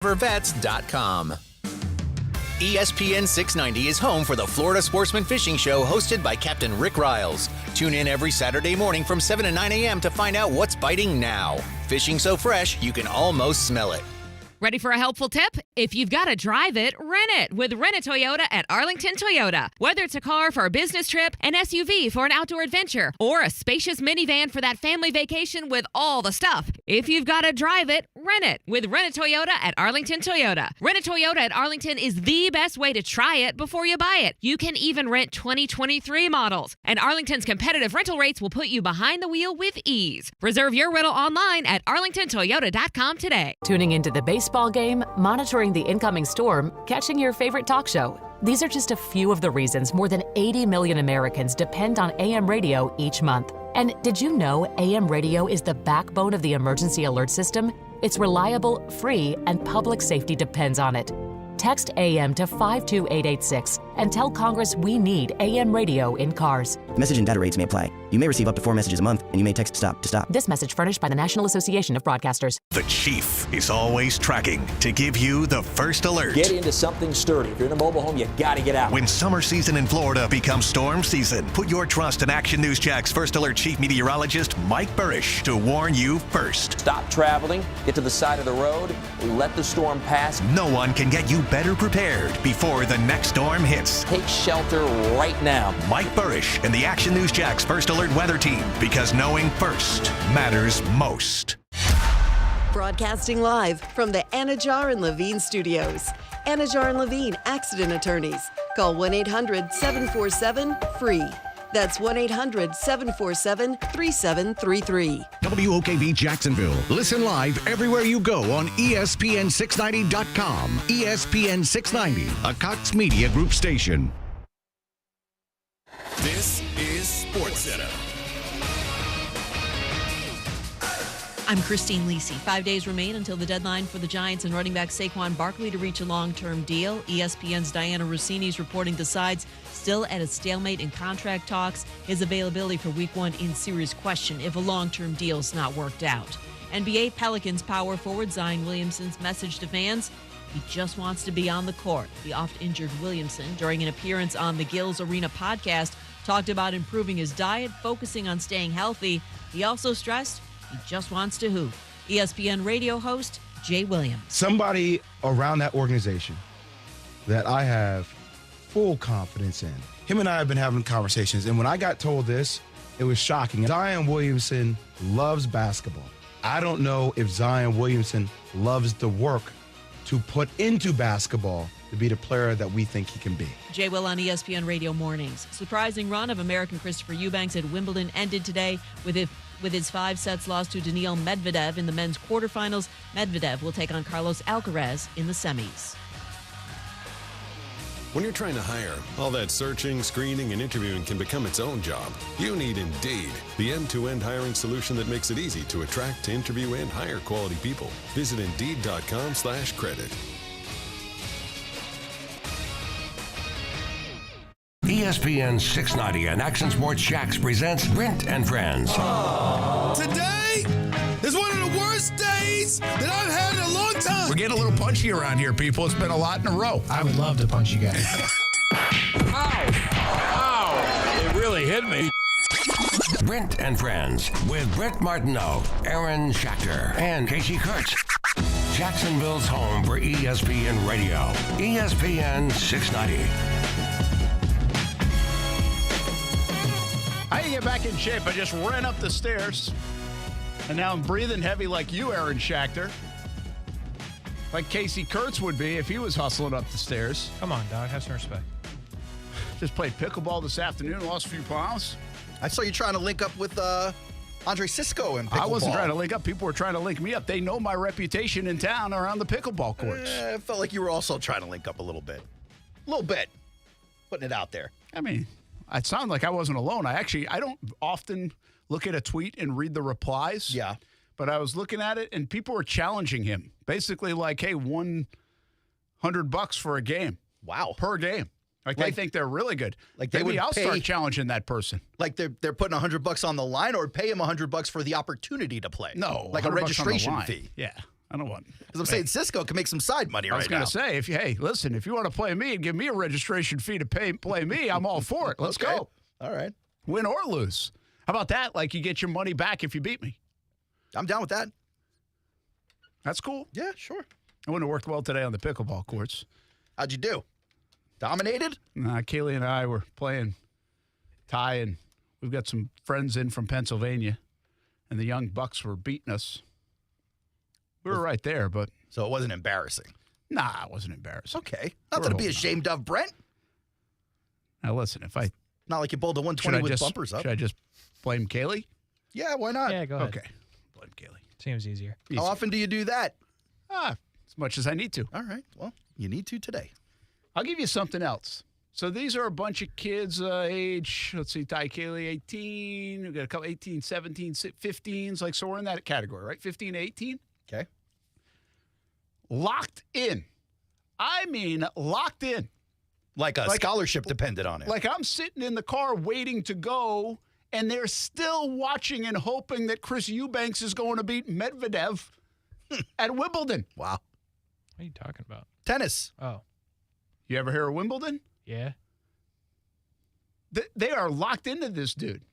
Vets.com. ESPN 690 is home for the Florida Sportsman Fishing Show hosted by Captain Rick Riles. Tune in every Saturday morning from 7 to 9 a.m. to find out what's biting now. Fishing so fresh, you can almost smell it. Ready for a helpful tip? If you've got to drive it, rent it with Rent a Toyota at Arlington Toyota. Whether it's a car for a business trip, an SUV for an outdoor adventure, or a spacious minivan for that family vacation with all the stuff. If you've got to drive it, rent it with Rent a Toyota at Arlington Toyota. Rent a Toyota at Arlington is the best way to try it before you buy it. You can even rent 2023 models. And Arlington's competitive rental rates will put you behind the wheel with ease. Reserve your rental online at arlingtontoyota.com today. Tuning into the baseball game, monitoring the incoming storm, catching your favorite talk show. These are just a few of the reasons more than 80 million Americans depend on AM radio each month. And did you know AM radio is the backbone of the emergency alert system? It's reliable, free, and public safety depends on it. Text AM to 52886 and tell Congress we need AM radio in cars. Message and data rates may apply. You may receive up to 4 messages a month, and you may text STOP to stop. This message furnished by the National Association of Broadcasters. The Chief is always tracking to give you the first alert. Get into something sturdy. If you're in a mobile home, you got to get out. When summer season in Florida becomes storm season, put your trust in Action News Jack's first alert chief meteorologist, Mike Burrish, to warn you first. Stop traveling, get to the side of the road, let the storm pass. No one can get you better prepared before the next storm hits. Take shelter right now. Mike Burrish and the Action News Jack's first alert weather team, because knowing first matters most. Broadcasting live from the Anajar and Levine studios. Anajar and Levine Accident Attorneys. Call 1-800-747-FREE. That's 1-800-747-3733. WOKV Jacksonville. Listen live everywhere you go on ESPN690.com. ESPN 690, a Cox Media Group station. This is SportsCenter. I'm Christine Lisi. 5 days remain until the deadline for the Giants and running back Saquon Barkley to reach a long-term deal. ESPN's Diana Rossini is reporting the sides still at a stalemate in contract talks. His availability for Week 1 in serious question if a long-term deal is not worked out. NBA Pelicans power forward Zion Williamson's message to fans: he just wants to be on the court. The oft-injured Williamson, during an appearance on the Gills Arena podcast, talked about improving his diet, focusing on staying healthy. He also stressed he just wants to hoop. ESPN radio host Jay Williams. Somebody around that organization that I have full confidence in. Him and I have been having conversations, and when I got told this, it was shocking. Zion Williamson loves basketball. I don't know if Zion Williamson loves the work to put into basketball to be the player that we think he can be. Jay Will on ESPN Radio Mornings. Surprising run of American Christopher Eubanks at Wimbledon ended today with his 5 sets loss to Daniil Medvedev in the men's quarterfinals. Medvedev will take on Carlos Alcaraz in the semis. When you're trying to hire, all that searching, screening, and interviewing can become its own job. You need Indeed, the end-to-end hiring solution that makes it easy to attract, interview, and hire quality people. Visit Indeed.com/credit. ESPN 690 and Action Sports Shacks presents Brent and Friends. Today is one of the worst days that I've had in a long time. We're getting a little punchy around here, people. It's been a lot in a row. I would love to punch you guys. Ow! It really hit me. Brent and Friends with Brent Martineau, Aaron Schachter, and Kasey Kurtz. Jacksonville's home for ESPN Radio. ESPN 690. I didn't get back in shape. I just ran up the stairs. And now I'm breathing heavy like you, Aaron Schachter. Like Kasey Kurtz would be if he was hustling up the stairs. Come on, dog. Have some respect. Just played pickleball this afternoon. Lost a few pounds. I saw you trying to link up with Andre Cisco in pickleball. I wasn't trying to link up. People were trying to link me up. They know my reputation in town around the pickleball courts. I felt like you were also trying to link up a little bit. A little bit. Putting it out there. I mean, it sounded like I wasn't alone. I don't often look at a tweet and read the replies. Yeah. But I was looking at it, and people were challenging him. Basically like, hey, $100 for a game. Wow. Per game. Like they think they're really good. Like they Maybe would I'll start challenging that person. Like they're putting $100 on the line, or pay him $100 for the opportunity to play. No. Like a registration fee. Yeah. I don't want. Because I'm saying Cisco can make some side money right now. I was going to say, if you want to play me and give me a registration fee to play me, I'm all for it. Let's go. All right. Win or lose. How about that? Like you get your money back if you beat me. I'm down with that. That's cool. Yeah, sure. I wouldn't have worked well today on the pickleball courts. How'd you do? Dominated? Kaylee and I were playing Ty, and we've got some friends in from Pennsylvania, and the Young Bucks were beating us. We were right there, but... So it wasn't embarrassing? Nah, it wasn't embarrassing. Okay. Nothing to be ashamed of, Brent. Now, listen, if I... Not like you bowled a 120 with bumpers up. Should I just blame Kaylee? Yeah, why not? Yeah, go ahead. Okay. Blame Kaylee. Seems easier. How often do you do that? As much as I need to. All right. Well, you need to today. I'll give you something else. So these are a bunch of kids age, let's see, Ty, Kaylee, 18. We've got a couple 18, 17, 15s. Like, so we're in that category, right? 15 to 18. Okay. Locked in. I mean, locked in. Like a scholarship depended on it. Like I'm sitting in the car waiting to go, and they're still watching and hoping that Chris Eubanks is going to beat Medvedev at Wimbledon. Wow. What are you talking about? Tennis. Oh. You ever hear of Wimbledon? Yeah. They are locked into this dude.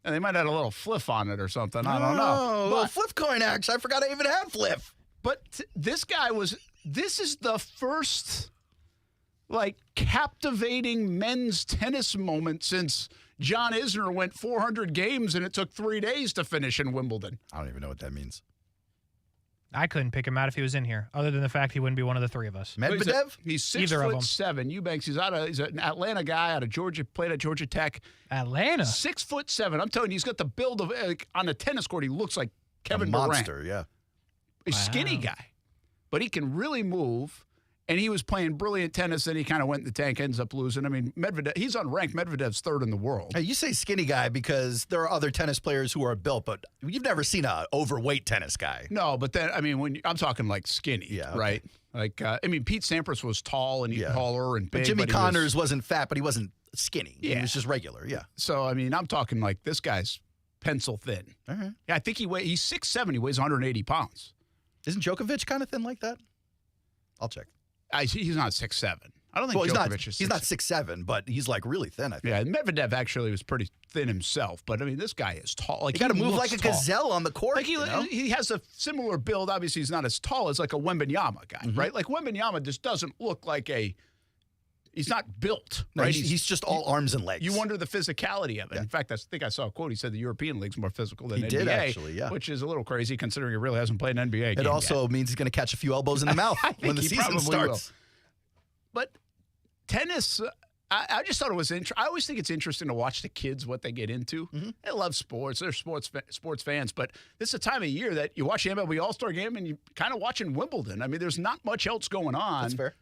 And they might have a little fliff on it or something. I don't know. Oh, little flip coin action. I forgot I even had flip. But this is the first, captivating men's tennis moment since John Isner went 400 games and it took 3 days to finish in Wimbledon. I don't even know what that means. I couldn't pick him out if he was in here, other than the fact he wouldn't be one of the three of us. Medvedev? He's 6'7". Eubanks. He's an Atlanta guy out of Georgia, played at Georgia Tech. Atlanta? 6'7". I'm telling you, he's got the build of, on a tennis court, he looks like Kevin Durant. Monster, yeah. A skinny guy. But he can really move. And he was playing brilliant tennis, then he kind of went in the tank, ends up losing. I mean, Medvedev, he's unranked. Medvedev's third in the world. Hey, you say skinny guy because there are other tennis players who are built, but you've never seen an overweight tennis guy. No, but then, I mean, I'm talking like skinny, okay. Right? Like, Pete Sampras was tall and taller and big. But Jimmy Connors wasn't fat, but he wasn't skinny. Yeah. He was just regular, yeah. So, I mean, I'm talking like this guy's pencil thin. All right. Yeah, I think he's 6'7", he weighs 180 pounds. Isn't Djokovic kind of thin like that? I'll check. He's not 6'7". I don't think Djokovic is 6'7". He's not 6'7", but he's like really thin, I think. Yeah, Medvedev actually was pretty thin himself, but I mean, this guy is tall. Like, you got to move like a tall. gazelle on the court. Like he has a similar build. Obviously, he's not as tall as like a Wembanyama guy, right? Like Wembanyama just doesn't look like he's not built, No, right? he's just all arms and legs. You wonder the physicality of it. Yeah. In fact, I think I saw a quote. He said the European League's more physical than NBA. He did, actually, yeah. Which is a little crazy considering he really hasn't played an NBA game It also yet. means he's going to catch a few elbows in the mouth when the season starts. Will. But tennis, I just thought it was interesting. I always think it's interesting to watch the kids, what they get into. They love sports. They're sports fans. But this is a time of year that you watch the MLB All-Star Game and you're kind of watching Wimbledon. I mean, there's not much else going on. That's fair.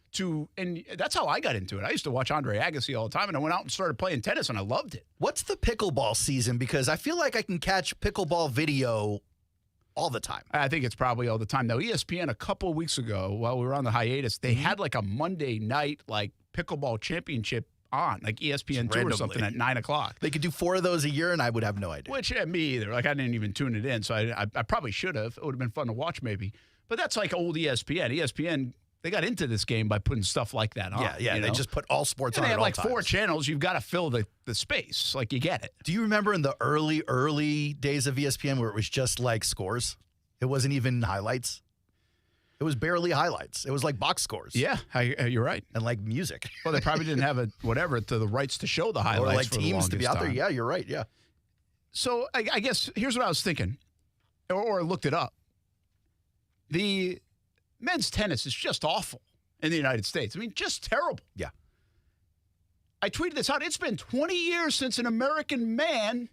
And that's how I got into it. I used to watch Andre Agassi all the time, and I went out and started playing tennis, and I loved it. What's the pickleball season? Because I feel like I can catch pickleball video all the time. I think it's probably all the time. Now, ESPN a couple of weeks ago, while we were on the hiatus, they had like a Monday night pickleball championship on, like ESPN 2 or something at 9 o'clock. They could do 4 of those a year, and I would have no idea. Which, me either. Like, I didn't even tune it in, so I probably should have. It would have been fun to watch maybe. But that's like old ESPN. ESPN, they got into this game by putting stuff like that on. Yeah, they just put all sports on they at have all like times. 4 channels. You've got to fill the space. Like, you get it. Do you remember in the early days of ESPN where it was just like scores? It wasn't even highlights. It was barely highlights. It was like box scores. Yeah, you're right. And like music. Well, they probably didn't have the rights to show the highlights. Or like for teams the to be out there. time. Yeah, you're right. Yeah. So I guess here's what I was thinking, or I looked it up. The men's tennis is just awful in the United States. I mean, just terrible. Yeah. I tweeted this out. It's been 20 years since an American man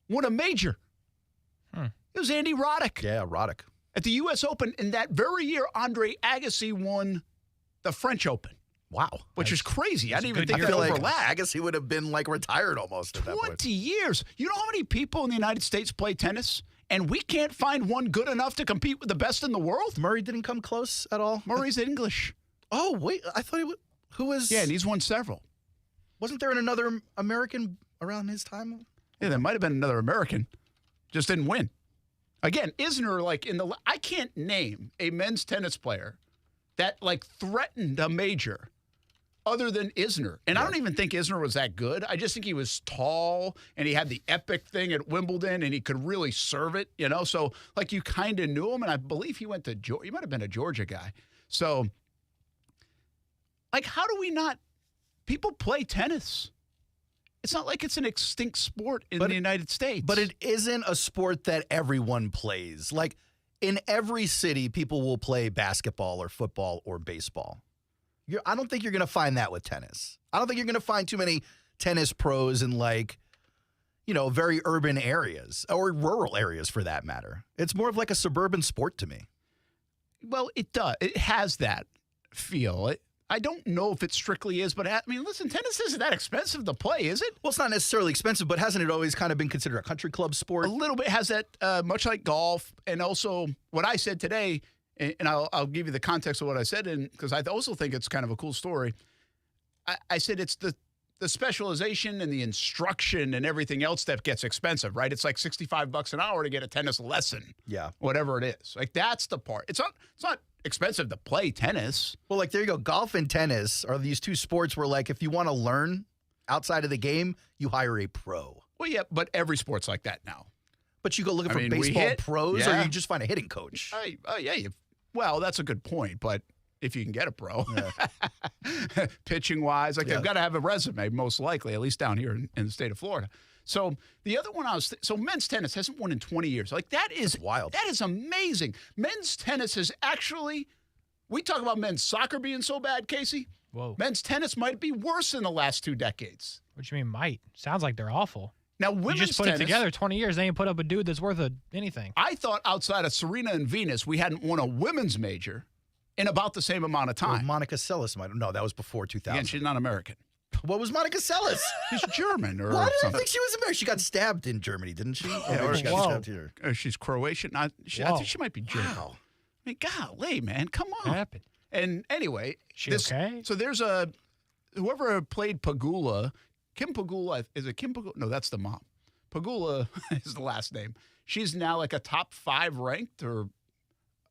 won a major. It was Andy Roddick. Yeah, Roddick. At the U.S. Open, in that very year, Andre Agassi won the French Open. Wow. Which is crazy. I didn't even think I that feel like overlapped. Agassi would have been like retired almost at that point. 20 years. You know how many people in the United States play tennis? And we can't find one good enough to compete with the best in the world? Murray didn't come close at all? Murray's English. Oh, wait. I thought he was. Who was. Yeah, and he's won several. Wasn't there another American around his time? Yeah, there might have been another American. Just didn't win. Again, Isner, like I can't name a men's tennis player that like threatened a major other than Isner. And I don't even think Isner was that good. I just think he was tall and he had the epic thing at Wimbledon and he could really serve it, you know? So, like, you kind of knew him. And I believe he went to Georgia. He might have been a Georgia guy. So, like, how do we not? People play tennis. It's not like it's an extinct sport in the United States. But it isn't a sport that everyone plays. Like, in every city, people will play basketball or football or baseball. I don't think you're going to find that with tennis. I don't think you're going to find too many tennis pros in, like, you know, very urban areas or rural areas for that matter. It's more of like a suburban sport to me. Well, it does. It has that feel. I don't know if it strictly is, but I mean, listen, tennis isn't that expensive to play, is it? Well, it's not necessarily expensive, but hasn't it always kind of been considered a country club sport? A little bit has that, much like golf. And also what I said today, and I'll give you the context of what I said, because I also think it's kind of a cool story. I said it's the specialization and the instruction and everything else that gets expensive, right? It's like $65 an hour to get a tennis lesson. Yeah. Whatever it is. Like, that's the part. It's not expensive to play tennis. Well, like, there you go. Golf and tennis are these two sports where, like, if you want to learn outside of the game, you hire a pro. Well, yeah, but every sport's like that now. But you go looking for baseball pros, or you just find a hitting coach? Well, that's a good point, but if you can get a pro, pitching-wise, like they've got to have a resume, most likely, at least down here in the state of Florida. So the other one so men's tennis hasn't won in 20 years. Like, that's wild. That is amazing. Men's tennis is actually, we talk about men's soccer being so bad, Kasey. Whoa. Men's tennis might be worse in the last 2 decades. What you mean might? Sounds like they're awful. Now, women's you just put tennis, it together 20 years, they ain't put up a dude that's worth anything. I thought outside of Serena and Venus, we hadn't won a women's major in about the same amount of time. Well, Monica Seles might. No, that was before 2000. Again, she's not American. What was Monica Seles? She's German or Why did something. I think she was American? She got stabbed in Germany, didn't she? Or she got stabbed here. She's Croatian. I think she might be German. Wow. I mean, golly, man, come on. What happened? And anyway, okay? So there's whoever played Pegula, Kim Pegula. Is it Kim Pegula? No, that's the mom. Pegula is the last name. She's now like a top 5 ranked or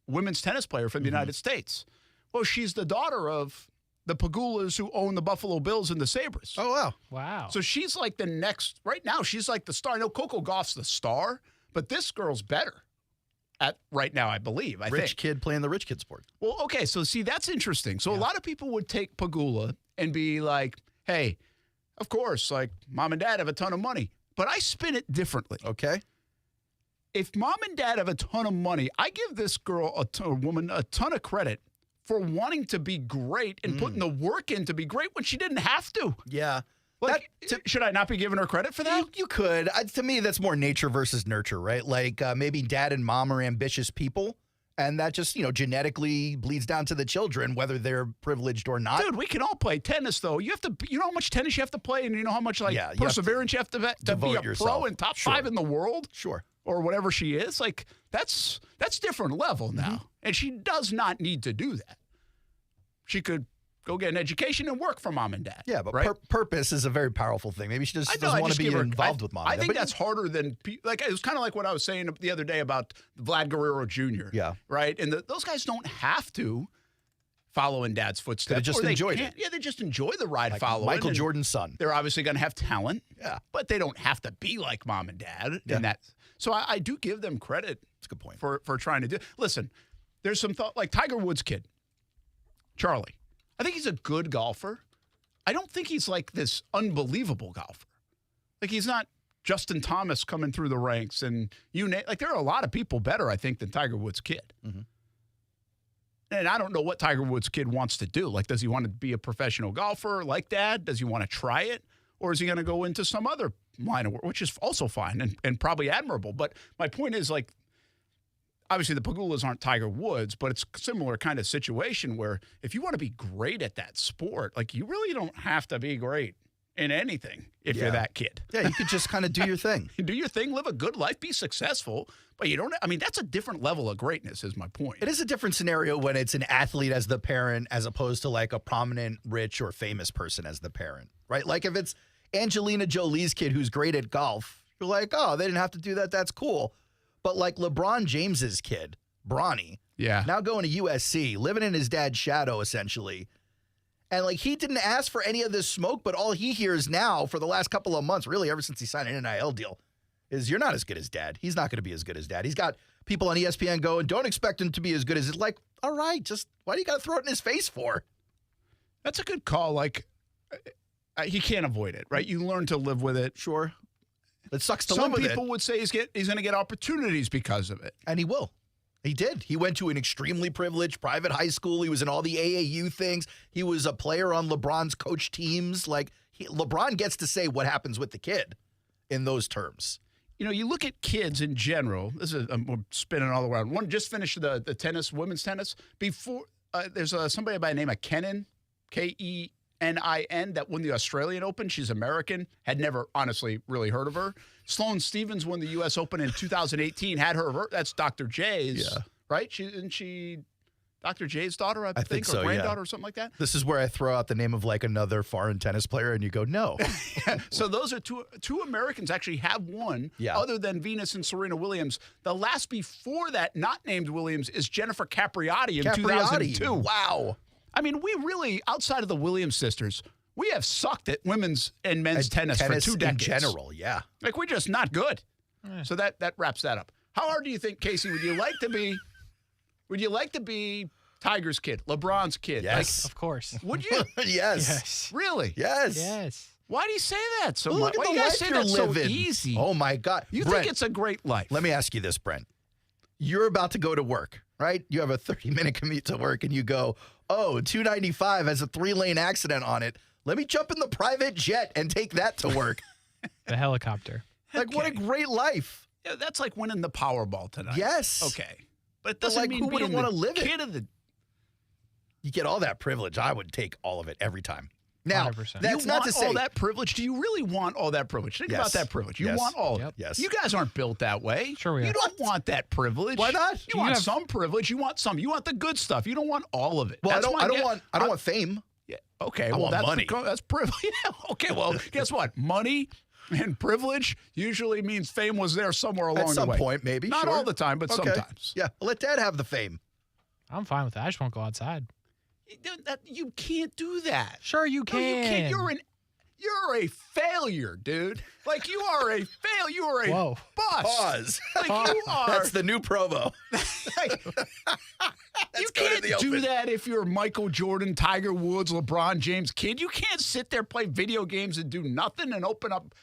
women's tennis player from the United States. Well, she's the daughter of the Pegulas who own the Buffalo Bills and the Sabres. Oh, wow. Wow. So she's like the next, right now, she's like the star. I know Coco Gauff's the star, but this girl's better at right now, I believe. Rich kid playing the rich kid sport. Well, okay, so see, that's interesting. So a lot of people would take Pegula and be like, hey, of course, like, mom and dad have a ton of money. But I spin it differently. Okay. If mom and dad have a ton of money, I give this girl, a woman, a ton of credit for wanting to be great and putting the work in to be great when she didn't have to. Yeah. Like, should I not be giving her credit for that? You could. To me, that's more nature versus nurture, right? Like, maybe dad and mom are ambitious people, and that just, genetically bleeds down to the children, whether they're privileged or not. Dude, we can all play tennis, though. You know how much tennis you have to play, and you know how much perseverance you have to be a pro and top 5 in the world? Sure. Or whatever she is. Like, that's different level now. And she does not need to do that. She could go get an education and work for mom and dad. Yeah, but right? purpose is a very powerful thing. Maybe she just doesn't want to be involved with mom. I think that's harder than, like, it was kind of like what I was saying the other day about Vlad Guerrero Jr. Yeah. Right? And those guys don't have to follow in dad's footsteps. They just enjoyed it. Yeah, they just enjoy the ride like following. Michael Jordan's son. They're obviously going to have talent. Yeah. But they don't have to be like mom and dad. Yeah. And so I do give them credit. That's a good point. For trying to do. Listen, there's some thought, like Tiger Woods' kid, Charlie. I think he's a good golfer. I don't think he's like this unbelievable golfer. Like, he's not Justin Thomas coming through the ranks and like, there are a lot of people better, I think, than Tiger Woods' kid. And I don't know what Tiger Woods' kid wants to do. Like, does he want to be a professional golfer like dad? Does he want to try it? Or is he going to go into some other line of work, which is also fine and probably admirable. But my point is, like, obviously the Pegulas aren't Tiger Woods, but it's a similar kind of situation where if you want to be great at that sport, like, you really don't have to be great in anything if you're that kid. Yeah, you could just kind of do your thing. Do your thing, live a good life, be successful, but you don't, I mean, that's a different level of greatness is my point. It is a different scenario when it's an athlete as the parent as opposed to like a prominent, rich, or famous person as the parent, right? Like if it's Angelina Jolie's kid who's great at golf, you're like, oh, they didn't have to do that. That's cool. But like LeBron James's kid, Bronny, now going to USC, living in his dad's shadow, essentially. And like he didn't ask for any of this smoke, but all he hears now for the last couple of months, really ever since he signed an NIL deal, is you're not as good as dad. He's not going to be as good as dad. He's got people on ESPN going, don't expect him to be as good as it. Like, all right, just why do you got to throw it in his face for? That's a good call. Like, he can't avoid it, right? You learn to live with it. Sure. It sucks to Some live with it. people would say he's going to get opportunities because of it. And he will. He did. He went to an extremely privileged private high school. He was in all the AAU things. He was a player on LeBron's coach teams. Like, LeBron gets to say what happens with the kid in those terms. You know, you look at kids in general. This is we're spinning all around. One just finished the tennis, women's tennis. Before there's somebody by the name of Kenin, Kenin, that won the Australian Open. She's American. Had never honestly really heard of her. Sloane Stephens won the U.S. Open in 2018. Had her. That's Dr. J's, right? She Dr. J's daughter, I think so, or granddaughter or something like that. This is where I throw out the name of like another foreign tennis player, and you go, no. So those are two Americans actually have won, other than Venus and Serena Williams. The last before that, not named Williams, is Jennifer Capriati in 2002. Wow. I mean, we really, outside of the Williams sisters, we have sucked at women's and men's tennis for 2 decades. In general, yeah. Like, we're just not good. So that wraps that up. How hard do you think, Kasey, would you like to be Tiger's kid, LeBron's kid? Yes. Of course. Would you? Yes. Really? Yes. Yes. Why do you say that so Well, much? look at Why the you guys life say you're that so living. easy? Oh, my God. You Brent, think it's a great life. Let me ask you this, Brent. You're about to go to work, right? You have a 30-minute commute to work, and you go, oh, 295 has a 3-lane accident on it. Let me jump in the private jet and take that to work. The helicopter. Like, what a great life. Yeah, that's like winning the Powerball tonight. Yes. Okay. But it doesn't mean who wouldn't being want to the live kid it? of the. You get all that privilege. I would take all of it every time. Now, 100%. that's you not want to say all that privilege. Do you really want all that privilege? Think about that privilege. You want all of it. Yes. You guys aren't built that way. Sure we are. You don't want that privilege. Why not? You want some privilege. You want some. You want the good stuff. You don't want all of it. Well, That's I don't want fame. Yeah. Okay. I well, want that's money. That's privilege. Okay. Well, guess what? Money and privilege usually means fame was there somewhere along the way. At some point, maybe. Not sure. all the time, but Okay. sometimes. Yeah. Let Dad have the fame. I'm fine with that. I just won't go outside. You can't do that. Sure you can. No, you can't. You're a failure, dude. Like, you are a fail. You are a Whoa. bust. Pause. Like, you are. That's the new promo. You can't do that if you're Michael Jordan, Tiger Woods, LeBron James kid. You can't sit there, play video games, and do nothing and open up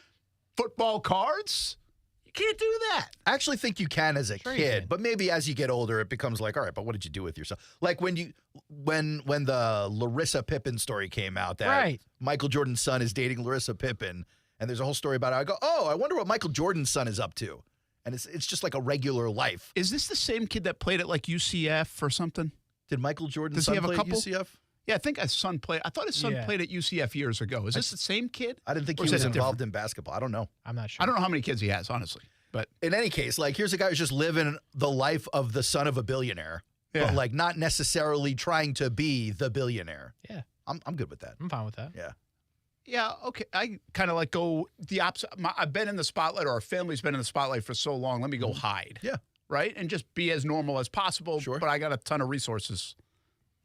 football cards. You can't do that. I actually think you can as a Sure you kid, can. but maybe as you get older, it becomes like, all right, but what did you do with yourself? Like when the Larissa Pippen story came out, that Right. Michael Jordan's son is dating Larissa Pippen, and there's a whole story about it. I go, oh, I wonder what Michael Jordan's son is up to. And it's just like a regular life. Is this the same kid that played at like UCF or something? Did Michael Jordan's Does son he have a play couple? at UCF? Yeah, I think his son played. I thought his son Yeah. played at UCF years ago. Is this the same kid? I didn't think Or he is was that involved different? in basketball. I don't know. I'm not sure. I don't know how many kids he has, honestly. But In any case, like here's a guy who's just living the life of the son of a billionaire, but like not necessarily trying to be the billionaire. Yeah. I'm good with that. I'm fine with that. Yeah. Yeah, okay. I kind of like go the opposite. I've been in the spotlight, or our family's been in the spotlight for so long. Let me go hide. Yeah. Right? And just be as normal as possible. Sure. But I got a ton of resources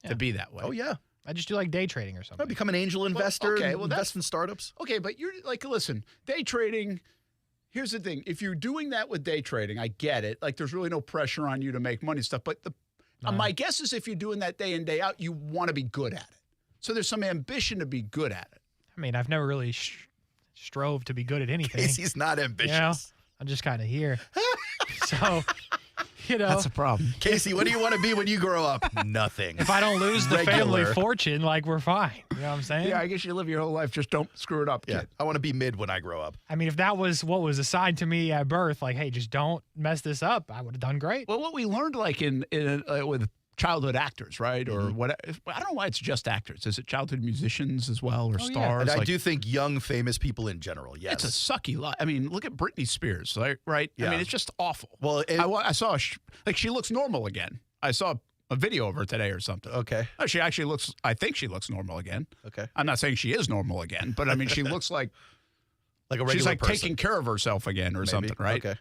to be that way. Oh, yeah. I just do like day trading or something. I'll become an angel investor okay, and well, invest in startups. Okay, but you're like, listen, day trading. Here's the thing. If you're doing that with day trading, I get it. Like, there's really no pressure on you to make money and stuff. But my guess is if you're doing that day in, day out, you want to be good at it. So there's some ambition to be good at it. I mean, I've never really strove to be good at anything. Casey's not ambitious. You know? I'm just kind of here. So, you know. That's a problem. Casey, what do you want to be when you grow up? Nothing. If I don't lose the family fortune, like, we're fine. You know what I'm saying? Yeah, I guess you live your whole life. Just don't screw it up, kid. Yeah, I want to be mid when I grow up. I mean, if that was what was assigned to me at birth, like, hey, just don't mess this up, I would have done great. Well, what we learned, like with childhood actors, right, or what? I don't know why it's just actors. Is it childhood musicians as well, or stars? And I like, do think young, famous people in general. Yes, it's a sucky life. I mean, look at Britney Spears, right? Yeah. I mean, it's just awful. Well, I saw she looks normal again. I saw a video of her today or something. Okay. Oh, she actually looks. I think she looks normal again. Okay. I'm not saying she is normal again, but I mean, she looks like a regular she's like person. taking care of herself again or something, right? Okay.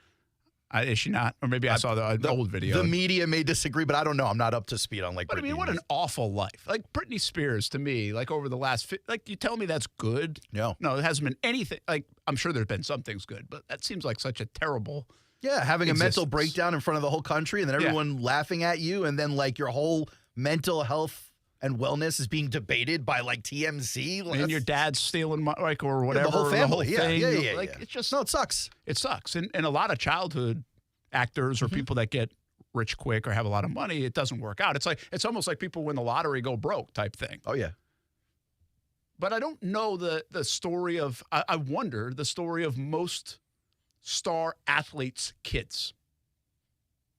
Is she not? Or maybe I saw the old video. The media may disagree, but I don't know. I'm not up to speed on like. But I mean, what an awful life! Like Britney Spears to me, like over the last, like you tell me that's good. No, it hasn't been anything. Like I'm sure there's been some things good, but that seems like such a terrible. Yeah, having existence. a mental breakdown in front of the whole country, and then everyone laughing at you, and then like your whole mental health and wellness is being debated by like TMZ, and your dad's stealing or whatever. The whole family, thing. Yeah. It's just it sucks. It sucks, and a lot of childhood actors or people that get rich quick or have a lot of money, it doesn't work out. It's almost like people win the lottery, go broke type thing. Oh yeah. But I don't know the story of. I wonder the story of most star athletes' kids.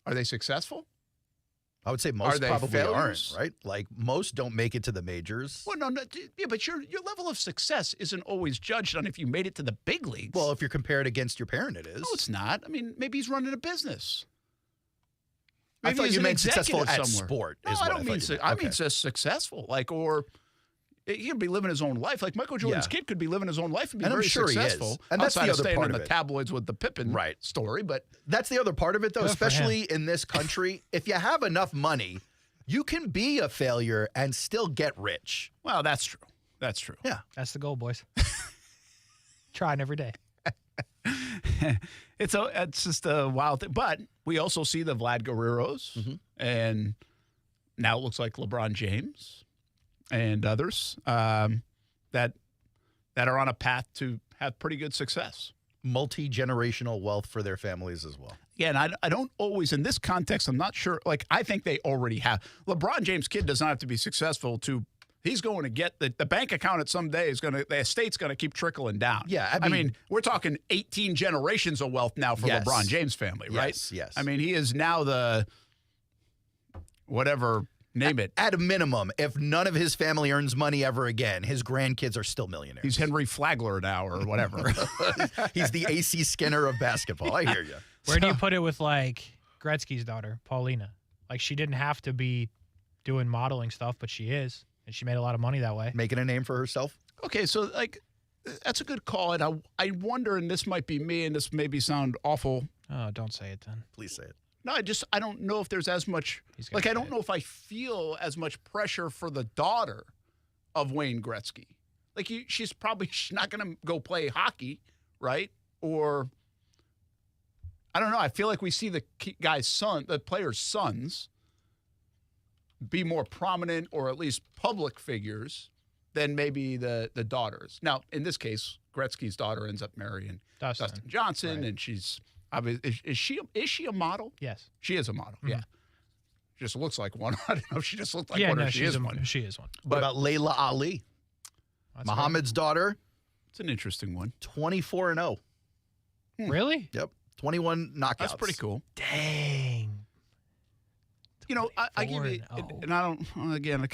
Are they successful? I would say most probably failures? aren't, right? Like most don't make it to the majors. Well, no, yeah, but your level of success isn't always judged on if you made it to the big leagues. Well, if you're compared against your parent, it is. No, it's not. I mean, maybe he's running a business. I thought you meant successful at somewhere. sport. No, I don't mean. I mean just successful, or. He could be living his own life. Like Michael Jordan's kid could be living his own life and be very successful. He is. And that's the other part in of the it. Tabloids with the Pippen story. But that's the other part of it, though, especially in this country. If you have enough money, you can be a failure and still get rich. Well, that's true. That's true. Yeah. That's the goal, boys. Trying every day. It's just a wild thing. But we also see the Vlad Guerreros, and now it looks like LeBron James and others that are on a path to have pretty good success. Multi-generational wealth for their families as well. Yeah, and I don't always, in this context, I'm not sure. Like, I think they already have. LeBron James' kid does not have to be successful he's going to get the bank account at some day the estate's going to keep trickling down. Yeah, I mean, we're talking 18 generations of wealth now for LeBron James' family, right? Yes. I mean, he is now the whatever. Name it. At a minimum, if none of his family earns money ever again, his grandkids are still millionaires. He's Henry Flagler now or whatever. He's the AC Skinner of basketball. I hear you. Where do you put it with, like, Gretzky's daughter, Paulina? Like, she didn't have to be doing modeling stuff, but she is. And she made a lot of money that way. Making a name for herself? Okay, so, like, that's a good call. And I wonder, and this might be me, and this maybe sound awful. Oh, don't say it then. Please say it. No, I don't know if there's as much, like, I don't know if I feel as much pressure for the daughter of Wayne Gretzky. Like, she's not going to go play hockey, right? Or, I don't know. I feel like we see the players' sons be more prominent or at least public figures than maybe the daughters. Now, in this case, Gretzky's daughter ends up marrying Dustin Johnson, and she's... Is she a model? Yes. She is a model, yeah. She just looks like one. I don't know if she just looks like one or she is one. She is one. What about Layla Ali? Muhammad's daughter? It's an interesting one. 24-0. Really? Yep. 21 knockouts. That's pretty cool. Dang. You know, I give it, and I don't, again,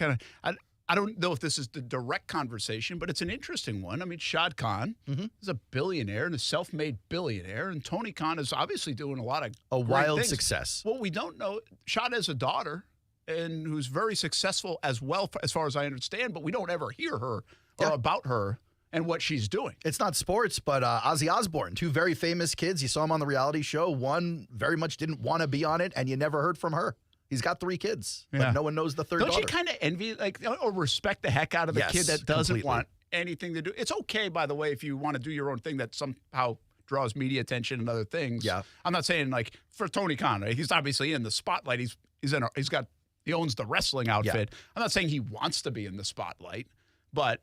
I don't know if this is the direct conversation, but it's an interesting one. I mean, Shad Khan is a billionaire and a self-made billionaire, and Tony Khan is obviously doing a lot of wild things. success. Well, we don't know. Shad has a daughter, and who's very successful as well, as far as I understand, but we don't ever hear her or about her and what she's doing. It's not sports, but Ozzy Osbourne, two very famous kids. You saw him on the reality show. One very much didn't want to be on it, and you never heard from her. He's got 3 kids, but no one knows the third daughter. Don't you kind of envy, like, or respect the heck out of the kid that doesn't want anything to do? It's okay, by the way, if you want to do your own thing that somehow draws media attention and other things. Yeah, I'm not saying like for Tony Khan, right? He's obviously in the spotlight. He owns the wrestling outfit. Yeah. I'm not saying he wants to be in the spotlight, but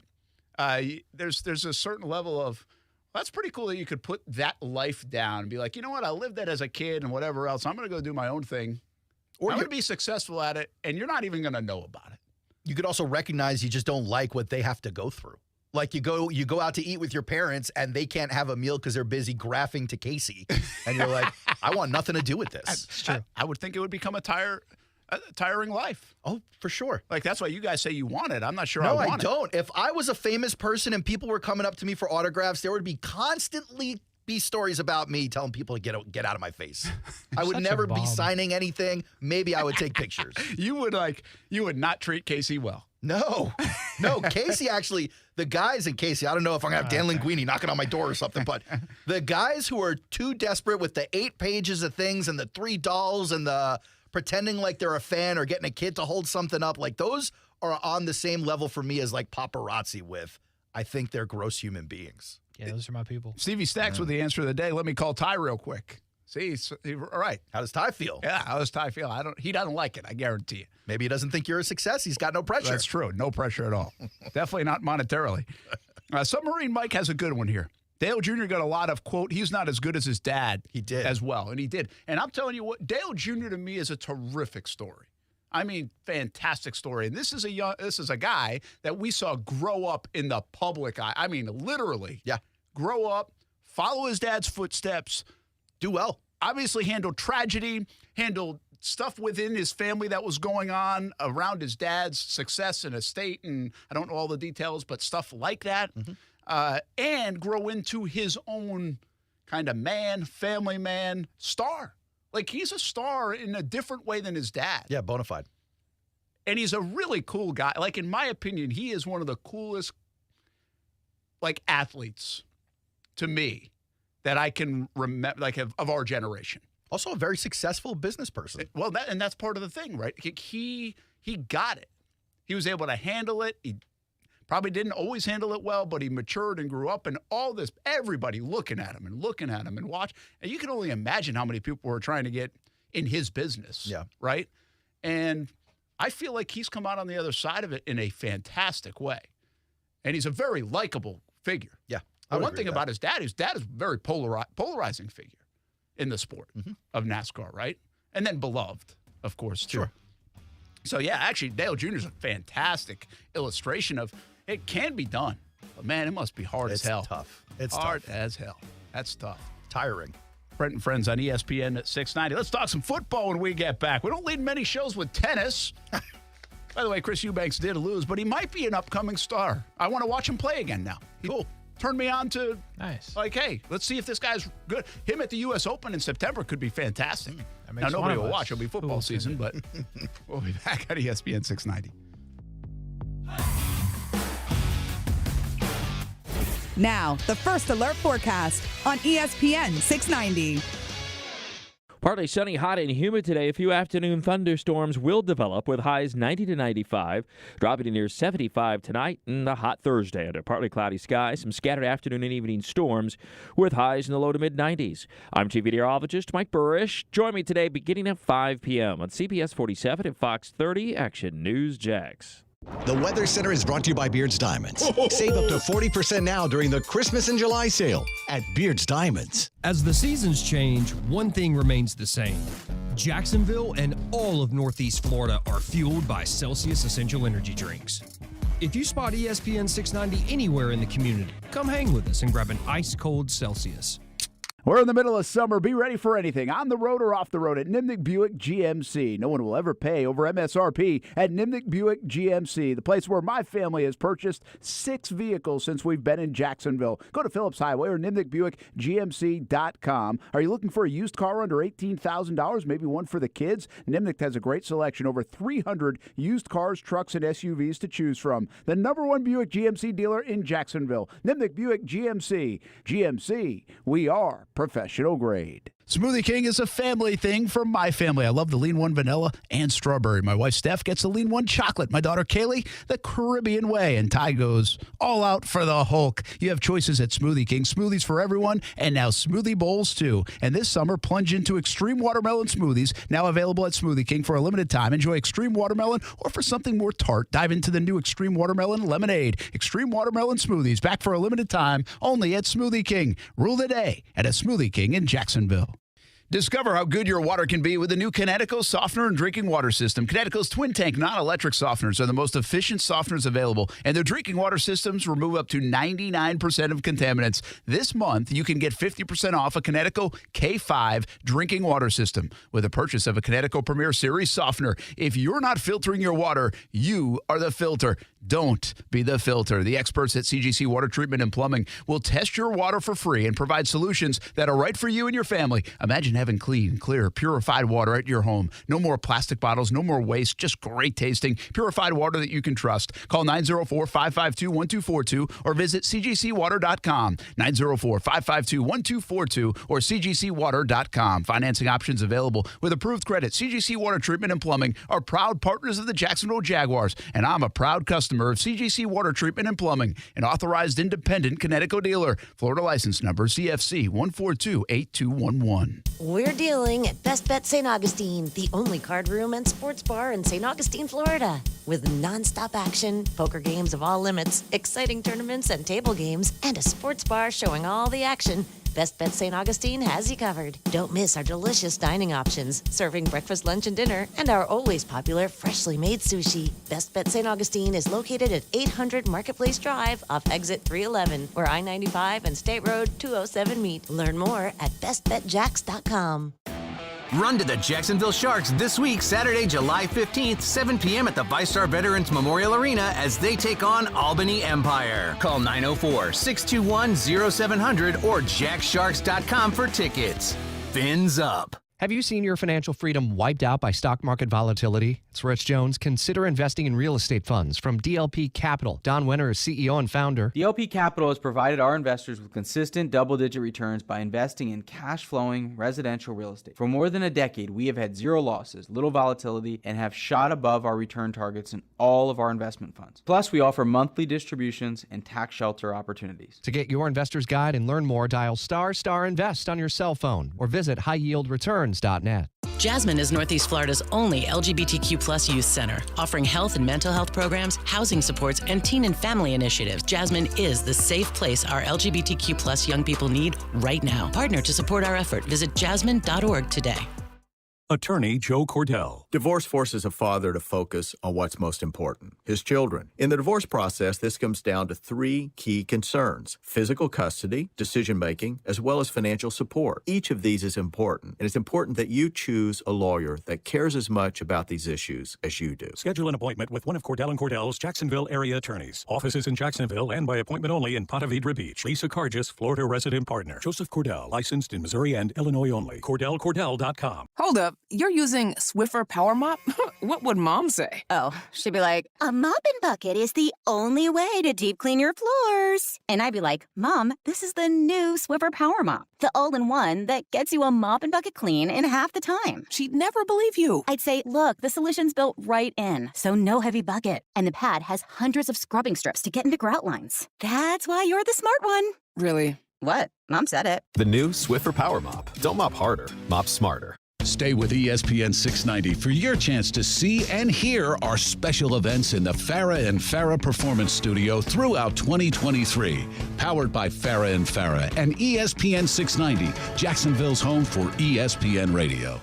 there's a certain level of. That's pretty cool that you could put that life down and be like, you know what, I lived that as a kid and whatever else. I'm going to go do my own thing. Or I'm going to be successful at it, and you're not even going to know about it. You could also recognize you just don't like what they have to go through. Like you go out to eat with your parents, and they can't have a meal because they're busy graphing to Kasey, and you're like, I want nothing to do with this. It's true. I would think it would become a tiring life. Oh, for sure. Like that's why you guys say you want it. I'm not sure. No, I want it. Don't. If I was a famous person and people were coming up to me for autographs, there would be constantly stories about me telling people to get out of my face. I would never be signing anything. Maybe I would take pictures. You would not treat Kasey well. No. No, Kasey actually, the guys in Kasey, I don't know if I'm going to have Dan Linguini knocking on my door or something, but the guys who are too desperate with the 8 pages of things and the 3 dolls and the pretending like they're a fan or getting a kid to hold something up, like those are on the same level for me as like paparazzi with. I think they're gross human beings. Yeah, those are my people. Stevie Stacks with the answer of the day. Let me call Ty real quick. See, all right. How does Ty feel? Yeah, how does Ty feel? He doesn't like it, I guarantee you. Maybe he doesn't think you're a success. He's got no pressure. That's true. No pressure at all. Definitely not monetarily. Submarine Mike has a good one here. Dale Jr. got a lot of, quote, he's not as good as his dad. He did. As well, and he did. And I'm telling you what, Dale Jr. to me is a terrific story. I mean, fantastic story. And this is a guy that we saw grow up in the public eye. I mean, literally. Yeah. Grow up, follow his dad's footsteps, do well. Obviously handled tragedy, handled stuff within his family that was going on around his dad's success and estate, and I don't know all the details, but stuff like that, and grow into his own kind of family man, star. Like, he's a star in a different way than his dad. Yeah, bona fide. And he's a really cool guy. Like, in my opinion, he is one of the coolest, like, athletes to me that I can remember, like, of our generation. Also a very successful business person. Well, that's part of the thing, right? He got it. He was able to handle it. He probably didn't always handle it well, but he matured and grew up, and all this, everybody looking at him and watch. And you can only imagine how many people were trying to get in his business. Yeah. Right? And I feel like he's come out on the other side of it in a fantastic way. And he's a very likable figure. Yeah. One thing about his dad is a very polarizing figure in the sport of NASCAR, right? And then beloved, of course, too. Sure. So, yeah, actually, Dale Jr. is a fantastic illustration of it can be done. But, man, it must be hard as hell. It's hard tough. as hell. That's tough. Tiring. Brent Friends on ESPN at 690. Let's talk some football when we get back. We don't lead many shows with tennis. By the way, Chris Eubanks did lose, but he might be an upcoming star. I want to watch him play again now. Cool. Turned me on to, nice. Like, hey, let's see if this guy's good. Him at the U.S. Open in September could be fantastic. Now, nobody will watch. It'll be football season, but we'll be back at ESPN 690. Now, the First Alert forecast on ESPN 690. Partly sunny, hot, and humid today. A few afternoon thunderstorms will develop with highs 90 to 95, dropping to near 75 tonight and a hot Thursday under partly cloudy skies. Some scattered afternoon and evening storms with highs in the low to mid-90s. I'm TV meteorologist Mike Burrish. Join me today beginning at 5 p.m. on CBS 47 and Fox 30 Action News Jax. The Weather Center is brought to you by Beard's Diamonds. Save up to 40% now during the Christmas and July sale at Beard's Diamonds. As the seasons change, one thing remains the same. Jacksonville and all of Northeast Florida are fueled by Celsius Essential Energy Drinks. If you spot ESPN 690 anywhere in the community, come hang with us and grab an ice-cold Celsius. We're in the middle of summer. Be ready for anything, on the road or off the road, at Nimnick Buick GMC. No one will ever pay over MSRP at Nimnick Buick GMC, the place where my family has purchased 6 vehicles since we've been in Jacksonville. Go to Phillips Highway or NimnickBuickGMC.com. Are you looking for a used car under $18,000, maybe one for the kids? Nimnick has a great selection, over 300 used cars, trucks, and SUVs to choose from. The #1 Buick GMC dealer in Jacksonville, Nimnick Buick GMC. GMC, we are professional grade. Smoothie King is a family thing from my family. I love the Lean One vanilla and strawberry. My wife Steph gets the Lean One chocolate. My daughter Kaylee, the Caribbean way. And Ty goes all out for the Hulk. You have choices at Smoothie King. Smoothies for everyone, and now smoothie bowls too. And this summer, plunge into extreme watermelon smoothies, now available at Smoothie King for a limited time. Enjoy extreme watermelon, or for something more tart, dive into the new extreme watermelon lemonade. Extreme watermelon smoothies, back for a limited time, only at Smoothie King. Rule the day at a Smoothie King in Jacksonville. Discover how good your water can be with the new Connecticut softener and drinking water system. Connecticut's twin tank non-electric softeners are the most efficient softeners available, and their drinking water systems remove up to 99% of contaminants. This month, you can get 50% off a Connecticut K5 drinking water system with a purchase of a Connecticut Premier Series softener. If you're not filtering your water, you are the filter. Don't be the filter. The experts at CGC Water Treatment and Plumbing will test your water for free and provide solutions that are right for you and your family. Imagine having clean, clear, purified water at your home. No more plastic bottles, no more waste, just great tasting, purified water that you can trust. Call 904-552-1242 or visit cgcwater.com. 904-552-1242 or cgcwater.com. Financing options available with approved credit. CGC Water Treatment and Plumbing are proud partners of the Jacksonville Jaguars, and I'm a proud customer of CGC Water Treatment and Plumbing, an authorized independent Connecticut dealer. Florida license number CFC 1428211. We're dealing at Best Bet St. Augustine, the only card room and sports bar in St. Augustine, Florida. With nonstop action, poker games of all limits, exciting tournaments and table games, and a sports bar showing all the action, Best Bet St. Augustine has you covered. Don't miss our delicious dining options, serving breakfast, lunch, and dinner, and our always popular freshly made sushi. Best Bet St. Augustine is located at 800 Marketplace Drive off exit 311, where I-95 and State Road 207 meet. Learn more at bestbetjacks.com. Run to the Jacksonville Sharks this week, Saturday, July 15th, 7 p.m. at the VyStar Veterans Memorial Arena as they take on Albany Empire. Call 904-621-0700 or jacksharks.com for tickets. Fins up. Have you seen your financial freedom wiped out by stock market volatility? It's Rich Jones. Consider investing in real estate funds from DLP Capital. Don Wenner is CEO and founder. DLP Capital has provided our investors with consistent double-digit returns by investing in cash-flowing residential real estate. For more than a decade, we have had zero losses, little volatility, and have shot above our return targets in all of our investment funds. Plus, we offer monthly distributions and tax shelter opportunities. To get your investor's guide and learn more, dial **invest on your cell phone or visit highyieldreturns.net. Jasmine is Northeast Florida's only LGBTQ+ youth center, offering health and mental health programs, housing supports, and teen and family initiatives. Jasmine is the safe place our LGBTQ+ young people need right now. Partner to support our effort. Visit jasmine.org today. Attorney Joe Cordell. Divorce forces a father to focus on what's most important, his children. In the divorce process, this comes down to three key concerns: physical custody, decision-making, as well as financial support. Each of these is important, and it's important that you choose a lawyer that cares as much about these issues as you do. Schedule an appointment with one of Cordell & Cordell's Jacksonville area attorneys. Offices in Jacksonville and by appointment only in Ponte Vedra Beach. Lisa Cargis, Florida resident partner. Joseph Cordell, licensed in Missouri and Illinois only. CordellCordell.com. Hold up. You're using Swiffer Power Mop? What would Mom say? Oh, she'd be like, a mop and bucket is the only way to deep clean your floors. And I'd be like, Mom, this is the new Swiffer Power Mop. The all-in-one that gets you a mop and bucket clean in half the time. She'd never believe you. I'd say, look, the solution's built right in, so no heavy bucket. And the pad has hundreds of scrubbing strips to get into grout lines. That's why you're the smart one. Really? What? Mom said it. The new Swiffer Power Mop. Don't mop harder, mop smarter. Stay with ESPN 690 for your chance to see and hear our special events in the Farah and Farah Performance Studio throughout 2023. Powered by Farah and Farah and ESPN 690, Jacksonville's home for ESPN Radio.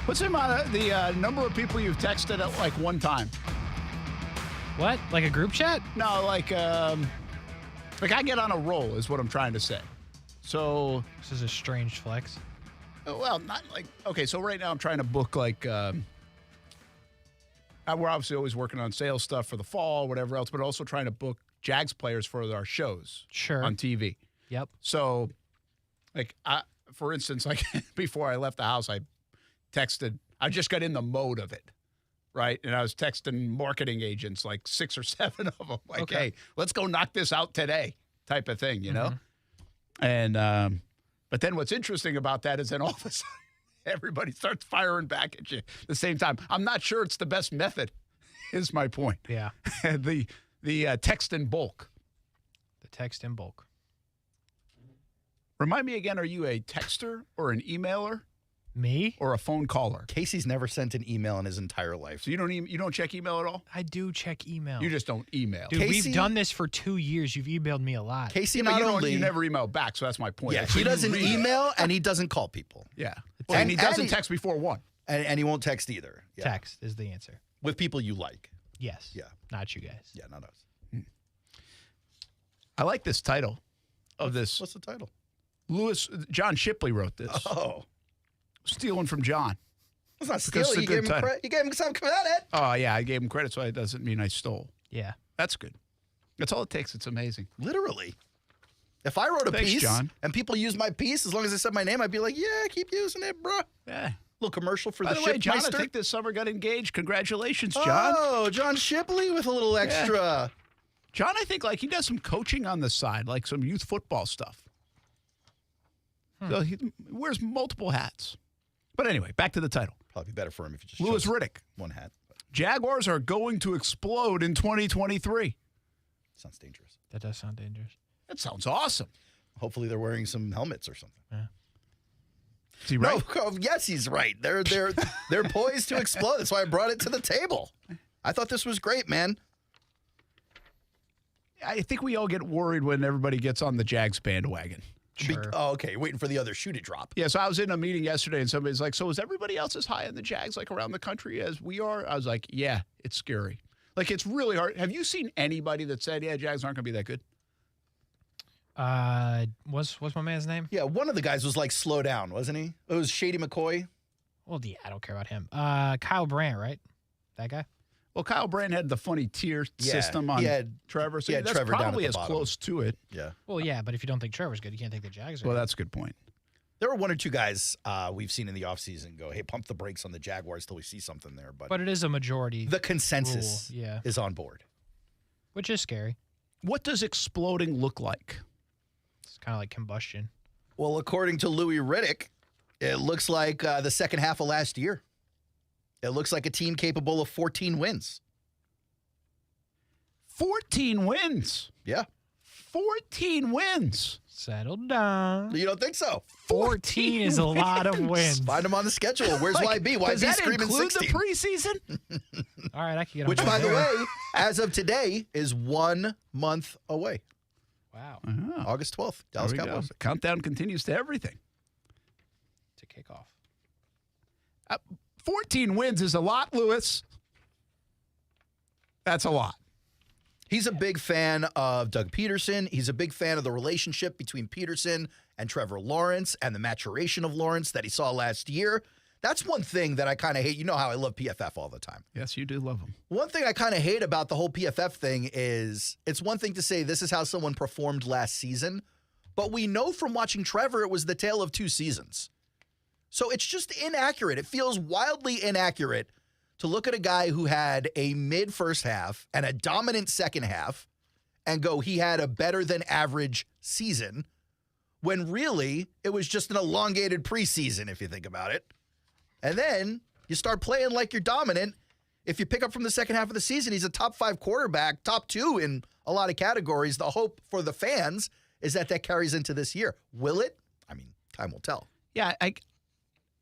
What's the amount the number of people you've texted at like one time? What? Like a group chat? No, like I get on a roll is what I'm trying to say. So this is a strange flex. Well, not like, okay, so right now I'm trying to book like we're obviously always working on sales stuff for the fall, whatever else, but also trying to book Jags players for our shows on TV. Yep. So like for instance, like before I left the house, I just got in the mode of it. Right. And I was texting marketing agents, like 6 or 7 of them, like, okay, hey, let's go knock this out today type of thing, you know? And, but then what's interesting about that is then all of a sudden everybody starts firing back at you at the same time. I'm not sure it's the best method, is my point. Yeah. the text in bulk. The text in bulk. Remind me again, are you a texter or an emailer? Me? Or a phone caller? Casey's never sent an email in his entire life. So you don't check email at all? I do check email. You just don't email. Dude, we've done this for 2 years. You've emailed me a lot. Casey, you never email back, so that's my point. Yeah, he doesn't email and he doesn't call people. Yeah. And he doesn't text before 1. And he won't text either. Yeah. Text is the answer. With people you like. Yes. Yeah. Not you guys. Yeah, not us. I like this title of this. What's the title? John Shipley wrote this. Oh. Stealing from John. That's not stealing. You gave him some credit. Oh, yeah, I gave him credit, so it doesn't mean I stole. Yeah. That's good. That's all it takes. It's amazing. Literally. If I wrote a piece John. and people use my piece, as long as they said my name, I'd be like, yeah, keep using it, bro. Yeah. Little commercial for By the the way, John, I Shipmeister. think this summer got engaged. Congratulations, John. Oh, John Shipley with a little extra. Yeah. John, I think he does some coaching on the side, like some youth football stuff. So he wears multiple hats. But anyway, back to the title. Probably better for him if you just Louis chose Riddick. one hat. Jaguars are going to explode in 2023. Sounds dangerous. That does sound dangerous. That sounds awesome. Hopefully they're wearing some helmets or something. Yeah. Is he right? No, yes, he's right. They're poised to explode. That's why I brought it to the table. I thought this was great, man. I think we all get worried when everybody gets on the Jags bandwagon. Sure. Okay, waiting for the other shoe to drop. Yeah, so I was in a meeting yesterday, and somebody's like, so is everybody else as high on the Jags, around the country as we are? I was like, yeah, it's scary. It's really hard. Have you seen anybody that said, yeah, Jags aren't going to be that good? What's my man's name? Yeah, one of the guys was like, slow down, wasn't he? It was Shady McCoy. Well, yeah, I don't care about him. Kyle Brandt, right? That guy? Well, Kyle Brandt had the funny tier system on Trevor, so that's Trevor probably down as at the bottom. close to it. Yeah. Well, yeah, but if you don't think Trevor's good, you can't think the Jags are Well, good. that's a good point. There were one or two guys we've seen in the offseason go, hey, pump the brakes on the Jaguars till we see something there. But it is a majority. The consensus rule, is on board. Which is scary. What does exploding look like? It's kind of like combustion. Well, according to Louis Riddick, it looks like the second half of last year. It looks like a team capable of 14 wins. 14 wins? Yeah. 14 wins. Settle down. You don't think so? 14 is a lot of wins. Find them on the schedule. Where's YB? YB does that screaming include 16. the preseason? All right, I can get on Which, board by the there. way, as of today, is 1 month away. Wow. August 12th. Dallas There we go. Cowboys. The countdown continues to everything. To kick off. 14 wins is a lot, Lewis. That's a lot. He's a big fan of Doug Peterson. He's a big fan of the relationship between Peterson and Trevor Lawrence and the maturation of Lawrence that he saw last year. That's one thing that I kind of hate. You know how I love PFF all the time. Yes, you do love him. One thing I kind of hate about the whole PFF thing is it's one thing to say this is how someone performed last season, but we know from watching Trevor it was the tale of two seasons. So it's just inaccurate. It feels wildly inaccurate to look at a guy who had a mid first half and a dominant second half and go, he had a better than average season, when really it was just an elongated preseason, if you think about it. And then you start playing like you're dominant. If you pick up from the second half of the season, he's a top 5 quarterback, top 2 in a lot of categories. The hope for the fans is that carries into this year. Will it? I mean, time will tell. Yeah,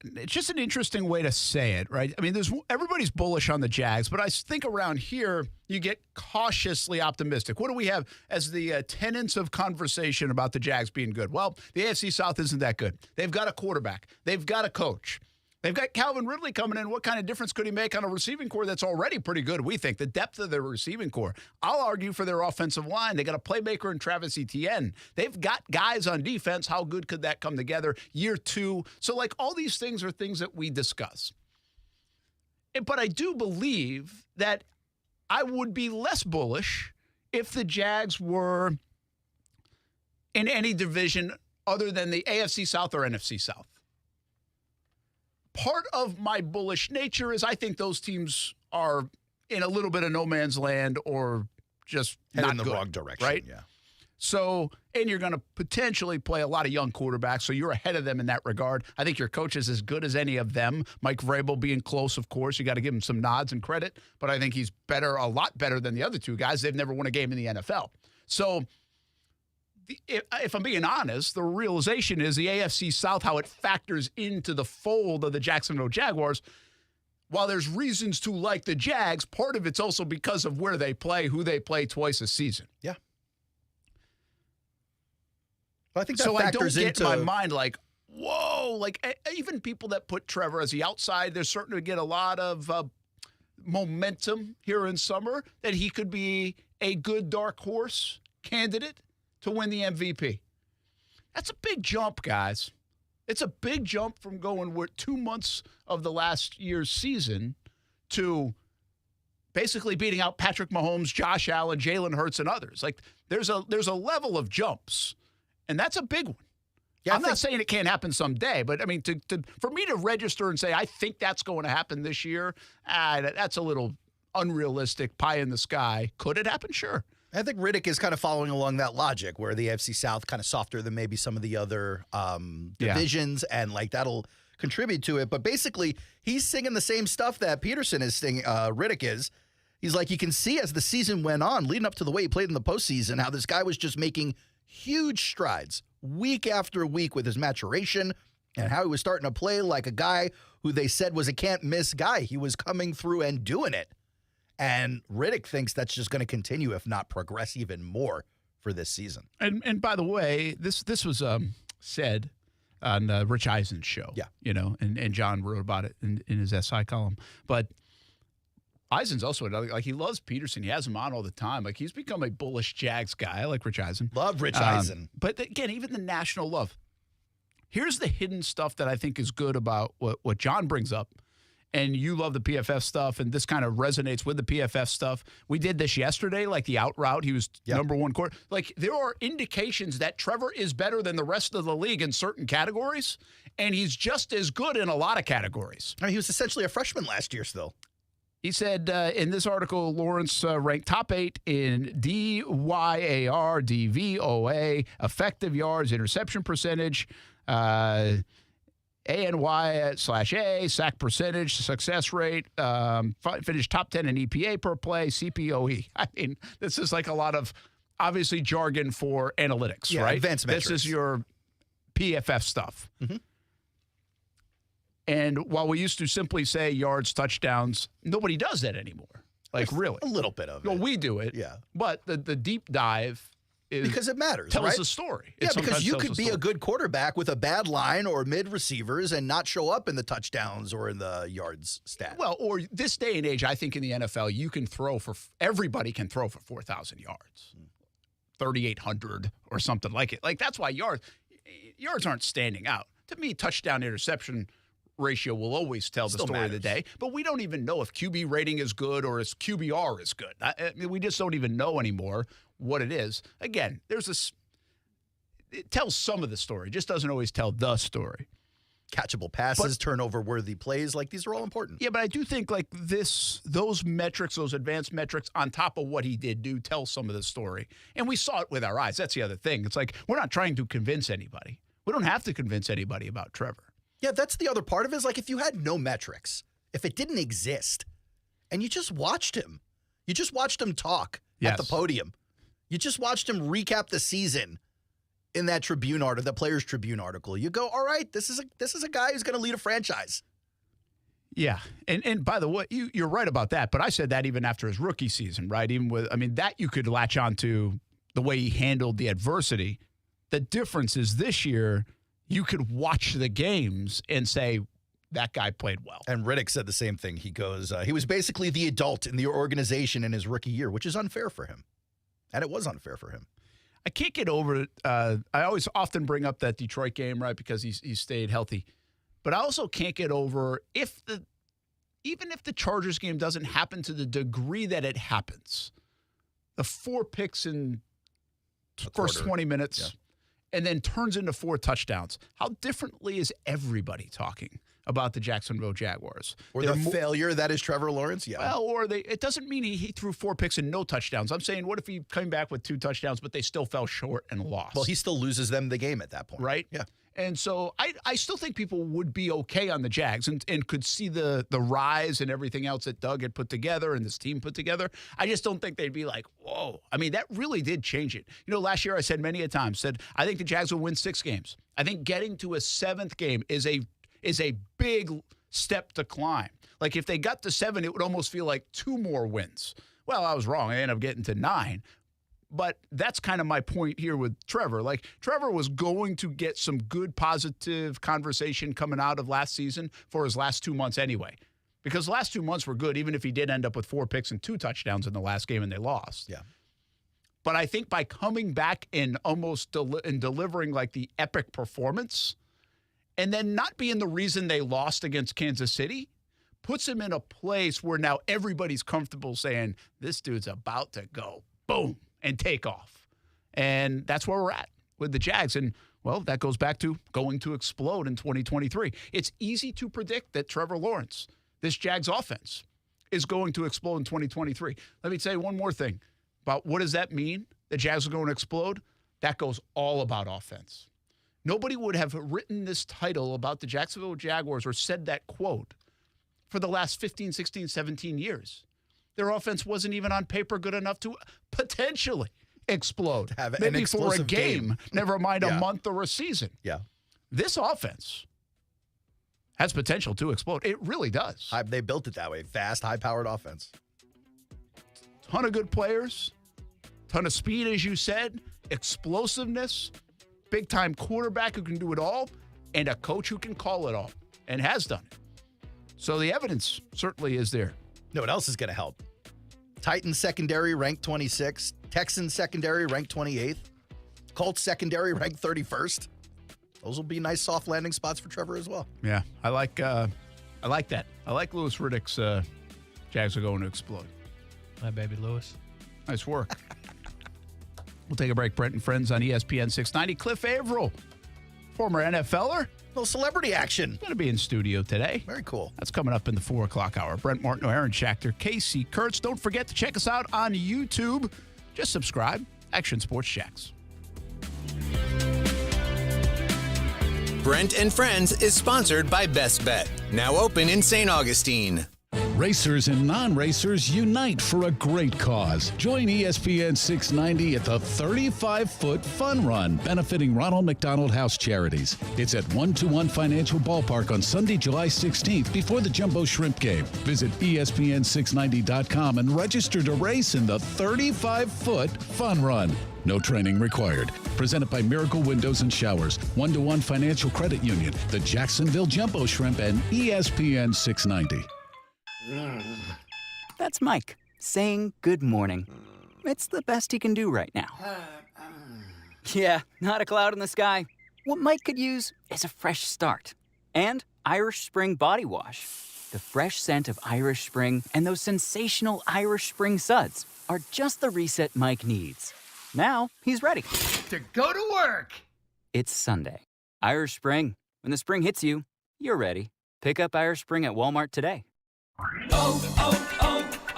it's just an interesting way to say it, right? I mean, everybody's bullish on the Jags, but I think around here you get cautiously optimistic. What do we have as the tenets of conversation about the Jags being good? Well, the AFC South isn't that good. They've got a quarterback. They've got a coach. They've got Calvin Ridley coming in. What kind of difference could he make on a receiving core that's already pretty good, we think? The depth of their receiving core. I'll argue for their offensive line. They got a playmaker in Travis Etienne. They've got guys on defense. How good could that come together? Year 2. So, all these things are things that we discuss. But I do believe that I would be less bullish if the Jags were in any division other than the AFC South or NFC South. Part of my bullish nature is I think those teams are in a little bit of no man's land or just Headed not in the good, wrong direction, right? yeah. So, and you're going to potentially play a lot of young quarterbacks, so you're ahead of them in that regard. I think your coach is as good as any of them. Mike Vrabel being close, of course. You got to give him some nods and credit, but I think he's a lot better than the other two guys. They've never won a game in the NFL. So, if I'm being honest, the realization is the AFC South, how it factors into the fold of the Jacksonville Jaguars. While there's reasons to like the Jags, part of it's also because of where they play, who they play twice a season. Yeah. Well, I think that so I don't factors get into in my mind whoa, even people that put Trevor as the outside, they're starting to get a lot of momentum here in summer that he could be a good dark horse candidate to win the MVP. That's a big jump, guys. It's a big jump from going 2 months of the last year's season to basically beating out Patrick Mahomes, Josh Allen, Jalen Hurts, and others. Like there's a level of jumps, and that's a big one. Yeah, I'm not saying it can't happen someday, but I mean, for me to register and say I think that's going to happen this year, that's a little unrealistic, pie in the sky. Could it happen? Sure. I think Riddick is kind of following along that logic where the AFC South kind of softer than maybe some of the other divisions, and like that'll contribute to it. But basically, he's singing the same stuff that Peterson is singing. Riddick is. He's like, you can see as the season went on, leading up to the way he played in the postseason, how this guy was just making huge strides week after week with his maturation and how he was starting to play like a guy who they said was a can't-miss guy. He was coming through and doing it. And Riddick thinks that's just going to continue, if not progress even more for this season. And by the way, this was said on Rich Eisen's show. Yeah. You know, and John wrote about it in his SI column. But Eisen's also, like, he loves Peterson. He has him on all the time. Like, he's become a bullish Jags guy. I like Rich Eisen. Love Rich Eisen. But again, even the national love. Here's the hidden stuff that I think is good about what John brings up. And you love the PFF stuff, and this kind of resonates with the PFF stuff. We did this yesterday, like the out route. He was number one quarter. Like, there are indications that Trevor is better than the rest of the league in certain categories, and he's just as good in a lot of categories. I mean, he was essentially a freshman last year still. He said in this article, Lawrence ranked top 8 in DYAR, DVOA, effective yards, interception percentage, ANY/A, sack percentage, success rate, finished top 10 in EPA per play, CPOE. I mean, this is like a lot of, obviously, jargon for analytics, right? Advanced metrics. This is your PFF stuff. Mm-hmm. And while we used to simply say yards, touchdowns, nobody does that anymore. Like, really. A little bit of it. Well, we do it. Yeah. But the deep dive is because it matters, tells right? a story. Yeah, because you could be a good quarterback with a bad line or mid receivers and not show up in the touchdowns or in the yards stat. Well, or this day and age, I think in the NFL, you can throw everybody can throw for 4,000 yards, 3,800 or something like it. Like, that's why yards aren't standing out. To me, touchdown interception ratio will always tell the story of the day, but we don't even know if QB rating is good or if QBR is good. I mean, we just don't even know anymore what it is. Again, it tells some of the story, just doesn't always tell the story. Catchable passes, turnover-worthy plays, like these are all important. Yeah, but I do think like those metrics, those advanced metrics on top of what he did do tell some of the story. And we saw it with our eyes. That's the other thing. It's like we're not trying to convince anybody. We don't have to convince anybody about Trevor. Yeah, that's the other part of it is like if you had no metrics, if it didn't exist, and you just watched him talk at the podium, you just watched him recap the season in that Tribune article, the Players Tribune article, you go, all right, this is a guy who's going to lead a franchise. Yeah, and by the way, you're right about that, but I said that even after his rookie season, right? That you could latch on to the way he handled the adversity. The difference is this year, you could watch the games and say, that guy played well. And Riddick said the same thing. He goes, he was basically the adult in the organization in his rookie year, which is unfair for him. And it was unfair for him. I can't get over it. I always often bring up that Detroit game, right, because he stayed healthy. But I also can't get over even if the Chargers game doesn't happen to the degree that it happens, the 4 picks in first 20 minutes and then turns into 4 touchdowns. How differently is everybody talking about the Jacksonville Jaguars? Or the failure that is Trevor Lawrence? Yeah. Well, it doesn't mean he threw 4 picks and no touchdowns. I'm saying, what if he came back with 2 touchdowns, but they still fell short and lost? Well, he still loses them the game at that point. Right? Yeah. And so I still think people would be okay on the Jags and could see the rise and everything else that Doug had put together and this team put together. I just don't think they'd be like, whoa. I mean, that really did change it. You know, last year I said many a time, I think the Jags will win 6 games. I think getting to a 7th game is a big step to climb. Like if they got to 7, it would almost feel like 2 more wins. Well, I was wrong. I ended up getting to 9. But that's kind of my point here with Trevor. Like, Trevor was going to get some good, positive conversation coming out of last season for his last 2 months anyway. Because the last 2 months were good, even if he did end up with 4 picks and 2 touchdowns in the last game and they lost. Yeah. But I think by coming back and almost delivering like the epic performance and then not being the reason they lost against Kansas City puts him in a place where now everybody's comfortable saying, this dude's about to go, boom, and take off. And that's where we're at with the Jags. And, well, that goes back to going to explode in 2023. It's easy to predict that Trevor Lawrence, this Jags offense, is going to explode in 2023. Let me tell you one more thing about what does that mean? The Jags are going to explode? That goes all about offense. Nobody would have written this title about the Jacksonville Jaguars or said that quote for the last 15, 16, 17 years. Their offense wasn't even on paper good enough to potentially explode. Maybe for a game, never mind a month or a season. Yeah. This offense has potential to explode. It really does. They built it that way. Fast, high-powered offense. Ton of good players. Ton of speed, as you said. Explosiveness. Big-time quarterback who can do it all. And a coach who can call it all. And has done it. So the evidence certainly is there. You know what else is going to help? Titans secondary ranked 26th. Texans secondary ranked 28th. Colts secondary ranked 31st. Those will be nice soft landing spots for Trevor as well. Yeah, I like that. I like Louis Riddick's Jags are going to explode. My baby Louis. Nice work. We'll take a break. Brent and Friends on ESPN 690. Cliff Avril, former NFLer. Little celebrity action. Going to be in studio today. Very cool. That's coming up in the 4 o'clock hour. Brent Martineau, Aaron Schachter, Kasey Kurtz. Don't forget to check us out on YouTube. Just subscribe. Action Sports Shacks. Brent and Friends is sponsored by Best Bet. Now open in St. Augustine. Racers and non-racers unite for a great cause. Join ESPN 690 at the 35-foot Fun Run, benefiting Ronald McDonald House Charities. It's at 121 Financial Ballpark on Sunday, July 16th, before the Jumbo Shrimp Game. Visit ESPN690.com and register to race in the 35-foot Fun Run. No training required. Presented by Miracle Windows and Showers, 121 Financial Credit Union, the Jacksonville Jumbo Shrimp, and ESPN 690. That's Mike saying good morning. It's the best he can do right now. Yeah, not a cloud in the sky. What Mike could use is a fresh start. And Irish Spring Body Wash. The fresh scent of Irish Spring and those sensational Irish Spring suds are just the reset Mike needs. Now he's ready to go to work. It's Sunday. Irish Spring. When the spring hits you, you're ready. Pick up Irish Spring at Walmart today.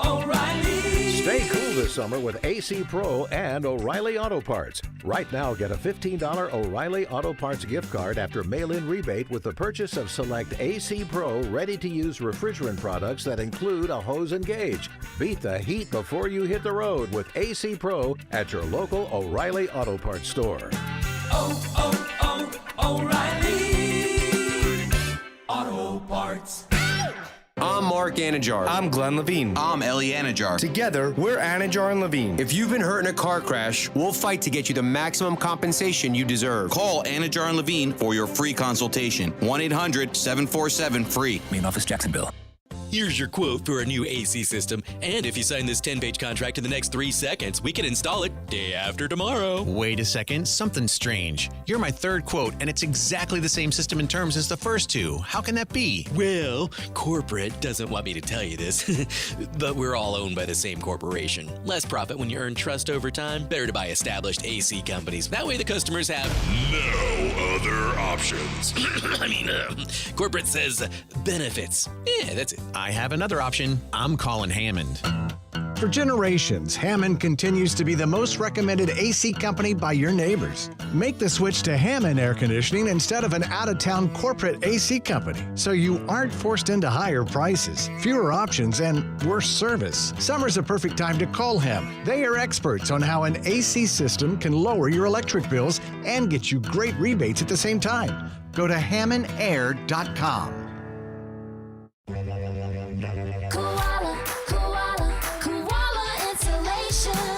O'Reilly. Stay cool this summer with AC Pro and O'Reilly Auto Parts. Right now, get a $15 O'Reilly Auto Parts gift card after mail-in rebate with the purchase of select AC Pro ready-to-use refrigerant products that include a hose and gauge. Beat the heat before you hit the road with AC Pro at your local O'Reilly Auto Parts store. O'Reilly Auto Parts. I'm Mark Anajar. I'm Glenn Levine. I'm Ellie Anajar. Together, we're Anajar and Levine. If you've been hurt in a car crash, we'll fight to get you the maximum compensation you deserve. Call Anajar and Levine for your free consultation. 1-800-747-FREE. Main office, Jacksonville. Here's your quote for a new AC system. And if you sign this 10-page contract in the next 3 seconds, we can install it day after tomorrow. Wait a second, something's strange. You're my third quote, and it's exactly the same system and terms as the first two. How can that be? Well, corporate doesn't want me to tell you this, but we're all owned by the same corporation. Less profit when you earn trust over time. Better to buy established AC companies. That way the customers have no other options. Corporate says benefits. Yeah, that's it. I have another option. I'm calling Hammond. For generations, Hammond continues to be the most recommended AC company by your neighbors. Make the switch to Hammond Air Conditioning instead of an out-of-town corporate AC company, so you aren't forced into higher prices, fewer options, and worse service. Summer's a perfect time to call Hammond. They are experts on how an AC system can lower your electric bills and get you great rebates at the same time. Go to HammondAir.com.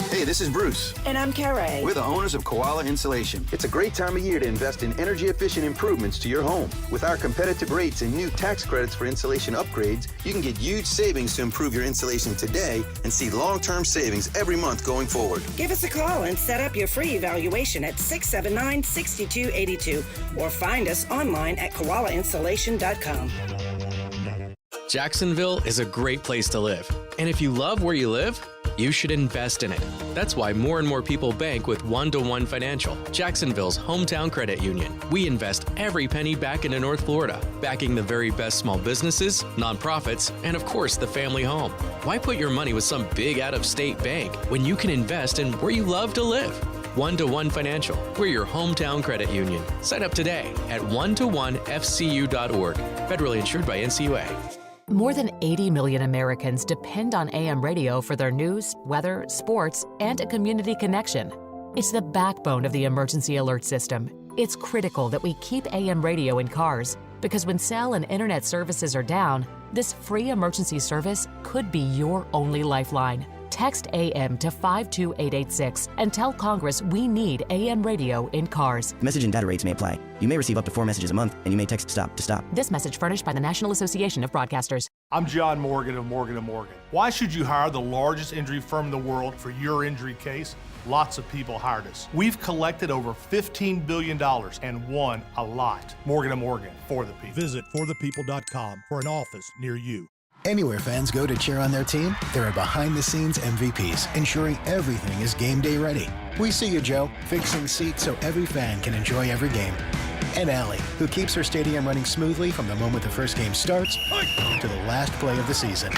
Hey, this is Bruce. And I'm Carrie. We're the owners of Koala Insulation. It's a great time of year to invest in energy-efficient improvements to your home. With our competitive rates and new tax credits for insulation upgrades, you can get huge savings to improve your insulation today and see long-term savings every month going forward. Give us a call and set up your free evaluation at 679-6282 or find us online at koalainsulation.com. Jacksonville is a great place to live. And if you love where you live, you should invest in it. That's why more and more people bank with One-to-One Financial, Jacksonville's hometown credit union. We invest every penny back into North Florida, backing the very best small businesses, nonprofits, and of course the family home. Why put your money with some big out-of-state bank when you can invest in where you love to live? One-to-One Financial. We're your hometown credit union. Sign up today at one-to-one-fcu.org. Federally insured by NCUA. More than 80 million Americans depend on AM radio for their news, weather, sports, and a community connection. It's the backbone of the emergency alert system. It's critical that we keep AM radio in cars because when cell and internet services are down, this free emergency service could be your only lifeline. Text AM to 52886 and tell Congress we need AM radio in cars. Message and data rates may apply. You may receive up to 4 messages a month, and you may text STOP to stop. This message furnished by the National Association of Broadcasters. I'm John Morgan of Morgan & Morgan. Why should you hire the largest injury firm in the world for your injury case? Lots of people hired us. We've collected over $15 billion and won a lot. Morgan & Morgan, for the people. Visit forthepeople.com for an office near you. Anywhere fans go to cheer on their team, there are behind-the-scenes MVPs, ensuring everything is game day ready. We see you, Joe, fixing seats so every fan can enjoy every game. And Allie, who keeps her stadium running smoothly from the moment the first game starts to the last play of the season.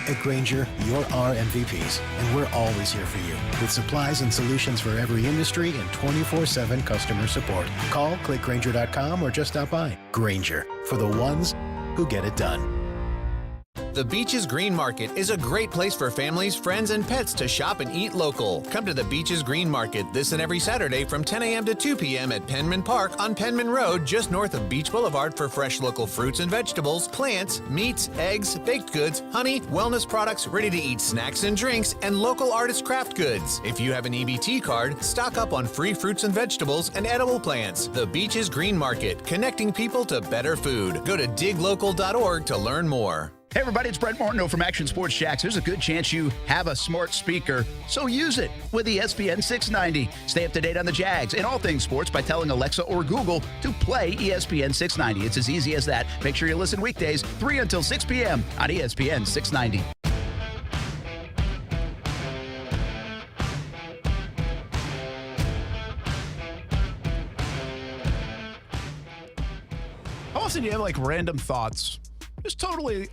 At Grainger, you're our MVPs, and we're always here for you with supplies and solutions for every industry and 24/7 customer support. Call, click Grainger.com, or just stop by. Grainger, for the ones who get it done. The Beaches Green Market is a great place for families, friends, and pets to shop and eat local. Come to the Beaches Green Market this and every Saturday from 10 a.m. to 2 p.m. at Penman Park on Penman Road, just north of Beach Boulevard, for fresh local fruits and vegetables, plants, meats, eggs, baked goods, honey, wellness products, ready-to-eat snacks and drinks, and local artist craft goods. If you have an EBT card, stock up on free fruits and vegetables and edible plants. The Beaches Green Market, connecting people to better food. Go to diglocal.org to learn more. Hey everybody, it's Brent Martineau from Action Sports Jacks. There's a good chance you have a smart speaker, so use it with ESPN 690. Stay up to date on the Jags and all things sports by telling Alexa or Google to play ESPN 690. It's as easy as that. Make sure you listen weekdays 3 until 6 p.m. on ESPN 690. How often do you have like random thoughts? Just totally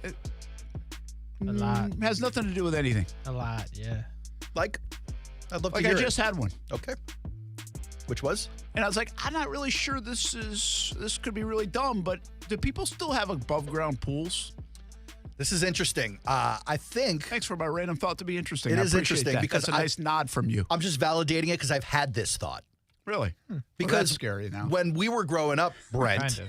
a lot. Has nothing to do with anything. A lot, yeah. Like, I'd love to Like hear I just it. had one. Okay. Which was? And I was like, I'm not really sure this could be really dumb, but do people still have above ground pools? This is interesting. I think. Thanks for my random thought to be interesting. It I is appreciate interesting that. because That's a nice nod from you. I'm just validating it because I've had this thought. Really? Because well, that's scary now. When we were growing up, Brent, Kind of.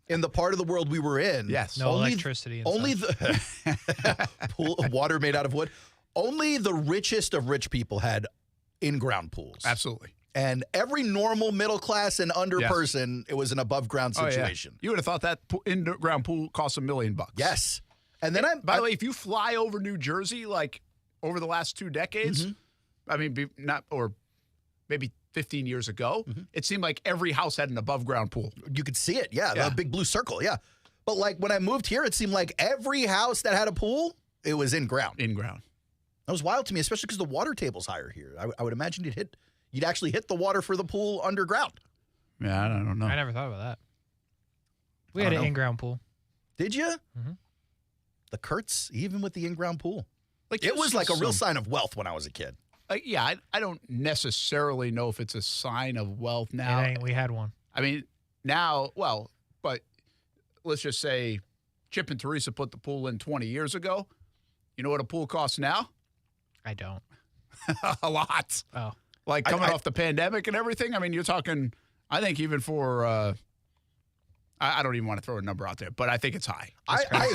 in the part of the world we were in, yes, no electricity. And only such. the pool of water made out of wood. Only the richest of rich people had in-ground pools. Absolutely. And every normal middle class and under Yes. person, it was an above ground situation. Oh, yeah. You would have thought that in-ground pool cost $1 million. Yes. And then by the way, if you fly over New Jersey, like over the last 2 decades, I mean, maybe 15 years ago, it seemed like every house had an above ground pool. You could see it. Yeah. The big blue circle. Yeah. But like when I moved here, it seemed like every house that had a pool, it was in ground. In ground. That was wild to me, especially because the water table's higher here. I would imagine you'd actually hit the water for the pool underground. Yeah, I don't know. I never thought about that. We had an in-ground pool. Did you? Mm-hmm. The Kurtz, even with the in-ground pool. Like it was like a real sign of wealth when I was a kid. Yeah, I don't necessarily know if it's a sign of wealth now. We had one. I mean, now, well, but let's just say Chip and Teresa put the pool in 20 years ago. You know what a pool costs now? I don't. A lot. Oh. Like coming off the pandemic and everything. I mean, you're talking, I think even for, I don't even want to throw a number out there, but I think it's high. I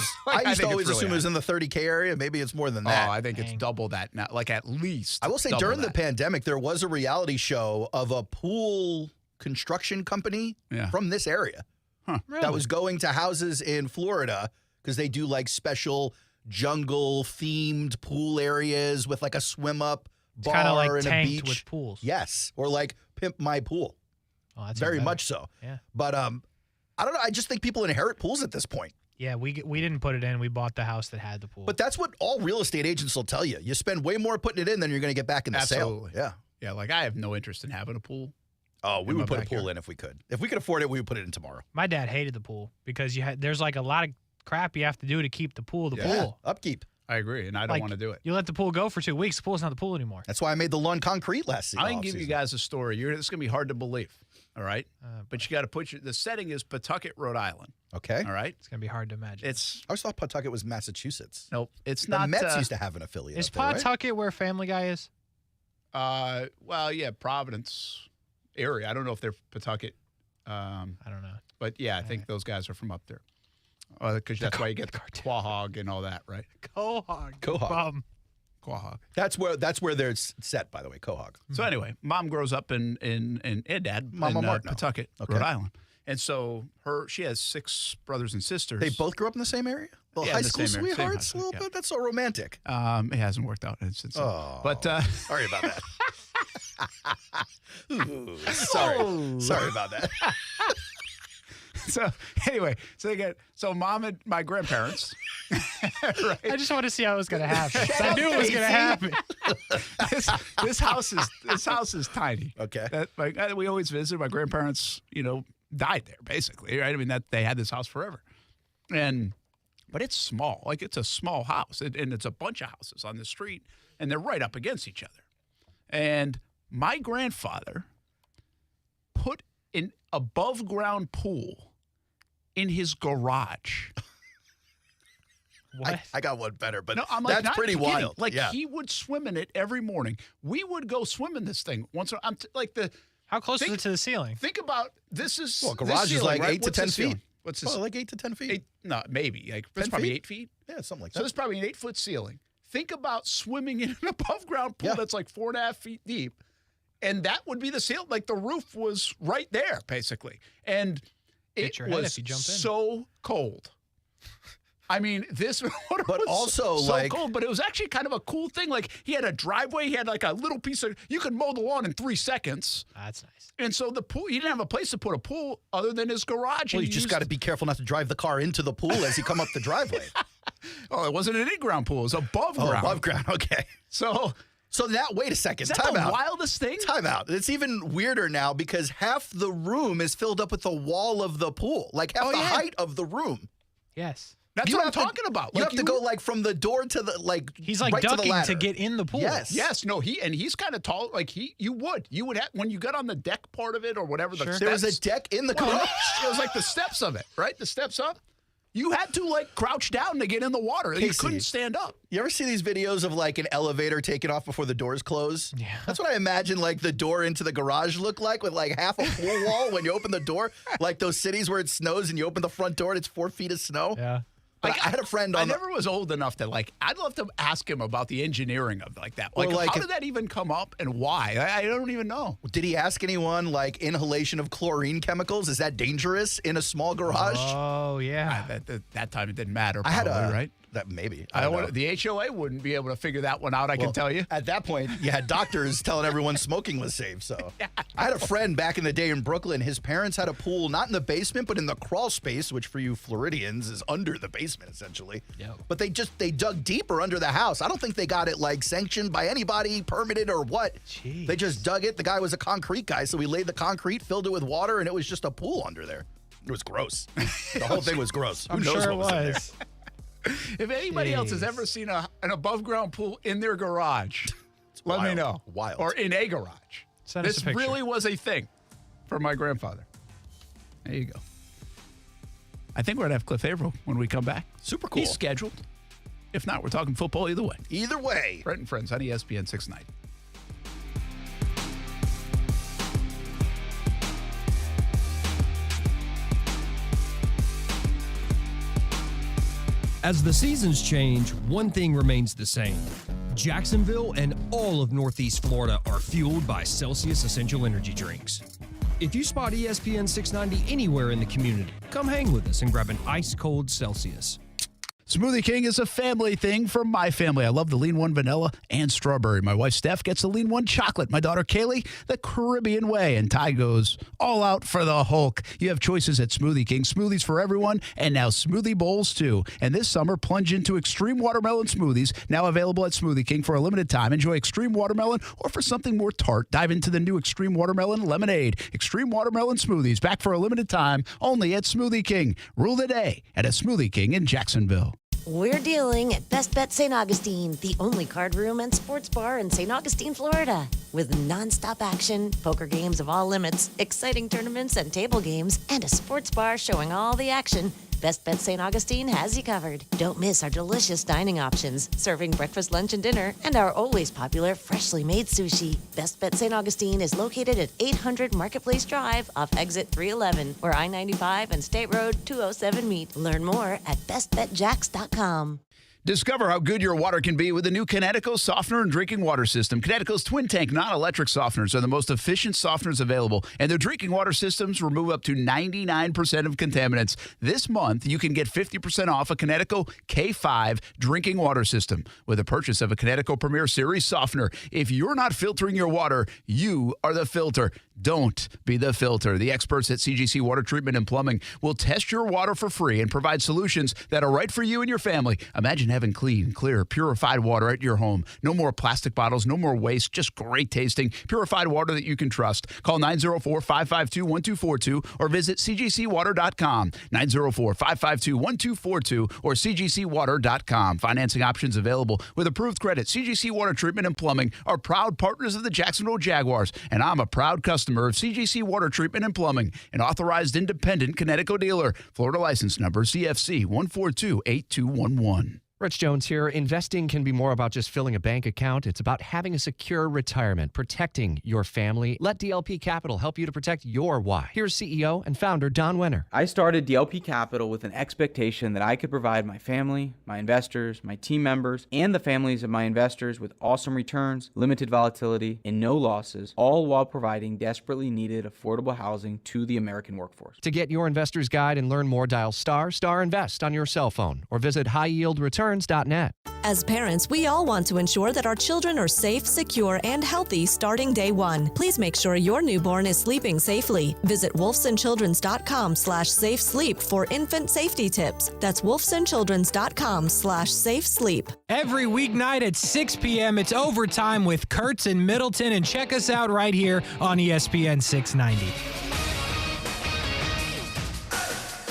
used to always really assume it was in the 30K area. Maybe it's more than that. Oh, I think it's double that now, like at least. I will say during the pandemic, there was a reality show of a pool construction company from this area that was going to houses in Florida because they do like special jungle-themed pool areas with like a swim-up bar like and a tanked beach. with pools. Yes, or like Pimp My Pool. Oh, that's very even better. much so. Yeah. But I don't know. I just think people inherit pools at this point. Yeah, we didn't put it in. We bought the house that had the pool. But that's what all real estate agents will tell you. You spend way more putting it in than you're going to get back in the Absolutely. sale. Yeah. Yeah, like I have no interest in having a pool. Oh, we would put a pool in if we could. If we could afford it, we would put it in tomorrow. My dad hated the pool because there's like a lot of crap you have to do to keep the pool pool. Upkeep. I agree, and I don't want to do it. You let the pool go for 2 weeks, the pool's not the pool anymore. That's why I made the lawn concrete last season. I can give you guys a story. This is going to be hard to believe, all right? But you got to put the setting is Pawtucket, Rhode Island. Okay. All right? It's going to be hard to imagine. I always thought Pawtucket was Massachusetts. Nope, it's the not. The Mets used to have an affiliate. Is up there, Pawtucket where Family Guy is? Well, yeah, Providence area. I don't know if they're Pawtucket. I don't know. But, yeah, I think those guys are from up there. Because that's why you get the quahog and all that, right? Quahog. Quahog. That's where they're set, by the way, Quahog. So anyway, Mom grows up in Dad Mama in Martineau. Pawtucket, Rhode Island. And so she has 6 brothers and sisters. They both grew up in the same area? Well, Yeah, high in the school same area, sweethearts? same high school, That's so romantic. It hasn't worked out since. But sorry about that. Ooh, sorry about that. So anyway, so Mom and my grandparents. Right? I just want to see how it was going to happen. I knew it was going to happen. This house is tiny. Okay. We always visit. My grandparents, died there basically, right? I mean that they had this house forever, but it's small. Like it's a small house, and it's a bunch of houses on the street, and they're right up against each other. And my grandfather put an above ground pool in his garage. What? I got one better, but no, I'm like, that's pretty kidding. wild. Like yeah. he would swim in it every morning. We would go swim in this thing once. How close is it to the ceiling? Think about this is garage this is ceiling, like right? 8 to What's 10 the ceiling? feet. What's this? Like 8 to 10 feet. No, maybe like 10 it's probably feet? 8 feet. Yeah, something like So that. there's probably an 8-foot ceiling. Think about swimming in an above ground pool that's like 4.5 feet deep, and that would be the ceiling. Like the roof was right there, basically, and it was so cold. I mean, this water But was also, so like- cold, but it was actually kind of a cool thing. Like he had a driveway, he had like a little piece of, you could mow the lawn in 3 seconds. That's nice. And so the pool, he didn't have a place to put a pool other than his garage. Well, and you just got to be careful not to drive the car into the pool as you come up the driveway. Oh, it wasn't an in-ground pool. It was above ground. Above ground. Okay. So now, wait a second. is that Time the out. wildest thing? Time out. It's even weirder now because half the room is filled up with the wall of the pool, like half the height of the room. Yes. That's what I'm talking about. You have to go like from the door to the He's like right ducking to, the ladder. to get in the pool. Yes. Yes, no, he's kind of tall. Like you would have when you got on the deck part of it or whatever. The steps, There was a deck in the garage. It was like the steps of it, right? The steps up. You had to like crouch down to get in the water. You Kasey, couldn't stand up. You ever see these videos of like an elevator taking off before the doors close? Yeah. That's what I imagine like the door into the garage looked like with like half a pool wall when you open the door. Like those cities where it snows and you open the front door and it's 4 feet of snow. Yeah. But I had a friend on I never was old enough to like. I'd love to ask him about the engineering of like that. Like, Or, like, how did that even come up and why? I don't even know. Did he ask anyone like inhalation of chlorine chemicals? Is that dangerous in a small garage? Oh, yeah. That time it didn't matter. I had probably, right? That maybe. The HOA wouldn't be able to figure that one out. I can tell you. At that point, you had doctors telling everyone smoking was safe. So I had a friend back in the day in Brooklyn. His parents had a pool, not in the basement, but in the crawl space, which for you Floridians is under the basement, essentially. Yo. But they dug deeper under the house. I don't think they got it like sanctioned by anybody, permitted or what. Jeez. They just dug it. The guy was a concrete guy, so we laid the concrete, filled it with water, and it was just a pool under there. It was gross. The whole thing was gross. I'm Who knows sure what was in there? If anybody else has ever seen an above ground pool in their garage, let me know. Wild. Or in a garage. Send us This a picture. really was a thing for my grandfather. There you go. I think we're going to have Cliff Avril when we come back. Super cool. He's scheduled. If not, we're talking football either way. Either way. Brent Friends on ESPN 690. As the seasons change, one thing remains the same. Jacksonville and all of Northeast Florida are fueled by Celsius Essential Energy Drinks. If you spot ESPN 690 anywhere in the community, come hang with us and grab an ice-cold Celsius. Smoothie King is a family thing for my family. I love the Lean One vanilla and strawberry. My wife Steph gets the Lean One chocolate. My daughter Kaylee, the Caribbean way. And Ty goes all out for the Hulk. You have choices at Smoothie King. Smoothies for everyone, and now smoothie bowls too. And this summer, plunge into extreme watermelon smoothies, now available at Smoothie King for a limited time. Enjoy extreme watermelon, or for something more tart, dive into the new extreme watermelon lemonade. Extreme watermelon smoothies, back for a limited time, only at Smoothie King. Rule the day at a Smoothie King in Jacksonville. We're dealing at Best Bet St. Augustine, the only card room and sports bar in St. Augustine, Florida. With nonstop action, poker games of all limits, exciting tournaments and table games, and a sports bar showing all the action, Best Bet St. Augustine has you covered. Don't miss our delicious dining options, serving breakfast, lunch, and dinner, and our always popular freshly made sushi. Best Bet St. Augustine is located at 800 Marketplace Drive off exit 311, where I-95 and State Road 207 meet. Learn more at bestbetjacks.com. Discover how good your water can be with the new Connecticut softener and drinking water system. Connecticut's twin tank non-electric softeners are the most efficient softeners available, and their drinking water systems remove up to 99% of contaminants. This month, you can get 50% off a Connecticut K5 drinking water system with a purchase of a Connecticut Premier Series softener. If you're not filtering your water, you are the filter. Don't be the filter. The experts at CGC Water Treatment and Plumbing will test your water for free and provide solutions that are right for you and your family. Imagine having clean, clear, purified water at your home. No more plastic bottles, no more waste, just great tasting, purified water that you can trust. Call 904-552-1242 or visit cgcwater.com. 904-552-1242 or cgcwater.com. Financing options available with approved credit. CGC Water Treatment and Plumbing are proud partners of the Jacksonville Jaguars, and I'm a proud customer of CGC Water Treatment and Plumbing, an authorized independent Connecticut dealer. Florida license number CFC 1428211. Rich Jones here. Investing can be more about just filling a bank account. It's about having a secure retirement, protecting your family. Let DLP Capital help you to protect your why. Here's CEO and founder Don Wenner. I started DLP Capital with an expectation that I could provide my family, my investors, my team members, and the families of my investors with awesome returns, limited volatility, and no losses, all while providing desperately needed affordable housing to the American workforce. To get your investor's guide and learn more, dial ** invest on your cell phone or visit highyieldreturns.net. As parents, we all want to ensure that our children are safe, secure, and healthy starting day one. Please make sure your newborn is sleeping safely. Visit wolfsandchildrens.com/safe sleep for infant safety tips. That's wolfsandchildrens.com/safe sleep. Every weeknight at 6 p.m., it's Overtime with Kurtz and Middleton, and check us out right here on ESPN 690.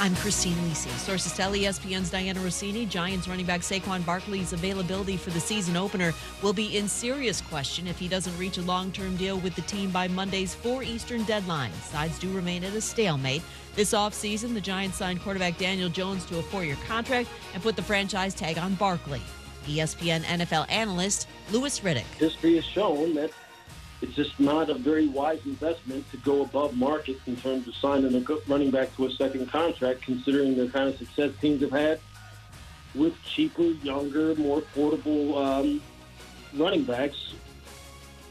I'm Christine Lisi. Sources tell ESPN's Diana Rossini, Giants running back Saquon Barkley's availability for the season opener will be in serious question if he doesn't reach a long-term deal with the team by Monday's 4 Eastern deadline. Sides do remain at a stalemate. This offseason, the Giants signed quarterback Daniel Jones to a 4-year contract and put the franchise tag on Barkley. ESPN NFL analyst Louis Riddick. History has shown that it's just not a very wise investment to go above market in terms of signing a good running back to a second contract, considering the kind of success teams have had with cheaper, younger, more portable running backs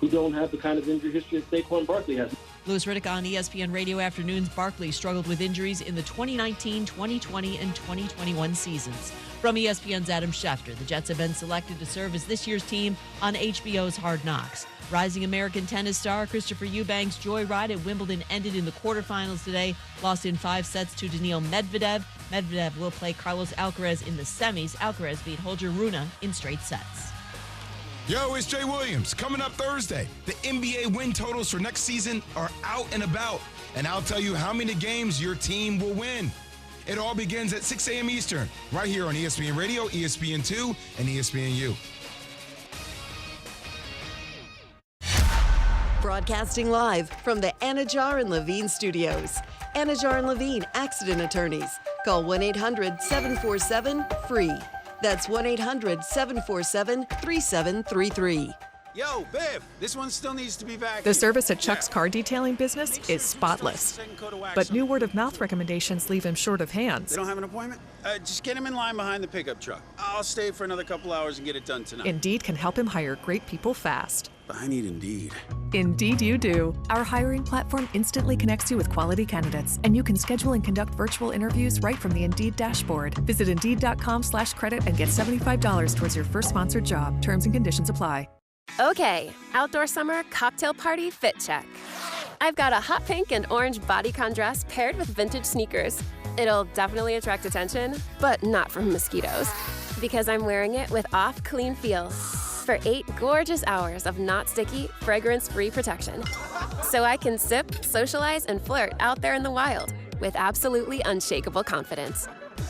who don't have the kind of injury history that Saquon Barkley has. Louis Riddick on ESPN Radio Afternoons. Barkley struggled with injuries in the 2019, 2020, and 2021 seasons. From ESPN's Adam Schefter, the Jets have been selected to serve as this year's team on HBO's Hard Knocks. Rising American tennis star Christopher Eubanks' joyride at Wimbledon ended in the quarterfinals today, lost in 5 sets to Daniil Medvedev. Medvedev will play Carlos Alcaraz in the semis. Alcaraz beat Holger Rune in straight sets. Yo, it's Jay Williams. Coming up Thursday, the NBA win totals for next season are out and about, and I'll tell you how many games your team will win. It all begins at 6 a.m. Eastern, right here on ESPN Radio, ESPN2, and ESPNU. Broadcasting live from the Anajar and Levine studios. Anajar and Levine Accident Attorneys. Call 1-800-747-FREE. That's 1-800-747-3733. Yo, Biv, this one still needs to be vacuumed. The service at Chuck's car detailing business is spotless. But new word-of-mouth recommendations leave him short of hands. They don't have an appointment? Just get him in line behind the pickup truck. I'll stay for another couple hours and get it done tonight. Indeed can help him hire great people fast. I need Indeed. Indeed you do. Our hiring platform instantly connects you with quality candidates, and you can schedule and conduct virtual interviews right from the Indeed dashboard. Visit Indeed.com/credit and get $75 towards your first sponsored job. Terms and conditions apply. Okay, outdoor summer cocktail party fit check. I've got a hot pink and orange bodycon dress paired with vintage sneakers. It'll definitely attract attention, but not from mosquitoes, because I'm wearing it with Off Clean Feel for 8 gorgeous hours of not sticky, fragrance-free protection. So I can sip, socialize, and flirt out there in the wild with absolutely unshakable confidence.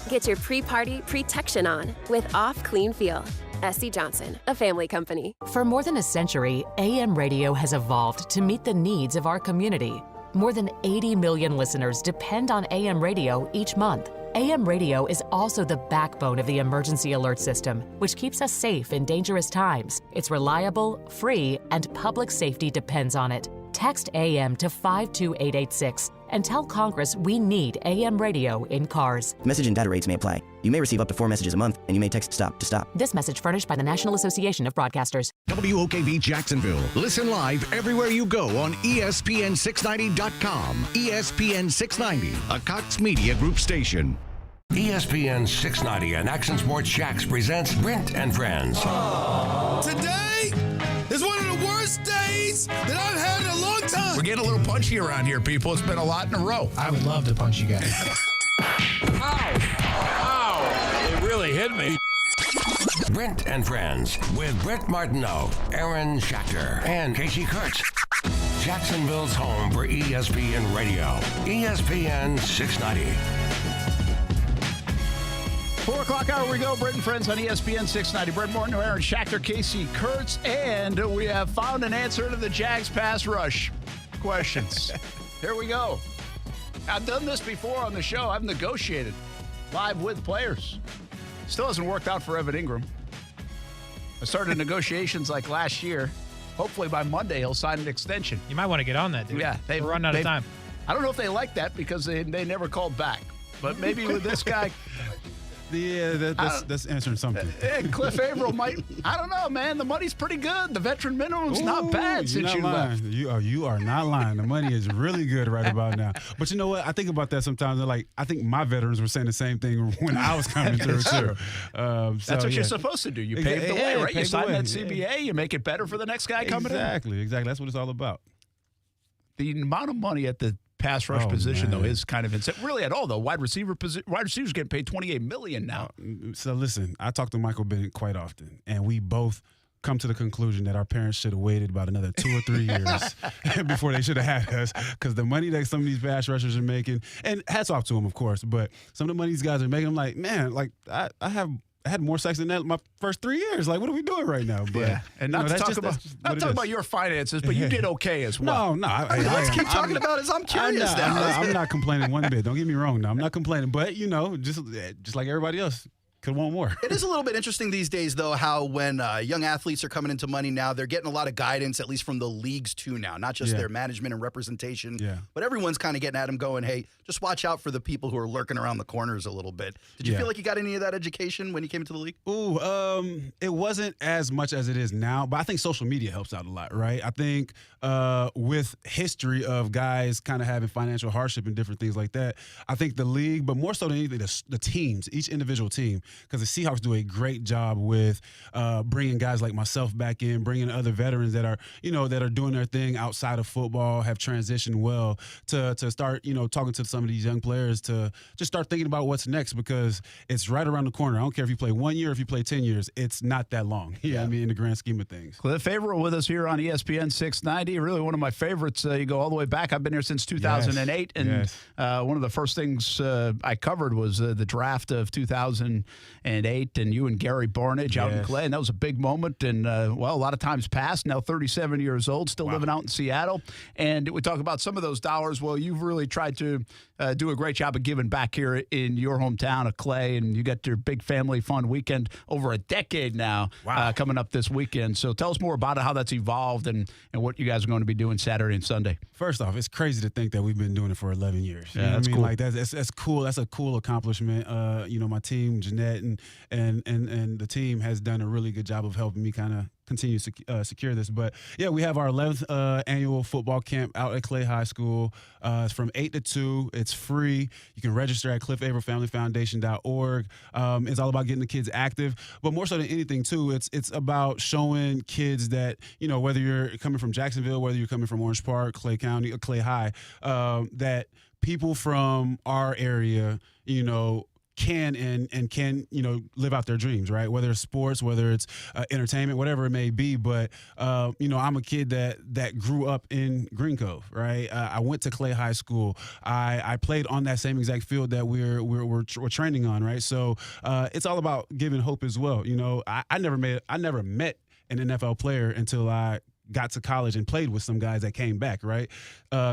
Get your pre-party protection on with Off Clean Feel. S.C. Johnson, a family company. For more than a century, AM radio has evolved to meet the needs of our community. More than 80 million listeners depend on AM radio each month. AM radio is also the backbone of the emergency alert system, which keeps us safe in dangerous times. It's reliable, free, and public safety depends on it. Text AM to 52886 and tell Congress we need AM radio in cars. Message and data rates may apply. You may receive up to 4 messages a month, and you may text STOP to stop. This message furnished by the National Association of Broadcasters. WOKV Jacksonville. Listen live everywhere you go on ESPN690.com. ESPN 690, a Cox Media Group station. ESPN 690 and Action Sports Shacks presents Brent and Friends. Today is one of the worst days that I've had in a long time. We're getting a little punchy around here, people. It's been a lot in a row. I would love to punch you guys. Ow! It really hit me. Brent and Friends with Brent Martineau, Aaron Schachter, and Kasey Kurtz. Jacksonville's home for ESPN Radio. ESPN 690. 4 o'clock hour we go. Brent and Friends on ESPN 690. Brent Martineau, Aaron Schachter, Kasey Kurtz, and we have found an answer to the Jags pass rush questions. Here we go. I've done this before on the show. I've negotiated live with players. Still hasn't worked out for Evan Ingram. I started negotiations like last year. Hopefully by Monday he'll sign an extension. You might want to get on that, dude. Yeah, they've run out of time. I don't know if they like that because they never called back. But maybe with this guy... Yeah, that's answering something. Cliff Avril might. I don't know, man. The money's pretty good. The veteran minimum's not bad since you left. You are not lying. The money is really good right about now. But you know what? I think about that sometimes. I think my veterans were saying the same thing when I was coming through too. That's what you're supposed to do. You pave the way, right? You sign that CBA. You make it better for the next guy coming in. Exactly. That's what it's all about. The amount of money at the pass rush position, though, is kind of insane. Really, at all, though. Wide receivers getting paid $28 million now. So listen, I talk to Michael Bennett quite often, and we both come to the conclusion that our parents should have waited about another 2 or 3 years before they should have had us, because the money that some of these pass rushers are making, and hats off to them, of course, but some of the money these guys are making, I'm like, man, like I had more sex than that my first 3 years. Like, what are we doing right now? But yeah. And not to talk about your finances, but you did okay as well. No. Let's keep talking about it. I'm curious now. I'm not complaining one bit. Don't get me wrong. No, I'm not complaining. But, just like everybody else, could want more. It is a little bit interesting these days, though, how when young athletes are coming into money now, they're getting a lot of guidance, at least from the leagues, too, now. Not just their management and representation, but everyone's kind of getting at them going, hey, just watch out for the people who are lurking around the corners a little bit. Did you feel like you got any of that education when you came into the league? It wasn't as much as it is now, but I think social media helps out a lot, right? I think with history of guys kind of having financial hardship and different things like that, I think the league, but more so than anything, the teams, each individual team, because the Seahawks do a great job with bringing guys like myself back in, bringing other veterans that are doing their thing outside of football, have transitioned well to start, talking to some of these young players to just start thinking about what's next, because it's right around the corner. I don't care if you play 1 year or if you play 10 years. It's not that long. I mean, in the grand scheme of things. Cliff Avril with us here on ESPN 690. Really one of my favorites. You go all the way back. I've been here since 2008. And one of the first things I covered was the draft of 2008, and you and Gary Barnidge out in Clay. And that was a big moment. And, a lot of times passed. Now 37 years old, still living out in Seattle. And we talk about some of those dollars. Well, you've really tried to do a great job of giving back here in your hometown of Clay. And you got your big family fun weekend over a decade now coming up this weekend. So tell us more about it, how that's evolved, and what you guys are going to be doing Saturday and Sunday. First off, it's crazy to think that we've been doing it for 11 years. Yeah, that's cool. Like that's cool. That's a cool accomplishment. My team, Jeanette, that, and the team has done a really good job of helping me kind of continue to secure this. But yeah, we have our 11th annual football camp out at Clay High School. It's from 8 to 2. It's free. You can register at cliffavrilfamilyfoundation.org. It's all about getting the kids active, but more so than anything too, it's about showing kids that, whether you're coming from Jacksonville, whether you're coming from Orange Park, Clay County, or Clay High, that people from our area, can live out their dreams, right? Whether it's sports, whether it's entertainment, whatever it may be. But I'm a kid that grew up in Green Cove, right? I went to Clay High School. I played on that same exact field that we're training on, right? So it's all about giving hope as well. I never met an NFL player until I got to college and played with some guys that came back, right?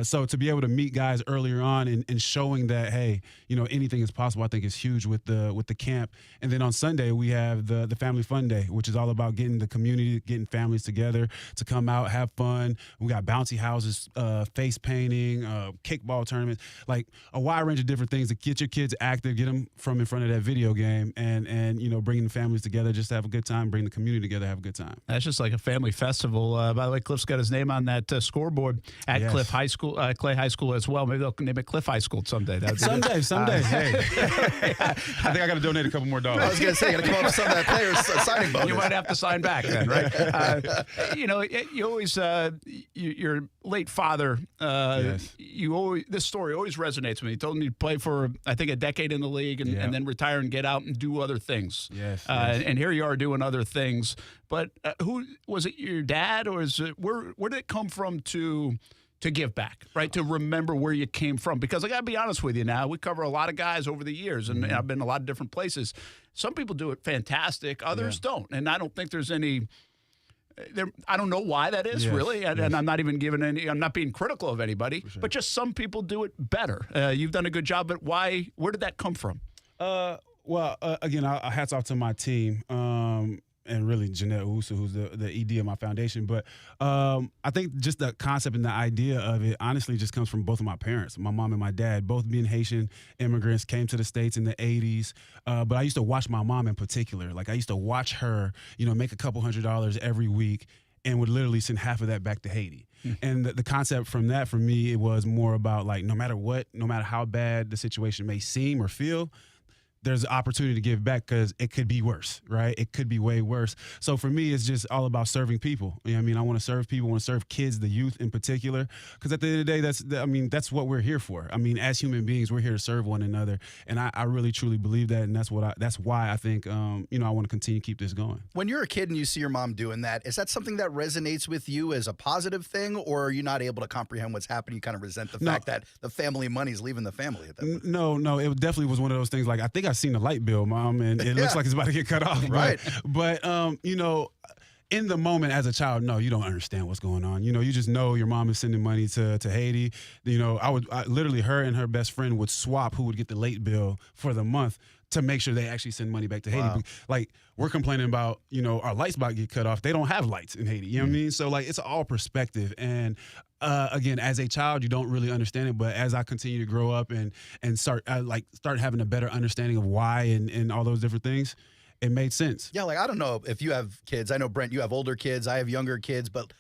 So to be able to meet guys earlier on and showing that, hey, anything is possible, I think is huge with the camp. And then on Sunday, we have the Family Fun Day, which is all about getting the community, getting families together to come out, have fun. We got bouncy houses, face painting, kickball tournaments, like a wide range of different things to get your kids active, get them from in front of that video game, and bringing the families together just to have a good time, bring the community together, have a good time. That's just like a family festival. By the way, Cliff's got his name on that scoreboard at Yes. Cliff High School, Clay High School as well. Maybe they'll name it Cliff High School someday. Someday. Hey, I think I got to donate a couple more dollars. I was going to say, got to come up with some of that player's signing bonus. You might have to sign back then, right? You always, your late father, Yes. this story always resonates with me. He told me to play for, I think, a decade in the league and then retire and get out and do other things. Yes. And here you are doing other things. But who was it? Your dad, or is it where did it come from to give back, right? To remember where you came from, because I got to be honest with you. Now we cover a lot of guys over the years, and I've been in a lot of different places. Some people do it fantastic, others don't, and I don't think there's any. I don't know why that is, really, and I'm not even giving any. I'm not being critical of anybody, but just some people do it better. You've done a good job, but why? Where did that come from? Well, again, hats off to my team. And really Jeanette Owusu, who's the ED of my foundation. But I think just the concept and the idea of it honestly just comes from both of my parents, my mom and my dad, both being Haitian immigrants, came to the States in the 80s. But I used to watch my mom in particular. Like I used to watch her, make a couple $100s every week and would literally send half of that back to Haiti. And the concept from that, for me, it was more about like, no matter how bad the situation may seem or feel, there's an opportunity to give back because it could be worse, right? It could be way worse. So for me, it's just all about serving people. I want to serve people, I want to serve kids, the youth in particular, because at the end of the day, that's what we're here for. As human beings, we're here to serve one another, and I really truly believe that, and that's why I think I want to continue to keep this going. When you're a kid and you see your mom doing that, is that something that resonates with you as a positive thing, or are you not able to comprehend what's happening? You kind of resent the fact that the family money's leaving the family at that point? No, it definitely was one of those things. Like I think I've seen the light bill, Mom, and it looks like it's about to get cut off. Right. But in the moment as a child, no, you don't understand what's going on. You just know your mom is sending money to Haiti. I literally, her and her best friend would swap who would get the late bill for the month to make sure they actually send money back to Haiti. Like we're complaining about, our lights about to get cut off. They don't have lights in Haiti. You know what I mean? So like it's all perspective. And again, as a child, you don't really understand it. But as I continue to grow up and start having a better understanding of why and all those different things, it made sense. Yeah, like I don't know if you have kids. I know, Brent, you have older kids. I have younger kids, but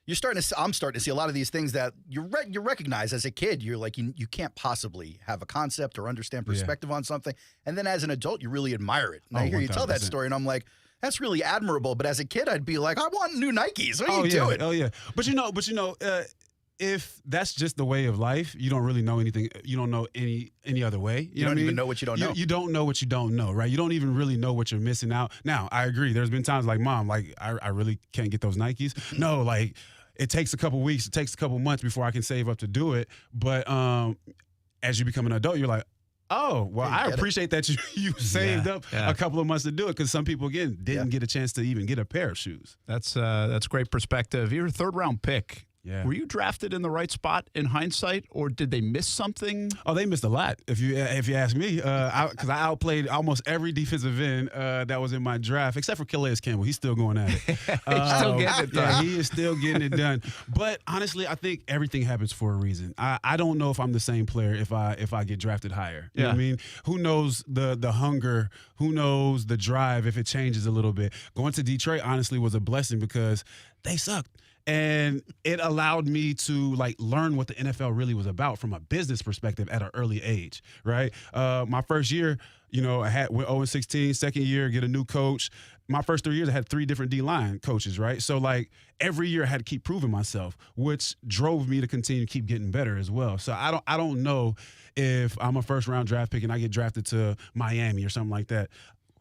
I'm starting to see a lot of these things that you recognize as a kid. You're like, you can't possibly have a concept or understand perspective on something. And then as an adult, you really admire it. And I hear you tell that story, and I'm like, that's really admirable. But as a kid, I'd be like, I want new Nikes. What are you doing? Oh, yeah. But if that's just the way of life, you don't really know anything. You don't know any other way. You don't even know what you don't know. You don't know what you don't know, right? You don't even really know what you're missing out. Now, I agree. There's been times like, Mom, like I really can't get those Nikes. No, like it takes a couple weeks, it takes a couple months before I can save up to do it. But as you become an adult, you're like, oh, well, I appreciate that you saved up a couple of months to do it, because some people, again, didn't get a chance to even get a pair of shoes. That's great perspective. You're a third-round pick Yeah. Were you drafted in the right spot in hindsight, or did they miss something? Oh, they missed a lot. If you ask me, because I outplayed almost every defensive end that was in my draft, except for Calais Campbell. He's still going at it. He's still getting it done. Yeah, he is still getting it done. But honestly, I think everything happens for a reason. I don't know if I'm the same player if I get drafted higher. You know what I mean? Who knows the hunger? Who knows the drive if it changes a little bit? Going to Detroit honestly was a blessing because they sucked. And it allowed me to learn what the NFL really was about from a business perspective at an early age, right? My first year, I went 0-16. Second year, get a new coach. My first 3 years, I had 3 different D-line coaches, right? So every year I had to keep proving myself, which drove me to continue to keep getting better as well. So I don't know if I'm a first round draft pick and I get drafted to Miami or something like that.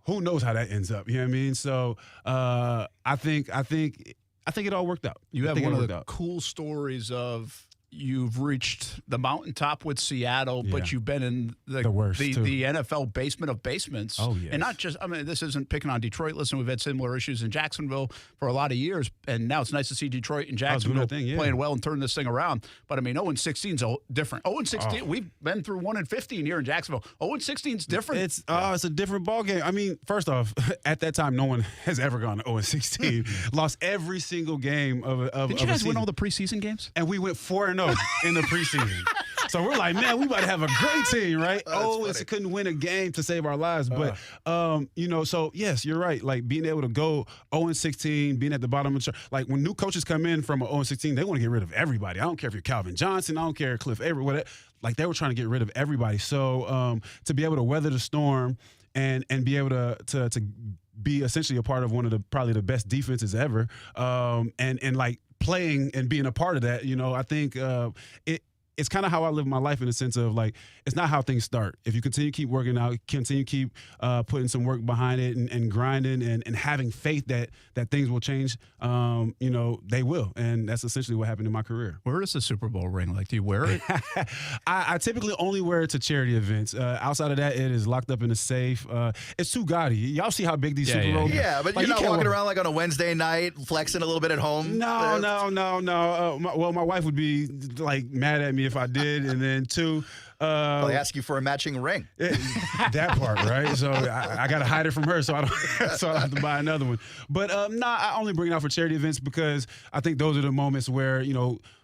Who knows how that ends up? You know what I mean? So I think it all worked out. You have one of the cool stories of you've reached the mountaintop with Seattle, but you've been in the worst, the NFL basement of basements. Oh, yes. And not just, this isn't picking on Detroit. Listen, we've had similar issues in Jacksonville for a lot of years, and now it's nice to see Detroit and Jacksonville playing well and turning this thing around. But, 0-16 is different. 0-16, we've been through 1-15 here in Jacksonville. 0-16 is different. It's a different ballgame. First off, at that time, no one has ever gone to 0-16. Lost every single game of Did you guys a win all the preseason games? And we went 4-0 in the preseason. So we're like, man, we about to have a great team, right? Couldn't win a game to save our lives. But, so yes, you're right. Being able to go 0-16, being at the bottom of the chart. When new coaches come in from a 0-16, they want to get rid of everybody. I don't care if you're Calvin Johnson. I don't care Cliff Avril, whatever. They were trying to get rid of everybody. So to be able to weather the storm and be able to be essentially a part of one of probably the best defenses ever, and playing and being a part of that, I think it's kind of how I live my life in the sense of it's not how things start. If you continue to keep working out, continue to keep putting some work behind it and grinding and having faith that things will change, they will. And that's essentially what happened in my career. Where is the Super Bowl ring? Do you wear it? I typically only wear it to charity events. Outside of that, it is locked up in a safe. It's too gaudy. Y'all see how big these Super Bowls are? Yeah, but you're not walking around on a Wednesday night flexing a little bit at home? No. My wife would be mad at me if I did, and then 2, they ask you for a matching ring. That part, right? So I got to hide it from her, so I don't have to buy another one. But I only bring it out for charity events because I think those are the moments where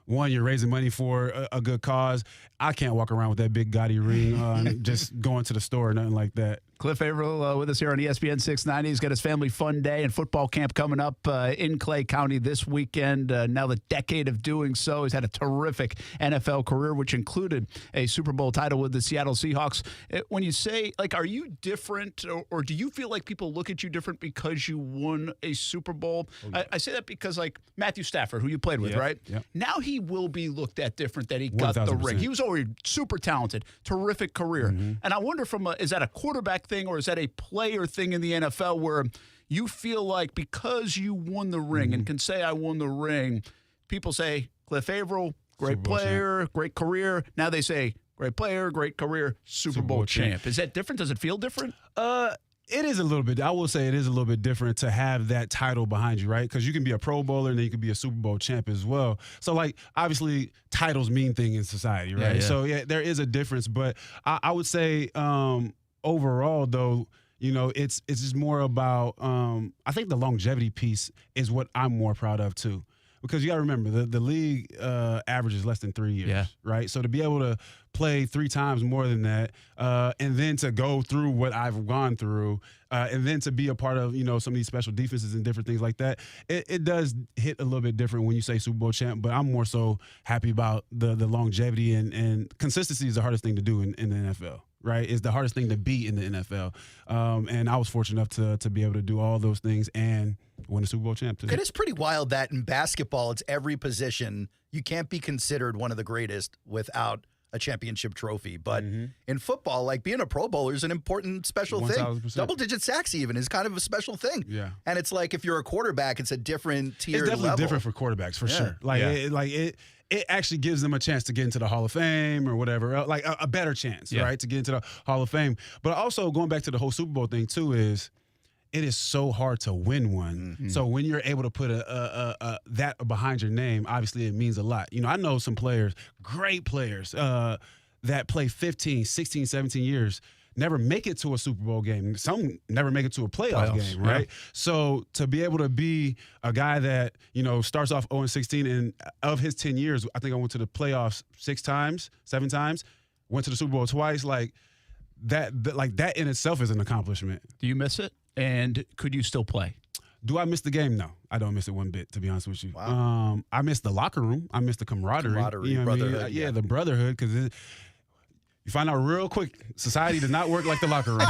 one, you're raising money for a good cause. I can't walk around with that big gaudy ring just going to the store or nothing like that. Cliff Avril with us here on ESPN 690. He's got his family fun day and football camp coming up in Clay County this weekend. Now the decade of doing so. He's had a terrific NFL career, which included a Super Bowl title with the Seattle Seahawks. When you say, are you different, or do you feel like people look at you different because you won a Super Bowl? I say that because, Matthew Stafford, who you played with, right? Yep. Now he will be looked at different that he got 1,000%. The ring. He was already super talented, terrific career. Mm-hmm. And I wonder is that a quarterback thing or is that a player thing in the NFL where you feel like because you won the ring and can say I won the ring, people say Cliff Avril, great player, great career. Now they say great player, great career, Super Bowl champ. Is that different? Does it feel different? It is a little bit. I will say it is a little bit different to have that title behind you, right? Because you can be a Pro Bowler and then you can be a Super Bowl champ as well. So, obviously, titles mean things in society, right? Yeah. So, there is a difference. But I would say overall, though, it's just more about I think the longevity piece is what I'm more proud of, too. Because you got to remember, the league average is less than 3 years, right? So to be able to play 3 times more than that, and then to go through what I've gone through, and then to be a part of, some of these special defenses and different things like that, it does hit a little bit different when you say Super Bowl champ, but I'm more so happy about the longevity and consistency is the hardest thing to do in the NFL. Right, is the hardest thing to beat in the NFL, and I was fortunate enough to be able to do all those things and win a Super Bowl champ too. It is pretty wild that in basketball, it's every position. You can't be considered one of the greatest without a championship trophy. But in football, being a Pro Bowler is an important special thing. 1,000%. Double-digit sacks even is kind of a special thing. Yeah, and it's if you're a quarterback, it's a different tier. It's definitely level. different for quarterbacks for sure. It actually gives them a chance to get into the Hall of Fame or whatever, a better chance, right, to get into the Hall of Fame. But also going back to the whole Super Bowl thing too is it is so hard to win one. Mm-hmm. So when you're able to put that behind your name, obviously it means a lot. I know some players, great players, that play 15, 16, 17 years, never make it to a Super Bowl game. Some never make it to a playoff game, right? Yeah. So to be able to be a guy that, starts off 0-16, and of his 10 years, I think I went to the playoffs 7 times, went to the Super Bowl twice, that in itself is an accomplishment. Do you miss it? And could you still play? Do I miss the game? No, I don't miss it one bit, to be honest with you. Wow. I miss the locker room. I miss the camaraderie. Brotherhood. Yeah, the brotherhood, because you find out real quick, society does not work like the locker room.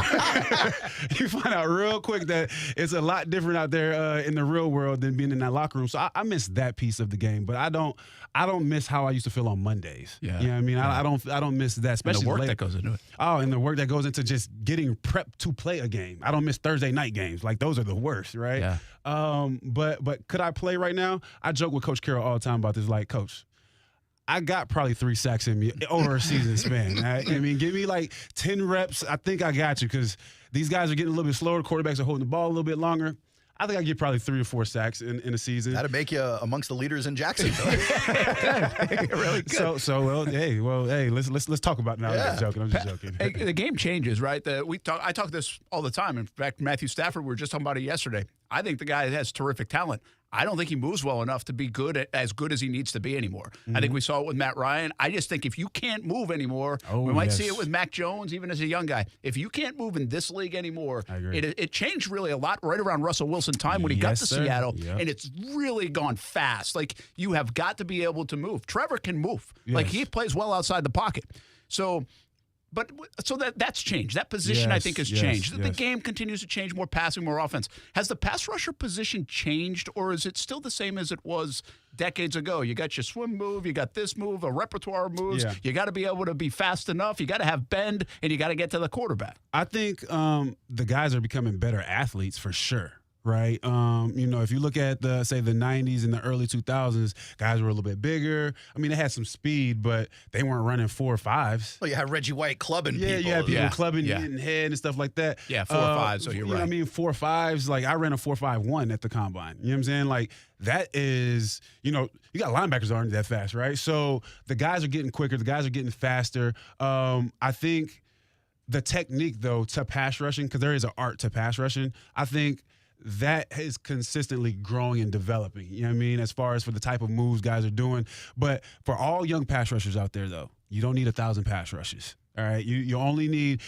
You find out real quick that it's a lot different out there in the real world than being in that locker room. So I miss that piece of the game, but I don't miss how I used to feel on Mondays. Yeah. You know what I mean? Yeah. I don't miss that, especially and the work later. that goes into it. Oh, and the work that goes into just getting prepped to play a game. I don't miss Thursday night games. Those are the worst, right? Yeah. But could I play right now? I joke with Coach Carroll all the time about this. Coach, I got probably 3 sacks in me over a season span. I mean, give me 10 reps. I think I got you, because these guys are getting a little bit slower. Quarterbacks are holding the ball a little bit longer. I think I get probably 3 or 4 sacks in a season. That'd make you amongst the leaders in Jacksonville. Really good. So hey, let's talk about it now. Yeah. I'm just joking. Hey, the game changes, right? I talk this all the time. In fact, Matthew Stafford, we were just talking about it yesterday. I think the guy has terrific talent. I don't think he moves well enough to be as good as he needs to be I think we saw it with Matt Ryan. I just think if you can't move anymore, we might see it with Mac Jones, even as a young guy. If you can't move in this league anymore, it changed really a lot right around Russell Wilson time when he got to Seattle, and it's really gone fast. You have got to be able to move. Trevor can move. Yes. He plays well outside the pocket. So that's changed. That position, I think, has changed. The game continues to change, more passing, more offense. Has the pass rusher position changed, or is it still the same as it was decades ago? You got your swim move, you got this move, a repertoire of moves. Yeah. You got to be able to be fast enough. You got to have bend, and you got to get to the quarterback. I think the guys are becoming better athletes for sure. Right. If you look at the 90s and the early 2000s, guys were a little bit bigger. I mean, they had some speed, but they weren't running 4.5s. Well, you had Reggie White clubbing people. Yeah, you had people clubbing, hitting head and stuff like that. Yeah, 4.5, so you're right. I mean, 4.5s, I ran a 4.51 at the combine. You know what I'm saying? That is, you got linebackers that aren't that fast, right? So the guys are getting quicker. The guys are getting faster. I think the technique, though, to pass rushing, because there is an art to pass rushing, I think that is consistently growing and developing, you know what I mean, as far as for the type of moves guys are doing. But for all young pass rushers out there, though, you don't need 1,000 pass rushes. All right, you only need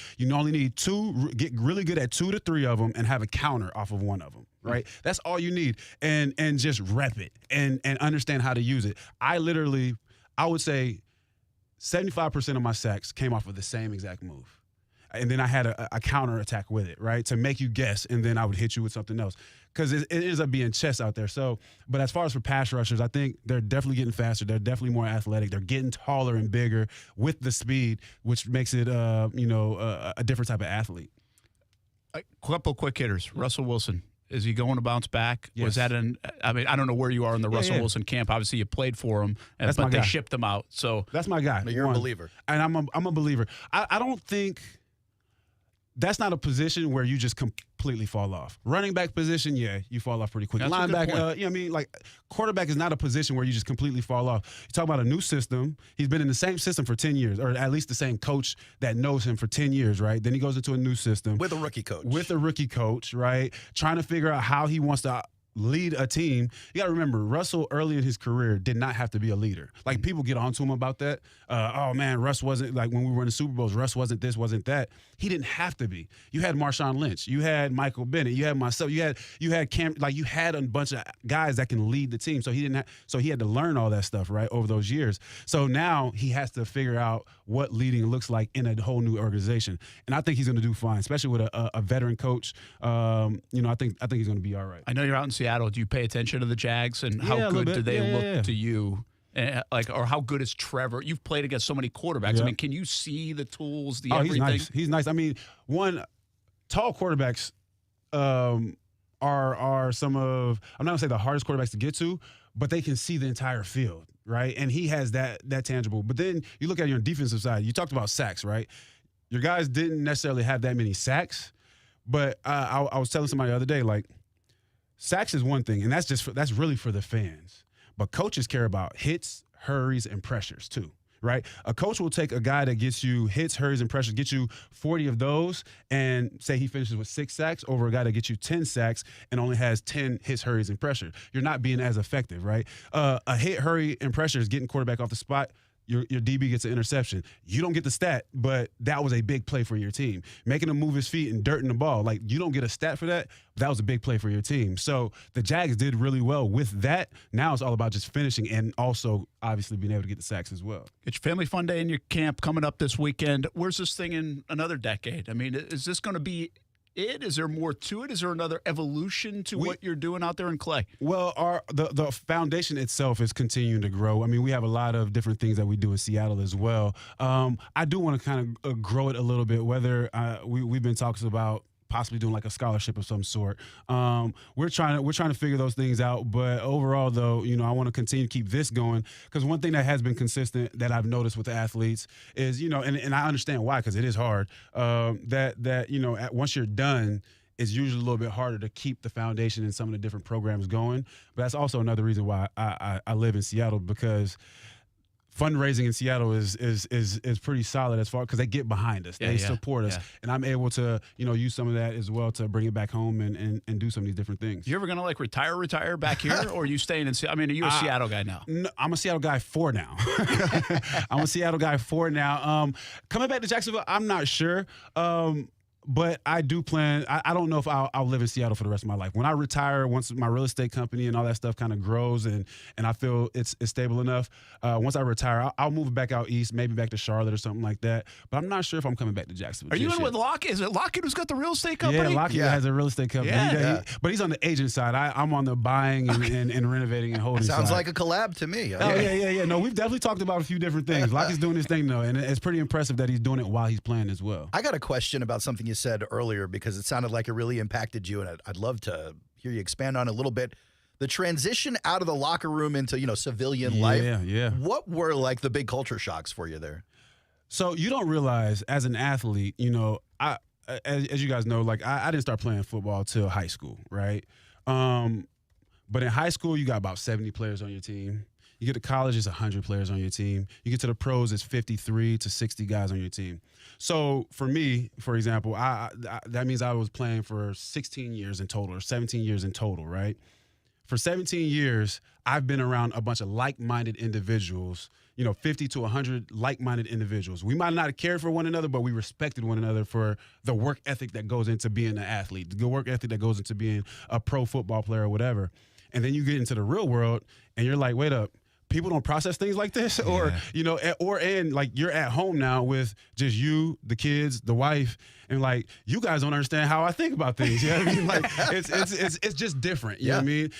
2, get really good at 2 to 3 of them, and have a counter off of 1 of them. Right, that's all you need, and just rep it and understand how to use it. I would say 75% of my sacks came off of the same exact move. And then I had a counter attack with it, right, to make you guess, and then I would hit you with something else, because it ends up being chess out there. So, but as far as for pass rushers, I think they're definitely getting faster. They're definitely more athletic. They're getting taller and bigger with the speed, which makes it, a different type of athlete. A couple quick hitters. Russell Wilson. Is he going to bounce back? Yes. Was that I don't know where you are in the Russell Wilson camp. Obviously, you played for him, but they shipped him out. So that's my guy. You're a believer. And I'm a believer. I don't think that's not a position where you just completely fall off. Running back position, you fall off pretty quick. That's Linebacker, quarterback is not a position where you just completely fall off. You talk about a new system. He's been in the same system for 10 years, or at least the same coach that knows him for 10 years, right? Then he goes into a new system. With a rookie coach. Right? Trying to figure out how he wants to lead a team. You got to remember, Russell early in his career did not have to be a leader. People get onto him about that. Oh man, Russ wasn't, when we were in the Super Bowls, Russ wasn't this, wasn't that. He didn't have to be. You had Marshawn Lynch, you had Michael Bennett, you had myself, you had Cam. You had a bunch of guys that can lead the team. So he had to learn all that stuff, right, over those years. So now he has to figure out what leading looks like in a whole new organization. And I think he's going to do fine, especially with a veteran coach. I think he's going to be all right. I know you're out in Seattle. Do you pay attention to the Jags, and how good do they look to you? Or how good is Trevor? You've played against so many quarterbacks. Yeah. I mean, can you see the tools, everything? He's nice. I mean, tall quarterbacks are some of, I'm not going to say the hardest quarterbacks to get to, but they can see the entire field, right? And he has that tangible. But then you look at your defensive side. You talked about sacks, right? Your guys didn't necessarily have that many sacks, But I was telling somebody the other day, like, sacks is one thing, and that's really for the fans. But coaches care about hits, hurries, and pressures too, right? A coach will take a guy that gets you hits, hurries, and pressures, get you 40 of those, and say he finishes with 6 sacks over a guy that gets you 10 sacks and only has 10 hits, hurries, and pressure. You're not being as effective, right? A hit, hurry, and pressure is getting quarterback off the spot. Your DB gets an interception. You don't get the stat, but that was a big play for your team. Making him move his feet and dirting the ball, like, you don't get a stat for that. That was a big play for your team. So the Jags did really well with that. Now it's all about just finishing and also obviously being able to get the sacks as well. Get your family fun day in your camp coming up this weekend. Where's this thing in another decade? I mean, is this going to be it? Is there more to it? Is there another evolution to what you're doing out there in Clay? Well, the foundation itself is continuing to grow. I mean, we have a lot of different things that we do in Seattle as well. I do want to kind of grow it a little bit, whether we've been talking about possibly doing like a scholarship of some sort. We're trying to figure those things out. But overall, though, I want to continue to keep this going, because one thing that has been consistent that I've noticed with the athletes is, and I understand why, because it is hard, that once you're done, it's usually a little bit harder to keep the foundation in some of the different programs going. But that's also another reason why I live in Seattle, because fundraising in Seattle is pretty solid as far, because they get behind us, they support us, and I'm able to use some of that as well to bring it back home and do some of these different things. You ever gonna retire back here, or are you staying in? I mean, are you a Seattle guy now? No, I'm a Seattle guy for now. I'm a Seattle guy for now. Coming back to Jacksonville, I'm not sure. But I do plan. I don't know if I'll live in Seattle for the rest of my life. When I retire, once my real estate company and all that stuff kind of grows and I feel it's stable enough, once I retire, I'll move back out east, maybe back to Charlotte or something like that. But I'm not sure if I'm coming back to Jacksonville. Are you in with Lockett? Is it Lockett who's got the real estate company? Yeah, Lockett has a real estate company. But he's on the agent side. I'm on the buying and renovating and holding Sounds side. like a collab to me. Oh, yeah. No, we've definitely talked about a few different things. Lockett's doing his thing, though, and it's pretty impressive that he's doing it while he's playing as well. I got a question about something you said earlier, because it sounded like it really impacted you, and I'd love to hear you expand on it a little bit. The transition out of the locker room into, civilian life. Yeah. What were like the big culture shocks for you there? So you don't realize as an athlete, as you guys know, like I didn't start playing football till high school, right? But in high school, you got about 70 players on your team. You get to college, it's 100 players on your team. You get to the pros, it's 53 to 60 guys on your team. So for me, for example, that means I was playing for 16 years in total, or 17 years in total, right? For 17 years, I've been around a bunch of like-minded individuals, 50 to 100 like-minded individuals. We might not have cared for one another, but we respected one another for the work ethic that goes into being an athlete, the work ethic that goes into being a pro football player or whatever. And then you get into the real world, and you're like, wait up. People don't process things like this, or like you're at home now with just you, the kids, the wife, and like you guys don't understand how I think about things. You know what I mean? Like it's just different. You know what I mean?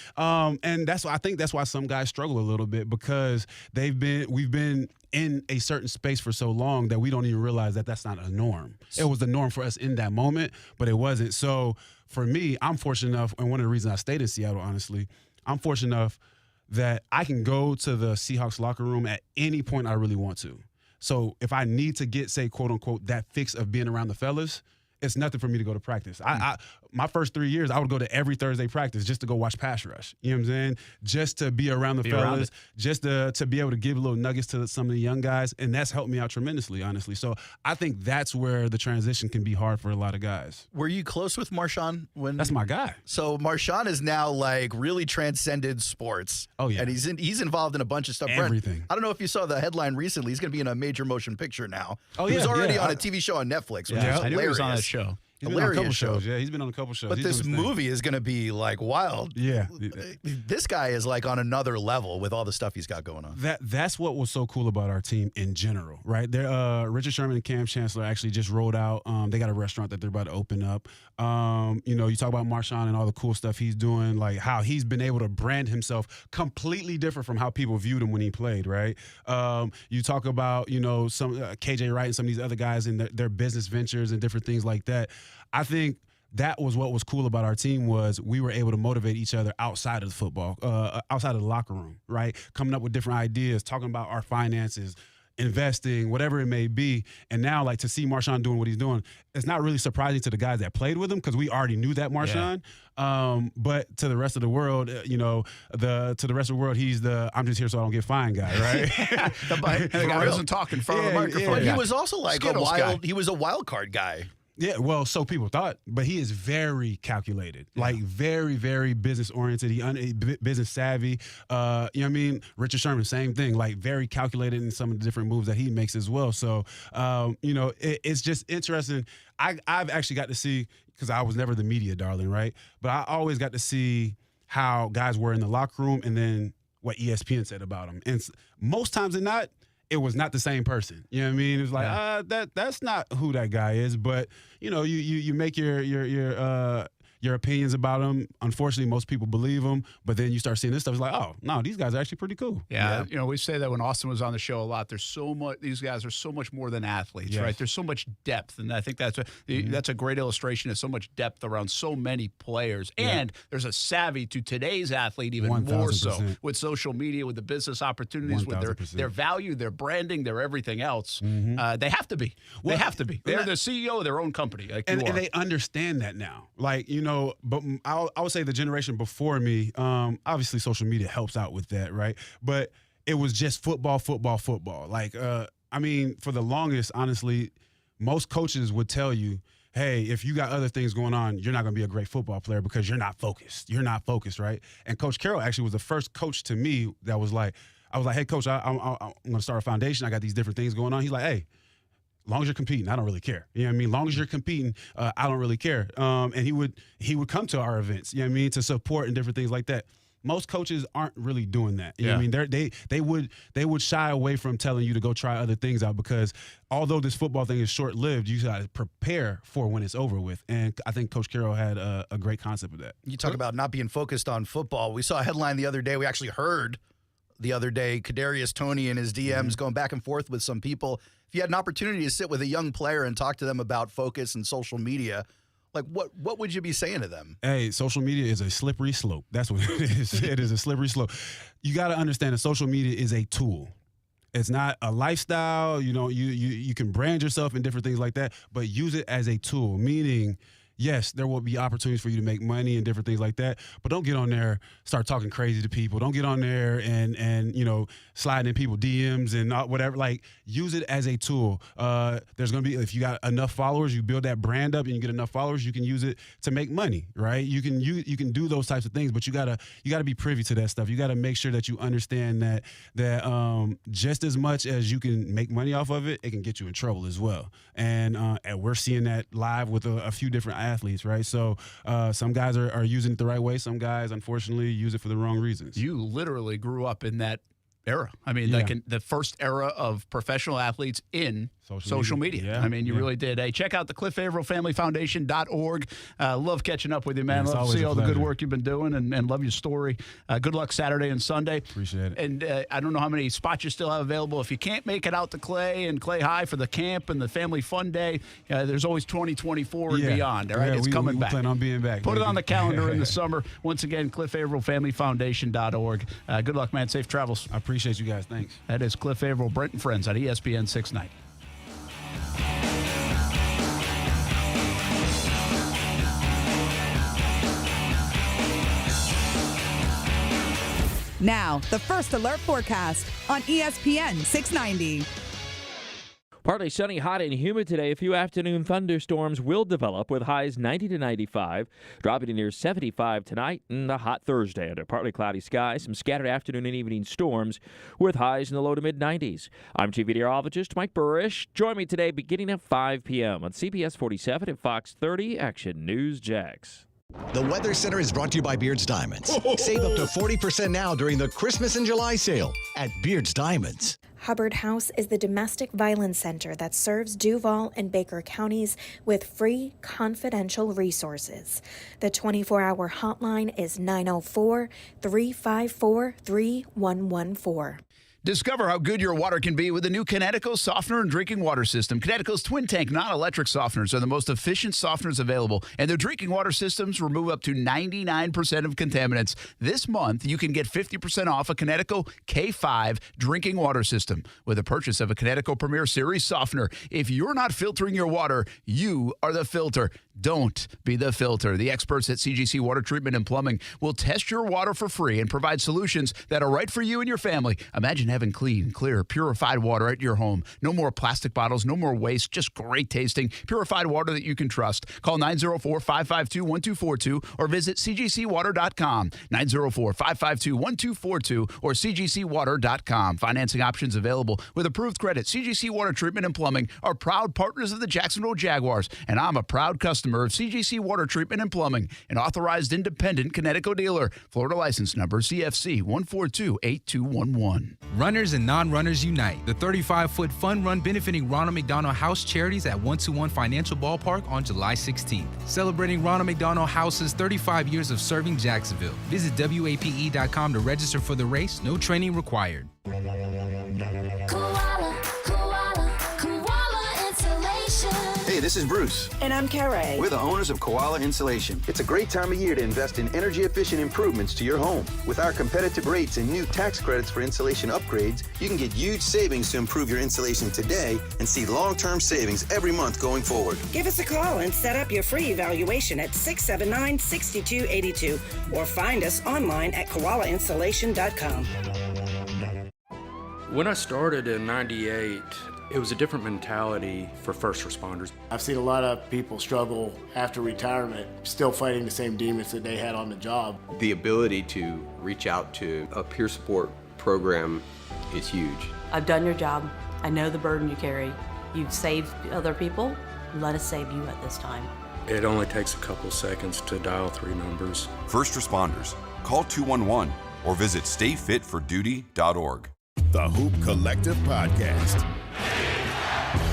And I think that's why some guys struggle a little bit, because we've been in a certain space for so long that we don't even realize that that's not a norm. It was the norm for us in that moment, but it wasn't. So for me, I'm fortunate enough, and one of the reasons I stayed in Seattle, honestly, I'm fortunate enough that I can go to the Seahawks locker room at any point I really want to. So if I need to get, say, quote unquote, that fix of being around the fellas, it's nothing for me to go to practice. My first 3 years, I would go to every Thursday practice just to go watch pass rush. You know what I'm saying? Just to be around the fellas, just to be able to give little nuggets to some of the young guys. And that's helped me out tremendously, honestly. So I think that's where the transition can be hard for a lot of guys. Were you close with Marshawn? That's my guy. So Marshawn is now like really transcended sports. Oh, yeah. And he's involved in a bunch of stuff. Everything. Brent, I don't know if you saw the headline recently. He's going to be in a major motion picture now. Oh, he yeah. was already on a TV show on Netflix, which is I knew he was hilarious. on that show. He's been on a couple shows. Yeah, he's been on a couple shows. But this movie is going to be like wild. Yeah. This guy is like on another level with all the stuff he's got going on. That's what was so cool about our team in general, right? Richard Sherman and Cam Chancellor actually just rolled out. They got a restaurant that they're about to open up. You talk about Marshawn and all the cool stuff he's doing, like how he's been able to brand himself completely different from how people viewed him when he played, right? You talk about, some KJ Wright and some of these other guys in their business ventures and different things like that. I think that was what was cool about our team, was we were able to motivate each other outside of the football, outside of the locker room, right? Coming up with different ideas, talking about our finances, investing, whatever it may be. And now, like, to see Marshawn doing what he's doing, it's not really surprising to the guys that played with him because we already knew that Marshawn. But to the rest of the world, to the rest of the world, he's the I'm just here so I don't get fined guy, right? The guy doesn't talk in front of the microphone. But he was also like Skittles he was a wild card guy. Yeah, well, so people thought, but he is very calculated, like very, very business oriented. He business savvy. You know what I mean? Richard Sherman, same thing, like very calculated in some of the different moves that he makes as well. So, it's just interesting. I've actually got to see, because I was never the media darling, right? But I always got to see how guys were in the locker room and then what ESPN said about them. And most times than not, it was not the same person. You know what I mean? It was like, that's not who that guy is. But, you make your opinions about him. Unfortunately, most people believe him. But then you start seeing this stuff. It's like, oh, no, these guys are actually pretty cool. Yeah. We say that when Austin was on the show a lot. There's so much. These guys are so much more than athletes, right? There's so much depth. And I think that's a great illustration of so much depth around so many players. And there's a savvy to today's athlete even 1,000%. more so with social media, with the business opportunities, 1,000%. with their value, their branding, their everything else. They have to be. Well, they have to be. They're the CEO of their own company. Like and you are. they understand that now. Like, but I would say the generation before me, obviously social media helps out with that, right? But it was just football. Like, for the longest, honestly, most coaches would tell you, hey, if you got other things going on, you're not going to be a great football player because you're not focused. You're not focused, right? And Coach Carroll actually was the first coach to me that was like, I was like, hey, Coach, I'm going to start a foundation. I got these different things going on. He's like, hey, long as you're competing, I don't really care. You know what I mean? Long as you're competing, I don't really care. And he would come to our events, you know what I mean, to support and different things like that. Most coaches aren't really doing that. You know what I mean? They would shy away from telling you to go try other things out because although this football thing is short-lived, you got to prepare for when it's over with. And I think Coach Carroll had a great concept of that. You talk about not being focused on football. We saw a headline the other day. We actually heard the other day, Kadarius Toney and his DMs going back and forth with some people. If you had an opportunity to sit with a young player and talk to them about focus and social media, like what would you be saying to them? Hey, social media is a slippery slope. That's what it is. It is a slippery slope. You got to understand that social media is a tool. It's not a lifestyle. You can brand yourself and different things like that, but use it as a tool, meaning yes, there will be opportunities for you to make money and different things like that, but don't get on there, start talking crazy to people. Don't get on there and sliding in people DMs and whatever. Like, use it as a tool. There's going to be, if you got enough followers, you build that brand up and you get enough followers, you can use it to make money, right? You can do those types of things, but you gotta be privy to that stuff. You got to make sure that you understand that just as much as you can make money off of it, it can get you in trouble as well. And we're seeing that live with a few different athletes, right? So some guys are using it the right way. Some guys, unfortunately, use it for the wrong reasons. You literally grew up in that era. I mean, like in the first era of professional athletes in social media. Yeah. I mean, you really did. Hey, check out the Cliff Avril Family Foundation.org. Love catching up with you, man. Love to see all the good work you've been doing and love your story. Good luck Saturday and Sunday. Appreciate it. And I don't know how many spots you still have available. If you can't make it out to Clay and Clay High for the camp and the Family Fun Day, there's always 2024 and beyond. All right, it's coming back. We plan on being back. Put it on the calendar in the summer. Once again, Cliff Avril Family Foundation.org. Good luck, man. Safe travels. I appreciate you guys. Thanks. That is Cliff Avril, Brent Friends on ESPN 690. Now, the First Alert forecast on ESPN 690. Partly sunny, hot, and humid today. A few afternoon thunderstorms will develop with highs 90 to 95, dropping to near 75 tonight and a hot Thursday under partly cloudy skies. Some scattered afternoon and evening storms with highs in the low to mid-90s. I'm Chief Meteorologist Mike Burrish. Join me today beginning at 5 p.m. on CBS 47 and Fox 30 Action News Jax. The Weather Center is brought to you by Beard's Diamonds. Save up to 40% now during the Christmas and July sale at Beard's Diamonds. Hubbard House is the domestic violence center that serves Duval and Baker counties with free, confidential resources. The 24-hour hotline is 904-354-3114. Discover how good your water can be with the new Connecticut softener and drinking water system. Connecticut's twin tank non-electric softeners are the most efficient softeners available, and their drinking water systems remove up to 99% of contaminants. This month, you can get 50% off a Connecticut K5 drinking water system with a purchase of a Connecticut Premier Series softener. If you're not filtering your water, you are the filter. Don't be the filter. The experts at CGC Water Treatment and Plumbing will test your water for free and provide solutions that are right for you and your family. Imagine having clean, clear, purified water at your home. No more plastic bottles, no more waste, just great tasting, purified water that you can trust. Call 904-552-1242 or visit cgcwater.com. 904-552-1242 or cgcwater.com. Financing options available with approved credit. CGC Water Treatment and Plumbing are proud partners of the Jacksonville Jaguars, and I'm a proud customer of CGC Water Treatment and Plumbing, an authorized independent Connecticut dealer. Florida license number CFC 1428211. Runners and non-runners unite. The 35-foot fun run benefiting Ronald McDonald House Charities at 121 Financial Ballpark on July 16th. Celebrating Ronald McDonald House's 35 years of serving Jacksonville. Visit WAPE.com to register for the race. No training required. Hey, this is Bruce. And I'm Carrie. We're the owners of Koala Insulation. It's a great time of year to invest in energy-efficient improvements to your home. With our competitive rates and new tax credits for insulation upgrades, you can get huge savings to improve your insulation today and see long-term savings every month going forward. Give us a call and set up your free evaluation at 679-6282 or find us online at koalainsulation.com. When I started in '98, it was a different mentality for first responders. I've seen a lot of people struggle after retirement, still fighting the same demons that they had on the job. The ability to reach out to a peer support program is huge. I've done your job. I know the burden you carry. You've saved other people. Let us save you at this time. It only takes a couple seconds to dial 3 numbers. First responders, call 211 or visit stayfitforduty.org. The Hoop Collective Podcast.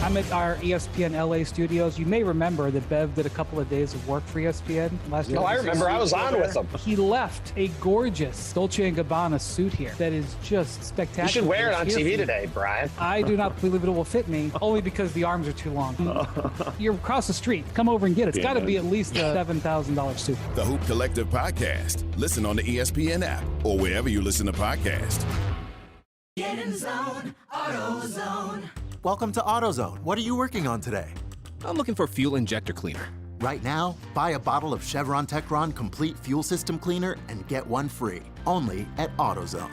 I'm at our ESPN LA studios. You may remember that Bev did a couple of days of work for ESPN last year. No, I remember. I was on with him. He left a gorgeous Dolce & Gabbana suit here that is just spectacular. You should wear it on TV today, Brian. I do not believe it will fit me, only because the arms are too long. You're across the street. Come over and get it. It's got to be at least a $7,000 suit. The Hoop Collective Podcast. Listen on the ESPN app or wherever you listen to podcasts. Get in the zone, AutoZone. Welcome to AutoZone. What are you working on today? I'm looking for fuel injector cleaner. Right now, buy a bottle of Chevron Techron Complete Fuel System Cleaner and get one free. Only at AutoZone.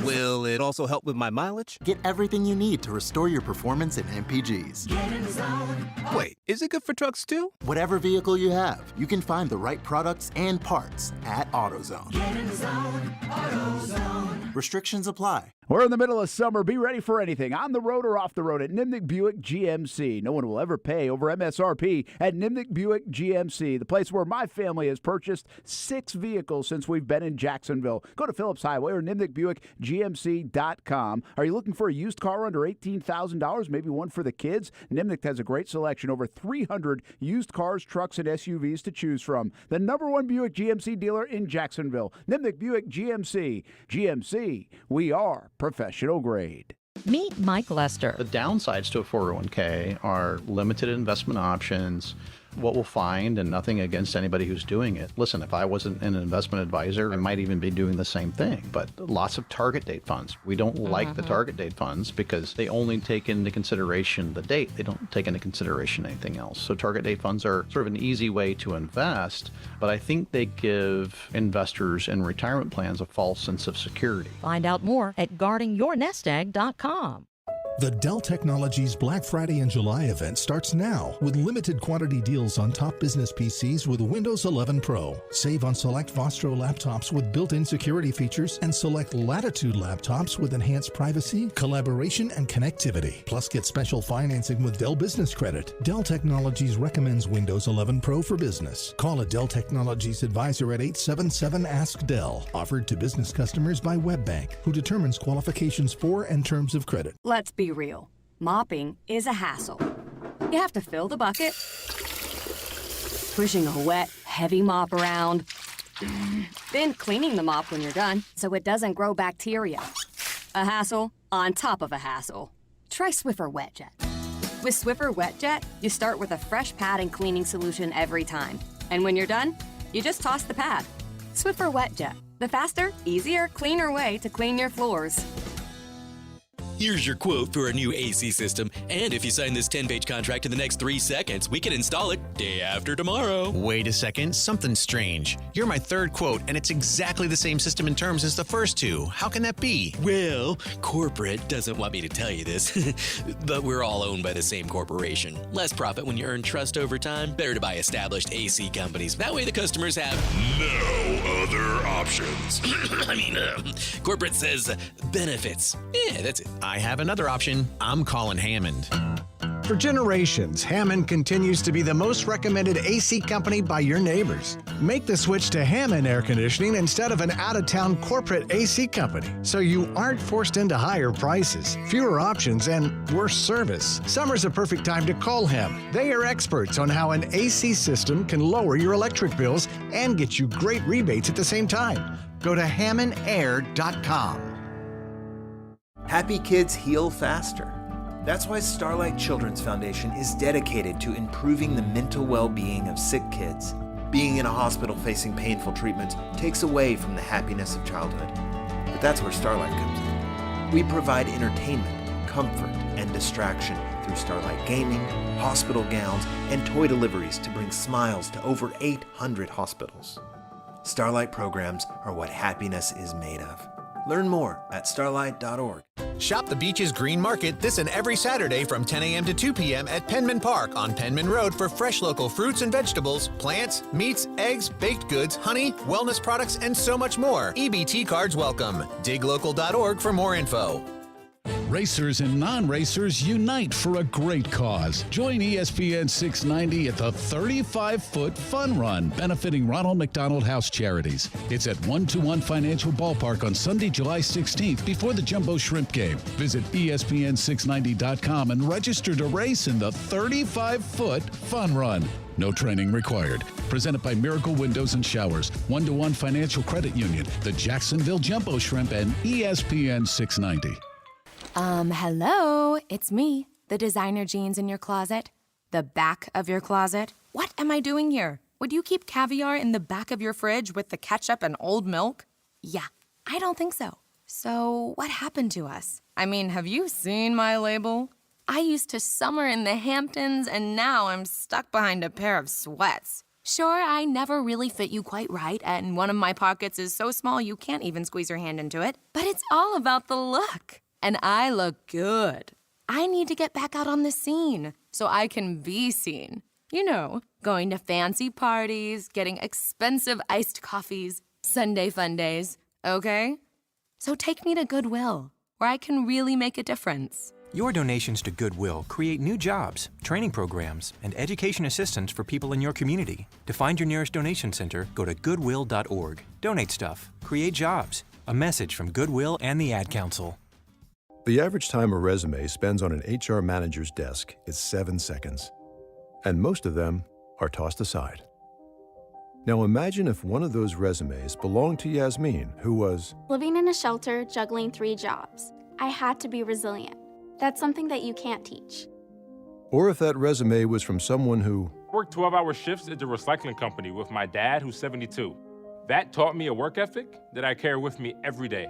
Will it also help with my mileage? Get everything you need to restore your performance in MPGs. Get in the zone. Wait, is it good for trucks too? Whatever vehicle you have, you can find the right products and parts at AutoZone. Get in the zone, AutoZone. Restrictions apply. We're in the middle of summer. Be ready for anything, on the road or off the road, at Nimnick Buick GMC. No one will ever pay over MSRP at Nimnick Buick GMC, the place where my family has purchased 6 vehicles since we've been in Jacksonville. Go to Phillips Highway or NimnickBuickGMC.com. Are you looking for a used car under $18,000? Maybe one for the kids? Nimnick has a great selection, over 300 used cars, trucks, and SUVs to choose from. The #1 Buick GMC dealer in Jacksonville. Nimnick Buick GMC. GMC, we are professional grade. Meet Mike Lester. The downsides to a 401k are limited investment options, what we'll find, and nothing against anybody who's doing it. Listen, if I wasn't an investment advisor, I might even be doing the same thing, but lots of target date funds. We don't like the target date funds because they only take into consideration the date. They don't take into consideration anything else. So target date funds are sort of an easy way to invest, but I think they give investors in retirement plans a false sense of security. Find out more at guardingyournestegg.com. The Dell Technologies Black Friday and July event starts now with limited quantity deals on top business PCs with Windows 11 Pro. Save on select Vostro laptops with built-in security features and select Latitude laptops with enhanced privacy, collaboration, and connectivity. Plus, get special financing with Dell Business Credit. Dell Technologies recommends Windows 11 Pro for business. Call a Dell Technologies advisor at 877-ASK-DELL. Offered to business customers by WebBank, who determines qualifications for and terms of credit. Let's be real. Mopping is a hassle. You have to fill the bucket, pushing a wet, heavy mop around, then cleaning the mop when you're done so it doesn't grow bacteria. A hassle on top of a hassle. Try Swiffer WetJet. With Swiffer WetJet, you start with a fresh pad and cleaning solution every time. And when you're done, you just toss the pad. Swiffer WetJet, the faster, easier, cleaner way to clean your floors. Here's your quote for a new AC system. And if you sign this 10-page contract in the next 3 seconds, we can install it day after tomorrow. Wait a second, something's strange. You're my third quote, and it's exactly the same system and terms as the first two. How can that be? Well, corporate doesn't want me to tell you this, but we're all owned by the same corporation. Less profit when you earn trust over time. Better to buy established AC companies. That way the customers have no other options. Corporate says benefits. Yeah, that's it. I have another option. I'm calling Hammond. For generations, Hammond continues to be the most recommended AC company by your neighbors. Make the switch to Hammond Air Conditioning instead of an out-of-town corporate AC company, so you aren't forced into higher prices, fewer options, and worse service. Summer's a perfect time to call Hammond. They are experts on how an AC system can lower your electric bills and get you great rebates at the same time. Go to HammondAir.com. Happy kids heal faster. That's why Starlight Children's Foundation is dedicated to improving the mental well-being of sick kids. Being in a hospital facing painful treatments takes away from the happiness of childhood. But that's where Starlight comes in. We provide entertainment, comfort, and distraction through Starlight gaming, hospital gowns, and toy deliveries to bring smiles to over 800 hospitals. Starlight programs are what happiness is made of. Learn more at starlight.org. Shop the Beaches Green Market this and every Saturday from 10 a.m. to 2 p.m. at Penman Park on Penman Road for fresh local fruits and vegetables, plants, meats, eggs, baked goods, honey, wellness products, and so much more. EBT cards welcome. Diglocal.org for more info. Racers and non-racers unite for a great cause. Join ESPN 690 at the 35-foot Fun Run, benefiting Ronald McDonald House Charities. It's at 121 Financial Ballpark on Sunday, July 16th, before the Jumbo Shrimp Game. Visit ESPN690.com and register to race in the 35-foot Fun Run. No training required. Presented by Miracle Windows and Showers, 121 Financial Credit Union, the Jacksonville Jumbo Shrimp, and ESPN 690. Hello, it's me, the designer jeans in your closet, the back of your closet. What am I doing here? Would you keep caviar in the back of your fridge with the ketchup and old milk? Yeah, I don't think so. So what happened to us? I mean, have you seen my label? I used to summer in the Hamptons, and now I'm stuck behind a pair of sweats. Sure, I never really fit you quite right, and one of my pockets is so small you can't even squeeze your hand into it. But it's all about the look. And I look good. I need to get back out on the scene so I can be seen. You know, going to fancy parties, getting expensive iced coffees, Sunday fun days, okay? So take me to Goodwill, where I can really make a difference. Your donations to Goodwill create new jobs, training programs, and education assistance for people in your community. To find your nearest donation center, go to goodwill.org. Donate stuff. Create jobs. A message from Goodwill and the Ad Council. The average time a resume spends on an HR manager's desk is 7 seconds, and most of them are tossed aside. Now imagine if one of those resumes belonged to Yasmin, who was living in a shelter, juggling 3 jobs. I had to be resilient. That's something that you can't teach. Or if that resume was from someone who worked 12-hour shifts at the recycling company with my dad, who's 72. That taught me a work ethic that I carry with me every day.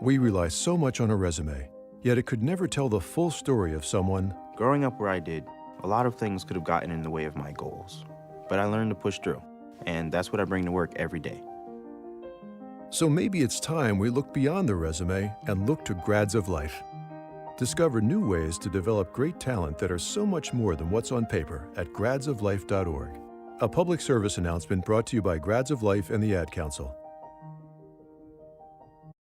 We rely so much on a resume, yet it could never tell the full story of someone. Growing up where I did, a lot of things could have gotten in the way of my goals. But I learned to push through, and that's what I bring to work every day. So maybe it's time we look beyond the resume and look to Grads of Life. Discover new ways to develop great talent that are so much more than what's on paper at gradsoflife.org. A public service announcement brought to you by Grads of Life and the Ad Council.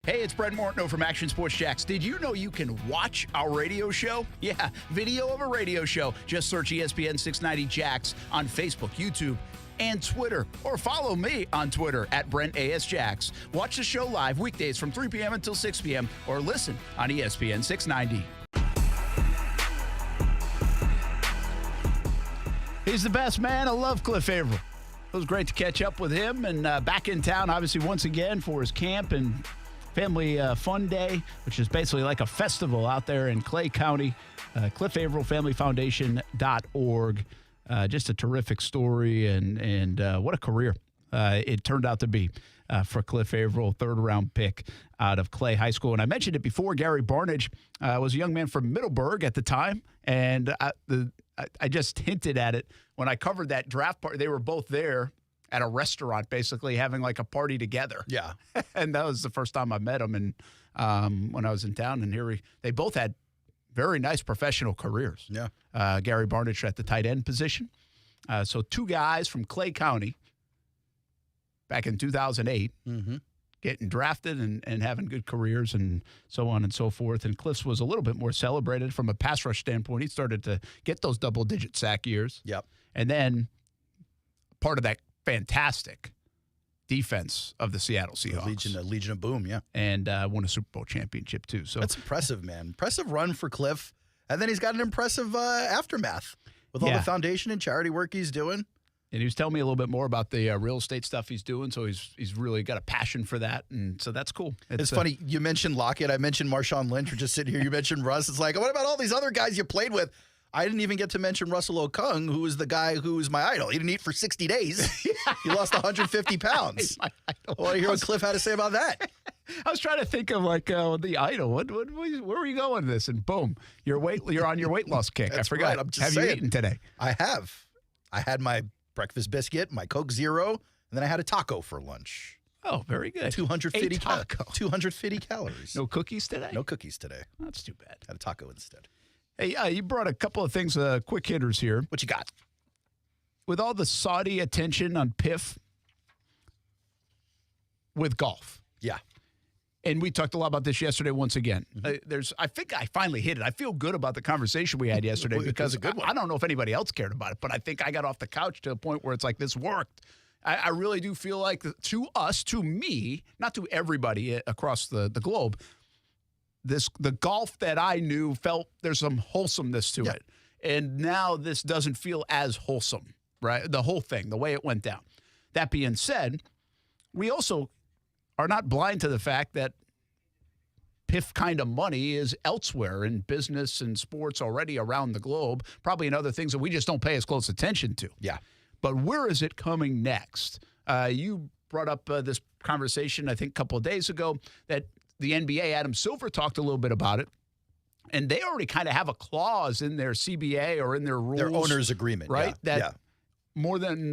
Hey, it's Brent Mortno from Action Sports Jacks. Did you know you can watch our radio show? Yeah, video of a radio show. Just search ESPN 690 Jacks on Facebook, YouTube, and Twitter. Or follow me on Twitter at Brent A.S. Jacks. Watch the show live weekdays from 3 p.m. until 6 p.m. or listen on ESPN 690. He's the best man. I love Cliff Avril. It was great to catch up with him and back in town, obviously, once again for his camp and Family Fun Day, which is basically like a festival out there in Clay County. Cliff Avril Family Foundation.org. Just a terrific story, and what a career it turned out to be for Cliff Avril, third-round pick out of Clay High School. And I mentioned it before, Gary Barnage was a young man from Middleburg at the time, and I just hinted at it when I covered that draft party. They were both there at a restaurant, basically having like a party together. Yeah. And that was the first time I met him, and when I was in town. And they both had very nice professional careers. Yeah. Gary Barnage at the tight end position. So two guys from Clay County back in 2008 getting drafted and having good careers and so on and so forth. And Cliff's was a little bit more celebrated from a pass rush standpoint. He started to get those double-digit sack years. Yep. And then part of that fantastic defense of the Seattle Seahawks. The Legion of Boom, yeah. And won a Super Bowl championship, too. So that's impressive, man. Impressive run for Cliff. And then he's got an impressive aftermath with all the foundation and charity work he's doing. And he was telling me a little bit more about the real estate stuff he's doing, so he's really got a passion for that, and so that's cool. It's funny. You mentioned Lockett. I mentioned Marshawn Lynch. We're just sitting here. You mentioned Russ. It's like, what about all these other guys you played with? I didn't even get to mention Russell Okung, who was the guy who was my idol. He didn't eat for 60 days. He lost 150 pounds. I want to hear what Cliff had to say about that. I was trying to think of like the idol. Where were you going with this? And boom, you're on your weight loss kick. That's I forgot. Right. I'm just Have saying. you eaten today? I have. I had my breakfast biscuit, my Coke Zero, and then I had a taco for lunch. Oh, very good. 250 calories. No cookies today? No cookies today. That's too bad. Had a taco instead. Hey, you brought a couple of things, quick hitters here. What you got? With all the Saudi attention on PIF with golf. Yeah. And we talked a lot about this yesterday once again. I think I finally hit it. I feel good about the conversation we had yesterday because I don't know if anybody else cared about it, but I think I got off the couch to a point where it's like this worked. I really do feel like to me, not to everybody across the globe, the golf that I knew felt there's some wholesomeness to it. And now this doesn't feel as wholesome, right? The whole thing, the way it went down. That being said, we also are not blind to the fact that PIF kind of money is elsewhere in business and sports already around the globe, probably in other things that we just don't pay as close attention to. Yeah. But where is it coming next? You brought up this conversation, I think, a couple of days ago that the NBA, Adam Silver, talked a little bit about it. And they already kind of have a clause in their CBA or in their rules. Their owner's agreement, right? That more than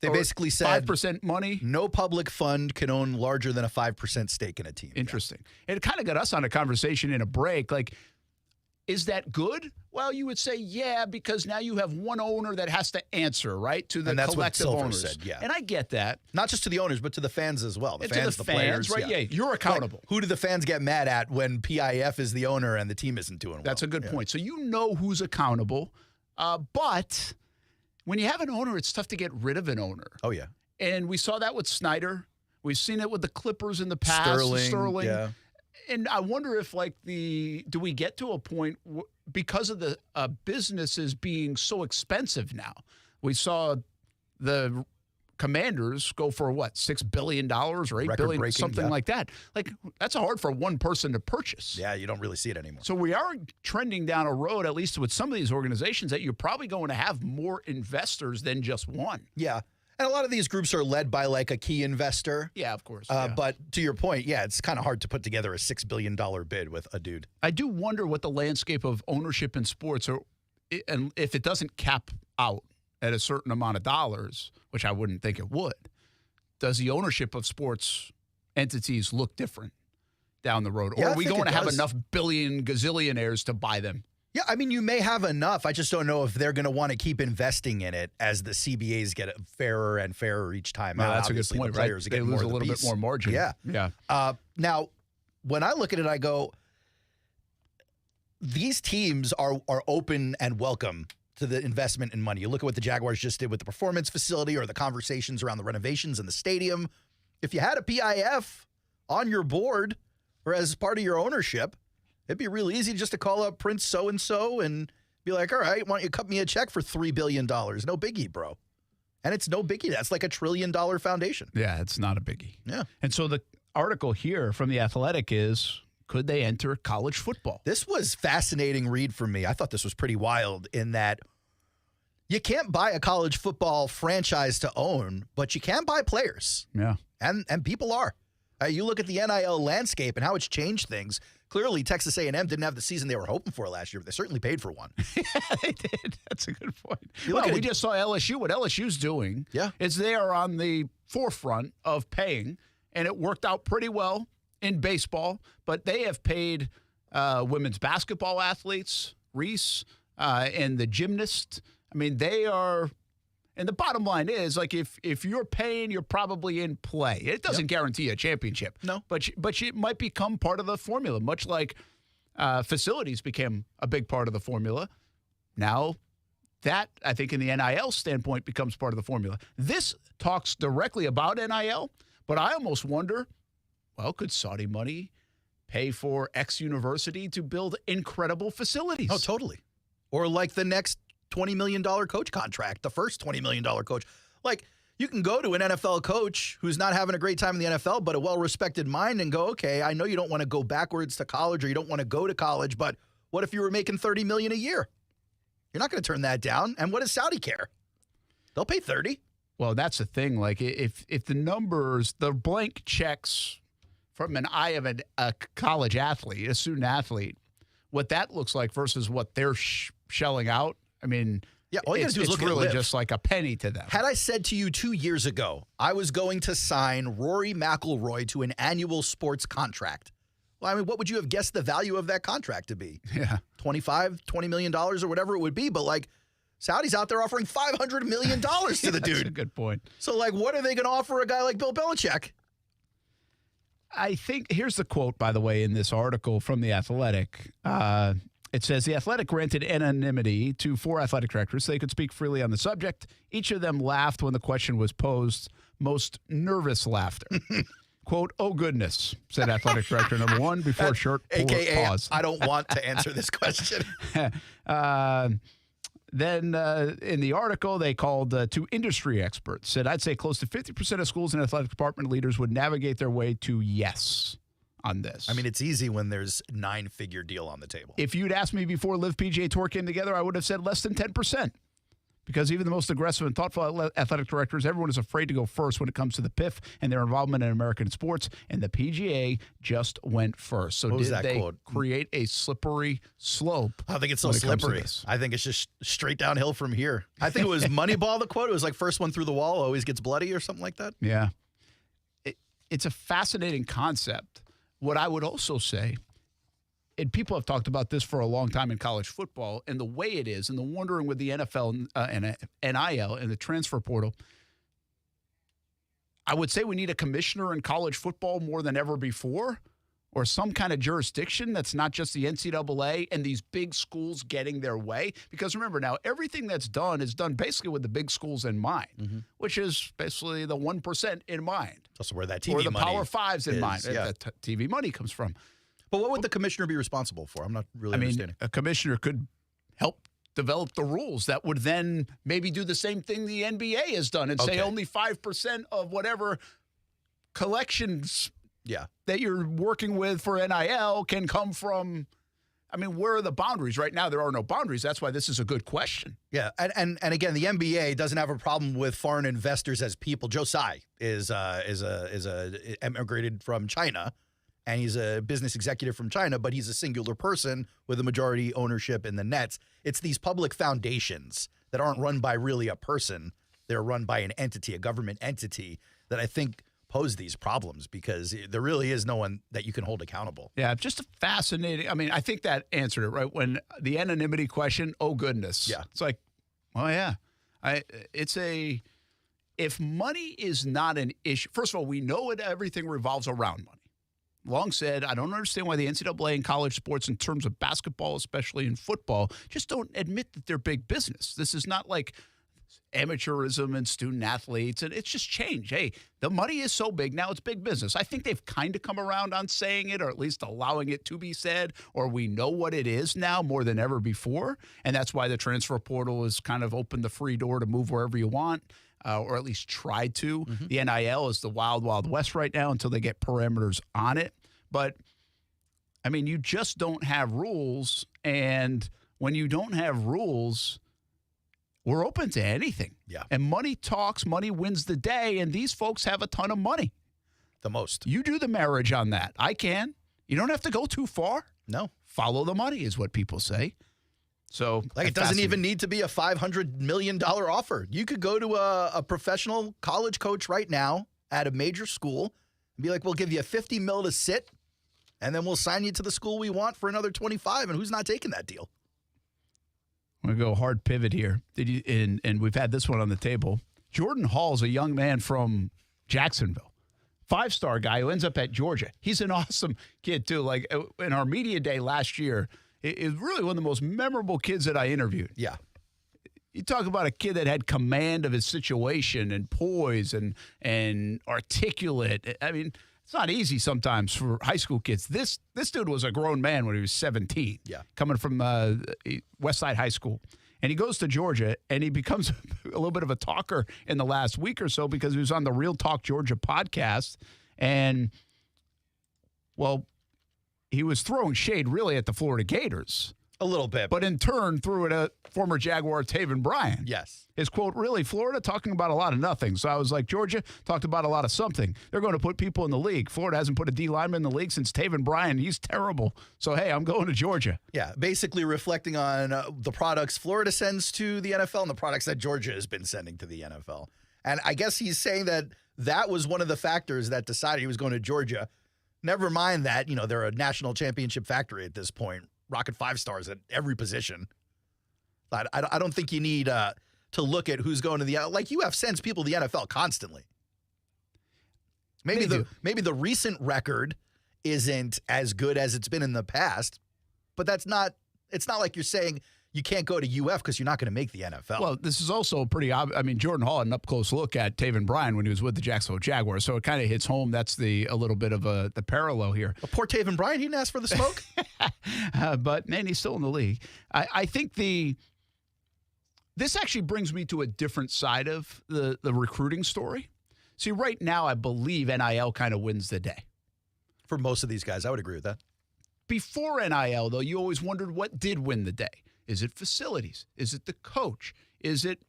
they basically said 5% money. No public fund can own larger than a 5% stake in a team. Interesting. Yeah. It kind of got us on a conversation in a break. Like, is that good? Well, you would say, yeah, because now you have one owner that has to answer, right, to the collective owners. Said, yeah. And I get that. Not just to the owners, but to the fans as well. The fans, the players, right? Yeah, you're accountable. Like, who do the fans get mad at when PIF is the owner and the team isn't doing well? That's a good point. So you know who's accountable, but when you have an owner, it's tough to get rid of an owner. Oh, yeah. And we saw that with Snyder. We've seen it with the Clippers in the past. Sterling. Yeah. And I wonder if, do we get to a point because of the businesses being so expensive now? We saw the Commanders go for what, $6 billion or $8 billion, something like that. Like, that's hard for one person to purchase. Yeah, you don't really see it anymore. So we are trending down a road, at least with some of these organizations, that you're probably going to have more investors than just one. Yeah. And a lot of these groups are led by like a key investor. Yeah, of course. But to your point, yeah, it's kind of hard to put together a $6 billion bid with a dude. I do wonder what the landscape of ownership in sports are, and if it doesn't cap out at a certain amount of dollars, which I wouldn't think it would, does the ownership of sports entities look different down the road? Or are we going to have enough gazillionaires to buy them? Yeah, I mean, you may have enough. I just don't know if they're going to want to keep investing in it as the CBAs get fairer and fairer each time. No, that's a good point, right? They lose a little bit more margin. Yeah. Yeah. Now, when I look at it, I go, these teams are open and welcome to the investment in money. You look at what the Jaguars just did with the performance facility or the conversations around the renovations in the stadium. If you had a PIF on your board or as part of your ownership, it'd be real easy just to call up Prince so-and-so and be like, all right, why don't you cut me a check for $3 billion? No biggie, bro. And it's no biggie. That's like $1 trillion foundation. Yeah, it's not a biggie. Yeah. And so article here from The Athletic is, could they enter college football? This was fascinating read for me. I thought this was pretty wild in that you can't buy a college football franchise to own, but you can buy players. Yeah. And people are. You look at the NIL landscape and how it's changed things. Clearly, Texas A&M didn't have the season they were hoping for last year, but they certainly paid for one. Yeah, they did. That's a good point. We just saw LSU. What LSU's doing is they are on the forefront of paying, and it worked out pretty well in baseball, but they have paid women's basketball athletes, Reese, and the gymnast. I mean, they are, and the bottom line is, like, if you're paying, you're probably in play. It doesn't guarantee a championship. No. But it might become part of the formula, much like facilities became a big part of the formula. Now, that, I think, in the NIL standpoint, becomes part of the formula. This talks directly about NIL, but I almost wonder, well, could Saudi money pay for X university to build incredible facilities? Oh, totally. Or like the next $20 million coach contract, the first $20 million coach. Like, you can go to an NFL coach who's not having a great time in the NFL, but a well-respected mind and go, okay, I know you don't want to go backwards to college or you don't want to go to college, but what if you were making $30 million a year? You're not going to turn that down. And what does Saudi care? They'll pay 30. Well, that's the thing. Like, if the numbers, the blank checks from an eye of a college athlete, a student athlete, what that looks like versus what they're shelling out, I mean, yeah, all you got to do is look really at just like a penny to them. Had I said to you 2 years ago, I was going to sign Rory McIlroy to an annual sports contract, well, I mean, what would you have guessed the value of that contract to be? Yeah. $20 million or whatever it would be. But, like, Saudi's out there offering $500 million to the dude. That's a good point. So, like, what are they going to offer a guy like Bill Belichick? I think, here's the quote, by the way, in this article from The Athletic. It says, The Athletic granted anonymity to 4 athletic directors so they could speak freely on the subject. Each of them laughed when the question was posed, most nervous laughter. Quote, oh, goodness, said athletic director number 1 before a short pause. I don't want to answer this question. Then in the article, they called 2 industry experts, said, I'd say close to 50% of schools and athletic department leaders would navigate their way to yes on this. I mean, it's easy when there's 9-figure deal on the table. If you'd asked me before Live PGA Tour came together, I would have said less than 10%. Because even the most aggressive and thoughtful athletic directors, everyone is afraid to go first when it comes to the PIF and their involvement in American sports, and the PGA just went first. So did they create a slippery slope? I don't think it's so slippery. I think it's just straight downhill from here. I think it was Moneyball, the quote. It was like first one through the wall always gets bloody or something like that. Yeah. It's a fascinating concept. What I would also say, and people have talked about this for a long time in college football, and the way it is, and the wondering with the NFL and NIL and the transfer portal, I would say we need a commissioner in college football more than ever before, or some kind of jurisdiction that's not just the NCAA and these big schools getting their way. Because remember now, everything that's done is done basically with the big schools in mind, which is basically the 1% in mind. That's where that TV money is. Or the money Power Fives in is, mind. yeah. That TV money comes from. But what would the commissioner be responsible for? I'm not really understanding. A commissioner could help develop the rules that would then maybe do the same thing the NBA has done and say only 5% of whatever collections that you're working with for NIL can come from. I mean, where are the boundaries? Right now, there are no boundaries. That's why this is a good question. Yeah, and again, the NBA doesn't have a problem with foreign investors as people. Joe Tsai is immigrated from China. And he's a business executive from China, but he's a singular person with a majority ownership in the Nets. It's these public foundations that aren't run by really a person. They're run by an entity, a government entity, that I think pose these problems because there really is no one that you can hold accountable. Yeah, just a fascinating. I mean, I think that answered it, right? When the anonymity question, oh, goodness. Yeah. It's like, well, yeah. If money is not an issue, first of all, we know everything revolves around money. Long said, I don't understand why the NCAA and college sports, in terms of basketball, especially in football, just don't admit that they're big business. This is not like amateurism and student athletes, and it's just changed. Hey, the money is so big, now it's big business. I think they've kind of come around on saying it, or at least allowing it to be said, or we know what it is now more than ever before, and that's why the transfer portal has kind of opened the free door to move wherever you want. or at least try to. The NIL is the wild, wild west right now until they get parameters on it. But, I mean, you just don't have rules. And when you don't have rules, we're open to anything. Yeah. And money talks, money wins the day, and these folks have a ton of money. The most. You do the marriage on that. I can. You don't have to go too far. No. Follow the money is what people say. So, it doesn't even need to be a $500 million offer. You could go to a professional college coach right now at a major school and be like, we'll give you $50 million to sit, and then we'll sign you to the school we want for another 25, and who's not taking that deal? I'm going to go hard pivot here. And we've had this one on the table. Jordan Hall's a young man from Jacksonville. 5-star guy who ends up at Georgia. He's an awesome kid, too. Like, in our media day last year, it was really one of the most memorable kids that I interviewed. Yeah. You talk about a kid that had command of his situation and poise and articulate. I mean, it's not easy sometimes for high school kids. This dude was a grown man when he was 17. Yeah. Coming from Westside High School. And he goes to Georgia, and he becomes a little bit of a talker in the last week or so because he was on the Real Talk Georgia podcast. And, well, he was throwing shade really at the Florida Gators. A little bit. But in turn, threw it at former Jaguar Taven Bryan. Yes. His quote, really, Florida talking about a lot of nothing. So I was like, Georgia talked about a lot of something. They're going to put people in the league. Florida hasn't put a D lineman in the league since Taven Bryan. He's terrible. So, hey, I'm going to Georgia. Yeah, basically reflecting on the products Florida sends to the NFL and the products that Georgia has been sending to the NFL. And I guess he's saying that was one of the factors that decided he was going to Georgia. Never mind that, they're a national championship factory at this point. Rocking 5 stars at every position. I don't think you need to look at who's going to the – like UF sends people to the NFL constantly. Maybe the recent record isn't as good as it's been in the past, but it's not like you're saying you can't go to UF because you're not going to make the NFL. Well, this is also pretty obvious. I mean, Jordan Hall had an up-close look at Taven Bryan when he was with the Jacksonville Jaguars, so it kind of hits home. That's a little bit of the parallel here. Well, poor Taven Bryan, he didn't ask for the smoke. But, man, he's still in the league. I think this actually brings me to a different side of the recruiting story. See, right now, I believe NIL kind of wins the day. For most of these guys, I would agree with that. Before NIL, though, you always wondered what did win the day. Is it facilities? Is it the coach? Is it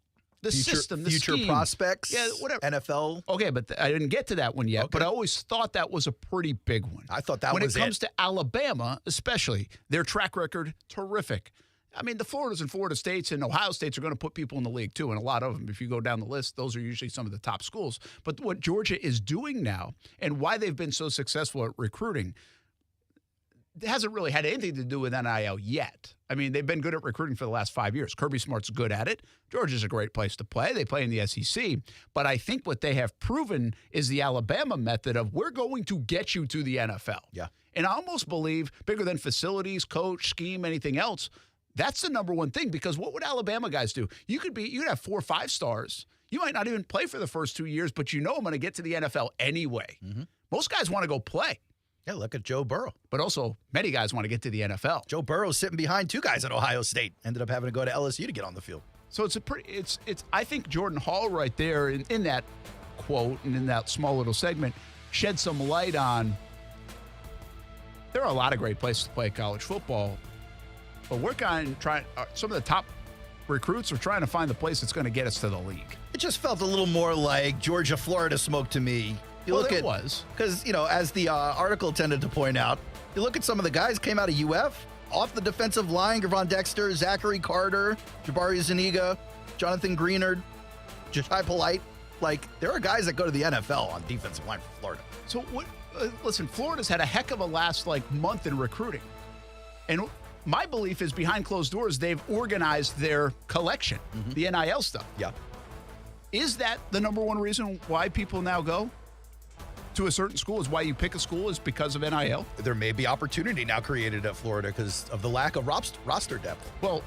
the system, the future scheme? Prospects? Yeah, whatever. NFL? Okay, but I didn't get to that one yet, but I always thought that was a pretty big one. I thought that was it. was When it comes to Alabama, especially, their track record, terrific. I mean, the Floridas and Florida States and Ohio States are going to put people in the league, too, and a lot of them. If you go down the list, those are usually some of the top schools. But what Georgia is doing now and why they've been so successful at recruiting hasn't really had anything to do with NIL yet. I mean, they've been good at recruiting for the last 5 years. Kirby Smart's good at it. Georgia's a great place to play. They play in the SEC. But I think what they have proven is the Alabama method of we're going to get you to the NFL. Yeah. And I almost believe bigger than facilities, coach, scheme, anything else, that's the number one thing because what would Alabama guys do? You'd have 4 or 5 stars. You might not even play for the first 2 years, but you know I'm going to get to the NFL anyway. Mm-hmm. Most guys want to go play. Yeah, look at Joe Burrow. But also, many guys want to get to the NFL. Joe Burrow's sitting behind 2 guys at Ohio State. Ended up having to go to LSU to get on the field. So I think Jordan Hall right there in that quote and in that small little segment shed some light on there are a lot of great places to play college football, but we're some of the top recruits are trying to find the place that's going to get us to the league. It just felt a little more like Georgia, Florida smoke to me. It was. Because, as the article tended to point out, you look at some of the guys came out of UF, off the defensive line, Gervon Dexter, Zachary Carter, Jabari Zuniga, Jonathan Greenard, Jachai Polite. Like, there are guys that go to the NFL on defensive line for Florida. So, listen, Florida's had a heck of a last, month in recruiting. And my belief is behind closed doors, they've organized their collection, the NIL stuff. Yeah. Is that the number one reason why people now go to a certain school? Is why you pick a school is because of NIL? There may be opportunity now created at Florida because of the lack of roster depth. Well,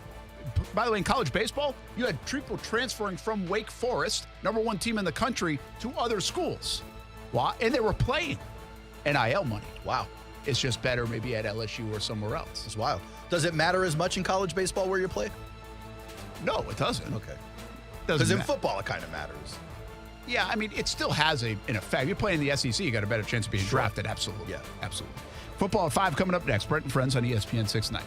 by the way, in college baseball, you had people transferring from Wake Forest, number 1 team in the country, to other schools. Why? And they were playing NIL money. Wow. It's just better maybe at LSU or somewhere else. It's wild. Does it matter as much in college baseball where you play? No, it doesn't. Okay. Because in football, it kind of matters. Yeah, I mean, it still has an effect. You're playing in the SEC, you got a better chance of being drafted. Absolutely. Yeah, absolutely. Football at 5 coming up next. Brent and Friends on ESPN 690.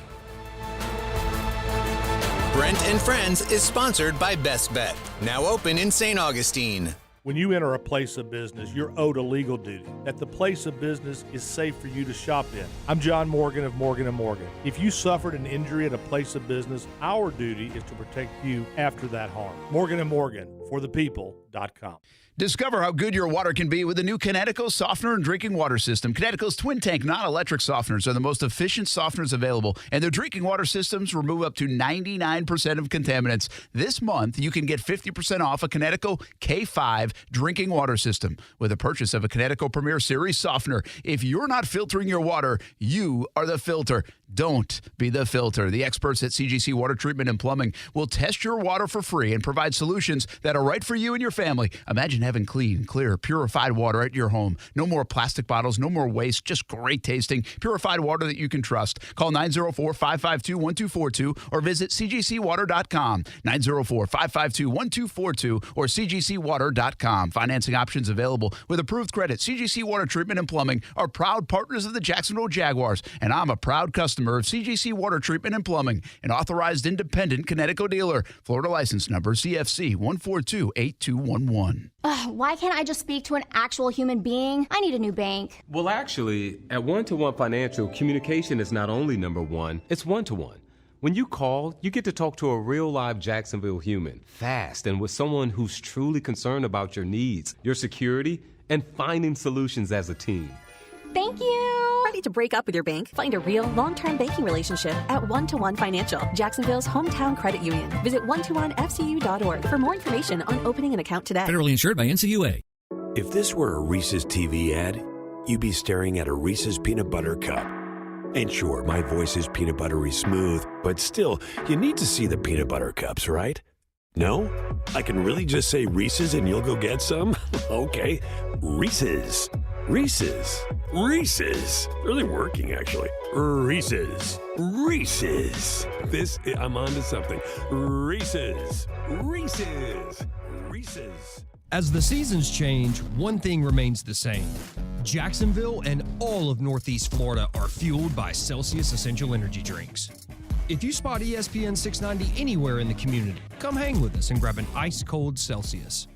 Brent and Friends is sponsored by Best Bet, now open in St. Augustine. When you enter a place of business, you're owed a legal duty, that the place of business is safe for you to shop in. I'm John Morgan of Morgan & Morgan. If you suffered an injury at a place of business, our duty is to protect you after that harm. Morgan & Morgan, forthepeople.com. Discover how good your water can be with the new Connecticut softener and drinking water system. Connecticut's twin tank non-electric softeners are the most efficient softeners available, and their drinking water systems remove up to 99% of contaminants. This month, you can get 50% off a Connecticut K5 drinking water system with a purchase of a Connecticut Premier Series softener. If you're not filtering your water, you are the filter. Don't be the filter. The experts at CGC Water Treatment and Plumbing will test your water for free and provide solutions that are right for you and your family. Imagine having clean, clear, purified water at your home. No more plastic bottles, no more waste, just great tasting, purified water that you can trust. Call 904-552-1242 or visit cgcwater.com. 904-552-1242 or cgcwater.com. Financing options available with approved credit. CGC Water Treatment and Plumbing are proud partners of the Jacksonville Jaguars, and I'm a proud customer of CGC Water Treatment and Plumbing, an authorized independent Connecticut dealer. Florida license number CFC 1428211. Why can't I just speak to an actual human being? I need a new bank. Well, actually, at One-to-One Financial, communication is not only number one, it's one-to-one. When you call, you get to talk to a real live Jacksonville human, fast, and with someone who's truly concerned about your needs, your security, and finding solutions as a team. Thank you. Ready to break up with your bank? Find a real long-term banking relationship at One-to-One Financial, Jacksonville's hometown credit union. Visit one-to-onefcu.org for more information on opening an account today. Federally insured by NCUA. If this were a Reese's TV ad, you'd be staring at a Reese's peanut butter cup. And sure, my voice is peanut buttery smooth, but still, you need to see the peanut butter cups, right? No? I can really just say Reese's and you'll go get some? Okay, Reese's. Reese's. Reese's. Really working, actually. Reese's. Reese's. I'm on to something. Reese's. Reese's. Reese's. As the seasons change, one thing remains the same. Jacksonville and all of Northeast Florida are fueled by Celsius Essential Energy Drinks. If you spot ESPN 690 anywhere in the community, come hang with us and grab an ice-cold Celsius.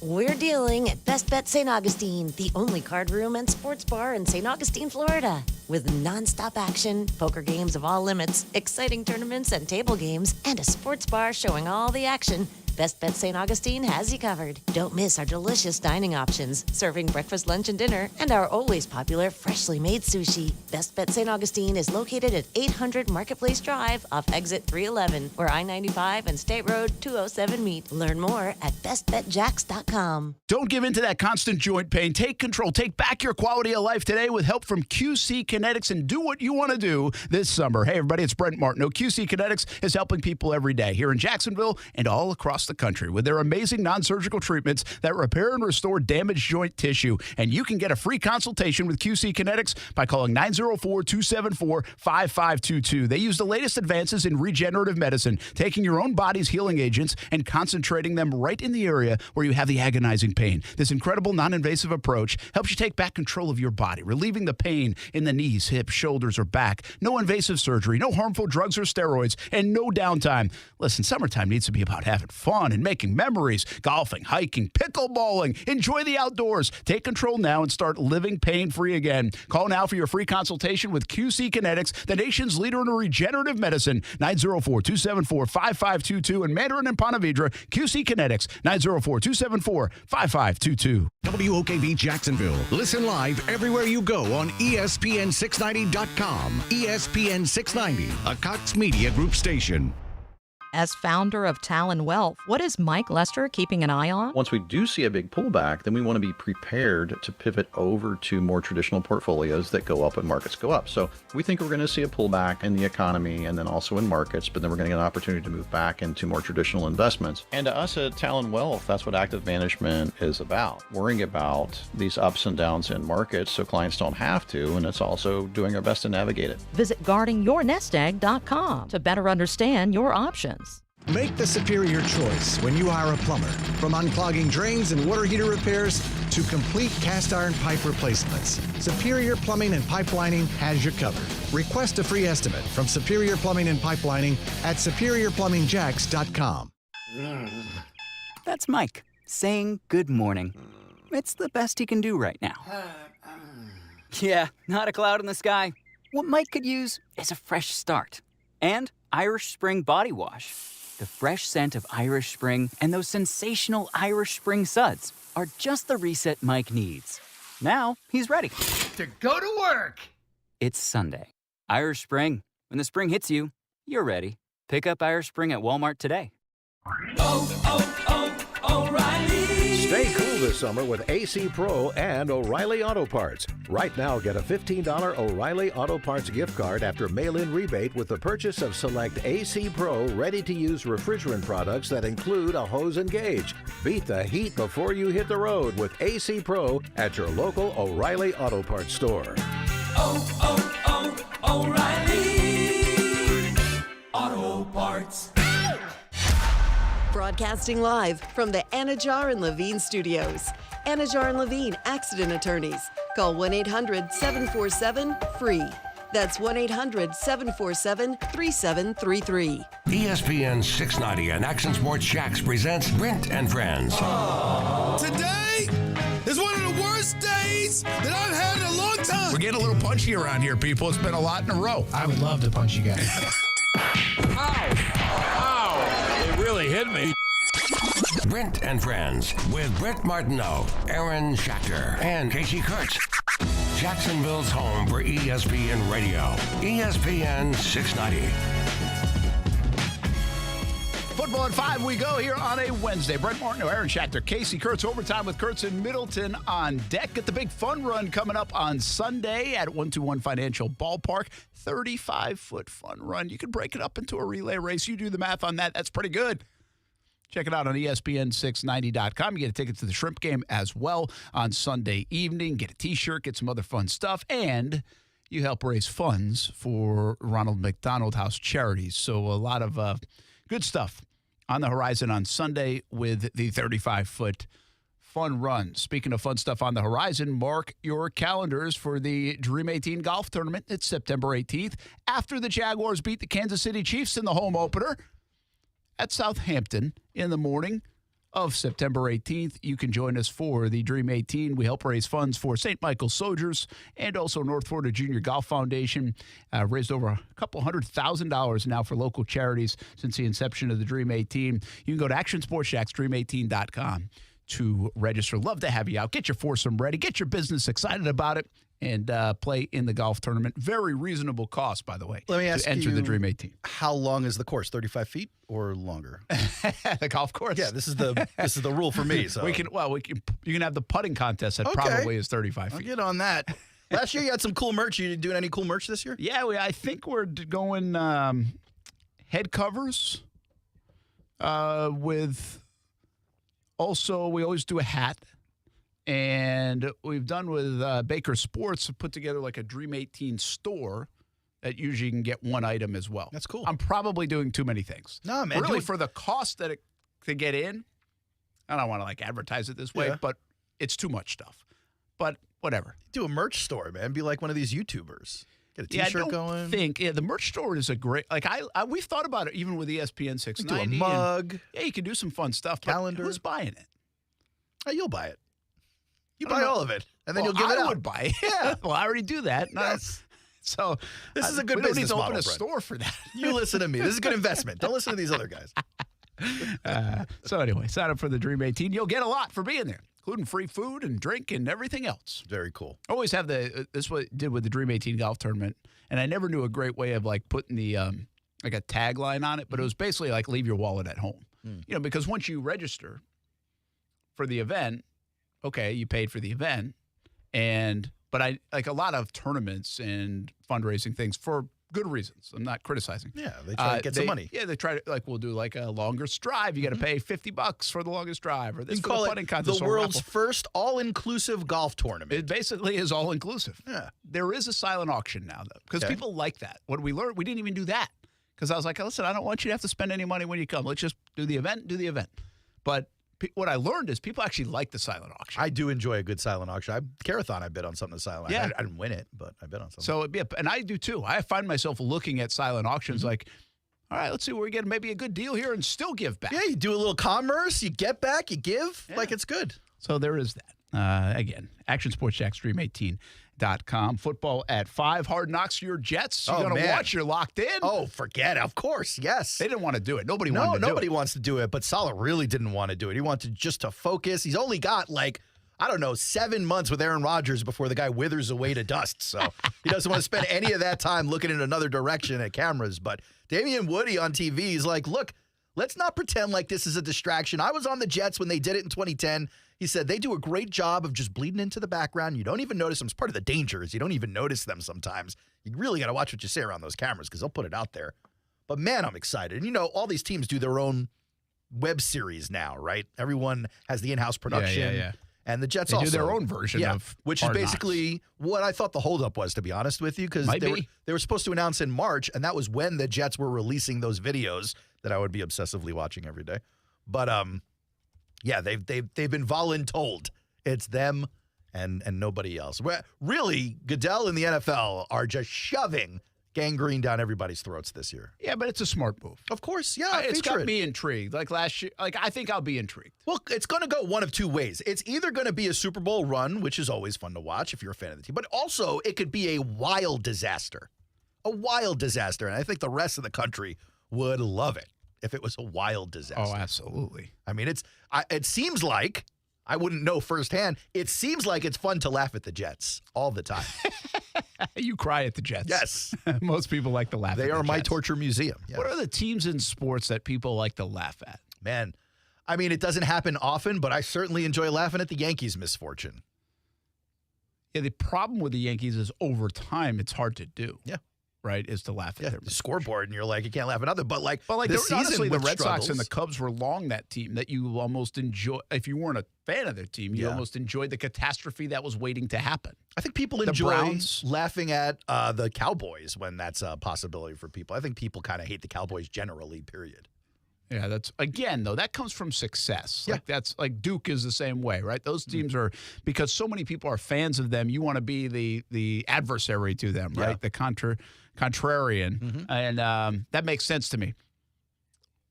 We're dealing at Best Bet St. Augustine, the only card room and sports bar in St. Augustine, Florida. With nonstop action, poker games of all limits, exciting tournaments and table games, and a sports bar showing all the action, Best Bet St. Augustine has you covered. Don't miss our delicious dining options, serving breakfast, lunch, and dinner, and our always popular freshly made sushi. Best Bet St. Augustine is located at 800 Marketplace Drive off exit 311, where I-95 and State Road 207 meet. Learn more at bestbetjacks.com. Don't give in to that constant joint pain. Take control. Take back your quality of life today with help from QC Kinetics and do what you want to do this summer. Hey, everybody, it's Brent Martineau. QC Kinetics is helping people every day here in Jacksonville and all across the country with their amazing non-surgical treatments that repair and restore damaged joint tissue. And you can get a free consultation with QC Kinetics by calling 904-274-5522. They use the latest advances in regenerative medicine, taking your own body's healing agents and concentrating them right in the area where you have the agonizing pain. This incredible non-invasive approach helps you take back control of your body, relieving the pain in the knees, hips, shoulders, or back. No invasive surgery, no harmful drugs or steroids, and no downtime. Listen, summertime needs to be about having fun and making memories. Golfing, hiking, pickleballing. Enjoy the outdoors. Take control now and start living pain-free again. Call now for your free consultation with QC Kinetics, the nation's leader in regenerative medicine. 904-274-5522 in Mandarin and Ponte Vedra. QC Kinetics, 904-274-5522. WOKV Jacksonville. Listen live everywhere you go on ESPN690.com. ESPN 690, a Cox Media Group station. As founder of Talon Wealth, what is Mike Lester keeping an eye on? Once we do see a big pullback, then we want to be prepared to pivot over to more traditional portfolios that go up when markets go up. So we think we're going to see a pullback in the economy and then also in markets, but then we're going to get an opportunity to move back into more traditional investments. And to us at Talon Wealth, that's what active management is about. Worrying about these ups and downs in markets so clients don't have to, and it's also doing our best to navigate it. Visit guardingyournestegg.com to better understand your options. Make the superior choice when you hire a plumber. From unclogging drains and water heater repairs to complete cast iron pipe replacements, Superior Plumbing and Pipelining has you covered. Request a free estimate from Superior Plumbing and Pipelining at superiorplumbingjacks.com. That's Mike saying good morning. It's the best he can do right now. Yeah, not a cloud in the sky. What Mike could use is a fresh start. And Irish Spring Body Wash. The fresh scent of Irish Spring and those sensational Irish Spring suds are just the reset Mike needs. Now he's ready To go to work. It's Sunday. Irish Spring. When the spring hits you, you're ready. Pick up Irish Spring at Walmart today. O'Reilly. Stay cool this summer with AC Pro and O'Reilly Auto Parts. Right now, get a $15 O'Reilly Auto Parts gift card after mail-in rebate with the purchase of select AC Pro ready-to-use refrigerant products that include a hose and gauge. Beat the heat before you hit the road with AC Pro at your local O'Reilly Auto Parts store. O'Reilly Auto Parts. Broadcasting live from the Anajar and Levine studios. Anajar and Levine Accident Attorneys. Call 1-800-747-FREE. That's 1-800-747-3733. ESPN 690 and Action Sports Shacks presents Brent and Friends. Today is one of the worst days that I've had in a long time. We're getting a little punchy around here, people. It's been a lot in a row. I would love to punch you guys. It really hit me. Brent and Friends with Brent Martineau, Aaron Schachter, and Kasey Kurtz. Jacksonville's home for ESPN Radio. ESPN 690. Football at 5 we go here on a Wednesday. Brent Martineau, Aaron Schachter, Kasey Kurtz. Overtime with Kurtz in Middleton on deck. Get the big fun run coming up on Sunday at 121 Financial Ballpark. 35-foot fun run. You can break it up into a relay race. You do the math on that. That's pretty good. Check it out on ESPN690.com. You get a ticket to the Shrimp game as well on Sunday evening. Get a T-shirt, get some other fun stuff, and you help raise funds for Ronald McDonald House Charities. So a lot of good stuff on the horizon on Sunday with the 35-foot fun run. Speaking of fun stuff on the horizon, mark your calendars for the Dream 18 golf tournament. It's September 18th after the Jaguars beat the Kansas City Chiefs in the home opener at Southampton in the morning of September 18th. You can join us for the Dream 18. We help raise funds for St. Michael's Soldiers and also North Florida Junior Golf Foundation. Raised over a couple $100,000 now for local charities since the inception of the Dream 18. You can go to actionsportsshacks.dream18.com to register. Love to have you out. Get your foursome ready. Get your business excited about it and play in the golf tournament. Very reasonable cost, by the way. Let me ask to enter the Dream 18. How long is the course? 35 feet or longer? The golf course. Yeah, this is the rule for me. So you can have the putting contest that probably is 35 feet. I'll get on that. Last year you had some cool merch. You doing any cool merch this year? Yeah, I think we're going head covers with. Also, we always do a hat. And we've done with Baker Sports put together like a Dream 18 store that usually can get one item as well. That's cool. I'm probably doing too many things. No, man. Really, for the cost to get in, I don't want to advertise it this way, but it's too much stuff. But whatever. Do a merch store, man. Be like one of these YouTubers. Get a T-shirt going. The merch store is a great. We've thought about it even with ESPN 690. Do a mug. You can do some fun stuff. Calendar. But who's buying it? You'll buy it. You buy all of it, and then you'll give it out. I would buy it. Yeah. Well, I already do that. Yes. So this is a good we business don't need to model, open a Brent. store for that. You listen to me. This is a good investment. Don't listen to these other guys. So anyway, sign up for the Dream 18. You'll get a lot for being there, including free food and drink and everything else. Very cool. Always have this is what I did with the Dream 18 golf tournament, and I never knew a great way of putting the like a tagline on it, but it was basically like leave your wallet at home. Because once you register for the event, okay, you paid for the event. But I like a lot of tournaments and fundraising things for good reasons. I'm not criticizing. Yeah, they try to get some money. Yeah, they try to we'll do a longest drive. You got to pay $50 for the longest drive, or this You for call the it putting contest. the world's first all-inclusive golf tournament. It basically is all inclusive. Yeah, there is a silent auction now though, because people like that. What did we learn? We didn't even do that because I was like, listen, I don't want you to have to spend any money when you come. Let's just do the event. But what I learned is people actually like the silent auction. I do enjoy a good silent auction. Carathon, I bid on something silent. Yeah. I didn't win it, but I bid on something. So, yeah, and I do too. I find myself looking at silent auctions like, all right, let's see where we get maybe a good deal here and still give back. Yeah, you do a little commerce, you get back, you give, like it's good. So there is that. Again, Action Sports Jack, Stream18.com. Football at 5. Hard Knocks, your Jets. You're going to watch, you're locked in. Oh, forget it. Of course, yes. They didn't want to do it. Nobody wanted to do it. Nobody wants to do it, but Saleh really didn't want to do it. He wanted just to focus. He's only got 7 months with Aaron Rodgers before the guy withers away to dust. So he doesn't want to spend any of that time looking in another direction at cameras. But Damian Woody on TV, he's like, look, let's not pretend like this is a distraction. I was on the Jets when they did it in 2010. He said they do a great job of just bleeding into the background. You don't even notice them. It's part of the danger is you don't even notice them sometimes. You really got to watch what you say around those cameras because they'll put it out there. But, man, I'm excited. And, all these teams do their own web series now, right? Everyone has the in-house production. Yeah. And the Jets they also do their own version of which is Hard basically Knocks. what I thought the holdup was, to be honest with you, because they were supposed to announce in March, and that was when the Jets were releasing those videos that I would be obsessively watching every day. But they've been voluntold. It's them and nobody else. Really, Goodell and the NFL are just shoving gangrene down everybody's throats this year. Yeah, but it's a smart move. Of course, yeah. It's got me intrigued. Like last year, I think I'll be intrigued. Well, it's going to go one of two ways. It's either going to be a Super Bowl run, which is always fun to watch if you're a fan of the team, but also it could be a wild disaster. A wild disaster. And I think the rest of the country would love it if it was a wild disaster. Oh, absolutely. I mean, it seems like, I wouldn't know firsthand, it seems like it's fun to laugh at the Jets all the time. You cry at the Jets. Yes. Most people like to laugh at the Jets. They are my torture museum. Yes. What are the teams in sports that people like to laugh at? Man, I mean, it doesn't happen often, but I certainly enjoy laughing at the Yankees' misfortune. Yeah, the problem with the Yankees is over time, it's hard to do. Yeah. Right, is to laugh at their scoreboard, and you're like, you can't laugh at other. But this season, honestly, the Red struggles. Sox and the Cubs were long that team that you almost enjoy. If you weren't a fan of their team, you almost enjoyed the catastrophe that was waiting to happen. I think people enjoy laughing at the Cowboys when that's a possibility for people. I think people kind of hate the Cowboys generally, period. Yeah, that's again though that comes from success. Yeah. Like that's like Duke is the same way, right? Those teams are because so many people are fans of them. You want to be the adversary to them, right? The contrarian, and that makes sense to me.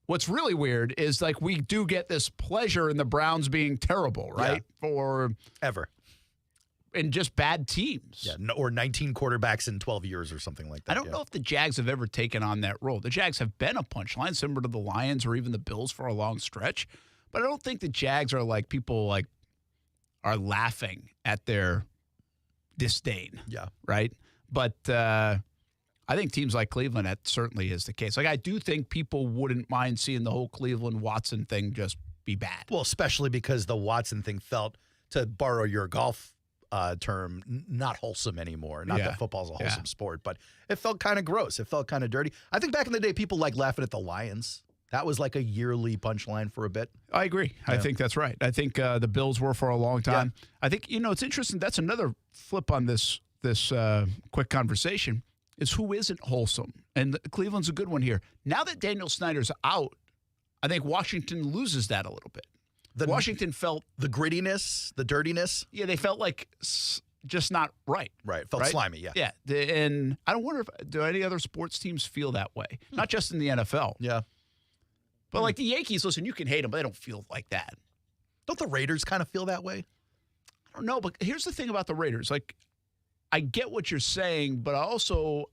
What's really weird is like we do get this pleasure in the Browns being terrible, right? For ever. And just bad teams. Yeah, or 19 quarterbacks in 12 years or something like that. I don't know if the Jags have ever taken on that role. The Jags have been a punchline, similar to the Lions or even the Bills for a long stretch. But I don't think the Jags are like people like are laughing at their disdain. Yeah. Right? But I think teams like Cleveland, that certainly is the case. Like I do think people wouldn't mind seeing the whole Cleveland-Watson thing just be bad. Well, especially because the Watson thing felt, to borrow your golf term, not wholesome anymore. Not that football's a wholesome sport, but it felt kind of gross. It felt kind of dirty. I think back in the day, people like laughing at the Lions. That was like a yearly punchline for a bit. I agree. Yeah. I think that's right. I think the Bills were for a long time. Yeah. I think, it's interesting. That's another flip on this quick conversation is who isn't wholesome. And Cleveland's a good one here. Now that Daniel Snyder's out, I think Washington loses that a little bit. Washington felt the grittiness, the dirtiness. Yeah, they felt like just not right. Right, felt slimy. Yeah, yeah. And I don't wonder if do any other sports teams feel that way. Not just in the NFL. Yeah, but like the Yankees, listen, you can hate them, but they don't feel like that. Don't the Raiders kind of feel that way? I don't know, but here's the thing about the Raiders. Like, I get what you're saying, but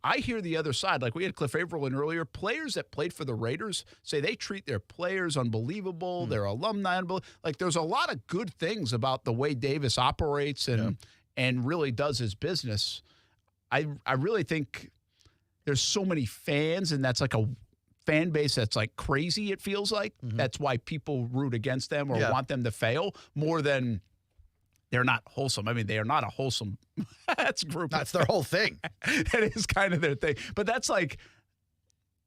I hear the other side. Like we had Cliff Avril in earlier. Players that played for the Raiders say they treat their players unbelievable, their alumni unbelievable. Like there's a lot of good things about the way Davis operates and really does his business. I really think there's so many fans, and that's like a fan base that's like crazy, it feels like. That's why people root against them or want them to fail more than they're not wholesome. I mean, they are not a wholesome group. That's their whole thing. That is kind of their thing. But that's like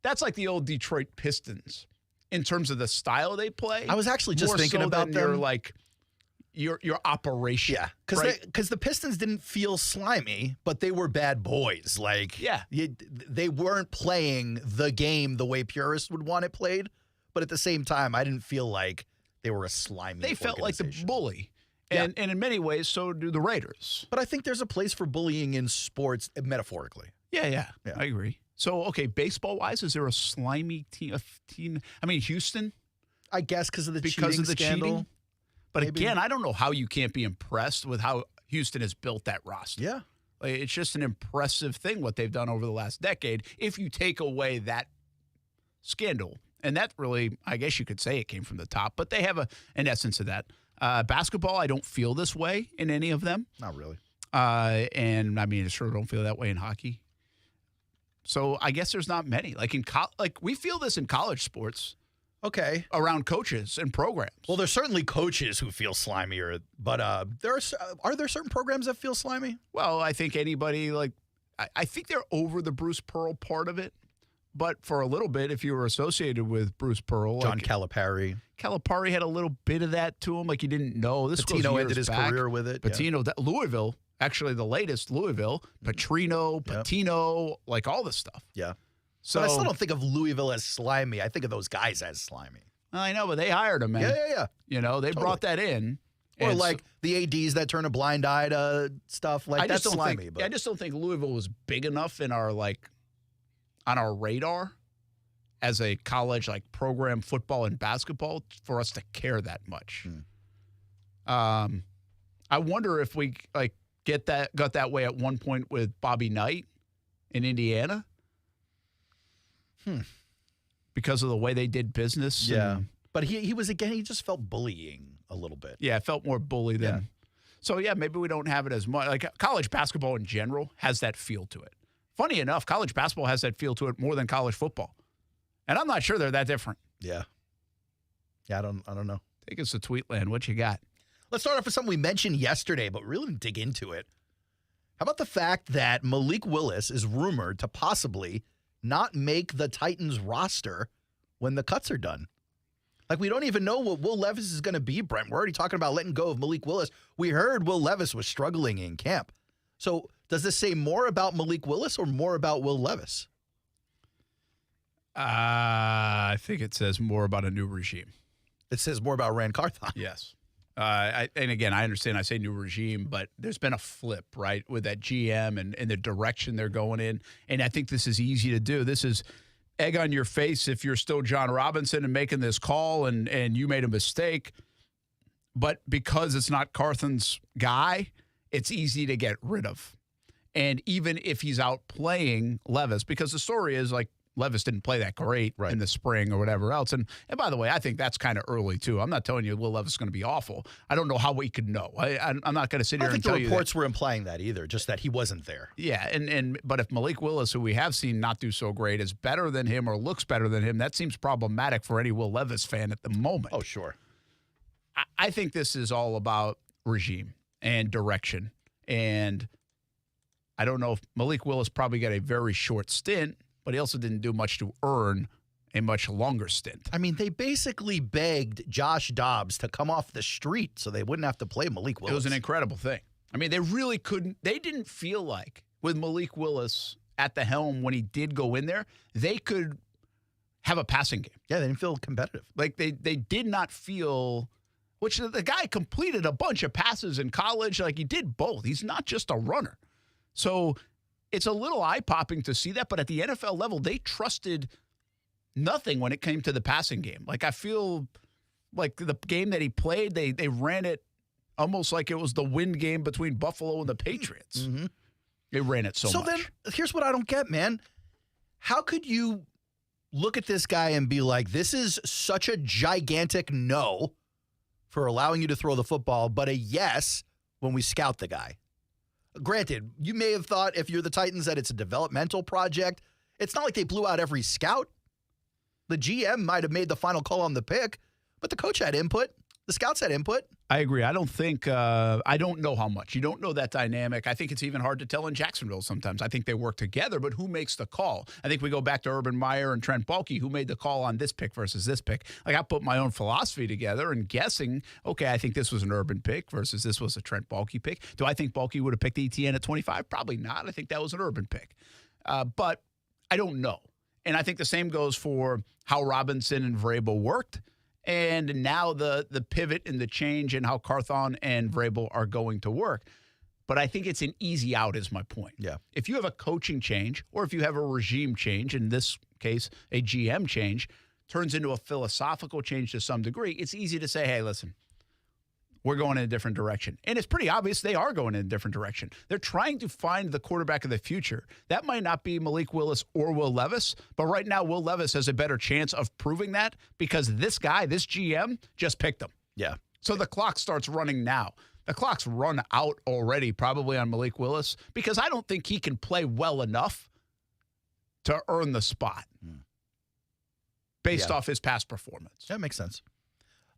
the old Detroit Pistons in terms of the style they play. I was actually just thinking about them. You're like, your operation. Yeah, because the Pistons didn't feel slimy, but they were bad boys. Like, they weren't playing the game the way purists would want it played. But at the same time, I didn't feel like they were a slimy. They felt like the bully, and in many ways, so do the Raiders. But I think there's a place for bullying in sports, metaphorically. Yeah, I agree. So, okay, baseball-wise, is there a slimy team? I mean, Houston, I guess because of the cheating. But maybe. Again, I don't know how you can't be impressed with how Houston has built that roster. Yeah. Like, it's just an impressive thing what they've done over the last decade if you take away that scandal. And that really, I guess you could say it came from the top, but they have an essence of that. Basketball, I don't feel this way in any of them. Not really. And, I mean, I sure don't feel that way in hockey. So I guess there's not many. Like we feel this in college sports. Okay. Around coaches and programs. Well, there's certainly coaches who feel slimier, but are there certain programs that feel slimy? Well, I think anybody I think they're over the Bruce Pearl part of it, but for a little bit, if you were associated with Bruce Pearl, John Calipari had a little bit of that to him, like you didn't know. This Patino ended his career with it. Patino, Louisville, actually the latest Louisville, Patino, like all this stuff. Yeah. So, but I still don't think of Louisville as slimy. I think of those guys as slimy. I know, but they hired him, man. Yeah. You know, they brought that in. Or like the ADs that turn a blind eye to stuff. Like, that's slimy. I just don't think Louisville was big enough in our, on our radar as a college, program football and basketball for us to care that much. I wonder if we, got that way at one point with Bobby Knight in Indiana. Because of the way they did business. Yeah. But he was, again, he just felt bullying a little bit. Yeah, it felt more bully than. Yeah. So, maybe we don't have it as much. Like, college basketball in general has that feel to it. Funny enough, college basketball has that feel to it more than college football. And I'm not sure they're that different. Yeah. Yeah, I don't know. Take us to Tweetland. What you got? Let's start off with something we mentioned yesterday, but really didn't dig into it. How about the fact that Malik Willis is rumored to possibly not make the Titans roster when the cuts are done? Like, we don't even know what Will Levis is going to be, Brent. We're already talking about letting go of Malik Willis. We heard Will Levis was struggling in camp. So does this say more about Malik Willis or more about Will Levis? I think it says more about a new regime. It says more about Rand Carthon. Yes. And again, I understand I say new regime, but there's been a flip, right, with that GM and the direction they're going in. And I think this is easy to do. This is egg on your face if you're still John Robinson and making this call and you made a mistake. But because it's not Carthon's guy, it's easy to get rid of. And even if he's out playing Levis, because the story is Levis didn't play that great in the spring or whatever else. And by the way, I think that's kind of early, too. I'm not telling you Will Levis is going to be awful. I don't know how we could know. I'm not going to sit here and tell you. I don't think the reports were implying that either, just that he wasn't there. Yeah, but if Malik Willis, who we have seen not do so great, is better than him or looks better than him, that seems problematic for any Will Levis fan at the moment. Oh, sure. I think this is all about regime and direction. And I don't know if Malik Willis probably got a very short stint, but he also didn't do much to earn a much longer stint. I mean, they basically begged Josh Dobbs to come off the street so they wouldn't have to play Malik Willis. It was an incredible thing. I mean, they really couldn't. They didn't feel like with Malik Willis at the helm when he did go in there, they could have a passing game. Yeah, they didn't feel competitive. Like they did not feel, which the guy completed a bunch of passes in college. Like he did both. He's not just a runner. So it's a little eye-popping to see that, but at the NFL level, they trusted nothing when it came to the passing game. Like, I feel like the game that he played, they ran it almost like it was the wind game between Buffalo and the Patriots. Mm-hmm. They ran it so much. So then, here's what I don't get, man. How could you look at this guy and be like, this is such a gigantic no for allowing you to throw the football, but a yes when we scout the guy? Granted, you may have thought if you're the Titans that it's a developmental project. It's not like they blew out every scout. The GM might have made the final call on the pick, but the coach had input. The scouts had input. I agree. I don't think I don't know how much. You don't know that dynamic. I think it's even hard to tell in Jacksonville sometimes. I think they work together, but who makes the call? I think we go back to Urban Meyer and Trent Baalke, who made the call on this pick versus this pick. Like, I put my own philosophy together and guessing, okay, I think this was an Urban pick versus this was a Trent Baalke pick. Do I think Baalke would have picked ETN at 25? Probably not. I think that was an Urban pick. But I don't know. And I think the same goes for how Robinson and Vrabel worked. And now the pivot and the change in how Carthon and Vrabel are going to work. But I think it's an easy out is my point. Yeah. If you have a coaching change or if you have a regime change, in this case, a GM change, turns into a philosophical change to some degree, it's easy to say, hey, listen, we're going in a different direction. And it's pretty obvious they are going in a different direction. They're trying to find the quarterback of the future. That might not be Malik Willis or Will Levis, but right now Will Levis has a better chance of proving that because this guy, this GM, just picked him. Yeah. So the clock starts running now. The clock's run out already probably on Malik Willis because I don't think he can play well enough to earn the spot based off his past performance. That makes sense.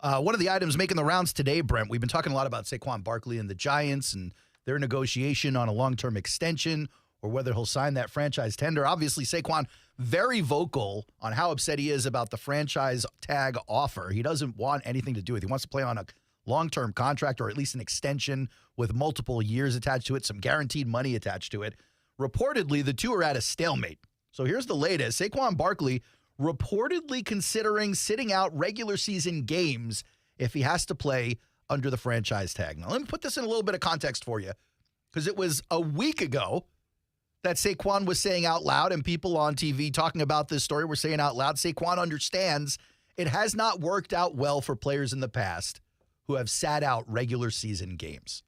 One of the items making the rounds today, Brent, we've been talking a lot about Saquon Barkley and the Giants and their negotiation on a long-term extension or whether he'll sign that franchise tender. Obviously, Saquon very vocal on how upset he is about the franchise tag offer. He doesn't want anything to do with it. He wants to play on a long-term contract or at least an extension with multiple years attached to it, some guaranteed money attached to it. Reportedly, the two are at a stalemate. So here's the latest. Saquon Barkley reportedly considering sitting out regular season games if he has to play under the franchise tag. Now, let me put this in a little bit of context for you, because it was a week ago that Saquon was saying out loud, and people on TV talking about this story were saying out loud, Saquon understands it has not worked out well for players in the past who have sat out regular season games.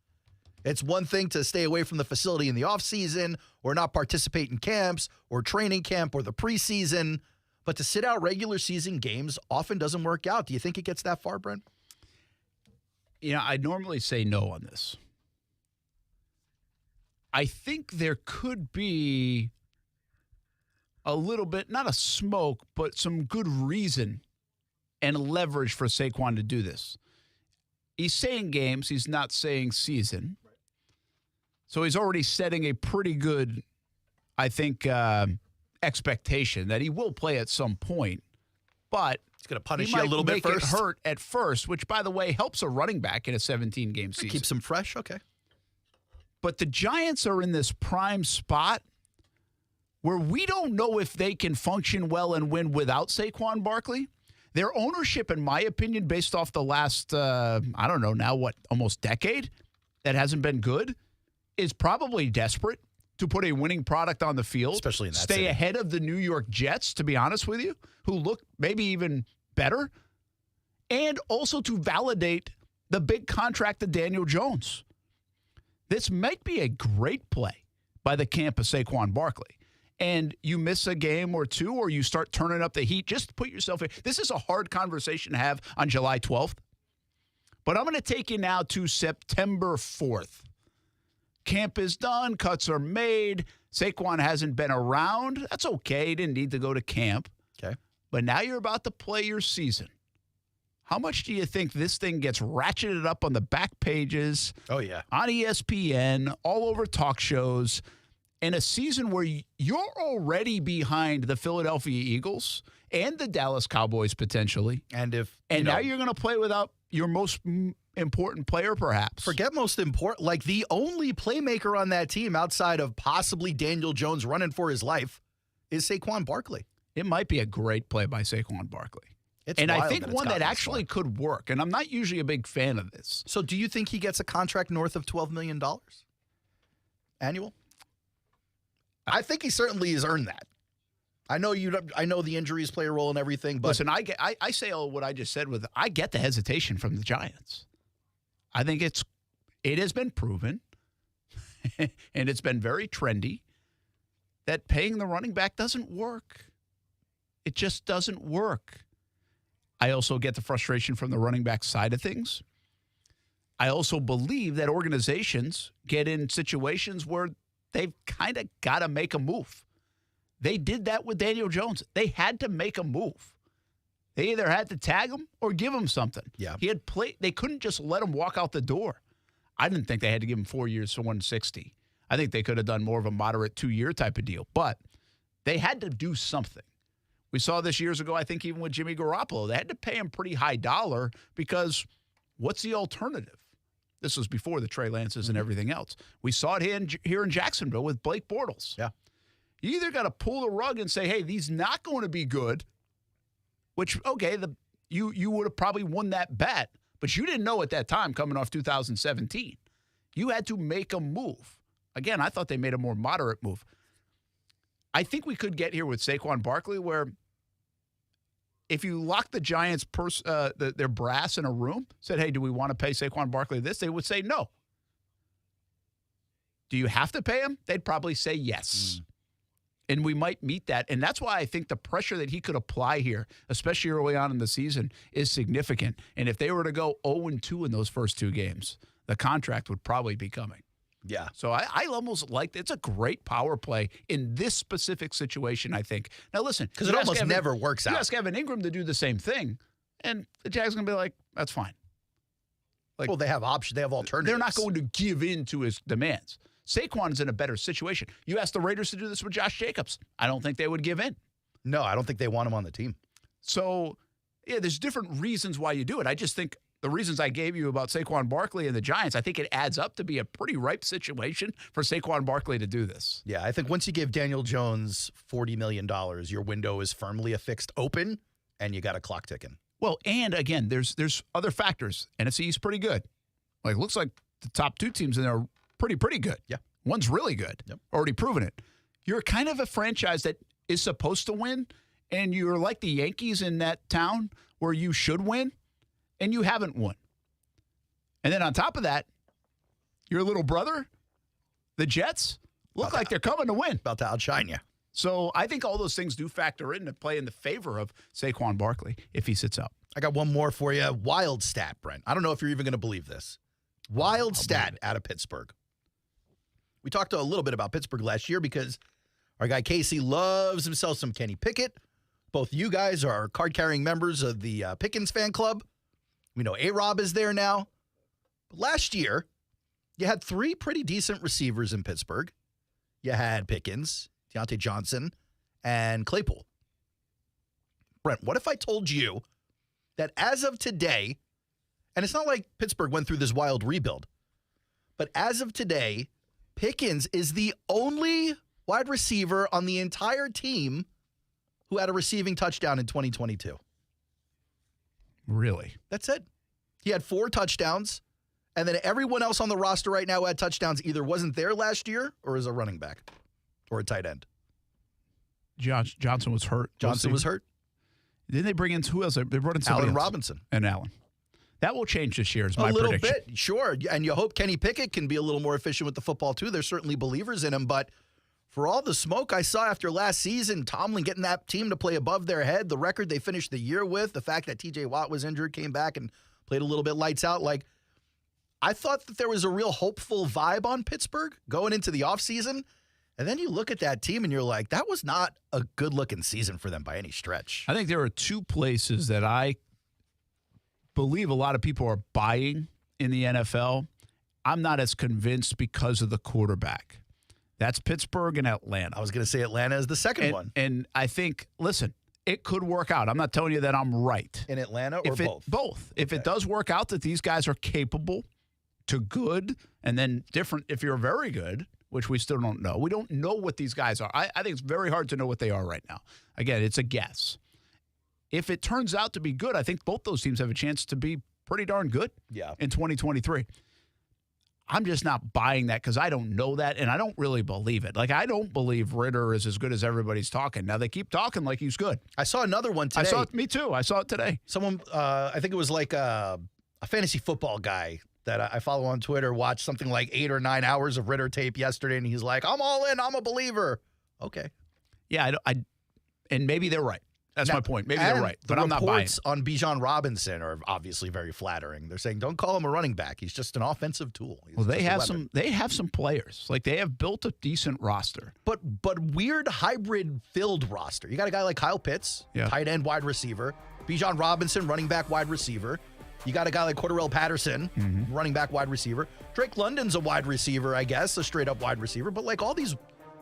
It's one thing to stay away from the facility in the offseason or not participate in camps or training camp or the preseason, but to sit out regular season games often doesn't work out. Do you think it gets that far, Brent? You know, I normally say no on this. I think there could be a little bit, not a smoke, but some good reason and leverage for Saquon to do this. He's saying games. He's not saying season. So he's already setting a pretty good, I think, expectation that he will play at some point, but he's going to punish you a little bit first. It hurt at first, which, by the way, helps a running back in a 17-game season. Keeps him fresh, okay. But the Giants are in this prime spot where we don't know if they can function well and win without Saquon Barkley. Their ownership, in my opinion, based off the last, almost decade, that hasn't been good, is probably desperate to put a winning product on the field, especially in that stay city. Ahead of the New York Jets, to be honest with you, who look maybe even better, and also to validate the big contract of Daniel Jones. This might be a great play by the camp of Saquon Barkley. And you miss a game or two, or you start turning up the heat, just put yourself in. This is a hard conversation to have on July 12th. But I'm going to take you now to September 4th. Camp is done. Cuts are made. Saquon hasn't been around. That's okay. He didn't need to go to camp. Okay. But now you're about to play your season. How much do you think this thing gets ratcheted up on the back pages? Oh, yeah. On ESPN, all over talk shows, in a season where you're already behind the Philadelphia Eagles and the Dallas Cowboys potentially. And now you're going to play without your most important player, perhaps. Forget most important. Like, the only playmaker on that team outside of possibly Daniel Jones running for his life is Saquon Barkley. It might be a great play by Saquon Barkley. I think one that actually could work. And I'm not usually a big fan of this. So do you think he gets a contract north of $12 million annual? I think he certainly has earned that. I know the injuries play a role in everything, but listen, I say all what I just said with I get the hesitation from the Giants. I think it has been proven, and it's been very trendy, that paying the running back doesn't work. It just doesn't work. I also get the frustration from the running back side of things. I also believe that organizations get in situations where they've kind of got to make a move. They did that with Daniel Jones. They had to make a move. They either had to tag him or give him something. Yeah. He had played. They couldn't just let him walk out the door. I didn't think they had to give him 4 years for 160. I think they could have done more of a moderate 2-year type of deal. But they had to do something. We saw this years ago, I think, even with Jimmy Garoppolo. They had to pay him pretty high dollar because what's the alternative? This was before the Trey Lances and everything else. We saw it here in Jacksonville with Blake Bortles. Yeah. You either got to pull the rug and say, hey, these not going to be good, which, okay, you would have probably won that bet, but you didn't know at that time coming off 2017. You had to make a move. Again, I thought they made a more moderate move. I think we could get here with Saquon Barkley where if you lock the Giants' their brass in a room, said, hey, do we want to pay Saquon Barkley this? They would say no. Do you have to pay him? They'd probably say yes. And we might meet that. And that's why I think the pressure that he could apply here, especially early on in the season, is significant. And if they were to go 0-2 in those first 2 games, the contract would probably be coming. Yeah. So I almost like it's a great power play in this specific situation, I think. Now, listen. Because it almost never works out. You ask Evan Ingram to do the same thing, and the Jags are going to be like, that's fine. Like, well, they have options. They have alternatives. They're not going to give in to his demands. Saquon is in a better situation. You ask the Raiders to do this with Josh Jacobs. I don't think they would give in. No, I don't think they want him on the team. So, yeah, there's different reasons why you do it. I just think the reasons I gave you about Saquon Barkley and the Giants, I think it adds up to be a pretty ripe situation for Saquon Barkley to do this. Yeah, I think once you give Daniel Jones $40 million, your window is firmly affixed open, and you got a clock ticking. Well, and again, there's other factors. NFC East pretty good. Like, looks like the top 2 teams in there are pretty good. Yeah. One's really good. Yep. Already proven it. You're kind of a franchise that is supposed to win, and you're like the Yankees in that town where you should win, and you haven't won. And then on top of that, your little brother, the Jets, look like they're coming to win. About to outshine you. So I think all those things do factor in to play in the favor of Saquon Barkley if he sits out. I got one more for you. Wild stat, Brent. I don't know if you're even going to believe this. Wild stat out of Pittsburgh. We talked a little bit about Pittsburgh last year because our guy Kasey loves himself some Kenny Pickett. Both you guys are card-carrying members of the Pickens fan club. We know A-Rob is there now. But last year, you had 3 pretty decent receivers in Pittsburgh. You had Pickens, Deontay Johnson, and Claypool. Brent, what if I told you that as of today, and it's not like Pittsburgh went through this wild rebuild, but as of today, Pickens is the only wide receiver on the entire team who had a receiving touchdown in 2022. Really? That's it. He had 4 touchdowns, and then everyone else on the roster right now who had touchdowns either wasn't there last year or is a running back or a tight end. Johnson was hurt. Johnson was hurt. Didn't they bring in who else? They brought in somebody Allen else. Robinson. And Allen. That will change this year is my prediction. prediction. A little bit, sure. And you hope Kenny Pickett can be a little more efficient with the football, too. There's certainly believers in him. But for all the smoke I saw after last season, Tomlin getting that team to play above their head, the record they finished the year with, the fact that T.J. Watt was injured, came back and played a little bit lights out. Like, I thought that there was a real hopeful vibe on Pittsburgh going into the offseason. And then you look at that team and you're like, that was not a good-looking season for them by any stretch. I think there are 2 places that I believe a lot of people are buying in the NFL. I'm not as convinced because of the quarterback. That's Pittsburgh and Atlanta. I was going to say Atlanta is the second one. And I think, listen, it could work out. I'm not telling you that I'm right. In Atlanta or both? Both. If it does work out that these guys are capable to good and then different if you're very good, which we still don't know. We don't know what these guys are. I think it's very hard to know what they are right now. Again, it's a guess. If it turns out to be good, I think both those teams have a chance to be pretty darn good in 2023. I'm just not buying that because I don't know that, and I don't really believe it. Like, I don't believe Ritter is as good as everybody's talking. Now, they keep talking like he's good. I saw another one today. Me too. I saw it today. Someone, I think it was like a fantasy football guy that I follow on Twitter, watched something like 8 or 9 hours of Ritter tape yesterday, and he's like, I'm all in. I'm a believer. Okay. Yeah, and maybe they're right. That's my point. Maybe they're right, but I'm not buying. The reports on Bijan Robinson are obviously very flattering. They're saying, don't call him a running back. He's just an offensive tool. Well, they have some players. Like, they have built a decent roster. But weird hybrid filled roster. You got a guy like Kyle Pitts, tight end wide receiver. Bijan Robinson, running back, wide receiver. You got a guy like Cordarrelle Patterson, running back, wide receiver. Drake London's a wide receiver, I guess, a straight-up wide receiver. But like all these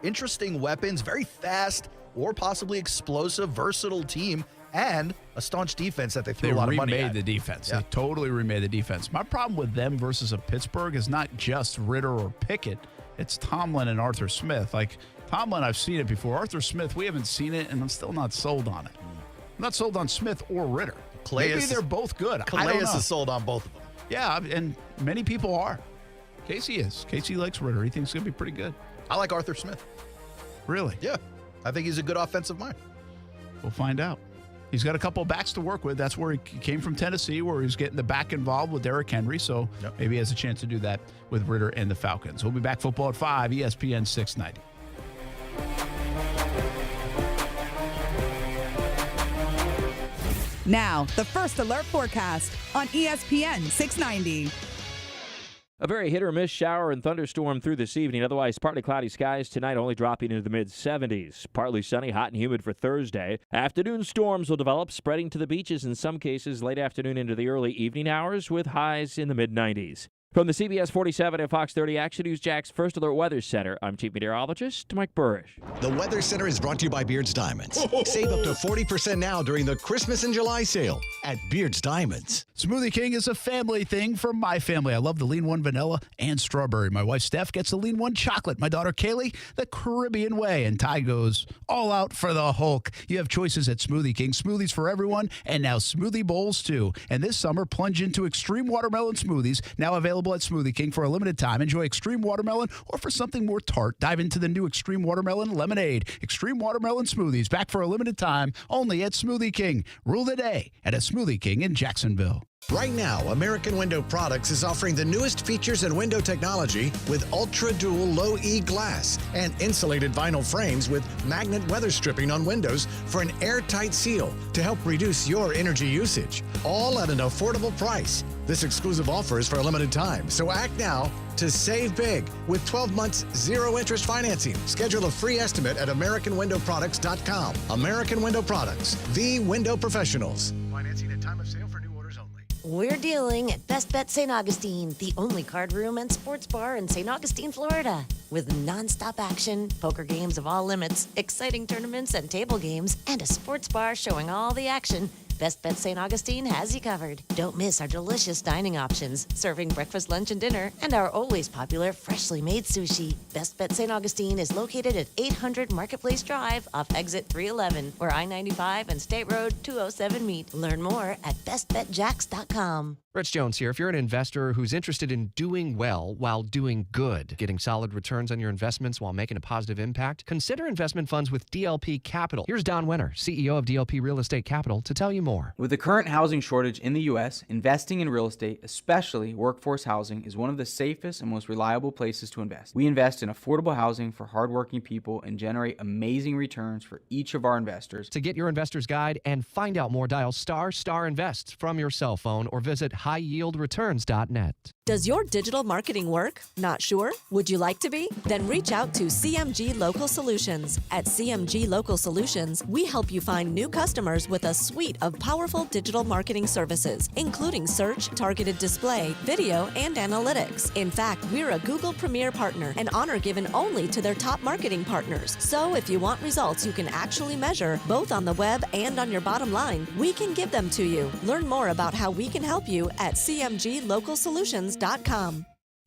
interesting weapons, very fast or possibly explosive, versatile team, and a staunch defense that they threw a lot of money at. They remade the defense. Yeah. They totally remade the defense. My problem with them versus a Pittsburgh is not just Ritter or Pickett. It's Tomlin and Arthur Smith. Like, Tomlin, I've seen it before. Arthur Smith, we haven't seen it, and I'm still not sold on it. I'm not sold on Smith or Ritter. Maybe they're both good. I don't know. Calais is sold on both of them. Yeah, and many people are. Kasey is. Kasey likes Ritter. He thinks he's going to be pretty good. I like Arthur Smith. Really? Yeah. I think he's a good offensive mind. We'll find out. He's got a couple of backs to work with. That's where he came from, Tennessee, where he's getting the back involved with Derrick Henry. So maybe he has a chance to do that with Ritter and the Falcons. We'll be back football at 5, ESPN 690. Now, the First Alert Forecast on ESPN 690. A very hit or miss shower and thunderstorm through this evening. Otherwise, partly cloudy skies tonight, only dropping into the mid-70s. Partly sunny, hot and humid for Thursday. Afternoon storms will develop, spreading to the beaches in some cases late afternoon into the early evening hours with highs in the mid-90s. From the CBS 47 and Fox 30 Action News Jack's First Alert Weather Center, I'm Chief Meteorologist Mike Burrish. The Weather Center is brought to you by Beard's Diamonds. Save up to 40% now during the Christmas and July sale at Beard's Diamonds. Smoothie King is a family thing for my family. I love the Lean One vanilla and strawberry. My wife Steph gets the Lean One chocolate. My daughter Kaylee, the Caribbean way. And Ty goes all out for the Hulk. You have choices at Smoothie King. Smoothies for everyone, and now smoothie bowls too. And this summer, plunge into extreme watermelon smoothies, now available at Smoothie King for a limited time. Enjoy extreme watermelon, or for something more tart, dive into the new extreme watermelon lemonade. Extreme watermelon smoothies back for a limited time only at Smoothie King. Rule the day at a Smoothie King in Jacksonville. Right now, American Window Products is offering the newest features in window technology with Ultra Dual Low E glass and insulated vinyl frames with magnet weather stripping on windows for an airtight seal to help reduce your energy usage, all at an affordable price. This exclusive offer is for a limited time, so act now to save big with 12 months zero interest financing. Schedule a free estimate at AmericanWindowProducts.com. American Window Products, the window professionals. Financing at time of sale for new orders only. We're dealing at Best Bet St. Augustine, the only card room and sports bar in St. Augustine, Florida. With nonstop action, poker games of all limits, exciting tournaments and table games, and a sports bar showing all the action, Best Bet St. Augustine has you covered. Don't miss our delicious dining options, serving breakfast, lunch, and dinner, and our always popular freshly made sushi. Best Bet St. Augustine is located at 800 Marketplace Drive off exit 311, where I-95 and State Road 207 meet. Learn more at bestbetjacks.com. Rich Jones here. If you're an investor who's interested in doing well while doing good, getting solid returns on your investments while making a positive impact, consider investment funds with DLP Capital. Here's Don Wenner, CEO of DLP Real Estate Capital, to tell you more. With the current housing shortage in the U.S., investing in real estate, especially workforce housing, is one of the safest and most reliable places to invest. We invest in affordable housing for hardworking people and generate amazing returns for each of our investors. To get your investor's guide and find out more, dial ** invest from your cell phone or visit highyieldreturns.net. Does your digital marketing work? Not sure? Would you like to be? Then reach out to CMG Local Solutions. At CMG Local Solutions, we help you find new customers with a suite of powerful digital marketing services, including search, targeted display, video, and analytics. In fact, we're a Google Premier partner, an honor given only to their top marketing partners. So if you want results you can actually measure, both on the web and on your bottom line, we can give them to you. Learn more about how we can help you at cmglocalsolutions.com.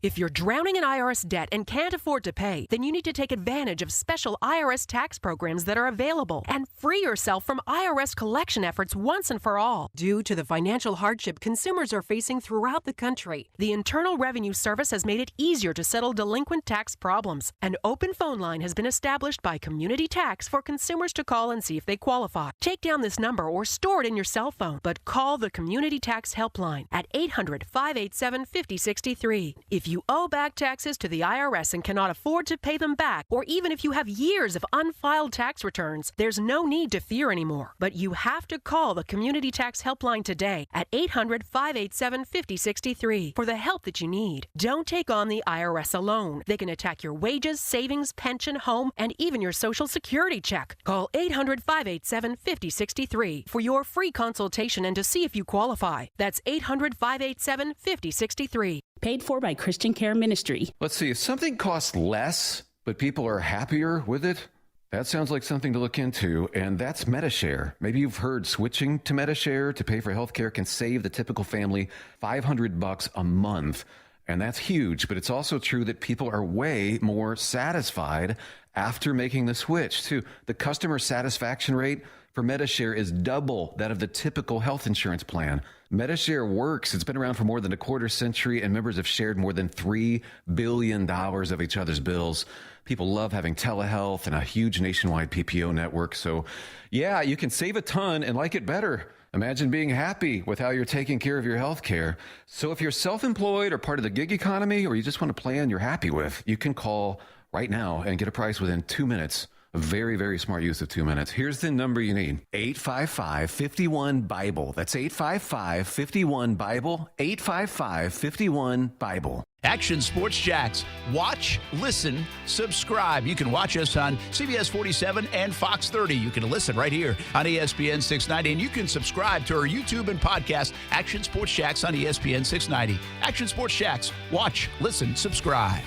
If you're drowning in IRS debt and can't afford to pay, then you need to take advantage of special IRS tax programs that are available and free yourself from IRS collection efforts once and for all. Due to the financial hardship consumers are facing throughout the country, the Internal Revenue Service has made it easier to settle delinquent tax problems. An open phone line has been established by Community Tax for consumers to call and see if they qualify. Take down this number or store it in your cell phone, but call the Community Tax Helpline at 800-587-5063. If If you owe back taxes to the IRS and cannot afford to pay them back, or even if you have years of unfiled tax returns, there's no need to fear anymore. But you have to call the Community Tax Helpline today at 800-587-5063 for the help that you need. Don't take on the IRS alone. They can attack your wages, savings, pension, home, and even your Social Security check. Call 800-587-5063 for your free consultation and to see if you qualify. That's 800-587-5063. Paid for by Christian Care Ministry. Let's see, if something costs less, but people are happier with it, that sounds like something to look into, and that's MediShare. Maybe you've heard switching to MediShare to pay for healthcare can save the typical family $500 a month, and that's huge, but it's also true that people are way more satisfied after making the switch, too. The customer satisfaction rate for MediShare is double that of the typical health insurance plan. MediShare works. It's been around for more than a quarter century, and members have shared more than $3 billion of each other's bills. People love having telehealth and a huge nationwide PPO network. So, yeah, you can save a ton and like it better. Imagine being happy with how you're taking care of your health care. So if you're self-employed or part of the gig economy, or you just want a plan you're happy with, you can call right now and get a price within 2 minutes. A very, very smart use of 2 minutes. Here's the number you need. 855-51-BIBLE. That's 855-51-BIBLE. 855-51-BIBLE. Action Sports Jacks. Watch, listen, subscribe. You can watch us on CBS 47 and Fox 30. You can listen right here on ESPN 690. And you can subscribe to our YouTube and podcast, Action Sports Jacks on ESPN 690. Action Sports Jacks. Watch, listen, subscribe.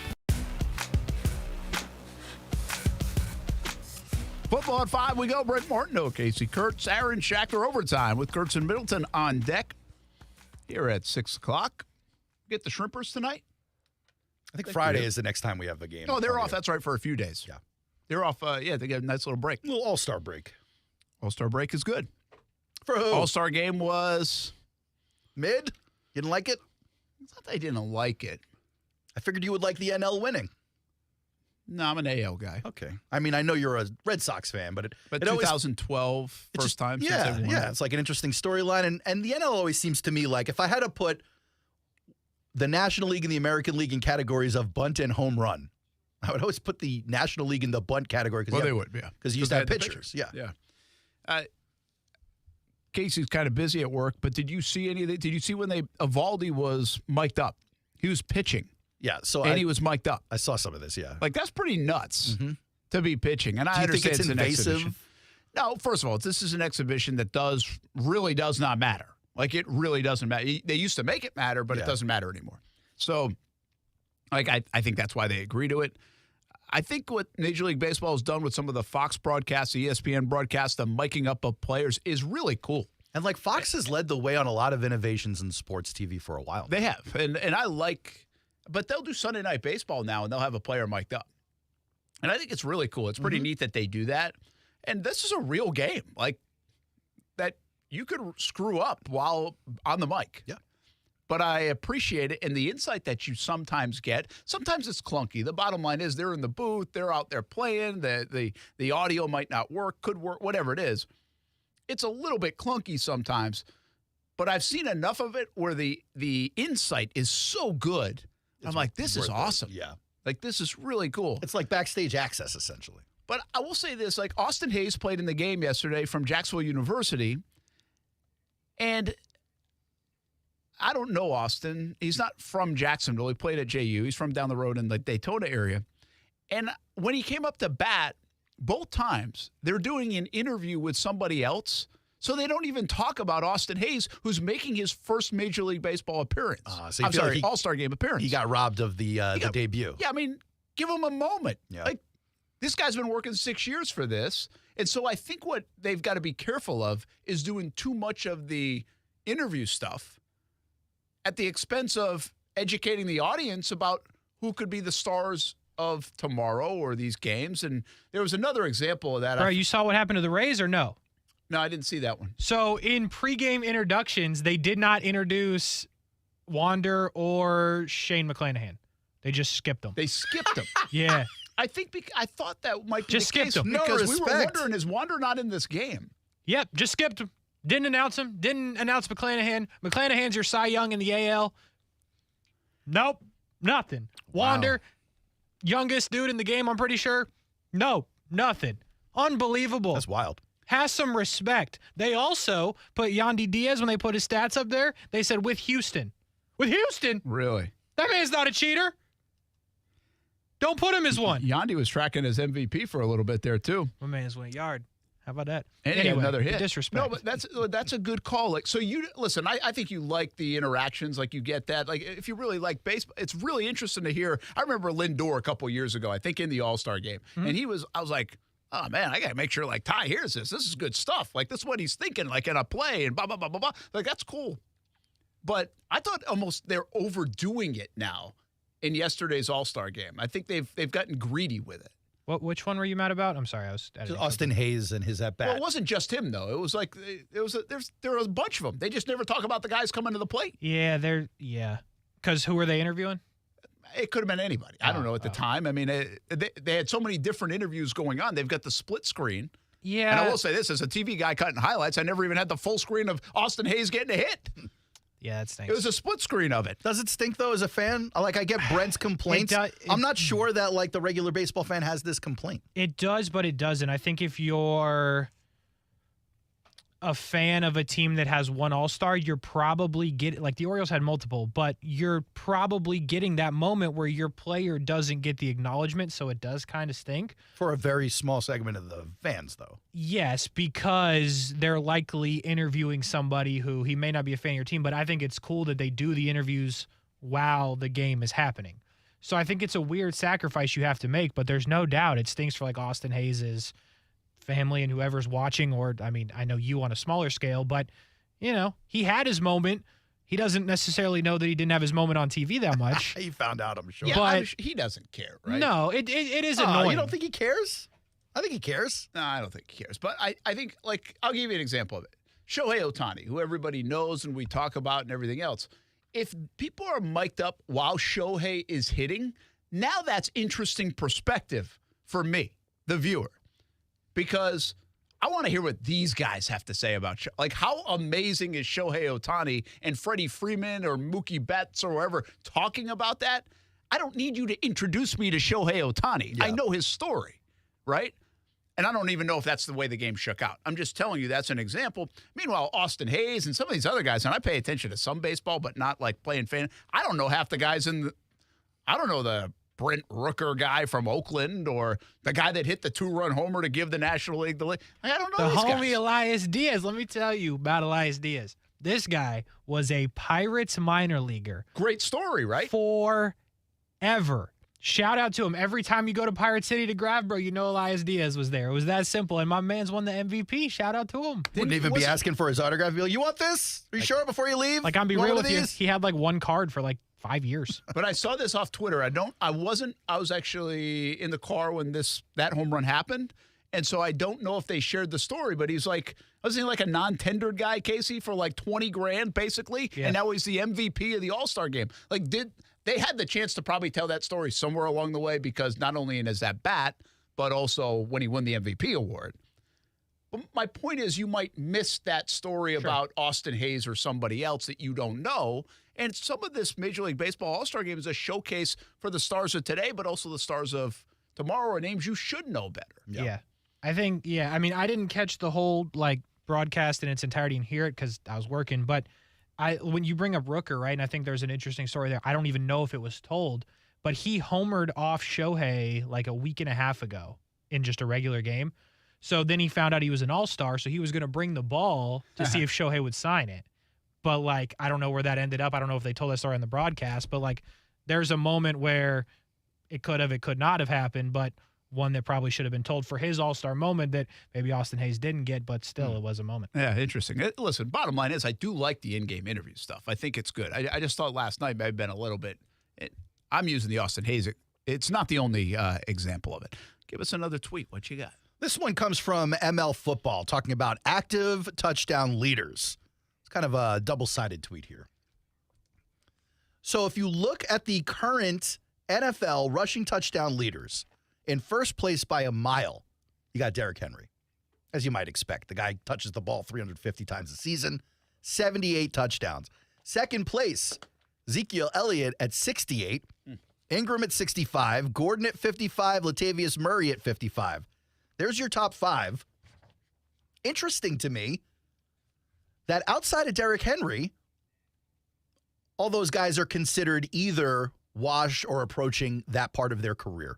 Football at 5, we go. Brent Martineau, Kasey Kurtz, Aaron Schachter, overtime with Kurtz and Middleton on deck here at 6 o'clock. Get the Shrimpers tonight? I think Friday is the next time we have the game. Oh, they're off. That's right, for a few days. Yeah. They're off. They get a nice little break. A little all-star break. All-star break is good. For who? All-star game was mid? You didn't like it? It's not that I didn't like it. I figured you would like the NL winning. No, I'm an AL guy. Okay. I mean, I know you're a Red Sox fan, but it 2012, first time since they've won. Yeah, it's like an interesting storyline. And the NL always seems to me like if I had to put the National League and the American League in categories of bunt and home run, I would always put the National League in the bunt category. Well, they would, yeah. Because you used to have pitchers. Yeah. Casey's kind of busy at work, but did you see any of it? Did you see when Evaldi was mic'd up? He was pitching. Yeah, he was mic'd up. I saw some of this, yeah. Like, that's pretty nuts to be pitching. And I understand think it's invasive? an exhibition. No, first of all, this is an exhibition that really does not matter. Like, it really doesn't matter. They used to make it matter, but it doesn't matter anymore. So, like, I think that's why they agree to it. I think what Major League Baseball has done with some of the Fox broadcasts, the ESPN broadcasts, the miking up of players is really cool. And, like, Fox has led the way on a lot of innovations in sports TV for a while. They have. And I like... But they'll do Sunday Night Baseball now, and they'll have a player mic'd up. And I think it's really cool. It's pretty neat that they do that. And this is a real game, like, that you could screw up while on the mic. Yeah. But I appreciate it. And the insight that you sometimes get, sometimes it's clunky. The bottom line is they're in the booth, they're out there playing, the audio might not work, could work, whatever it is. It's a little bit clunky sometimes. But I've seen enough of it where the insight is so good. I'm like, this is awesome. Yeah. Like, this is really cool. It's like backstage access, essentially. But I will say this, like, Austin Hayes played in the game yesterday from Jacksonville University. And I don't know Austin. He's not from Jacksonville. He played at JU. He's from down the road in the Daytona area. And when he came up to bat, both times, they're doing an interview with somebody else. So they don't even talk about Austin Hayes, who's making his first Major League Baseball appearance. I'm sorry, like All-Star game appearance. He got robbed of the debut. Yeah, I mean, give him a moment. Yeah. Like, this guy's been working 6 years for this. And so I think what they've got to be careful of is doing too much of the interview stuff at the expense of educating the audience about who could be the stars of tomorrow or these games. And there was another example of that. Bro, you saw what happened to the Rays or no? No, I didn't see that one. So in pregame introductions, they did not introduce Wander or Shane McClanahan. They just skipped them. They skipped them. Yeah. I thought that might be just the case skipped them. because we were wondering, is Wander not in this game? Yep, just skipped him. Didn't announce him. Didn't announce McClanahan. McClanahan's your Cy Young in the AL. Nope. Nothing. Wander, youngest dude in the game, I'm pretty sure. No, nothing. Unbelievable. That's wild. Has some respect. They also put Yandy Diaz, when they put his stats up there, they said with Houston. With Houston? Really? That man's not a cheater. Don't put him as one. Yandy was tracking as MVP for a little bit there, too. My man's went yard. How about that? And he had another hit. Disrespect. No, but that's a good call. Like, so you listen. I think you like the interactions. Like, you get that. Like, if you really like baseball, it's really interesting to hear. I remember Lindor a couple years ago. I think in the All-Star game, and I was like, oh man, I gotta make sure like Ty hears this. This is good stuff. Like, this is what he's thinking. Like in a play and blah blah blah blah blah. Like, that's cool. But I thought almost they're overdoing it now in yesterday's All-Star game. I think they've gotten greedy with it. Which one were you mad about? I'm sorry, I was Austin Hayes and his at bat. Well, it wasn't just him though. It was like there was a bunch of them. They just never talk about the guys coming to the plate. Yeah, because who were they interviewing? It could have been anybody. I don't know at the time. I mean, they had so many different interviews going on. They've got the split screen. Yeah. And I will say this, as a TV guy cutting highlights, I never even had the full screen of Austin Hayes getting a hit. Yeah, that stinks. It was a split screen of it. Does it stink, though, as a fan? Like, I get Brent's complaints. I'm not sure that, like, the regular baseball fan has this complaint. It does, but it doesn't. I think if you're a fan of a team that has one All-Star, you're probably getting, like the Orioles had multiple, but you're probably getting that moment where your player doesn't get the acknowledgement, so it does kind of stink. For a very small segment of the fans, though. Yes, because they're likely interviewing somebody who he may not be a fan of your team, but I think it's cool that they do the interviews while the game is happening. So I think it's a weird sacrifice you have to make, but there's no doubt it stinks for like Austin Hayes' family and whoever's watching, or I mean, I know you on a smaller scale, but you know, he had his moment. He doesn't necessarily know that he didn't have his moment on TV that much. He found out, I'm sure. Yeah, but he doesn't care, right? No, it is annoying. You don't think he cares? I think he cares. No, I don't think he cares. But I think, like, I'll give you an example of it. Shohei Ohtani, who everybody knows and we talk about and everything else. If people are mic'd up while Shohei is hitting, now that's interesting perspective for me, the viewer. Because I want to hear what these guys have to say about like how amazing is Shohei Ohtani and Freddie Freeman or Mookie Betts or whoever talking about that. I don't need you to introduce me to Shohei Ohtani. Yeah. I know his story, right? And I don't even know if that's the way the game shook out. I'm just telling you that's an example. Meanwhile, Austin Hayes and some of these other guys, and I pay attention to some baseball, but not like playing fan. I don't know half the guys I don't know the Brent Rooker guy from Oakland or the guy that hit the 2-run homer to give the National League the lead. I don't know the these homie guys. Elias Diaz. Let me tell you about Elias Diaz. This guy was a Pirates minor leaguer. Great story, right? Forever. Shout out to him. Every time you go to Pirate City to grab, bro, you know Elias Diaz was there. It was that simple. And my man's won the MVP. Shout out to him. Wouldn't even be asking for his autograph. Be like, you want this? Are you sure before you leave? Like, I'm be real with you. He had like one card for like 5 years. But I saw this off Twitter. I was actually in the car when that home run happened. And so I don't know if they shared the story, but he's like, wasn't he like a non-tendered guy, Kasey, for like $20,000 basically? Yeah. And now he's the MVP of the All-Star game. Like, they had the chance to probably tell that story somewhere along the way because not only in his at bat, but also when he won the MVP award. But my point is you might miss that story about Austin Hayes or somebody else that you don't know. And some of this Major League Baseball All-Star game is a showcase for the stars of today, but also the stars of tomorrow or names you should know better. Yeah. I think, I mean, I didn't catch the whole like broadcast in its entirety and hear it because I was working, but when you bring up Rooker, right, and I think there's an interesting story there. I don't even know if it was told, but he homered off Shohei like a week and a half ago in just a regular game. So then he found out he was an all-star, so he was going to bring the ball to see if Shohei would sign it. But, like, I don't know where that ended up. I don't know if they told that story on the broadcast, but, like, there's a moment where it could not have happened, but one that probably should have been told for his all-star moment that maybe Austin Hayes didn't get, but still it was a moment. Yeah, interesting. Listen, bottom line is I do like the in-game interview stuff. I think it's good. I just thought last night may have been a little bit – I'm using the Austin Hayes. It's not the only example of it. Give us another tweet. What you got? This one comes from ML Football talking about active touchdown leaders. It's kind of a double-sided tweet here. So if you look at the current NFL rushing touchdown leaders, in first place by a mile, you got Derrick Henry, as you might expect. The guy touches the ball 350 times a season, 78 touchdowns. Second place, Ezekiel Elliott at 68. Ingram at 65. Gordon at 55. Latavius Murray at 55. There's your top 5. Interesting to me that outside of Derrick Henry, all those guys are considered either washed or approaching that part of their career.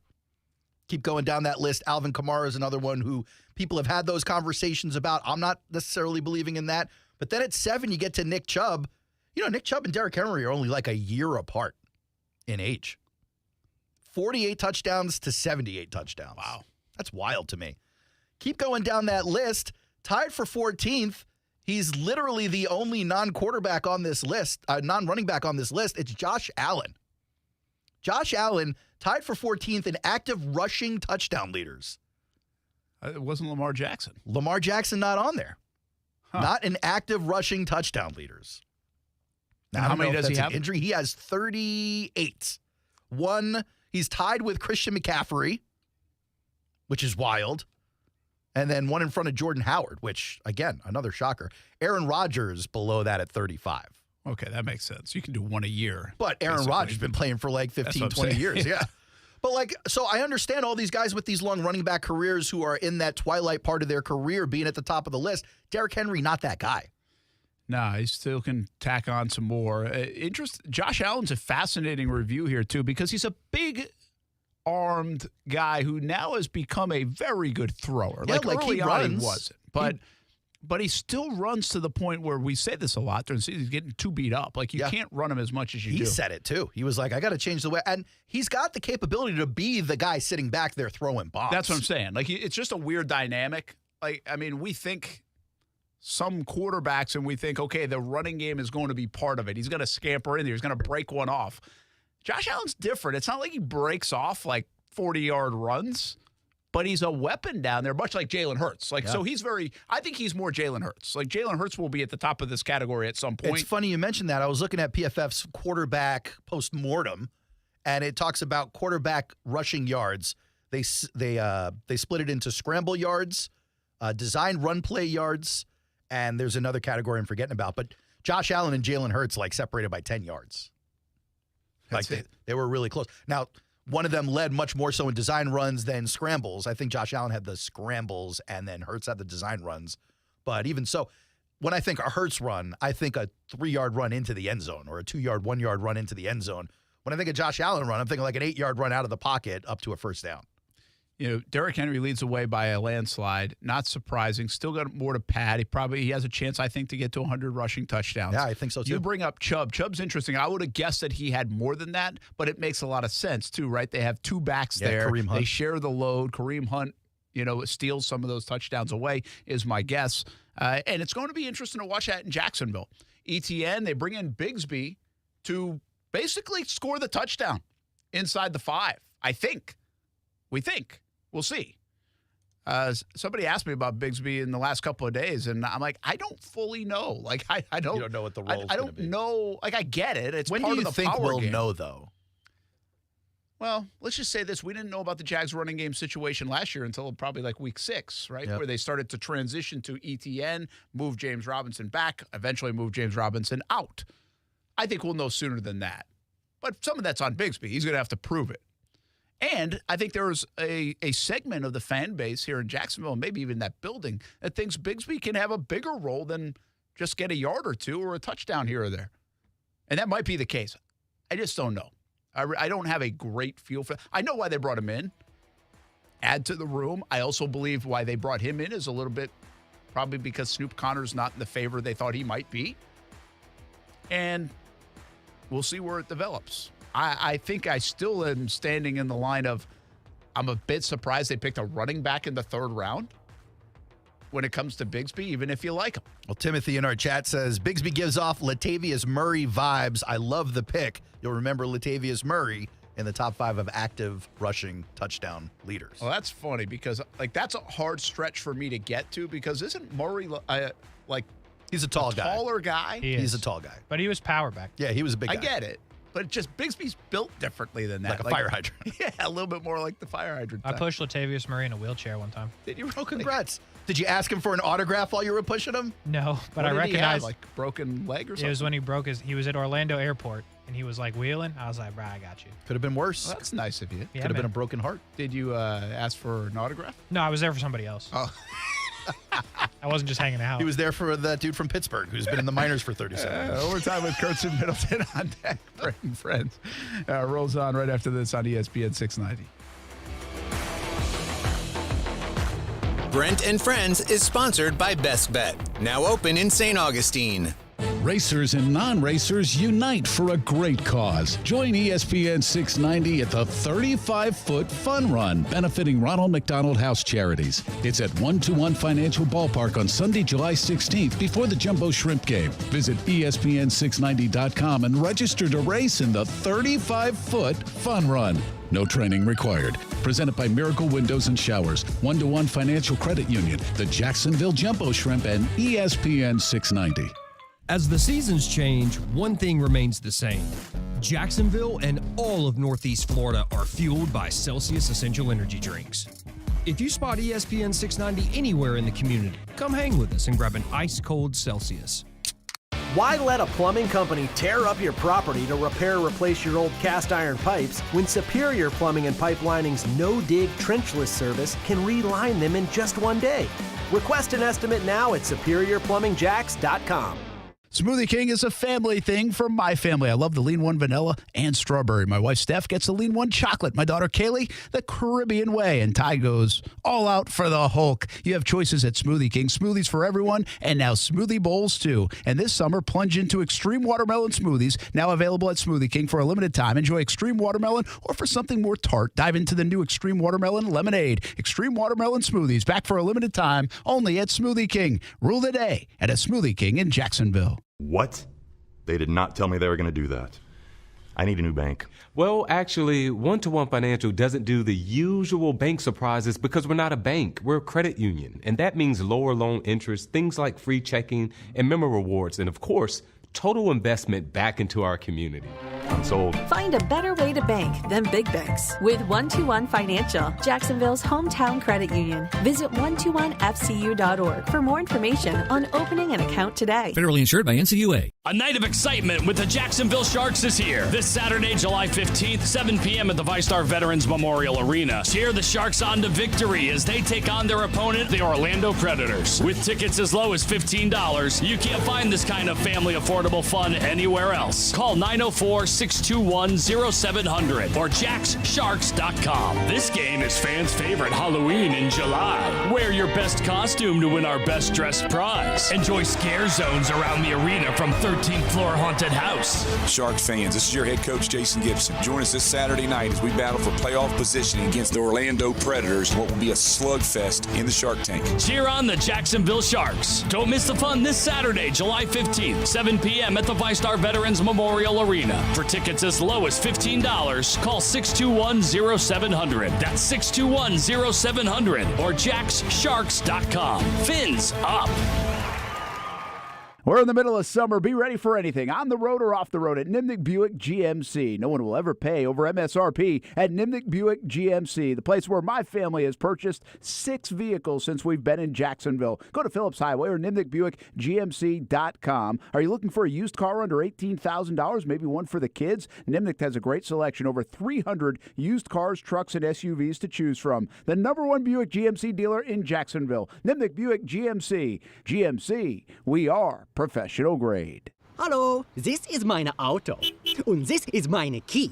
Keep going down that list. Alvin Kamara is another one who people have had those conversations about. I'm not necessarily believing in that. But then at 7, you get to Nick Chubb. Nick Chubb and Derrick Henry are only like a year apart in age. 48 touchdowns to 78 touchdowns. Wow. That's wild to me. Keep going down that list. Tied for 14th. He's literally the only non-quarterback on this list, non-running back on this list. It's Josh Allen. Josh Allen tied for 14th in active rushing touchdown leaders. It wasn't Lamar Jackson. Lamar Jackson not on there. Not in active rushing touchdown leaders. Now, how many does he have? Injury. He has 38. He's tied with Christian McCaffrey, which is wild. And then one in front of Jordan Howard, which, again, another shocker. Aaron Rodgers below that at 35. Okay, that makes sense. You can do one a year. But Aaron Rodgers has been playing for like 15, 20 years. Yeah. But so I understand all these guys with these long running back careers who are in that twilight part of their career being at the top of the list. Derrick Henry, not that guy. Nah, he still can tack on some more. Josh Allen's a fascinating review here, too, because he's a big-armed guy who now has become a very good thrower. Yeah, early he on runs. he wasn't. But he still runs to the point where we say this a lot during the season. He's getting too beat up. You can't run him as much as you do. He said it, too. He was like, I got to change the way. And he's got the capability to be the guy sitting back there throwing bombs. That's what I'm saying. It's just a weird dynamic. We think some quarterbacks and we think, okay, the running game is going to be part of it. He's going to scamper in there. He's going to break one off. Josh Allen's different. It's not like he breaks off 40-yard runs, but he's a weapon down there, much like Jalen Hurts. So I think he's more Jalen Hurts. Jalen Hurts will be at the top of this category at some point. It's funny you mentioned that. I was looking at PFF's quarterback postmortem, and it talks about quarterback rushing yards. They split it into scramble yards, design run play yards, and there's another category I'm forgetting about. But Josh Allen and Jalen Hurts separated by 10 yards. They were really close. Now, one of them led much more so in design runs than scrambles. I think Josh Allen had the scrambles and then Hurts had the design runs. But even so, when I think a Hurts run, I think a 3-yard run into the end zone or a 2-yard, 1-yard run into the end zone. When I think of Josh Allen run, I'm thinking like an 8-yard run out of the pocket up to a first down. Derrick Henry leads the way by a landslide. Not surprising. Still got more to pad. He has a chance, I think, to get to 100 rushing touchdowns. Yeah, I think so, too. You bring up Chubb. Chubb's interesting. I would have guessed that he had more than that, but it makes a lot of sense, too, right? They have 2 backs there. Kareem Hunt. They share the load. Kareem Hunt, steals some of those touchdowns away, is my guess. And it's going to be interesting to watch that in Jacksonville. ETN, they bring in Bigsby to basically score the touchdown inside the 5, I think. We think. We'll see. Somebody asked me about Bigsby in the last couple of days, and I'm like, I don't fully know. I don't. You don't know what the role's I don't know. I get it. It's when part do you of the think power we'll game. know, though? Well, let's just say this. We didn't know about the Jags running game situation last year until probably week 6, right? Yep. Where they started to transition to ETN, move James Robinson back, eventually move James Robinson out. I think we'll know sooner than that. But some of that's on Bigsby. He's going to have to prove it. And I think there's a segment of the fan base here in Jacksonville, and maybe even that building, that thinks Bigsby can have a bigger role than just get a yard or two or a touchdown here or there. And that might be the case. I just don't know. I don't have a great feel for it. I know why they brought him in. Add to the room. I also believe why they brought him in is a little bit probably because Snoop Connor's not in the favor they thought he might be. And we'll see where it develops. I think I still am standing in the line of I'm a bit surprised they picked a running back in the 3rd round when it comes to Bigsby, even if you like him. Well, Timothy in our chat says, Bigsby gives off Latavius Murray vibes. I love the pick. You'll remember Latavius Murray in the top 5 of active rushing touchdown leaders. Well, that's funny because that's a hard stretch for me to get to because isn't Murray he's a tall guy. Taller guy? He's a tall guy. But he was power back. Yeah, he was a big guy. I get it. But just Bigsby's built differently than that. Like a fire hydrant. Yeah, a little bit more like the fire hydrant. I pushed Latavius Murray in a wheelchair one time. Did you? Oh, congrats. Did you ask him for an autograph while you were pushing him? No, but What I did he have, recognized. broken leg or something? It was when he broke he was at Orlando Airport, and he was like wheeling. I was like, bro, I got you. Could have been worse. Well, that's nice of you. Yeah, Could have been man. a broken heart. Did you ask for an autograph? No, I was there for somebody else. Oh. I wasn't just hanging out. He was there for that dude from Pittsburgh who's been in the minors for 37 years. Overtime with Kurtz and Middleton on deck. Brent Friends rolls on right after this on ESPN 690. Brent and Friends is sponsored by Best Bet, now open in St. Augustine. Racers and non-racers unite for a great cause. Join ESPN 690 at the 35-foot Fun Run, benefiting Ronald McDonald House Charities. It's at 121 Financial Ballpark on Sunday, July 16th, before the Jumbo Shrimp Game. Visit ESPN690.com and register to race in the 35-foot Fun Run. No training required. Presented by Miracle Windows and Showers, 121 Financial Credit Union, the Jacksonville Jumbo Shrimp, and ESPN 690. As the seasons change, one thing remains the same. Jacksonville and all of Northeast Florida are fueled by Celsius Essential Energy Drinks. If you spot ESPN 690 anywhere in the community, come hang with us and grab an ice-cold Celsius. Why let a plumbing company tear up your property to repair or replace your old cast iron pipes when Superior Plumbing and Pipelining's no-dig trenchless service can reline them in just one day? Request an estimate now at SuperiorPlumbingJacks.com. Smoothie King is a family thing for my family. I love the Lean One vanilla and strawberry. My wife Steph gets the Lean One chocolate. My daughter Kaylee, the Caribbean way. And Ty goes all out for the Hulk. You have choices at Smoothie King. Smoothies for everyone, and now smoothie bowls too. And this summer, plunge into extreme watermelon smoothies, now available at Smoothie King for a limited time. Enjoy extreme watermelon, or for something more tart, dive into the new extreme watermelon lemonade. Extreme watermelon smoothies, back for a limited time, only at Smoothie King. Rule the day at a Smoothie King in Jacksonville. What? They did not tell me they were going to do that. I need a new bank. Well, actually, 121 Financial doesn't do the usual bank surprises because we're not a bank. We're a credit union. And that means lower loan interest, things like free checking and member rewards, and of course, total investment back into our community. I'm sold. Find a better way to bank than big banks with 121 Financial, Jacksonville's hometown credit union. Visit 121fcu.org for more information on opening an account today. Federally insured by NCUA. A night of excitement with the Jacksonville Sharks is here. This Saturday, July 15th, 7 p.m. at the VyStar Veterans Memorial Arena. Cheer the Sharks on to victory as they take on their opponent, the Orlando Predators. With tickets as low as $15, you can't find this kind of family affordable fun anywhere else. Call 904-621-0700 or jackssharks.com. This game is fans' favorite Halloween in July. Wear your best costume to win our best dressed prize. Enjoy scare zones around the arena from 13th floor haunted house. Sharks fans, this is your head coach, Jason Gibson. Join us this Saturday night as we battle for playoff positioning against the Orlando Predators, what will be a slugfest in the Shark Tank. Cheer on the Jacksonville Sharks. Don't miss the fun this Saturday, July 15th, 7 p.m. at the VyStar Veterans Memorial Arena. For tickets as low as $15, call 621-0700. That's 621-0700 or jackssharks.com. Fins up. We're in the middle of summer. Be ready for anything, on the road or off the road, at Nimnick Buick GMC. No one will ever pay over MSRP at Nimnick Buick GMC, the place where my family has purchased 6 vehicles since we've been in Jacksonville. Go to Phillips Highway or NimnickBuickGMC.com. Are you looking for a used car under $18,000? Maybe one for the kids? Nimnick has a great selection, over 300 used cars, trucks, and SUVs to choose from. The #1 Buick GMC dealer in Jacksonville. Nimnick Buick GMC. GMC, we are professional grade. Hallo, this is meine Auto. Und this is meine key.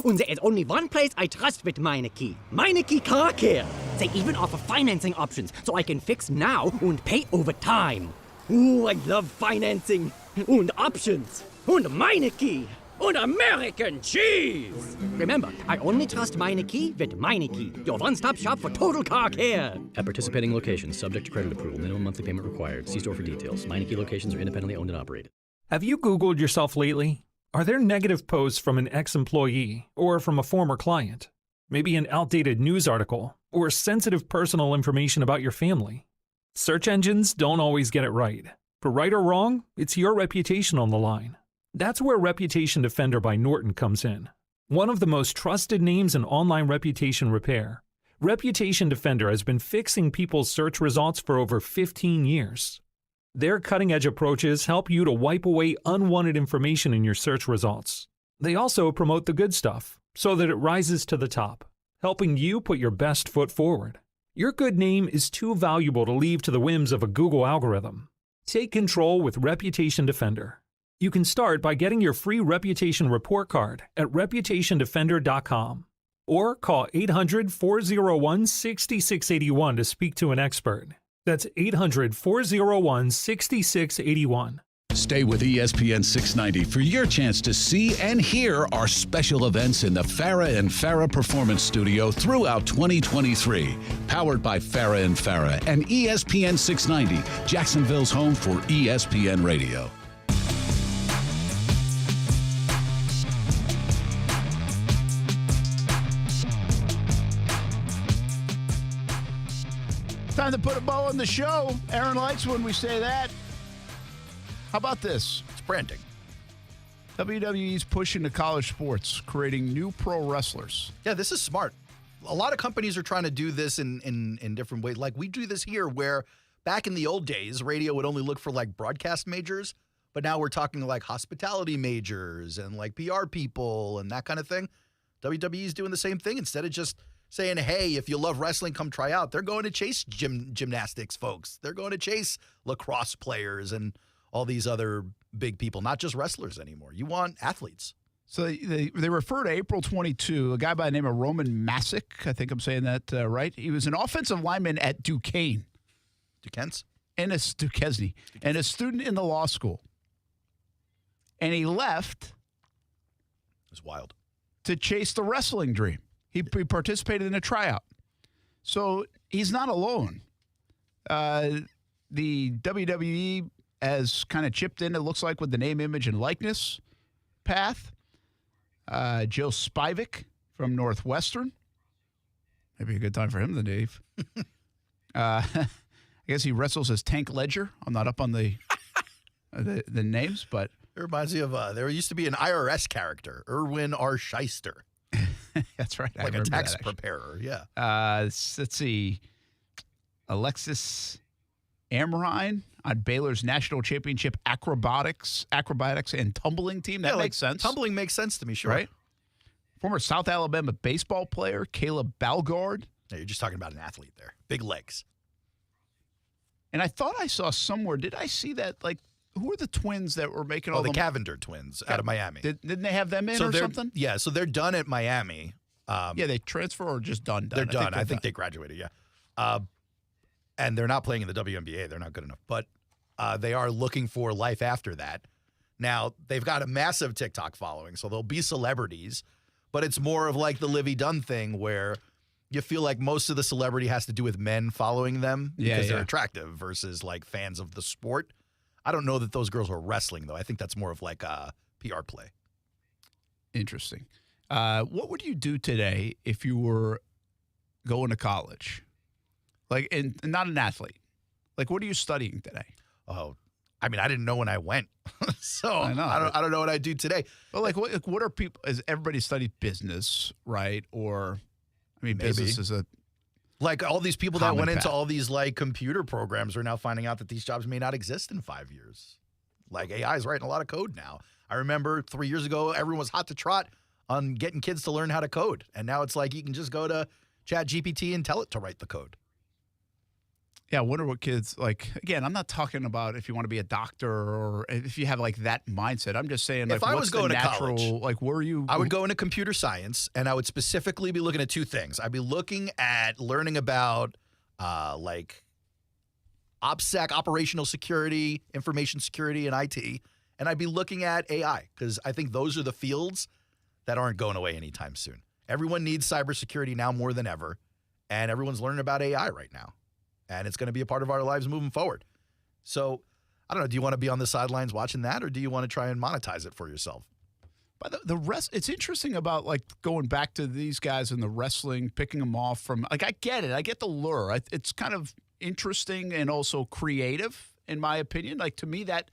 And there is only one place I trust with meine key. Meine Key Car Care. They even offer financing options, so I can fix now and pay over time. Ooh, I love financing. And options. And meine Key. And American cheese. Remember, I only trust meine Key with meine Key, your one-stop shop for total car care. At participating locations, subject to credit approval, minimum monthly payment required. See store for details. Meineke locations are independently owned and operated. Have you Googled yourself lately? Are there negative posts from an ex-employee or from a former client? Maybe an outdated news article or sensitive personal information about your family? Search engines don't always get it right. For right or wrong, it's your reputation on the line. That's where Reputation Defender by Norton comes in. One of the most trusted names in online reputation repair, Reputation Defender has been fixing people's search results for over 15 years. Their cutting-edge approaches help you to wipe away unwanted information in your search results. They also promote the good stuff so that it rises to the top, helping you put your best foot forward. Your good name is too valuable to leave to the whims of a Google algorithm. Take control with Reputation Defender. You can start by getting your free reputation report card at reputationdefender.com or call 800-401-6681 to speak to an expert. That's 800-401-6681. Stay with ESPN 690 for your chance to see and hear our special events in the Farah and Farah Performance Studio throughout 2023. Powered by Farah and Farah and ESPN 690, Jacksonville's home for ESPN Radio. Time to put a bow on the show. Aaron likes when we say that. How about this? It's branding. WWE's push into college sports, creating new pro wrestlers. Yeah, this is smart. A lot of companies are trying to do this in different ways. Like we do this here where back in the old days, radio would only look for like broadcast majors, but now we're talking like hospitality majors and like PR people and that kind of thing. WWE's doing the same thing. Instead of just saying, hey, if you love wrestling, come try out. They're going to chase gymnastics folks. They're going to chase lacrosse players and all these other big people, not just wrestlers anymore. You want athletes. So they refer to April 22, a guy by the name of Roman Masick. I think I'm saying that right. He was an offensive lineman at Duquesne. Duquesne? And Duquesne. And a student in the law school. And he left. It was wild. To chase the wrestling dream. He participated in a tryout. So he's not alone. The WWE has kind of chipped in, it looks like, with the name, image, and likeness path. Joe Spivak from Northwestern. Maybe a good time for him then, Dave. I guess he wrestles as Tank Ledger. I'm not up on the names, but it reminds me of there used to be an IRS character, Erwin R. Shyster. That's right. Like a tax preparer, yeah. Let's see. Alexis Amrine on Baylor's national championship acrobatics and tumbling team. That makes sense. Tumbling makes sense to me, sure. Right? Former South Alabama baseball player Caleb Balgard. Yeah, you're just talking about an athlete there. Big legs. And I thought I saw somewhere, did I see that, like, who are the twins that were making all the Cavender twins out of Miami. Didn't they have them in or something? Yeah, so they're done at Miami. Yeah, they transfer or just done? They're done. I think they graduated, yeah. And they're not playing in the WNBA. They're not good enough. But they are looking for life after that. Now, they've got a massive TikTok following, so they'll be celebrities. But it's more of like the Livy Dunn thing where you feel like most of the celebrity has to do with men following them because they're attractive versus like fans of the sport. I don't know that those girls are wrestling, though. I think that's more of like a PR play. Interesting. What would you do today if you were going to college? Like, and not an athlete. Like, what are you studying today? Oh, I mean, I didn't know when I went. So I know. I don't know what I do today. But like, what are people, is everybody studied business, right? Or, I mean, business is a... Like all these people that went into all these like computer programs are now finding out that these jobs may not exist in 5 years. Like AI is writing a lot of code now. I remember 3 years ago, everyone was hot to trot on getting kids to learn how to code. And now it's like you can just go to ChatGPT and tell it to write the code. Yeah, I wonder what kids, like, again, I'm not talking about if you want to be a doctor or if you have, like, that mindset. I'm just saying, like, if I was going to college, like, where are you? I would go into computer science, and I would specifically be looking at two things. I'd be looking at learning about, like, OPSEC, operational security, information security, and IT, and I'd be looking at AI, because I think those are the fields that aren't going away anytime soon. Everyone needs cybersecurity now more than ever, and everyone's learning about AI right now. And it's going to be a part of our lives moving forward. So, I don't know, do you want to be on the sidelines watching that, or do you want to try and monetize it for yourself? But the rest, it's interesting about, like, going back to these guys in the wrestling, picking them off from, like, I get it. I get the lure. It's kind of interesting and also creative, in my opinion. Like, to me, that,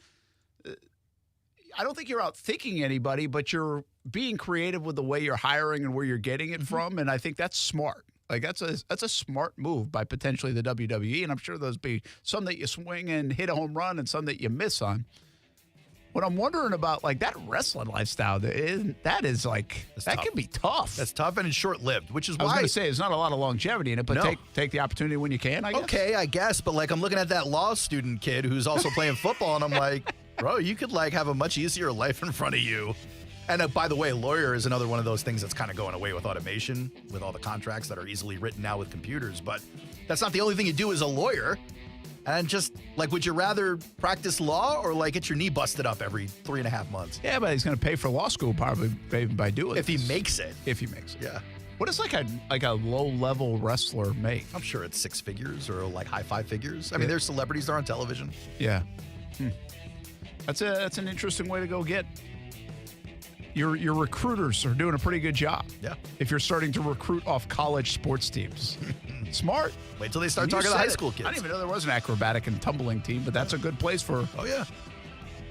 I don't think you're out thinking anybody, but you're being creative with the way you're hiring and where you're getting it from. And I think that's smart. Like that's a smart move by potentially the WWE, and I'm sure there's be some that you swing and hit a home run and some that you miss on. What I'm wondering about, like that wrestling lifestyle, that is like that can be tough. That's tough and it's short-lived, which is why I was going to say there's not a lot of longevity in it, but No. take the opportunity when you can. I guess. Okay, I guess, but like I'm looking at that law student kid who's also playing football, and I'm like, bro, you could like have a much easier life in front of you. And by the way, lawyer is another one of those things that's kind of going away with automation, with all the contracts that are easily written now with computers. But that's not the only thing you do as a lawyer. And just like, would you rather practice law or like get your knee busted up every 3.5 months? Yeah, but he's going to pay for law school probably by doing it. If he makes it. If he makes it. Yeah. What does like a low-level wrestler make? I'm sure it's 6 figures or like high 5 figures. I mean, there's celebrities that are on television. Yeah. That's an interesting way to go get. Your recruiters are doing a pretty good job. Yeah. If you're starting to recruit off college sports teams. Smart. Wait till they start You talking to said high it. school kids. I didn't even know there was an acrobatic and tumbling team, but that's a good place for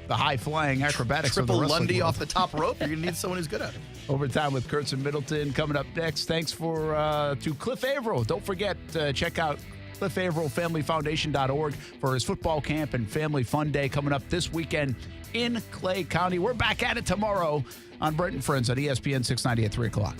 the high-flying acrobatics of the Triple wrestling Lundy world. off the top rope. You're going to need someone who's good at it. Overtime with Kurtz and Middleton coming up next. Thanks to Cliff Avril. Don't forget to check out Cliff Avril FamilyFoundation.org for his football camp and family fun day coming up this weekend in Clay County. We're back at it tomorrow on Brent Friends on ESPN 690 at 3 o'clock.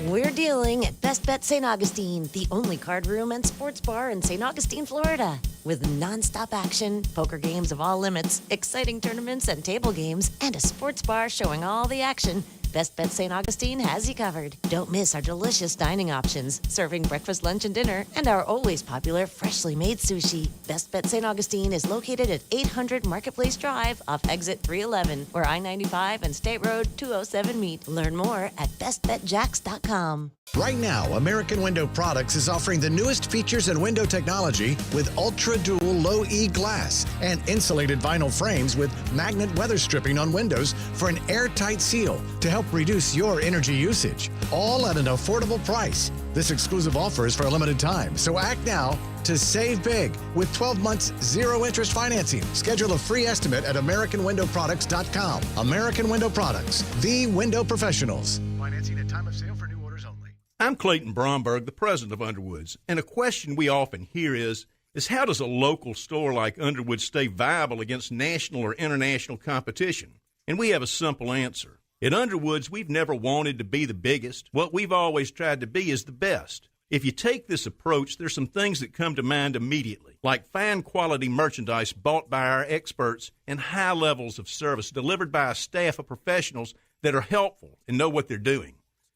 We're dealing at Best Bet St. Augustine, the only card room and sports bar in St. Augustine, Florida. With nonstop action, poker games of all limits, exciting tournaments and table games, and a sports bar showing all the action, Best Bet St. Augustine has you covered. Don't miss our delicious dining options, serving breakfast, lunch, and dinner, and our always popular freshly made sushi. Best Bet St. Augustine is located at 800 Marketplace Drive off exit 311, where I-95 and State Road 207 meet. Learn more at bestbetjacks.com. Right now, American Window Products is offering the newest features in window technology with Ultra Dual Low E glass and insulated vinyl frames with magnet weather stripping on windows for an airtight seal to help reduce your energy usage, all at an affordable price. This exclusive offer is for a limited time, so act now to save big with 12 months zero interest financing. Schedule a free estimate at AmericanWindowProducts.com. American Window Products, the window professionals. Financing at time of sale for new orders only. I'm Clayton Bromberg, the president of Underwoods, and a question we often hear is how does a local store like Underwood stay viable against national or international competition? And we have a simple answer. At Underwoods, we've never wanted to be the biggest. What we've always tried to be is the best. If you take this approach, there's some things that come to mind immediately, like fine quality merchandise bought by our experts and high levels of service delivered by a staff of professionals that are helpful and know what they're doing.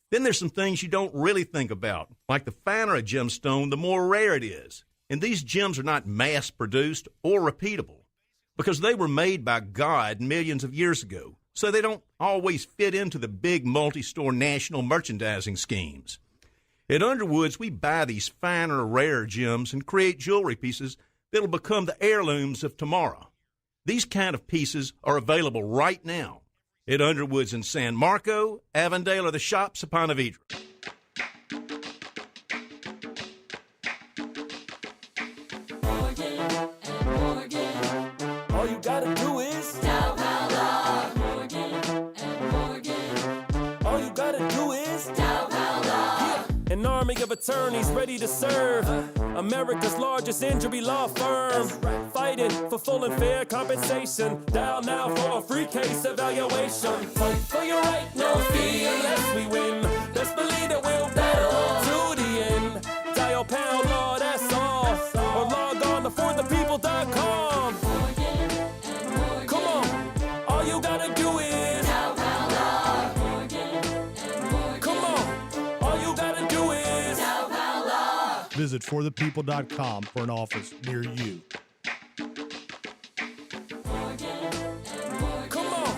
Then there's some things you don't really think about, like the finer a gemstone, the more rare it is. And these gems are not mass-produced or repeatable because they were made by God millions of years ago, so they don't always fit into the big multi-store national merchandising schemes. At Underwoods, we buy these finer, rare gems and create jewelry pieces that'll become the heirlooms of tomorrow. These kind of pieces are available right now at Underwoods in San Marco, Avondale, or the shops of Ponte Vedra. All you gotta do is dial Paola. Morgan and Morgan. All you gotta do is dial Paola. Yeah. An army of attorneys ready to serve. America's largest injury law firm. Fighting for full and fair compensation. Dial now for a free case evaluation. Fight for your right, no fee unless we win. Best believe that we'll battle to the end. Dial pound law, that's all. Or log on to forthepeople.com. Come on, all you gotta do is dial pound law. Come on, all you gotta do is dial pound law. Visit forthepeople.com for an office near you. Come on,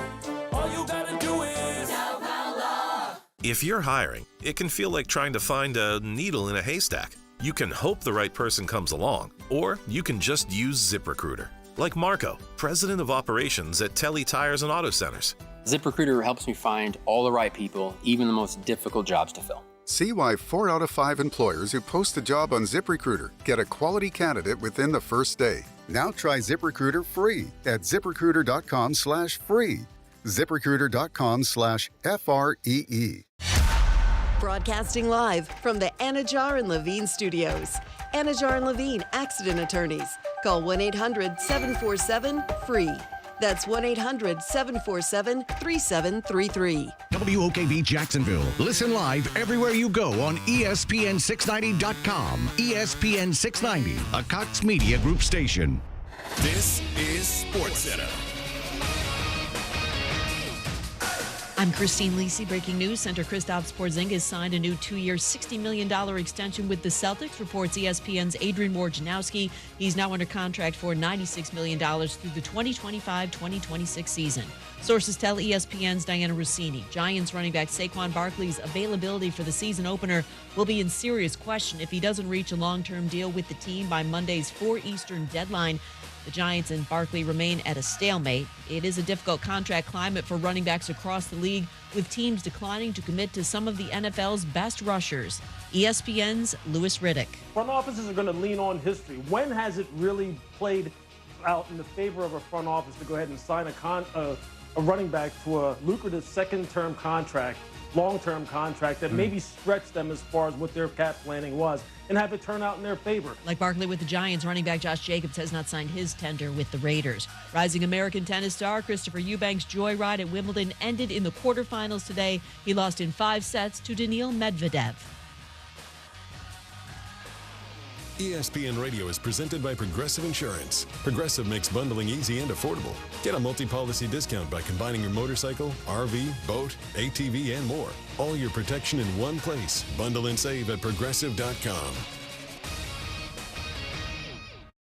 all you gotta do is dial pound law. If you're hiring, it can feel like trying to find a needle in a haystack. You can hope the right person comes along, or you can just use ZipRecruiter. Like Marco, president of operations at Telly Tires and Auto Centers. ZipRecruiter helps me find all the right people, even the most difficult jobs to fill. See why 4 out of 5 employers who post a job on ZipRecruiter get a quality candidate within the first day. Now try ZipRecruiter free at ZipRecruiter.com/free. ZipRecruiter.com/FREE. Broadcasting live from the Anajar and Levine studios. Anajar and Levine Accident Attorneys. Call 1-800-747-FREE. That's 1-800-747-3733. WOKV Jacksonville. Listen live everywhere you go on ESPN690.com. ESPN 690, a Cox Media Group station. This is SportsCenter. I'm Christine Lisi. Breaking news. Center Kristaps Porzingis signed a new 2-year, $60 million extension with the Celtics, reports ESPN's Adrian Wojnarowski. He's now under contract for $96 million through the 2025-2026 season. Sources tell ESPN's Diana Rossini Giants running back Saquon Barkley's availability for the season opener will be in serious question if he doesn't reach a long-term deal with the team by Monday's 4 Eastern deadline. The Giants and Barkley remain at a stalemate. It is a difficult contract climate for running backs across the league, with teams declining to commit to some of the NFL's best rushers. ESPN's Louis Riddick. Front offices are going to lean on history. When has it really played out in the favor of a front office to go ahead and sign a running back to a lucrative second-term contract, long-term contract that maybe stretched them as far as what their cap planning was, and have it turn out in their favor? Like Barkley with the Giants, running back Josh Jacobs has not signed his tender with the Raiders. Rising American tennis star Christopher Eubanks' joyride at Wimbledon ended in the quarterfinals today. He lost in 5 sets to Daniil Medvedev. ESPN Radio is presented by Progressive Insurance. Progressive makes bundling easy and affordable. Get a multi-policy discount by combining your motorcycle, RV, boat, ATV, and more. All your protection in one place. Bundle and save at Progressive.com.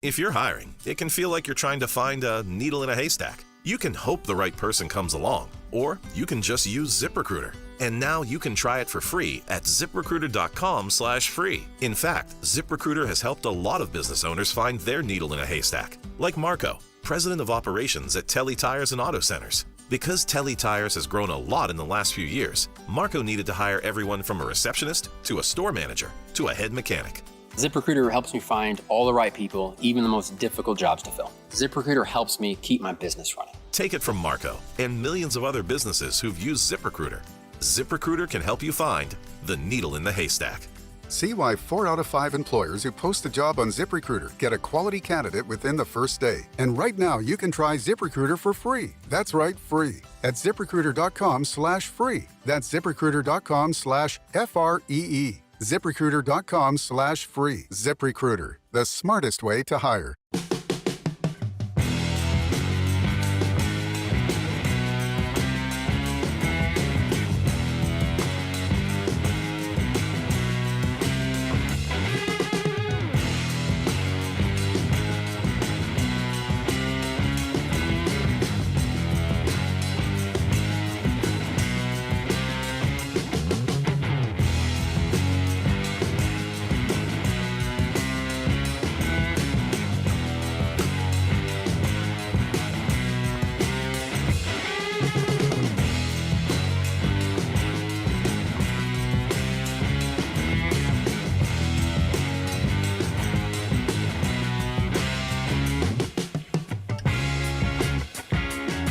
If you're hiring, it can feel like you're trying to find a needle in a haystack. You can hope the right person comes along, or you can just use ZipRecruiter. And now you can try it for free at ZipRecruiter.com/free. In fact, ZipRecruiter has helped a lot of business owners find their needle in a haystack, like Marco, president of operations at Telly Tires and Auto Centers. Because Telly Tires has grown a lot in the last few years, Marco needed to hire everyone from a receptionist to a store manager to a head mechanic. ZipRecruiter helps me find all the right people, even the most difficult jobs to fill. ZipRecruiter helps me keep my business running. Take it from Marco and millions of other businesses who've used ZipRecruiter. ZipRecruiter can help you find the needle in the haystack. See why 4 out of 5 employers who post a job on ZipRecruiter get a quality candidate within the first day. And right now, you can try ZipRecruiter for free. That's right, free. At ZipRecruiter.com/free. That's ZipRecruiter.com/FREE. ZipRecruiter.com/free. ZipRecruiter, the smartest way to hire.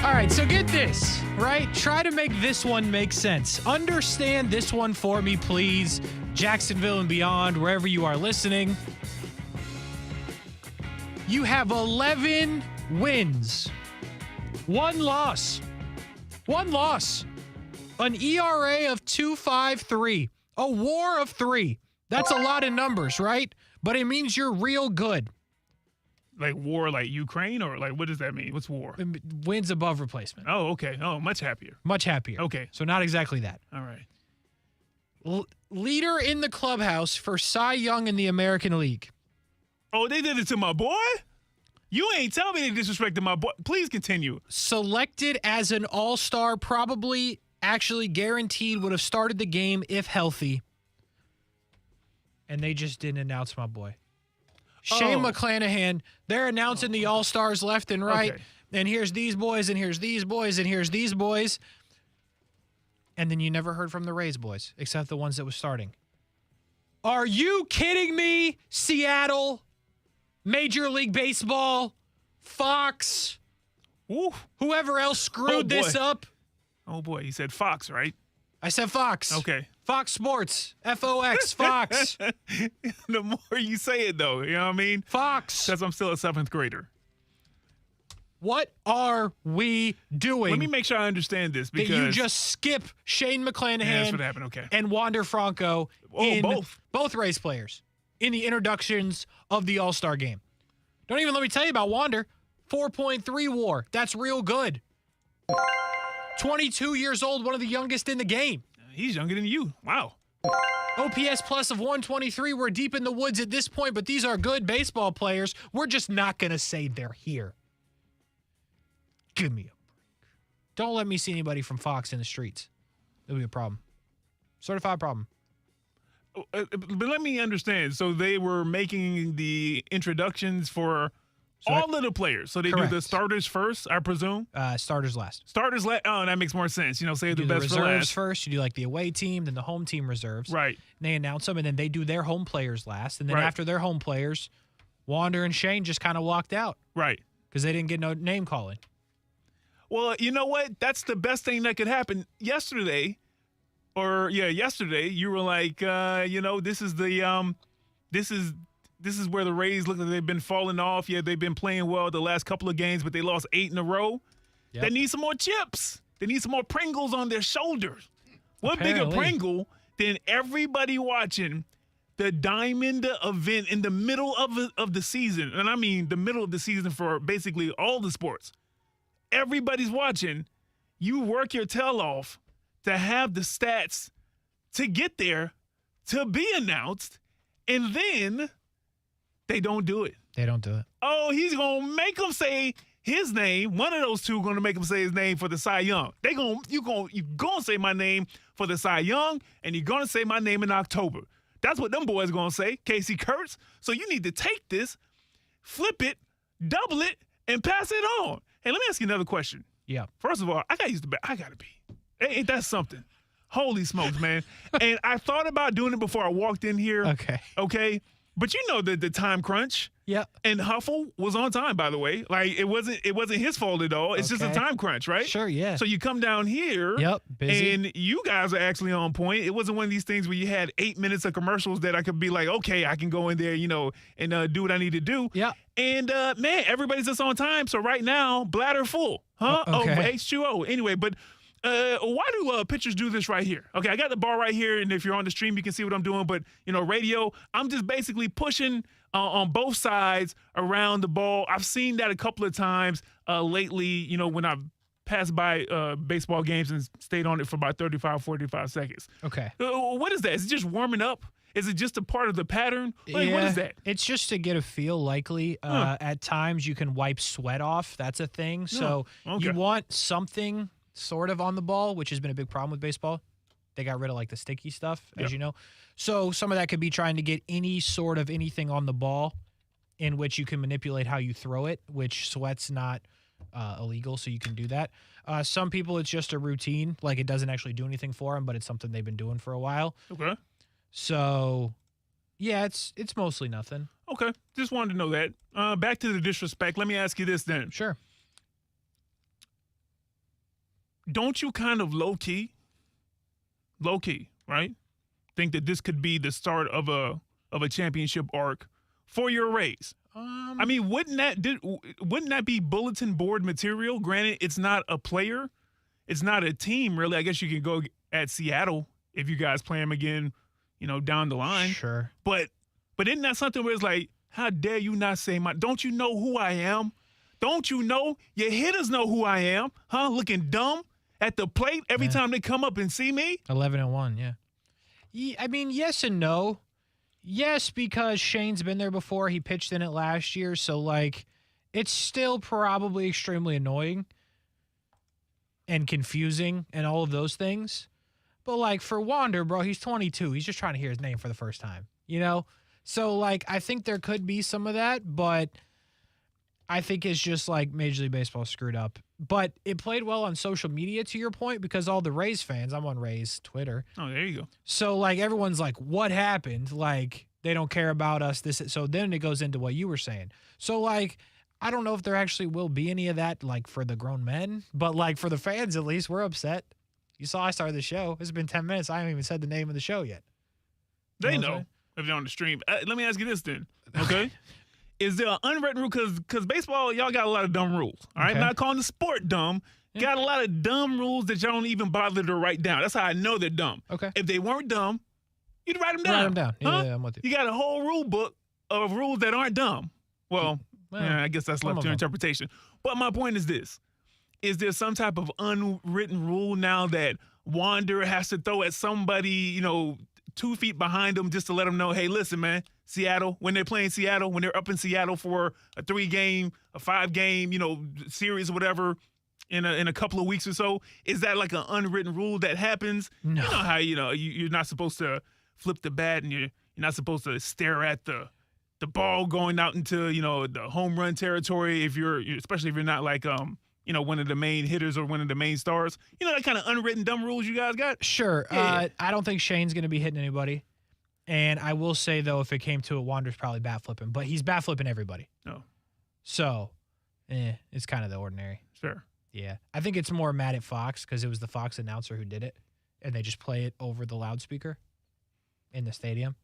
All right, so get this, right? Try to make this one make sense. Understand this one for me, please. Jacksonville and beyond, wherever you are listening. You have 11 wins, 1 loss. 1 loss. An ERA of 2.53. A WAR of 3. That's a lot of numbers, right? But it means you're real good. Like war, like Ukraine, or like what does that mean? What's war? Wins above replacement. Oh, okay. Oh, much happier. Much happier. Okay. So not exactly that. All right. Leader in the clubhouse for Cy Young in the American League. Oh, they did it to my boy? You ain't tell me they disrespected my boy. Please continue. Selected as an all-star, probably actually guaranteed would have started the game if healthy. And they just didn't announce my boy. Shane McClanahan, they're announcing the all-stars left and right. Okay. And here's these boys, and here's these boys, and here's these boys. And then you never heard from the Rays boys, except the ones that was starting. Are you kidding me, Seattle? Major League Baseball? Fox? Ooh. Whoever else screwed this up. Oh, boy. You said Fox, right? I said Fox. Okay. Fox Sports. F-O-X, Fox. The more you say it, though, you know what I mean? Fox. Because I'm still a 7th grader. What are we doing? Let me make sure I understand this. Because that you just skip Shane McClanahan that's what happened. Okay. and Wander Franco both race players in the introductions of the All-Star game. Don't even let me tell you about Wander. 4.3 WAR. That's real good. 22 years old, one of the youngest in the game. He's younger than you. Wow. OPS plus of 123. We're deep in the woods at this point, but these are good baseball players. We're just not going to say they're here. Give me a break. Don't let me see anybody from Fox in the streets. It'll be a problem. Certified problem. But let me understand. So they were making the introductions for all of the players. So they Correct. do the starters first, I presume? Starters last. Starters last. Oh, that makes more sense. You know, save the You do best the for reserves last. first. You do like the away team, then the home team reserves. Right. And they announce them, and then they do their home players last. And then Right. after their home players, Wander and Shane just kind of walked out. Right. Because they didn't get no name calling. Well, you know what? That's the best thing that could happen. Yesterday, you were like, this is the this is where the Rays look like they've been falling off. Yeah, they've been playing well the last couple of games, but they lost 8 in a row. Yep. They need some more chips. They need some more Pringles on their shoulders. What bigger Apparently. Pringle than everybody watching the Diamond event in the middle of the season? And I mean the middle of the season for basically all the sports. Everybody's watching. You work your tail off to have the stats to get there, to be announced, and then they don't do it. They don't do it. Oh, he's going to make them say his name. One of those two going to make him say his name for the Cy Young. You're going to say my name for the Cy Young, and you're going to say my name in October. That's what them boys going to say, Kasey Kurtz. So you need to take this, flip it, double it, and pass it on. Hey, let me ask you another question. Yeah. First of all, I got to use the I got to be. Ain't that something? Holy smokes, man. And I thought about doing it before I walked in here. Okay. But you know the time crunch. Yep. And Huffle was on time, by the way. Like it wasn't his fault at all. It's just a time crunch, right? Sure, yeah. So you come down here. Yep, busy. And you guys are actually on point. It wasn't one of these things where you had 8 minutes of commercials that I could be like, okay, I can go in there, and do what I need to do. Yeah. And man, everybody's just on time. So right now, bladder full, huh? Okay. H2O. Anyway, but why do pitchers do this right here? Okay, I got the ball right here, and if you're on the stream, you can see what I'm doing. But radio, I'm just basically pushing on both sides around the ball. I've seen that a couple of times lately. When I've passed by baseball games and stayed on it for about 35, 45 seconds. Okay. What is that? Is it just warming up? Is it just a part of the pattern? Like, what is that? It's just to get a feel, likely. At times, you can wipe sweat off. That's a thing. So you want something sort of on the ball, which has been a big problem with baseball. They got rid of, the sticky stuff, as you know. So some of that could be trying to get any sort of anything on the ball in which you can manipulate how you throw it, which sweat's not illegal, so you can do that. Some people, it's just a routine. Like, it doesn't actually do anything for them, but it's something they've been doing for a while. Okay. So, yeah, it's mostly nothing. Okay. Just wanted to know that. Back to the disrespect. Let me ask you this then. Sure. Don't you kind of low-key, right, think that this could be the start of a championship arc for your Rays? I mean, wouldn't that be bulletin board material? Granted, it's not a player. It's not a team, really. I guess you can go at Seattle if you guys play them again, down the line. Sure. But isn't that something where it's like, how dare you not say don't you know who I am? Don't you know? Your hitters know who I am, huh? Looking dumb at the plate every time they come up and see me? 11-1, yeah. I mean, yes and no. Yes, because Shane's been there before. He pitched in it last year, so, it's still probably extremely annoying and confusing and all of those things. But, for Wander, bro, he's 22. He's just trying to hear his name for the first time, So, I think there could be some of that, but I think it's just, Major League Baseball screwed up. But it played well on social media, to your point, because all the Rays fans, I'm on Rays Twitter. Oh, there you go. So, everyone's like, what happened? They don't care about us. So then it goes into what you were saying. So, I don't know if there actually will be any of that, like, for the grown men. But, like, for the fans, at least, we're upset. You saw I started the show. It's been 10 minutes. I haven't even said the name of the show yet. They know if they're on the stream. Let me ask you this then, okay? Is there an unwritten rule? Because baseball, y'all got a lot of dumb rules, all right? Okay. I'm not calling the sport dumb. Got a lot of dumb rules that y'all don't even bother to write down. That's how I know they're dumb. Okay. If they weren't dumb, you'd write them down. Write them down. Huh? Yeah, I'm with you. You got a whole rule book of rules that aren't dumb. Well, I guess that's left to your interpretation. But my point is this. Is there some type of unwritten rule now that Wander has to throw at somebody, 2 feet behind them just to let them know, hey, listen, man, Seattle, when they're playing Seattle, when they're up in Seattle for a 3-game, a 5-game, series or whatever in a couple of weeks or so, is that like an unwritten rule that happens? No. You know how, you're not supposed to flip the bat and you're not supposed to stare at the ball going out into, the home run territory especially if you're not like, one of the main hitters or one of the main stars. That kind of unwritten dumb rules you guys got? Sure. Yeah. I don't think Shane's going to be hitting anybody. And I will say, though, if it came to it, Wander's probably bat flipping. But he's bat flipping everybody. No. So, it's kind of the ordinary. Sure. Yeah. I think it's more mad at Fox because it was the Fox announcer who did it. And they just play it over the loudspeaker in the stadium.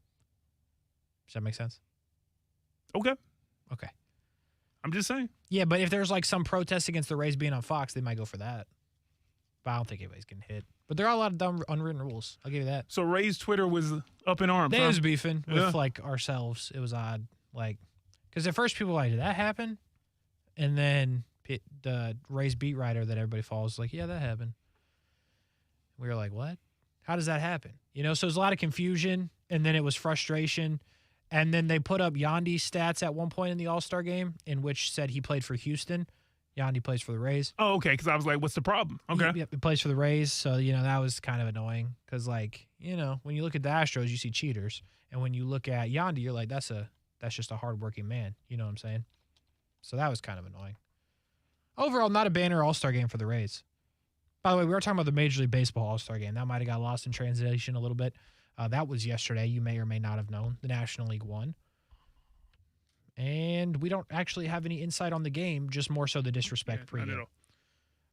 Does that make sense? Okay. Okay. I'm just saying. Yeah, but if there's like some protest against the Rays being on Fox, they might go for that. But I don't think anybody's getting hit. But there are a lot of dumb unwritten rules. I'll give you that. So Rays Twitter was up in arms. They huh? was beefing with like ourselves. It was odd. Like, because at first people were like, did that happen? And then the Rays beat writer that everybody follows was like, yeah, that happened. We were like, what? How does that happen? So there's a lot of confusion. And then it was frustration. And then they put up Yandy's stats at one point in the All-Star game, in which said he played for Houston. Yandy plays for the Rays. Oh, okay, because I was like, what's the problem? Okay. He plays for the Rays, so, that was kind of annoying. Because, when you look at the Astros, you see cheaters. And when you look at Yandy, you're like, that's just a hardworking man. You know what I'm saying? So that was kind of annoying. Overall, not a banner All-Star game for the Rays. By the way, we were talking about the Major League Baseball All-Star game. That might have got lost in translation a little bit. That was yesterday. You may or may not have known. The National League won. And we don't actually have any insight on the game, just more so the disrespect preview.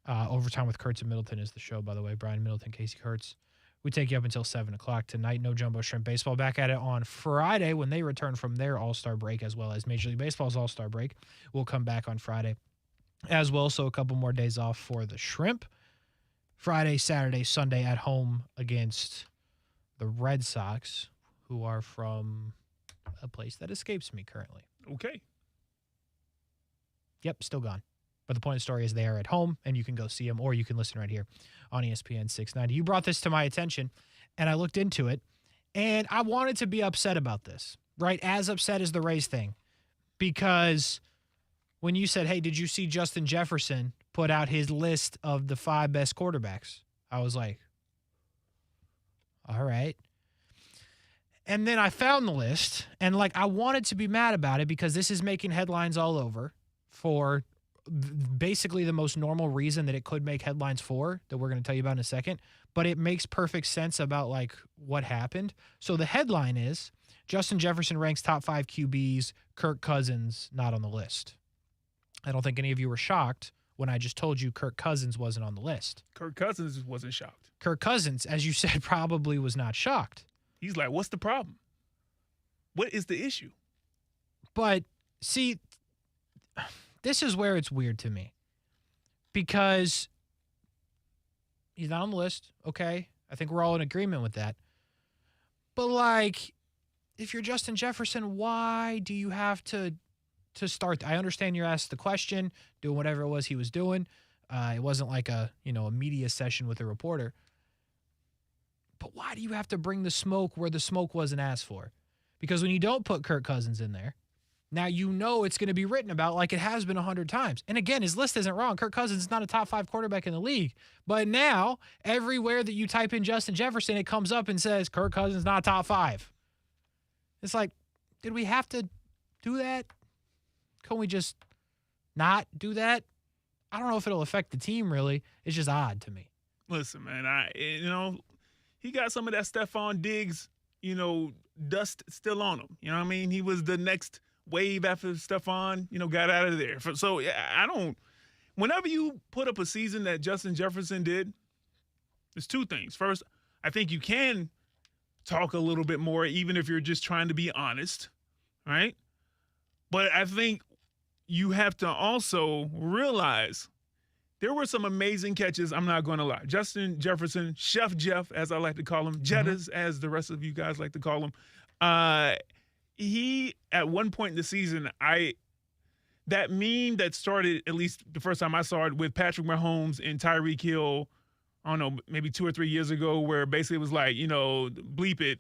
Overtime with Kurtz and Middleton is the show, by the way. Brian Middleton, Kasey Kurtz. We take you up until 7 o'clock tonight. No Jumbo Shrimp Baseball. Back at it on Friday when they return from their All-Star break, as well as Major League Baseball's All-Star break. We'll come back on Friday as well, so a couple more days off for the Shrimp. Friday, Saturday, Sunday at home against the Red Sox, who are from a place that escapes me currently. Okay. Yep, still gone. But the point of the story is they are at home, and you can go see them, or you can listen right here on ESPN 690. You brought this to my attention, and I looked into it, and I wanted to be upset about this, right? As upset as the Rays thing. Because when you said, hey, did you see Justin Jefferson put out his list of the 5 best quarterbacks? I was like, all right. And then I found the list, and I wanted to be mad about it because this is making headlines all over for basically the most normal reason that it could make headlines for, that we're going to tell you about in a second. But it makes perfect sense about what happened. So the headline is Justin Jefferson ranks top 5 QBs, Kirk Cousins not on the list. I don't think any of you were shocked when I just told you Kirk Cousins wasn't on the list. Kirk Cousins wasn't shocked. Kirk Cousins, as you said, probably was not shocked. He's like, what's the problem? What is the issue? But, see, this is where it's weird to me. Because he's not on the list, okay? I think we're all in agreement with that. But, if you're Justin Jefferson, why do you have to start? I understand you're asked the question, doing whatever it was he was doing. It wasn't like a media session with a reporter. But why do you have to bring the smoke where the smoke wasn't asked for? Because when you don't put Kirk Cousins in there, now it's going to be written about like it has been 100 times. And again, his list isn't wrong. Kirk Cousins is not a top 5 quarterback in the league. But now, everywhere that you type in Justin Jefferson, it comes up and says Kirk Cousins not top 5. It's like, did we have to do that? Can we just not do that? I don't know if it'll affect the team, really. It's just odd to me. Listen, man, he got some of that Stephon Diggs, dust still on him. You know what I mean? He was the next wave after Stephon, got out of there. So I don't. Whenever you put up a season that Justin Jefferson did, there's two things. First, I think you can talk a little bit more, even if you're just trying to be honest, right? But I think you have to also realize there were some amazing catches. I'm not going to lie. Justin Jefferson, Chef Jeff, as I like to call him, Jettas, as the rest of you guys like to call him. He, at one point in the season, that meme that started, at least the first time I saw it, with Patrick Mahomes and Tyreek Hill, I don't know, maybe 2 or 3 years ago, where basically it was like, bleep it,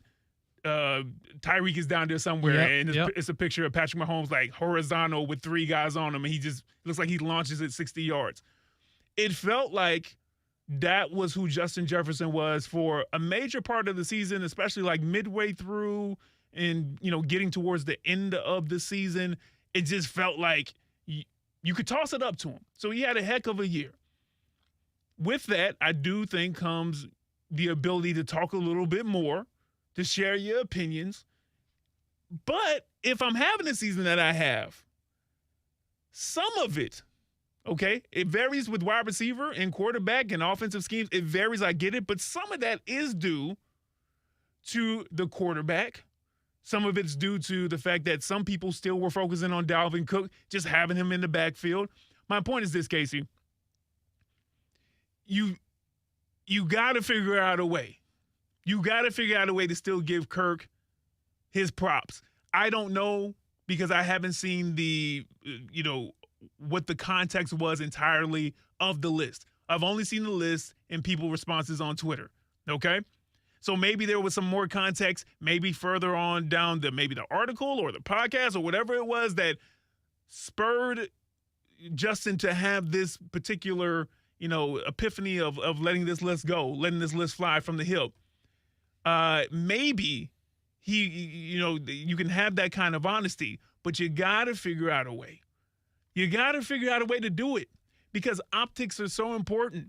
Tyreek is down there somewhere, and it's a picture of Patrick Mahomes like horizontal with 3 guys on him, and he just looks like he launches it 60 yards. It felt like that was who Justin Jefferson was for a major part of the season, especially like midway through and, getting towards the end of the season. It just felt like you could toss it up to him. So he had a heck of a year. With that, I do think comes the ability to talk a little bit more, to share your opinions. But if I'm having the season that I have, some of it, okay, it varies with wide receiver and quarterback and offensive schemes. It varies, I get it. But some of that is due to the quarterback. Some of it's due to the fact that some people still were focusing on Dalvin Cook, just having him in the backfield. My point is this, Kasey. You got to figure out a way. You got to figure out a way to still give Kirk his props. I don't know because I haven't seen the, what the context was entirely of the list. I've only seen the list and people responses on Twitter, okay? So maybe there was some more context, maybe further on down maybe the article or the podcast or whatever it was that spurred Justin to have this particular, epiphany of letting this list go, letting this list fly from the hip. Maybe you can have that kind of honesty, but you got to figure out a way. You got to figure out a way to do it because optics are so important.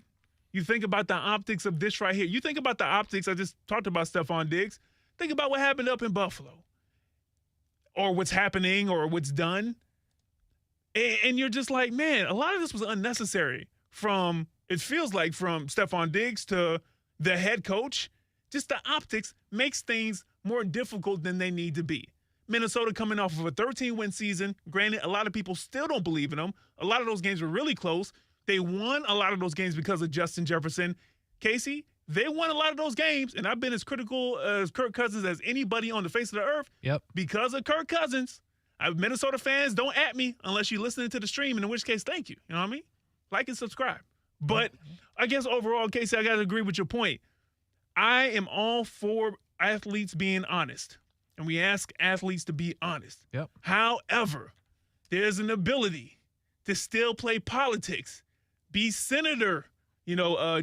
You think about the optics of this right here. You think about the optics. I just talked about Stephon Diggs. Think about what happened up in Buffalo or what's happening or what's done. And you're just like, man, a lot of this was unnecessary it feels like from Stephon Diggs to the head coach. Just the optics makes things more difficult than they need to be. Minnesota coming off of a 13-win season. Granted, a lot of people still don't believe in them. A lot of those games were really close. They won a lot of those games because of Justin Jefferson. Kasey, they won a lot of those games, and I've been as critical as Kirk Cousins as anybody on the face of the earth. Yep. Because of Kirk Cousins. Minnesota fans, don't at me unless you're listening to the stream, and in which case, thank you. You know what I mean? Like and subscribe. But I guess overall, Kasey, I got to agree with your point. I am all for athletes being honest, and we ask athletes to be honest. Yep. However, there's an ability to still play politics. Be Senator,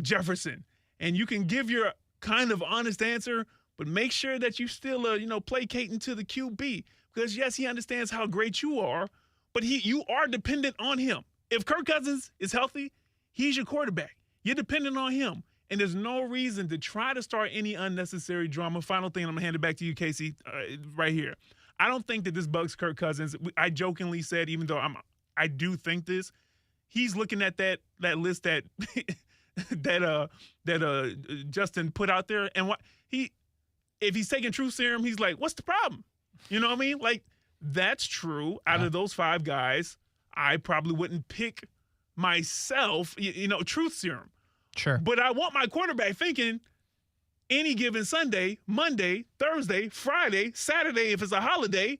Jefferson, and you can give your kind of honest answer, but make sure that you still, placating to the QB because yes, he understands how great you are, but you are dependent on him. If Kirk Cousins is healthy, he's your quarterback. You're dependent on him, and there's no reason to try to start any unnecessary drama. Final thing, I'm gonna hand it back to you, Kasey, right here. I don't think that this bugs Kirk Cousins. I jokingly said, even though I do think this. He's looking at that list that Justin put out there, and if he's taking Truth Serum, he's like, "What's the problem?" You know what I mean? Like that's true. Out of those 5 guys, I probably wouldn't pick myself. Truth Serum. Sure. But I want my quarterback thinking any given Sunday, Monday, Thursday, Friday, Saturday, if it's a holiday,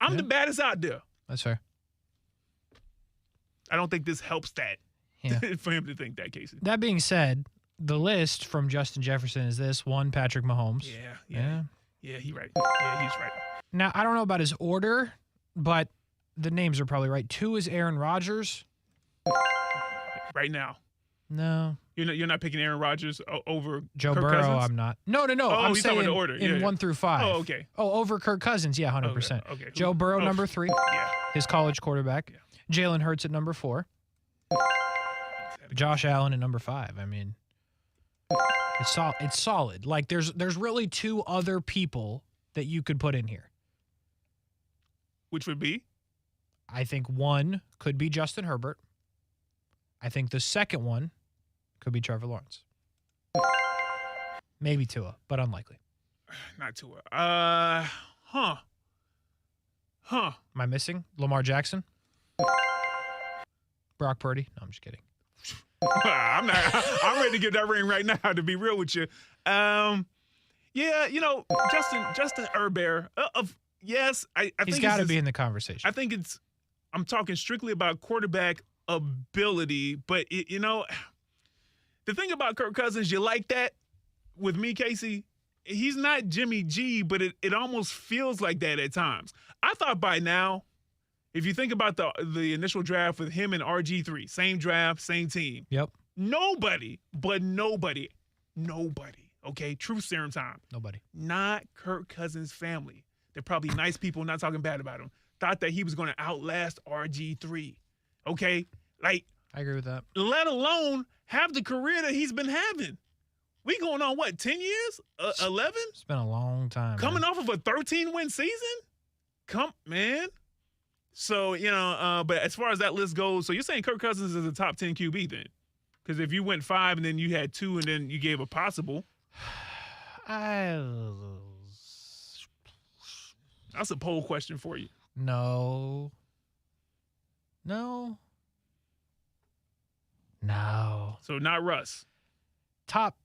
I'm the baddest out there. That's fair. I don't think this helps that for him to think that, Kasey. That being said, the list from Justin Jefferson is this: 1, Patrick Mahomes. Yeah, he's right. Yeah, he's right. Now, I don't know about his order, but the names are probably right. 2 is Aaron Rodgers. Right now. No. You're not picking Aaron Rodgers over Joe Kirk Burrow, Cousins? I'm not. No. Oh, I'm you're saying talking about the order. in 1 through 5. Oh, okay. Oh, over Kirk Cousins. Yeah, 100%. Okay. Joe Burrow, number 3. Yeah. His college quarterback. Yeah. Jalen Hurts at number 4. Josh Allen at number 5. I mean, it's solid. Like, there's really 2 other people that you could put in here. which would be? I think one could be Justin Herbert. I think the second one could be Trevor Lawrence. Maybe Tua, but unlikely. Not Tua. Am I missing Lamar Jackson? Brock Purdy? No, I'm just kidding. I'm ready to get that ring right now, to be real with you. Yeah, Justin Herbert. Yes, I think he's got to be in the conversation. I think I'm talking strictly about quarterback ability, but the thing about Kirk Cousins, you like that with me, Kasey. He's not Jimmy G, but it almost feels like that at times. I thought by now, if you think about the initial draft with him and RG3, same draft, same team. Yep. Nobody, okay, true serum time. Nobody. Not Kirk Cousins' family. They're probably nice people, not talking bad about him. Thought that he was going to outlast RG3. Okay? Like, I agree with that. Let alone have the career that he's been having. We going on, 10 years? 11? It's been a long time. Coming off of a 13-win season? Man. So, but as far as that list goes, so you're saying Kirk Cousins is a top 10 QB then? Because if you went 5 and then you had 2 and then you gave a possible. That's a poll question for you. No. So not Russ. Top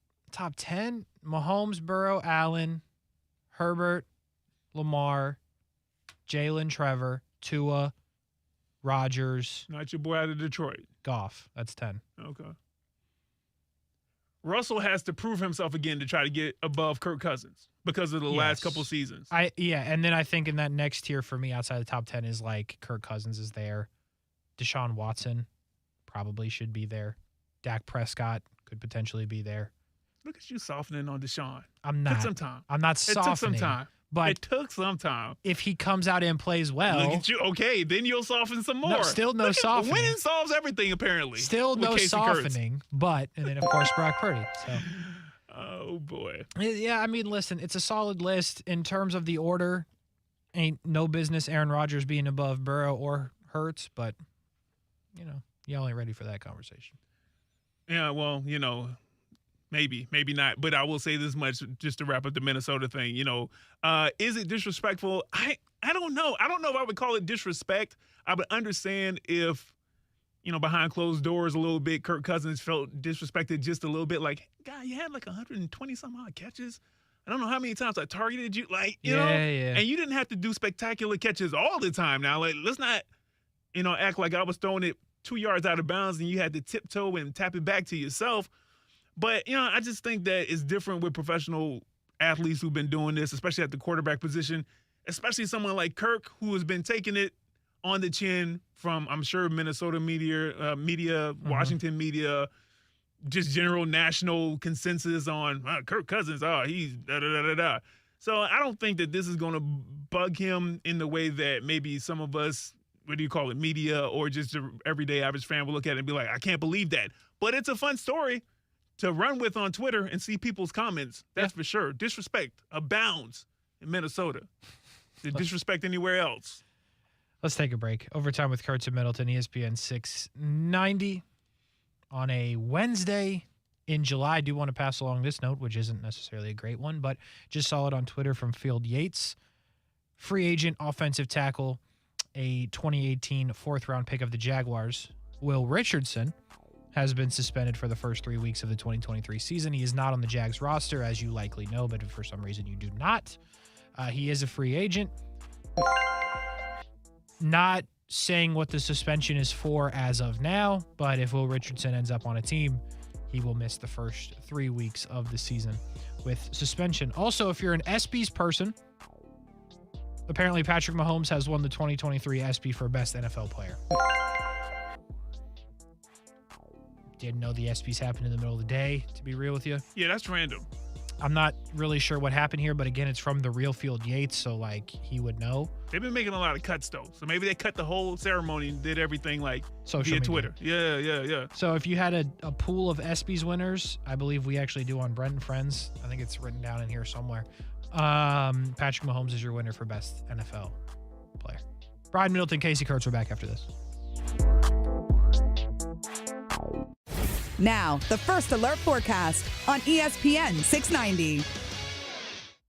10, Mahomes, Burrow, Allen, Herbert, Lamar, Jalen, Trevor, Tua, Rodgers. Not your boy out of Detroit. Goff. That's 10. Okay. Russell has to prove himself again to try to get above Kirk Cousins because of the last couple seasons. And then I think in that next tier for me outside the top 10 is like Kirk Cousins is there. Deshaun Watson probably should be there. Dak Prescott could potentially be there. Look at you softening on Deshaun. I'm not. Took some time. I'm not softening. It took some time. But it took some time. If he comes out and plays well. Look at you. Okay, then you'll soften some more. No, still no softening. Winning solves everything, apparently. Still no softening. But, and then, of course, Brock Purdy. So. Oh, boy. Yeah, I mean, listen, it's a solid list in terms of the order. Ain't no business Aaron Rodgers being above Burrow or Hurts, but, y'all ain't ready for that conversation. Yeah, well, maybe not. But I will say this much just to wrap up the Minnesota thing. Is it disrespectful? I don't know. I don't know if I would call it disrespect. I would understand if, behind closed doors a little bit, Kirk Cousins felt disrespected just a little bit. Like, God, you had like 120 some odd catches. I don't know how many times I targeted you. Like, you know, and you didn't have to do spectacular catches all the time. Now, like, let's not, act like I was throwing it 2 yards out of bounds and you had to tiptoe and tap it back to yourself. But, I just think that it's different with professional athletes who've been doing this, especially at the quarterback position, especially someone like Kirk, who has been taking it on the chin from, I'm sure, Minnesota media, Washington media, just general national consensus on Kirk Cousins. He's da-da-da-da-da. So I don't think that this is going to bug him in the way that maybe some of us, media or just the everyday average fan will look at it and be like, I can't believe that. But it's a fun story to run with on Twitter and see people's comments. That's for sure. Disrespect abounds in Minnesota. The disrespect anywhere else. Let's take a break. Overtime with Kurtz and Middleton, ESPN 690 on a Wednesday in July. I do want to pass along this note, which isn't necessarily a great one, but just saw it on Twitter from Field Yates. Free agent offensive tackle, a 2018 fourth-round pick of the Jaguars, Will Richardson, has been suspended for the first 3 weeks of the 2023 season. He is not on the Jags roster, as you likely know, but if for some reason you do not. He is a free agent. Not saying what the suspension is for as of now, but if Will Richardson ends up on a team, he will miss the first 3 weeks of the season with suspension. Also, if you're an ESPYs person, apparently Patrick Mahomes has won the 2023 ESPY for Best NFL Player. Didn't know the ESPYs happened in the middle of the day, to be real with you. Yeah, that's random. I'm not really sure what happened here, but again, it's from the real Field Yates, so he would know. They've been making a lot of cuts though, so maybe they cut the whole ceremony and did everything social via Twitter. Yeah. So if you had a pool of ESPYs winners, I believe we actually do on Brent Friends. I think it's written down in here somewhere. Patrick Mahomes is your winner for Best NFL Player. Brian Middleton, Kasey Kurtz, we're back after this. Now, the First Alert forecast on ESPN 690.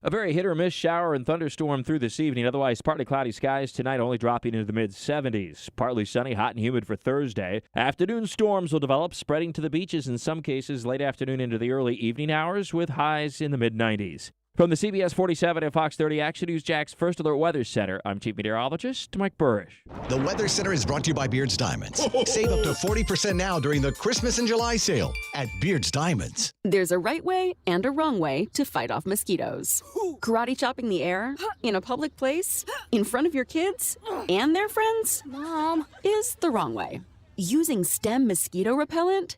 A very hit-or-miss shower and thunderstorm through this evening. Otherwise, partly cloudy skies tonight, only dropping into the mid-70s. Partly sunny, hot and humid for Thursday. Afternoon storms will develop, spreading to the beaches in some cases late afternoon into the early evening hours, with highs in the mid-90s. From the CBS 47 and Fox 30 Action News Jack's First Alert Weather Center, I'm Chief Meteorologist Mike Burrish. The Weather Center is brought to you by Beard's Diamonds. Save up to 40% now during the Christmas and July sale at Beard's Diamonds. There's a right way and a wrong way to fight off mosquitoes. Karate chopping the air, in a public place, in front of your kids and their friends, Mom, is the wrong way. Using Stem mosquito repellent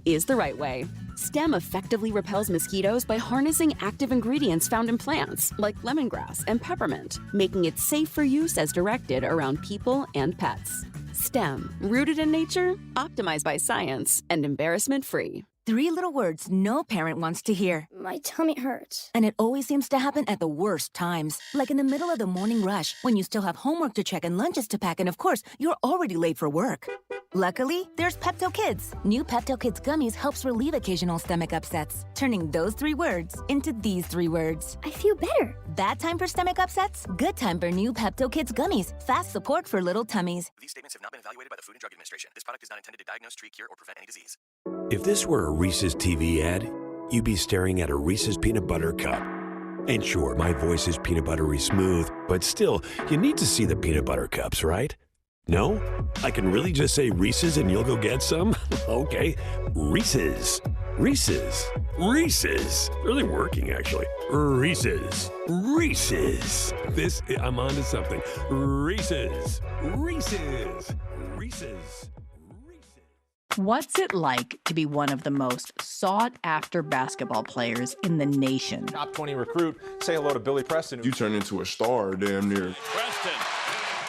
is the right way. Stem effectively repels mosquitoes by harnessing active ingredients found in plants like lemongrass and peppermint, making it safe for use as directed around people and pets. Stem, rooted in nature, optimized by science, and embarrassment-free. 3 little words no parent wants to hear. My tummy hurts. And it always seems to happen at the worst times. Like in the middle of the morning rush, when you still have homework to check and lunches to pack, and of course, you're already late for work. Luckily, there's Pepto Kids. New Pepto Kids gummies helps relieve occasional stomach upsets, turning those 3 words into these 3 words. I feel better. Bad time for stomach upsets? Good time for new Pepto Kids gummies. Fast support for little tummies. These statements have not been evaluated by the Food and Drug Administration. This product is not intended to diagnose, treat, cure, or prevent any disease. If this were a Reese's TV ad, you'd be staring at a Reese's peanut butter cup. And sure, my voice is peanut buttery smooth, but still, you need to see the peanut butter cups, right? No? I can really just say Reese's and you'll go get some? Okay, Reese's. Reese's. Reese's. Really working, actually. Reese's. Reese's. I'm on to something. Reese's. Reese's. Reese's. What's it like to be one of the most sought-after basketball players in the nation? Top 20 recruit, say hello to Billy Preston. You turn into a star, damn near. Preston.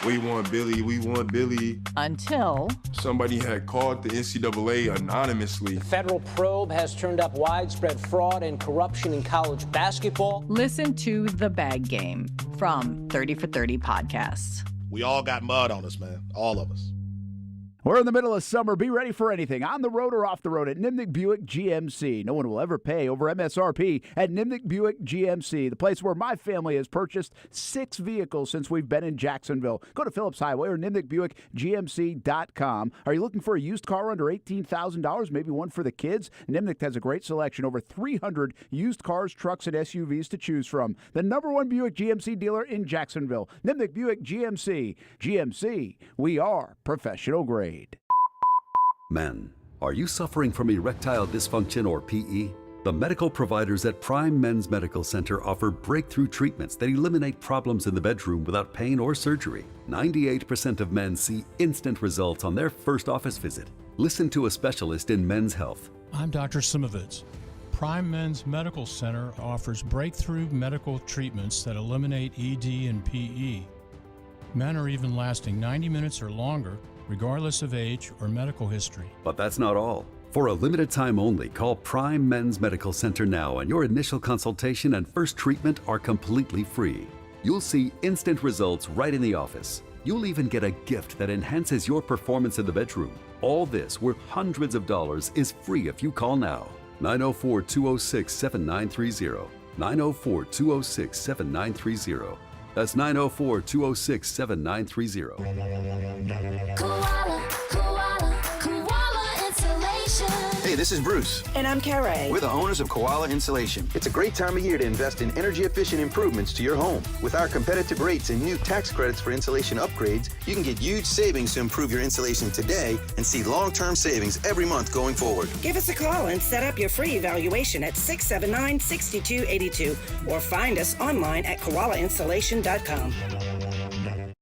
We want Billy, we want Billy. Until somebody had called the NCAA anonymously. The federal probe has turned up widespread fraud and corruption in college basketball. Listen to The Bag Game from 30 for 30 podcasts. We all got mud on us, man. All of us. We're in the middle of summer. Be ready for anything, on the road or off the road, at Nimnicht Buick GMC. No one will ever pay over MSRP at Nimnicht Buick GMC, the place where my family has purchased 6 vehicles since we've been in Jacksonville. Go to Phillips Highway or NimnichtBuickGMC.com. Are you looking for a used car under $18,000, maybe one for the kids? Nimnicht has a great selection, over 300 used cars, trucks, and SUVs to choose from. The #1 Buick GMC dealer in Jacksonville. Nimnicht Buick GMC. GMC, we are professional grade. Men, are you suffering from erectile dysfunction or PE? The medical providers at Prime Men's Medical Center offer breakthrough treatments that eliminate problems in the bedroom without pain or surgery. 98% of men see instant results on their first office visit. Listen to a specialist in men's health. I'm Dr. Simovitz. Prime Men's Medical Center offers breakthrough medical treatments that eliminate ED and PE. Men are even lasting 90 minutes or longer, regardless of age or medical history. But that's not all. For a limited time only, call Prime Men's Medical Center now, and your initial consultation and first treatment are completely free. You'll see instant results right in the office. You'll even get a gift that enhances your performance in the bedroom. All this, worth hundreds of dollars, is free if you call now. 904-206-7930. 904-206-7930. That's 904-206-7930. Koala, koala, koala insulation. Hey, this is Bruce. And I'm Carrie. We're the owners of Koala Insulation. It's a great time of year to invest in energy-efficient improvements to your home. With our competitive rates and new tax credits for insulation upgrades, you can get huge savings to improve your insulation today and see long-term savings every month going forward. Give us a call and set up your free evaluation at 679-6282 or find us online at koalainsulation.com.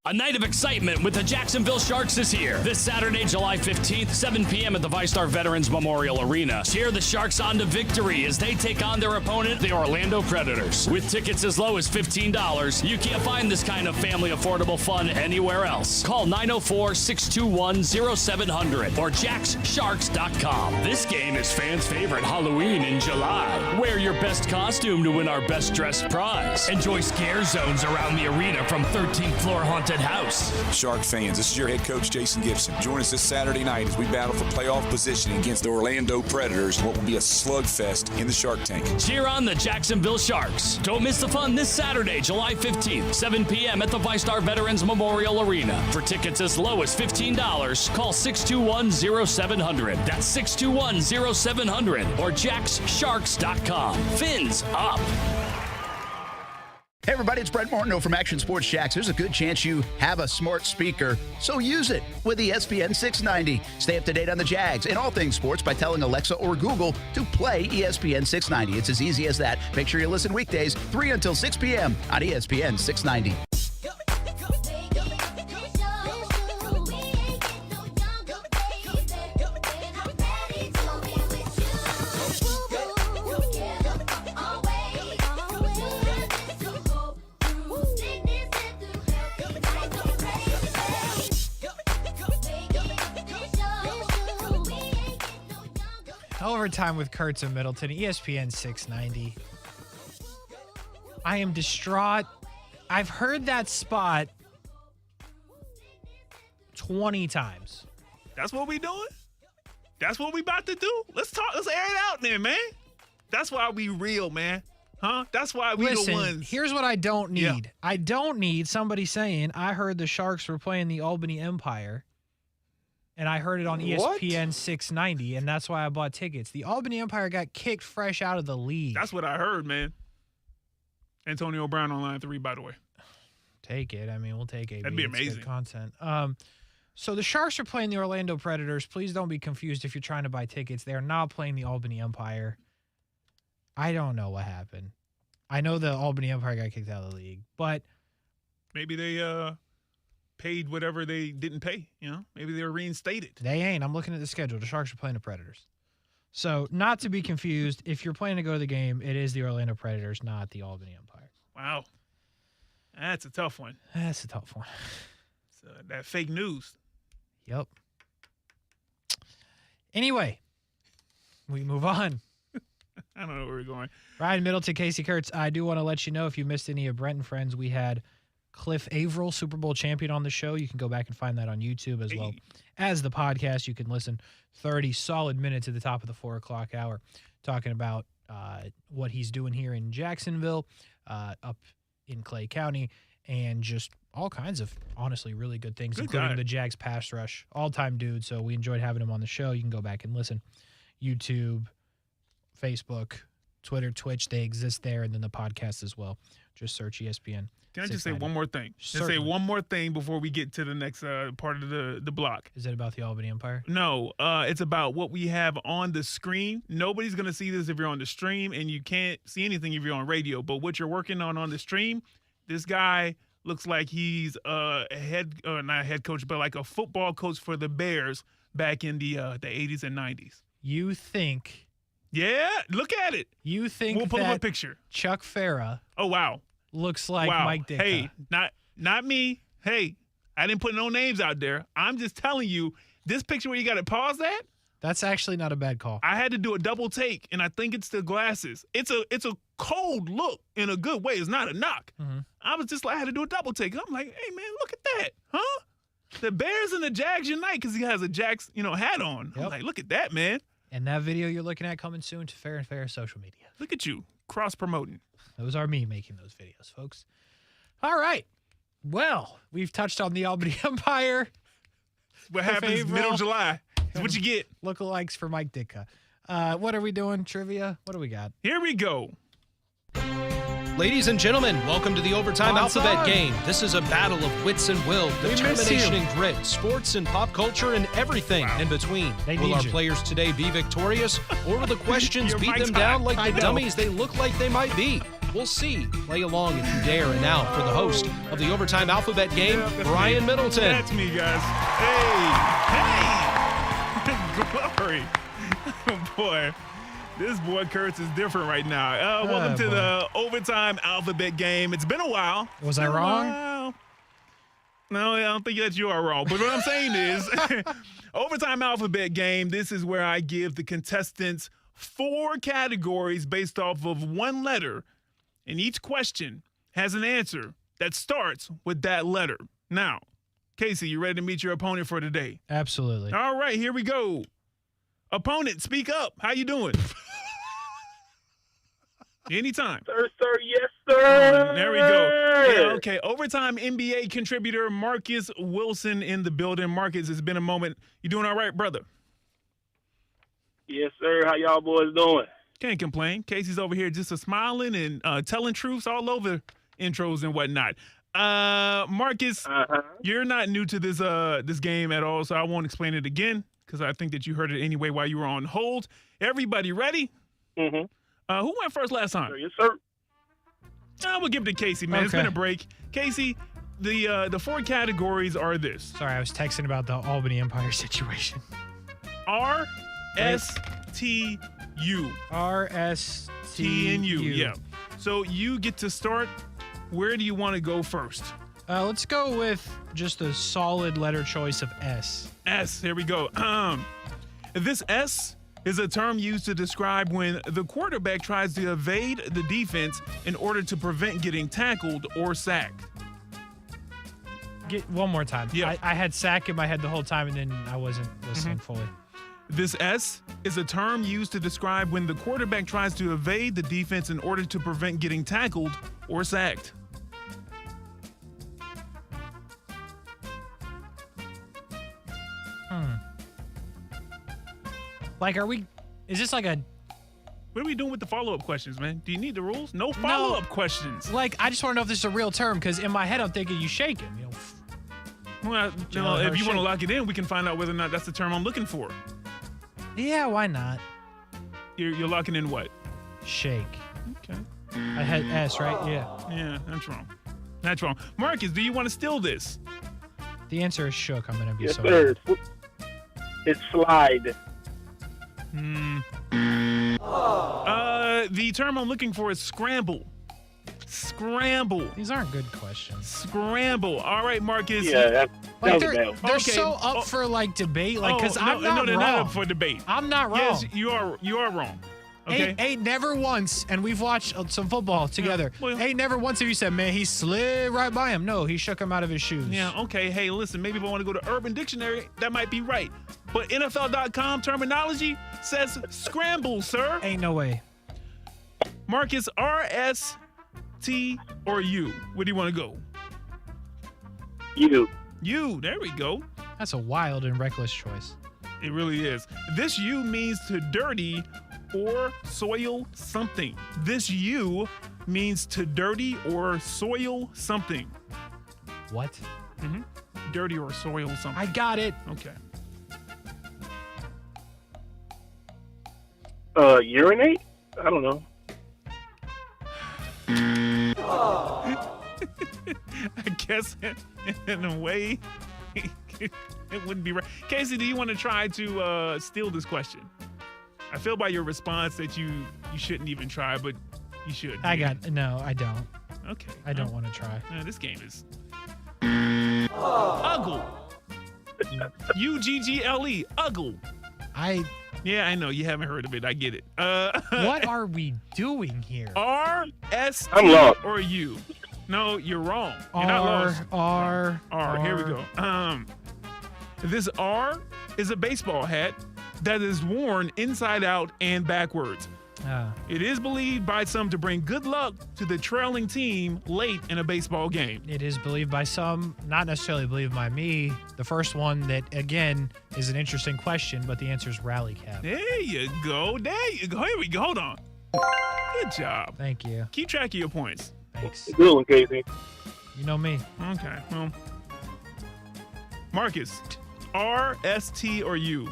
A night of excitement with the Jacksonville Sharks is here. This Saturday, July 15th, 7 p.m. at the VyStar Veterans Memorial Arena. Cheer the Sharks on to victory as they take on their opponent, the Orlando Predators. With tickets as low as $15, you can't find this kind of family affordable fun anywhere else. Call 904-621-0700 or jackssharks.com. This game is fans' favorite Halloween in July. Wear your best costume to win our best dressed prize. Enjoy scare zones around the arena from 13th floor haunted house. Shark fans, this is your head coach, Jason Gibson. Join us this Saturday night as we battle for playoff positioning against the Orlando Predators in what will be a slugfest in the Shark Tank. Cheer on the Jacksonville Sharks. Don't miss the fun this Saturday, July 15th, 7 p.m. at the VyStar Veterans Memorial Arena. For tickets as low as $15, call 621-0700. That's 621-0700 or jackssharks.com. Fins up. Hey everybody, it's Brent Martineau from Action Sports Jacks. There's a good chance you have a smart speaker, so use it with ESPN 690. Stay up to date on the Jags and all things sports by telling Alexa or Google to play ESPN 690. It's as easy as that. Make sure you listen weekdays 3 until 6 p.m. on ESPN 690. Overtime with Kurtz and Middleton, ESPN 690. I am distraught. I've heard that spot 20 times. That's what we doing? That's what we about to do? Let's talk. Let's air it out there, man. That's why we real, man. Huh? That's why we the ones. Here's what I don't need. Yeah. I don't need somebody saying, I heard the Sharks were playing the Albany Empire. And I heard it on ESPN 690, and that's why I bought tickets. The Albany Empire got kicked fresh out of the league. That's what I heard, man. Antonio Brown on line 3, by the way. Take it. I mean, we'll take it. That'd be amazing. It's good content. So the Sharks are playing the Orlando Predators. Please don't be confused if you're trying to buy tickets. They are not playing the Albany Empire. I don't know what happened. I know the Albany Empire got kicked out of the league, but maybe they paid whatever they didn't pay, Maybe they were reinstated. They ain't. I'm looking at the schedule. The Sharks are playing the Predators. So, not to be confused, if you're planning to go to the game, it is the Orlando Predators, not the Albany Empire. Wow. That's a tough one. That's a tough one. So, that fake news. Yep. Anyway, we move on. I don't know where we're going. Ryan Middleton, Kasey Kurtz. I do want to let you know, if you missed any of Brent Friends, we had Cliff Avril, Super Bowl champion, on the show. You can go back and find that on YouTube as well as the podcast. You can listen 30 solid minutes at the top of the 4 o'clock hour talking about what he's doing here in Jacksonville, up in Clay County, and just all kinds of, honestly, really good things, including the Jags pass rush. All-time dude, so we enjoyed having him on the show. You can go back and listen. YouTube, Facebook, Twitter, Twitch, they exist there, and then the podcast as well. Just search ESPN. Can I just say one more thing? Just say one more thing before we get to the next part of the block. Is it about the Albany Empire? No, it's about what we have on the screen. Nobody's going to see this if you're on the stream, and you can't see anything if you're on radio. But what you're working on the stream, this guy looks like he's not a head coach, but like a football coach for the Bears back in the 80s and 90s. You think? Yeah, look at it. You think we'll pull up a picture. Chuck Farah? Oh wow. Looks like Mike Ditka. Hey, not me. Hey, I didn't put no names out there. I'm just telling you, this picture where you got to pause that. That's actually not a bad call. I had to do a double take, and I think it's the glasses. It's a cold look in a good way. It's not a knock. Mm-hmm. I had to do a double take. I'm like, hey man, look at that, huh? The Bears and the Jags unite because he has a Jags, hat on. Yep. I'm like, look at that, man. And that video you're looking at coming soon to Fair and Fair social media. Look at you, cross-promoting. Those are me making those videos, folks. All right. Well, we've touched on the Albany Empire. What happens middle of July is what you get. Lookalikes for Mike Ditka. What are we doing? Trivia? What do we got? Here we go. Ladies and gentlemen, welcome to the Overtime Alphabet Game. This is a battle of wits and will, determination and grit, sports and pop culture, and everything in between. Will our players today be victorious, or will the questions beat them down like the dummies they look like they might be? We'll see. Play along if you dare. And now for the host of the Overtime Alphabet Game, Ryan Middleton. That's me, guys. Hey! Glory. Oh, boy. This boy Kurtz is different right now. Welcome to the Overtime Alphabet Game. It's been a while. Was I wrong? No, I don't think that you are wrong. But what I'm saying is, Overtime Alphabet Game, this is where I give the contestants 4 categories based off of one letter, and each question has an answer that starts with that letter. Now, Kasey, you ready to meet your opponent for today? Absolutely. All right, here we go. Opponent, speak up. How you doing? Anytime. Sir, yes, sir. There we go. Yeah, okay, overtime NBA contributor Marcus Wilson in the building. Marcus, it's been a moment. You doing all right, brother? Yes, sir. How y'all boys doing? Can't complain. Casey's over here just smiling and telling truths all over intros and whatnot. Marcus, you're not new to this game at all, so I won't explain it again because I think that you heard it anyway while you were on hold. Everybody ready? Mm-hmm. Who went first last time? Yes, sir. We'll give it to Kasey, man. Okay. It's been a break. Kasey, the 4 categories are this. Sorry, I was texting about the Albany Empire situation. R-S-T-U. R-S-T-U. Yeah. So you get to start. Where do you want to go first? Let's go with just a solid letter choice of S. S. Here we go. This S is a term used to describe when the quarterback tries to evade the defense in order to prevent getting tackled or sacked. Get one more time. Yeah. I had sack in my head the whole time, and then I wasn't listening fully. This S is a term used to describe when the quarterback tries to evade the defense in order to prevent getting tackled or sacked. Like, is this like a... What are we doing with the follow-up questions, man? Do you need the rules? No follow-up questions. Like, I just want to know if this is a real term, because in my head I'm thinking you shake him. Well, if you want to lock it in, we can find out whether or not that's the term I'm looking for. Yeah, why not? You're locking in what? Shake. Okay. I had S, right? Yeah. Yeah, that's wrong. Marcus, do you want to steal this? The answer is shook. I'm going to be yes, so sir. It's slide. The term I'm looking for is scramble. Scramble. These aren't good questions. Scramble. All right, Marcus. Yeah, they're so up for like debate, like because I'm not wrong. They're not up for debate. I'm not wrong. Yes, you are wrong. Okay. Ain't never once, and we've watched some football together. Ain't never once have you said, man, he slid right by him. No, he shook him out of his shoes. Yeah, okay. Hey, listen, maybe if I want to go to Urban Dictionary, that might be right. But NFL.com terminology says scramble, sir. Ain't no way. Marcus, R-S, T, or U? Where do you want to go? U. U. There we go. That's a wild and reckless choice. It really is. This U means to dirty or soil something. This U means to dirty or soil something. What? Dirty or soil something. I got it. Okay. Urinate? I don't know. I guess in a way, it wouldn't be right. Kasey, do you want to try to steal this question? I feel by your response that you shouldn't even try, but you should. No, I don't. Okay. I don't want to try. This game is ugly. U-G-G-L-E. Ugly. Yeah, I know. You haven't heard of it. I get it. What are we doing here? R, S, I'm lost. or U? No, you're wrong. You're not lost. R. Here we go. This R is a baseball hat that is worn inside out and backwards. It is believed by some to bring good luck to the trailing team late in a baseball game. It is believed by some, not necessarily believed by me. The first one that, again, is an interesting question, but the answer is rally cap. There you go. Here we go. Hold on. Good job. Thank you. Keep track of your points. Thanks. Good one, Kasey. You know me. Okay. Well, Marcus, R, S, T, or U?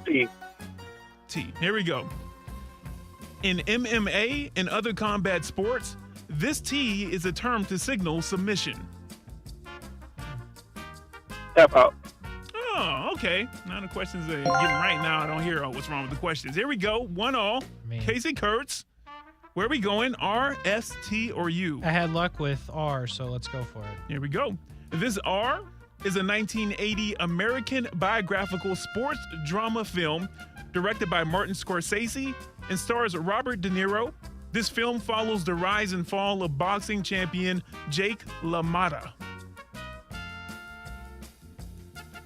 T. T. Here we go. In MMA and other combat sports, this T is a term to signal submission. Tap out. Oh, okay. Now the questions are getting right now. I don't hear what's wrong with the questions. Here we go. 1-all. Kasey Kurtz. Where are we going? R, S, T, or U? I had luck with R, so let's go for it. Here we go. This R is a 1980 American biographical sports drama film directed by Martin Scorsese and stars Robert De Niro, This film follows the rise and fall of boxing champion Jake LaMotta.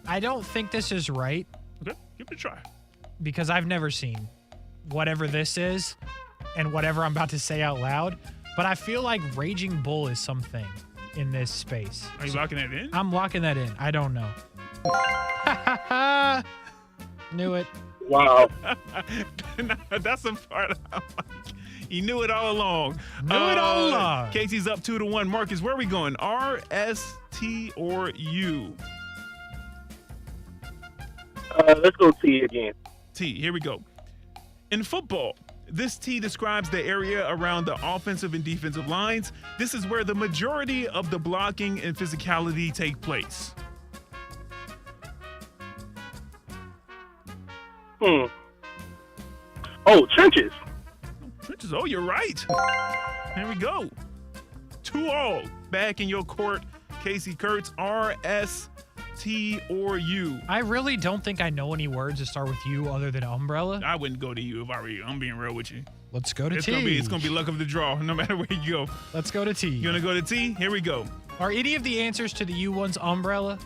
I don't think this is right. Okay, give it a try. Because I've never seen whatever this is and whatever I'm about to say out loud. But I feel like Raging Bull is something in this space. Are you locking that in? I'm locking that in. I don't know. Knew it. Wow. That's the part I'm like, you knew it all along. Knew it all along. Casey's up 2-1. Marcus, where are we going? R, S, T, or U? Let's go T again. T, here we go. In football, this T describes the area around the offensive and defensive lines. This is where the majority of the blocking and physicality take place. Oh, trenches. Trenches. Oh, you're right. Here we go. 2-2. Back in your court, Kasey Kurtz. R, S, T, or U? I really don't think I know any words that start with U other than umbrella. I wouldn't go to U if I were you. I'm being real with you. Let's go to T. It's gonna be luck of the draw, no matter where you go. Let's go to T. You wanna go to T? Here we go. Are any of the answers to the U ones umbrella?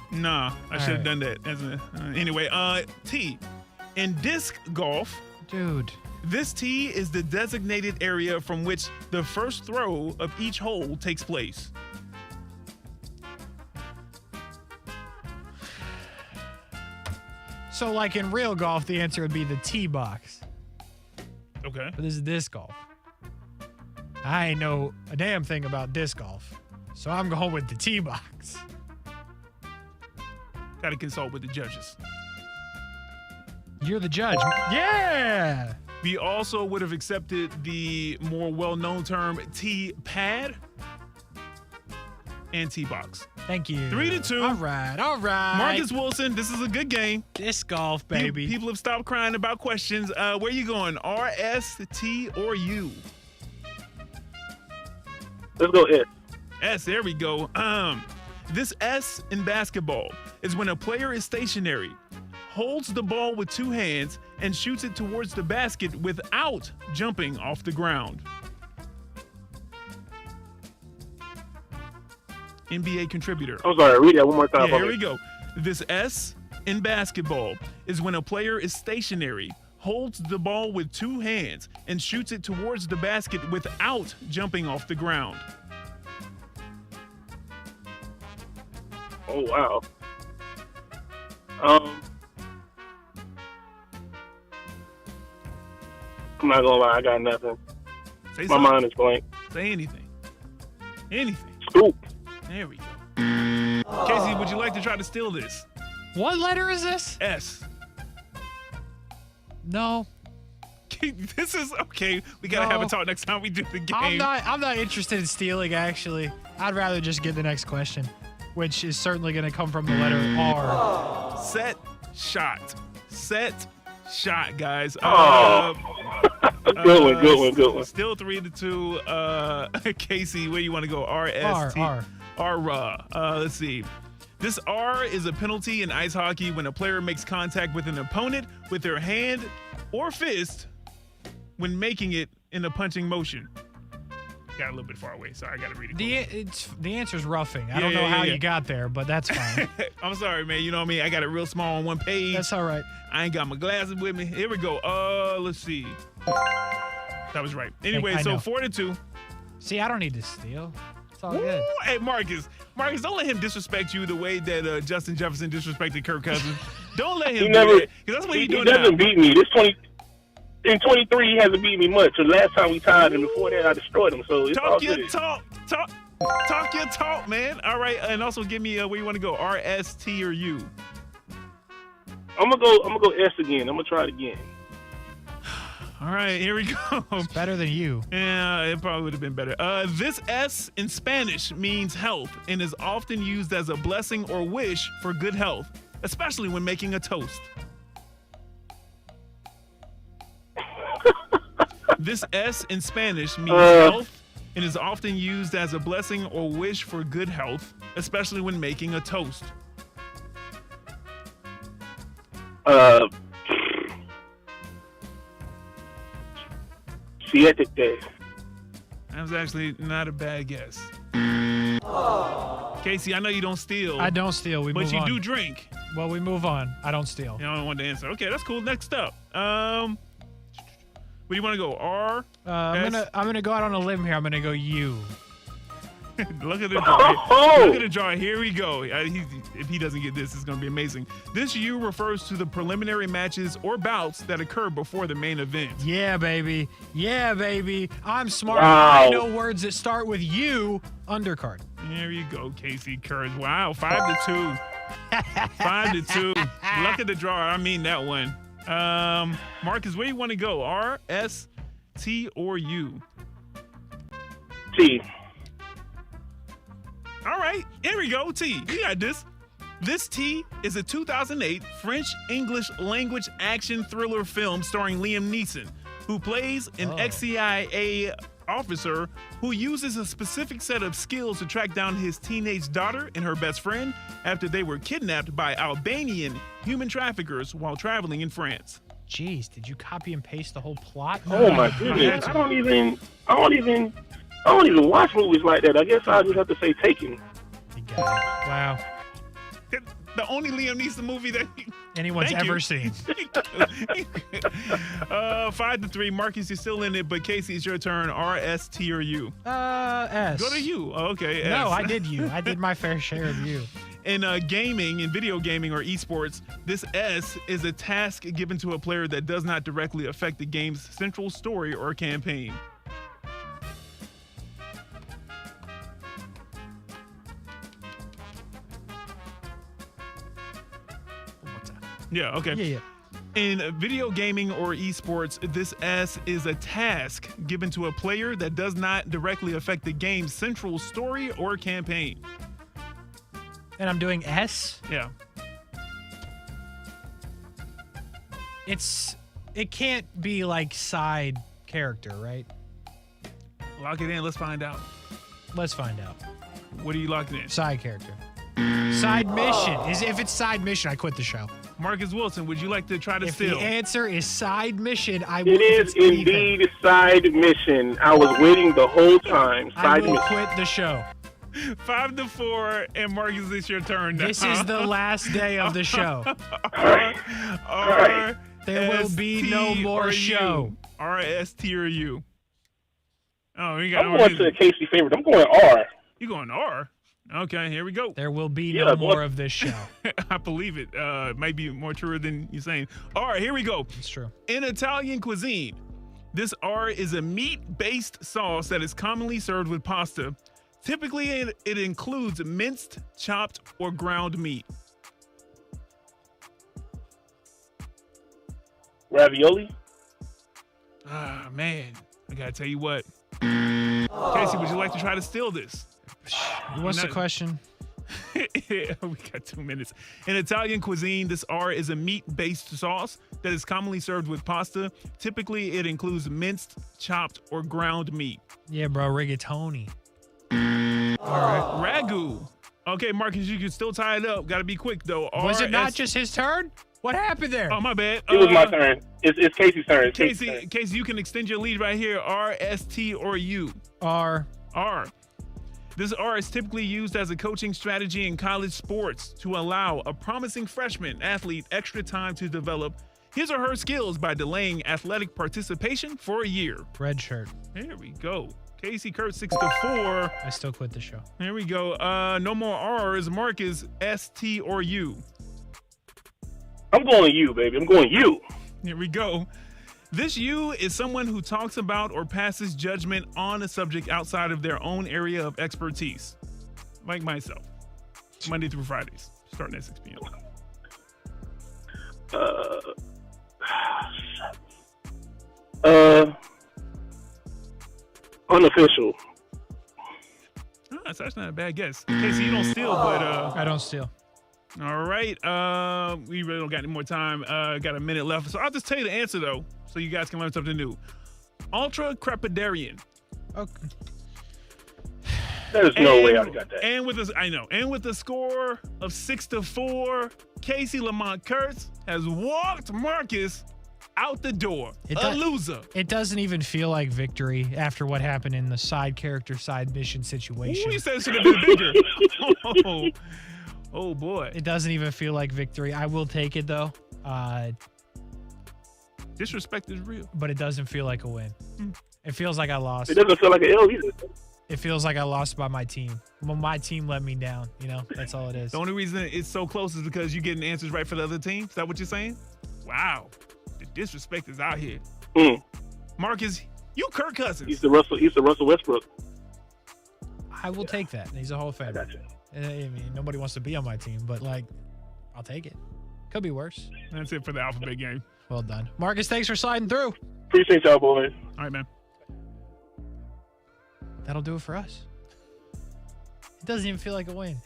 Nah, I should have done that. Anyway, T. In disc golf, dude, this tee is the designated area from which the first throw of each hole takes place. So, like in real golf, the answer would be the tee box. Okay. But this is disc golf. I ain't know a damn thing about disc golf, so I'm going with the tee box. Got to consult with the judges. You're the judge. Yeah! We also would have accepted the more well-known term tee pad and tee box. Thank you. 3-2. All right. Marcus Wilson, this is a good game. Disc golf, baby. People have stopped crying about questions. Where you going? R, S, T, or U? Let's go S. S, there we go. This S in basketball is when a player is stationary, holds the ball with two hands, and shoots it towards the basket without jumping off the ground. NBA contributor. I'm sorry, read that one more time. Yeah, here we go. This S in basketball is when a player is stationary, holds the ball with two hands, and shoots it towards the basket without jumping off the ground. Oh, wow. I'm not gonna lie, I got nothing. My mind is blank. Say anything. Anything. Scoop. There we go. Kasey, would you like to try to steal this? What letter is this? S. No. This is okay. We gotta have a talk next time we do the game. I'm not interested in stealing, actually. I'd rather just get the next question, which is certainly gonna come from the letter R. Set, shot. Set, shot, guys. Good one. Still 3-2. Kasey, where you want to go? R, S, T. R. Let's see. This R is a penalty in ice hockey when a player makes contact with an opponent with their hand or fist when making it in a punching motion. Got a little bit far away, so I got to read it. The answer's roughing. I don't know how you got there, but that's fine. I'm sorry, man. You know what I mean? I got it real small on one page. That's all right. I ain't got my glasses with me. Here we go. Let's see. That was right. Anyway, so 4-2. See, I don't need to steal. It's all good. Hey, Marcus, don't let him disrespect you the way that Justin Jefferson disrespected Kirk Cousins. Don't let him do that, because that's what he's doing now. He doesn't beat me. In 23, he hasn't beat me much. The last time we tied him, before that, I destroyed him. So it's all good. Talk your talk, man. All right, and also give me where you want to go, R, S, T, or U. I'm gonna go S again. I'm gonna try it again. All right, here we go. It's better than you. Yeah, it probably would have been better. This S in Spanish means health and is often used as a blessing or wish for good health, especially when making a toast. This S in Spanish means health and is often used as a blessing or wish for good health, especially when making a toast. Siete. That was actually not a bad guess. Kasey, I know you don't steal. I don't steal. We move on. But you do drink. Well, we move on. I don't steal. You don't want to answer. Okay, that's cool. Next up. Where do you want to go? R? I'm gonna go out on a limb here. I'm gonna go U. Look at the draw. Look at the draw. Here we go. If he doesn't get this, it's going to be amazing. This U refers to the preliminary matches or bouts that occur before the main event. Yeah, baby. Yeah, baby. I'm smart. Wow. I know words that start with U. Undercard. There you go, Kasey Kurtz. Wow, 5-2. 5-2. Luck of the draw. I mean that one. Marcus, where do you want to go? R, S, T, or U? T. All right, here we go. T, you got this. This T is a 2008 French-English language action thriller film starring Liam Neeson, who plays an ex-CIA officer who uses a specific set of skills to track down his teenage daughter and her best friend after they were kidnapped by Albanian human traffickers while traveling in France. Jeez, did you copy and paste the whole plot? Oh my goodness! I don't even watch movies like that. I guess I just have to say Taken. Wow. The only Liam Neeson movie that anyone's ever seen. 5-3. Marcus, you're still in it, but Kasey, it's your turn. R, S, T, or U? S. Go to U. Oh, okay. S. No, I did U. I did my fair share of U. In gaming, in video gaming or esports, this S is a task given to a player that does not directly affect the game's central story or campaign. Yeah, okay. Yeah. In video gaming or esports, this S is a task given to a player that does not directly affect the game's central story or campaign. And I'm doing S? Yeah. It can't be like side character, right? Lock it in. Let's find out. Let's find out. What are you locking in? Side character. Side mission. If it's side mission, I quit the show. Marcus Wilson, would you like to try to if steal? The answer is side mission, I will. It is indeed side mission. I was waiting the whole time. I will quit the show. 5-4, and Marcus, it's your turn now. This is the last day of the show. R, there will be no more show. R, S, T, or U? Oh, you got. I'm going to Kasey favorite. I'm going R. You going R? Okay, here we go. There will be no more of this show. I believe it. It might be more true than you're saying. All right, here we go. It's true. In Italian cuisine, this R is a meat-based sauce that is commonly served with pasta. Typically, it includes minced, chopped, or ground meat. Ravioli? Ah, man. I got to tell you what. Kasey, would you like to try to steal this? What's the question? We got 2 minutes. In Italian cuisine, this R is a meat-based sauce that is commonly served with pasta. Typically, it includes minced, chopped, or ground meat. Yeah, bro, rigatoni. All right, ragu. Okay, Marcus, you can still tie it up. Got to be quick, though. Was it not just his turn? What happened there? Oh, my bad. It was my turn. It's Kasey's turn. Kasey, you can extend your lead right here. R, S, T, or U? R. This R is typically used as a coaching strategy in college sports to allow a promising freshman athlete extra time to develop his or her skills by delaying athletic participation for a year. Red shirt. There we go. Kasey Kurtz, 6-4. I still quit the show. There we go. No more R's. Marcus, S, T, or U? I'm going U, baby. I'm going U. Here we go. This U is someone who talks about or passes judgment on a subject outside of their own area of expertise. Like myself. Monday through Fridays, starting at 6 p.m. Unofficial. That's actually not a bad guess. Kasey, you don't steal, but I don't steal. All right. We really don't got any more time. Got a minute left. So I'll just tell you the answer, though, so you guys can learn something new. Ultra crepidarian. Okay. There's no way I got that. And with a score of 6-4, Kasey Lamont Kurtz has walked Marcus out the door. A loser. It doesn't even feel like victory after what happened in the side character, side mission situation. Ooh, you said it should have been bigger. Oh, boy. It doesn't even feel like victory. I will take it, though. Disrespect is real. But it doesn't feel like a win. It feels like I lost. It doesn't feel like an L either. It feels like I lost by my team. Well, my team let me down. That's all it is. The only reason it's so close is because you're getting answers right for the other team. Is that what you're saying? Wow. The disrespect is out here. Marcus, you Kirk Cousins. He's the Russell Westbrook. I will take that. He's a Hall of Famer. I got you. I mean, nobody wants to be on my team, but, I'll take it. Could be worse. That's it for the alphabet game. Well done. Marcus, thanks for sliding through. Appreciate y'all, boys. All right, man. That'll do it for us. It doesn't even feel like a win.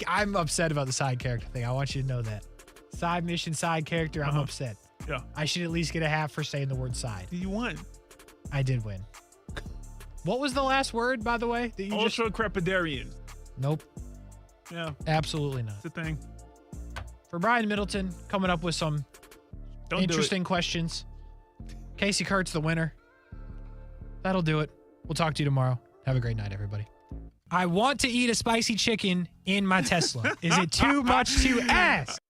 I'm upset about the side character thing. I want you to know that. Side mission, side character, I'm upset. Yeah. I should at least get a half for saying the word side. You won. I did win. What was the last word, by the way? That you Ultra crepidarian. Nope. Yeah. Absolutely not. It's a thing. For Brian Middleton, coming up with some interesting questions. Kasey Kurtz, the winner. That'll do it. We'll talk to you tomorrow. Have a great night, everybody. I want to eat a spicy chicken in my Tesla. Is it too much to ask?